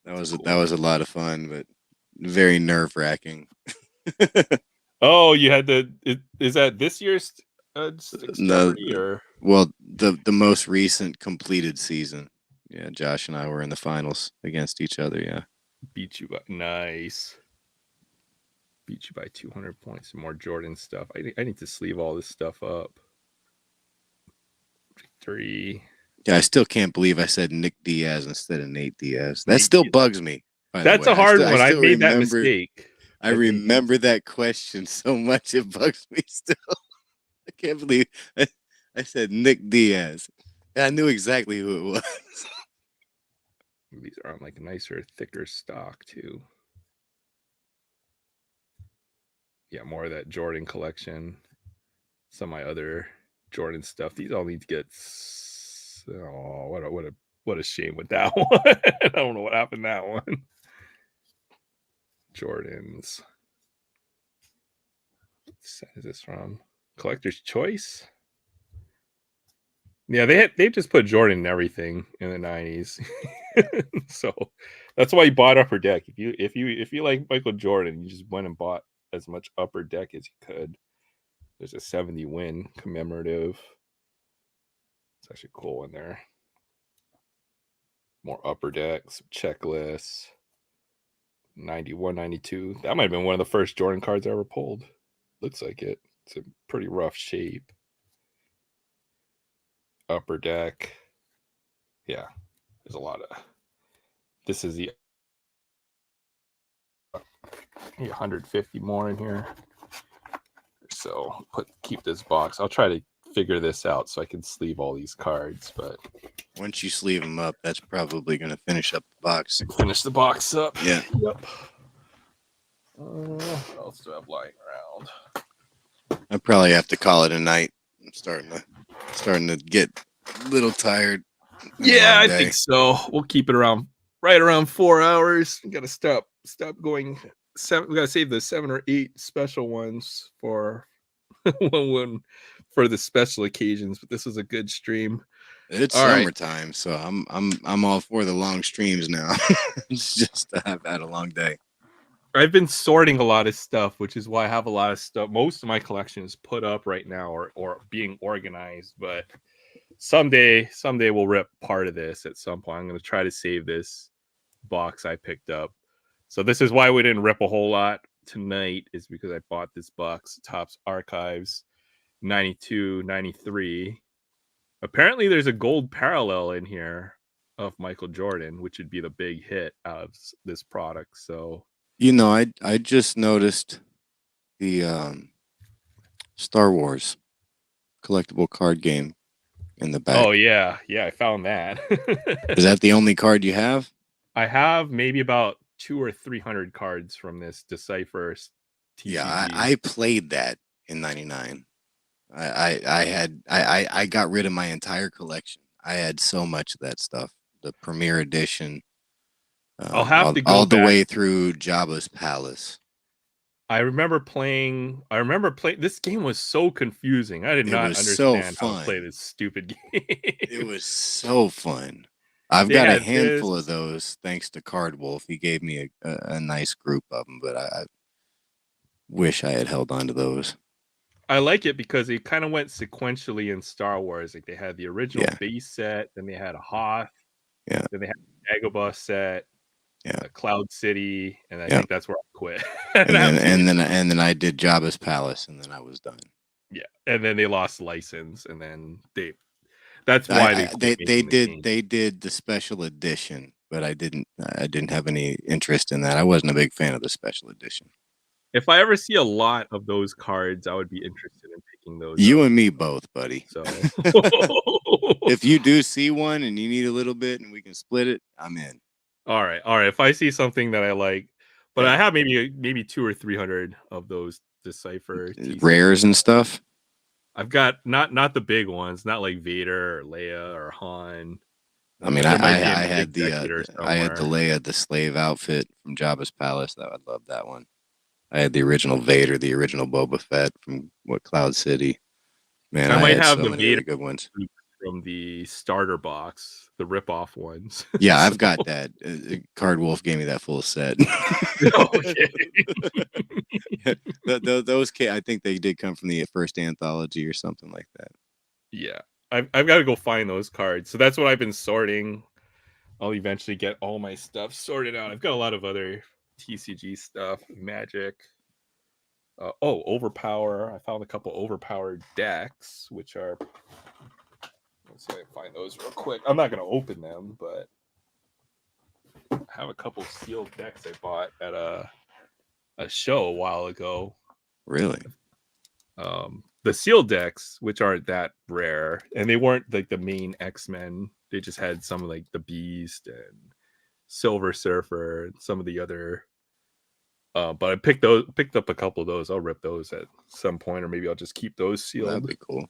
That was a lot of fun, but very nerve wracking. Oh, you had is that this year's No, Jeopardy or? well, the most recent completed season. Yeah, Josh and I were in the finals against each other. Yeah, Beat you by nice. Beat you by 200 points. More Jordan stuff. I need to sleeve all this stuff up. Victory. Yeah, I still can't believe I said Nick Diaz instead of Nate Diaz. That Nate still Diaz. bugs me. By That's the way. a hard I one. I still made that remember, mistake. I remember that question so much it bugs me still. I can't believe I said Nick Diaz. And I knew exactly who it was. These are on like nicer, thicker stock too. Yeah, more of that Jordan collection. Some of my other Jordan stuff. These all need to get. Oh, what a shame with that one. I don't know what happened to that one. Jordans. What set is this from? Collector's Choice. Yeah, they just put Jordan in everything in the 90s. So that's why you bought Upper Deck. If you like Michael Jordan, you just went and bought as much Upper Deck as you could. There's a 70 win commemorative. It's actually a cool one there. More Upper Decks, checklists. 91, 92. That might have been one of the first Jordan cards I ever pulled. Looks like it. It's a pretty rough shape. Upper Deck. Yeah, there's a lot of. This is the 150 more in here. So keep this box. I'll try to figure this out so I can sleeve all these cards. But once you sleeve them up, that's probably going to finish up the box. Finish the box up. Yeah. Yep. What else do I have lying around? I probably have to call it a night. I'm starting to get a little tired. Yeah, I think so. We'll keep it right around 4 hours. We gotta stop going 7. We gotta save the 7 or 8 special ones for one for the special occasions. But this was a good stream. It's all summertime, right. So I'm all for the long streams now. It's just I've had a long day. I've been sorting a lot of stuff, which is why I have a lot of stuff. Most of my collection is put up right now or being organized, but someday we'll rip part of this at some point. I'm going to try to save this box I picked up. So this is why we didn't rip a whole lot tonight, is because I bought this box, Topps Archives 92, 93. Apparently there's a gold parallel in here of Michael Jordan, which would be the big hit out of this product. So, you know, I just noticed the Star Wars collectible card game in the back. Oh yeah, I found that. Is that the only card you have? I have maybe about 200 or 300 cards from this Decipher TCG. Yeah, I played that in '99. I got rid of my entire collection. I had so much of that stuff. The Premier Edition. I'll have to go all the way through Jabba's Palace. I remember playing. This game was so confusing. I did not understand how to play this stupid game. It was so fun. I've got a handful of those thanks to Card Wolf. He gave me a nice group of them, but I wish I had held on to those. I like it because it kind of went sequentially in Star Wars. Like they had the original base set, then they had a Hoth, then they had a Dagobah set, Cloud City, and I think that's where I quit. and then I did Jabba's Palace, and then I was done. Yeah, and then they lost license, and then that's why they did the special edition, but I didn't have any interest in that. I wasn't a big fan of the special edition. If I ever see a lot of those cards, I would be interested in picking those. You and me both, buddy. So if you do see one and you need a little bit and we can split it, I'm in. All right. If I see something that I like, But Yeah. I have maybe 200 or 300 of those Decipher rares and stuff. I've got not the big ones, not like Vader or Leia or Han. I mean, There I might be an had the executor I had the somewhere. Leia the slave outfit from Jabba's palace. That I love that one. I had the original Vader, the original Boba Fett from Cloud City. Man, I I might had have so the many Vader really good ones. from the starter box, the rip-off ones. Yeah, So- I've got that. Card Wolf gave me that full set. Okay. Those I think they did come from the first anthology or something like that. Yeah, I've got to go find those cards. So that's what I've been sorting. I'll eventually get all my stuff sorted out. I've got a lot of other TCG stuff, Magic. Overpower. I found a couple overpowered decks, which are. Let's see if I can find those real quick. I'm not going to open them, but I have a couple sealed decks I bought at a show a while ago. Really? The sealed decks, which aren't that rare, and they weren't like the main X-Men. They just had some like the Beast and Silver Surfer and some of the other. But I picked up a couple of those. I'll rip those at some point, or maybe I'll just keep those sealed. That'd be cool.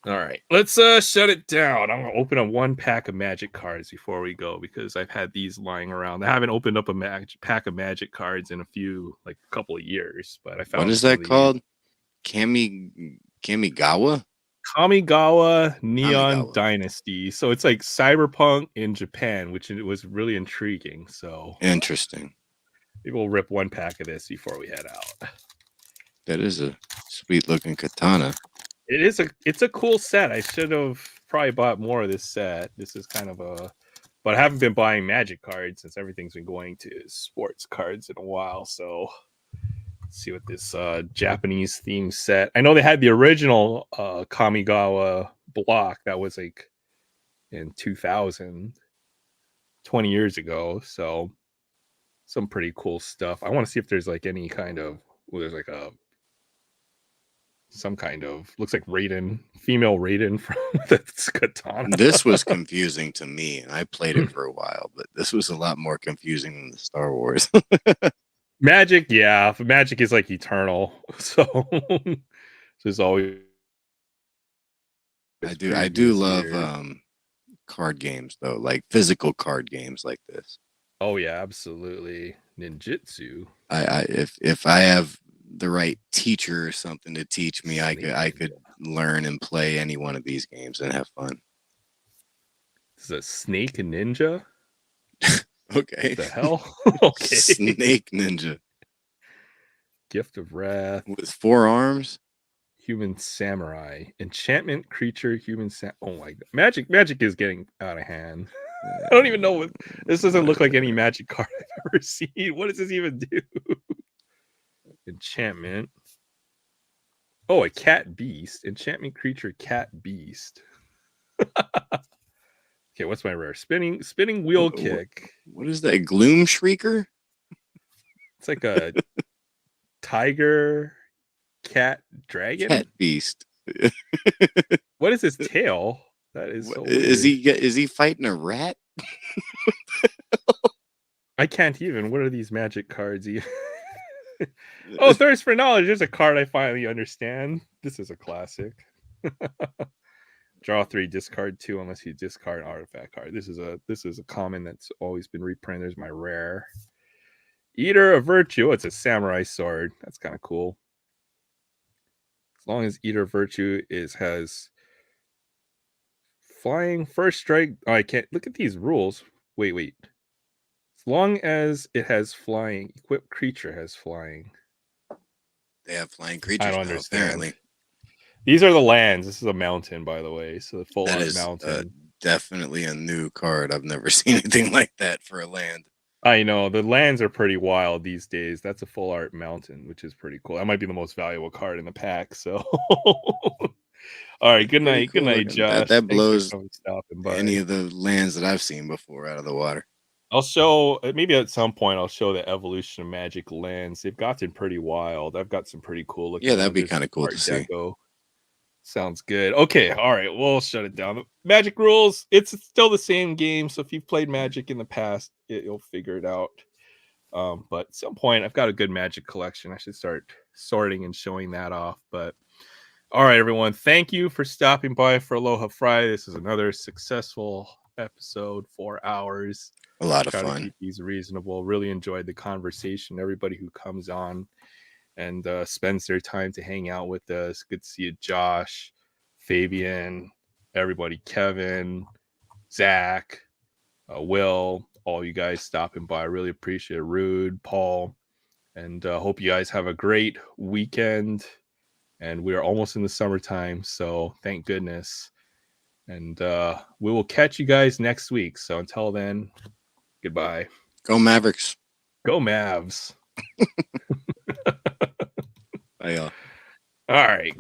All right, let's shut it down. I'm gonna open up one pack of Magic cards before we go because I've had these lying around. I haven't opened up a pack of Magic cards in a couple of years, but I found. What is that called? Kamigawa? Kamigawa Neon Kamigawa. Dynasty. So it's like Cyberpunk in Japan, which it was really intriguing. So interesting. Maybe we'll rip one pack of this before we head out. That is a sweet looking katana. It's a cool set. I should have probably bought more of this set. This is kind of but I haven't been buying Magic cards since everything's been going to sports cards in a while. So let's see what this Japanese theme set. I know they had the original Kamigawa block that was like in 2000, 20 years ago. So some pretty cool stuff. I want to see if there's like any kind of there's like some kind of looks like Raiden, female Raiden from the katana. This was confusing to me, and I played it for a while, but this was a lot more confusing than the Star Wars. Magic, yeah, Magic is like eternal, so there's always. I do love card games though, like physical card games like this. Oh yeah, absolutely. Ninjutsu. If I have the right teacher or something to teach me, I could learn and play any one of these games and have fun. This is a Snake Ninja. Okay. What the hell? Okay. Snake Ninja. Gift of Wrath. With 4 arms. Human Samurai. Enchantment creature. Human Oh my god. Magic is getting out of hand. I don't even know what this doesn't look like any Magic card I've ever seen. What does this even do? Enchantment. Oh, a cat beast. Enchantment creature cat beast. Okay, what's my rare? Spinning wheel kick. What is that? Gloom Shrieker? It's like a tiger cat dragon. Cat beast. What is his tail? That is so is he fighting a rat? I can't even. What are these Magic cards? Oh, Thirst for Knowledge. There's a card I finally understand. This is a classic. Draw 3, discard 2 unless you discard an artifact card. This is a common that's always been reprinted. There's my rare. Eater of Virtue. It's a samurai sword. That's kind of cool. As long as Eater of Virtue has flying, first strike. Oh, I can't look at these rules. Wait. As long as it has flying, equipped creature has flying. They have flying creatures. I don't now, understand. Apparently. These are the lands. This is a mountain, by the way. So the full art mountain. Definitely a new card. I've never seen anything like that for a land. I know the lands are pretty wild these days. That's a full art mountain, which is pretty cool. That might be the most valuable card in the pack. So, all right. Good night. Cool good night, Josh. That blows by. any of the lands that I've seen before out of the water. I'll show maybe at some point. I'll show the evolution of Magic lands. They've gotten pretty wild. I've got some pretty cool looking. Yeah, that'd be kind of cool to see. Sounds good. Okay, all right. We'll shut it down. Magic rules. It's still the same game. So if you've played Magic in the past, you'll figure it out. But at some point, I've got a good Magic collection. I should start sorting and showing that off. But all right, everyone, thank you for stopping by for Aloha Friday. This is another successful episode, 4 hours. A lot of Try to fun. keep these reasonable. Really enjoyed the conversation. Everybody who comes on and spends their time to hang out with us. Good to see you, Josh, Fabian, everybody, Kevin, Zach, Will, all you guys stopping by. I really appreciate it. Rude, Paul, and hope you guys have a great weekend. And we are almost in the summertime, so thank goodness. And we will catch you guys next week. So until then, goodbye. Go Mavericks. Go Mavs. Bye, y'all. All right.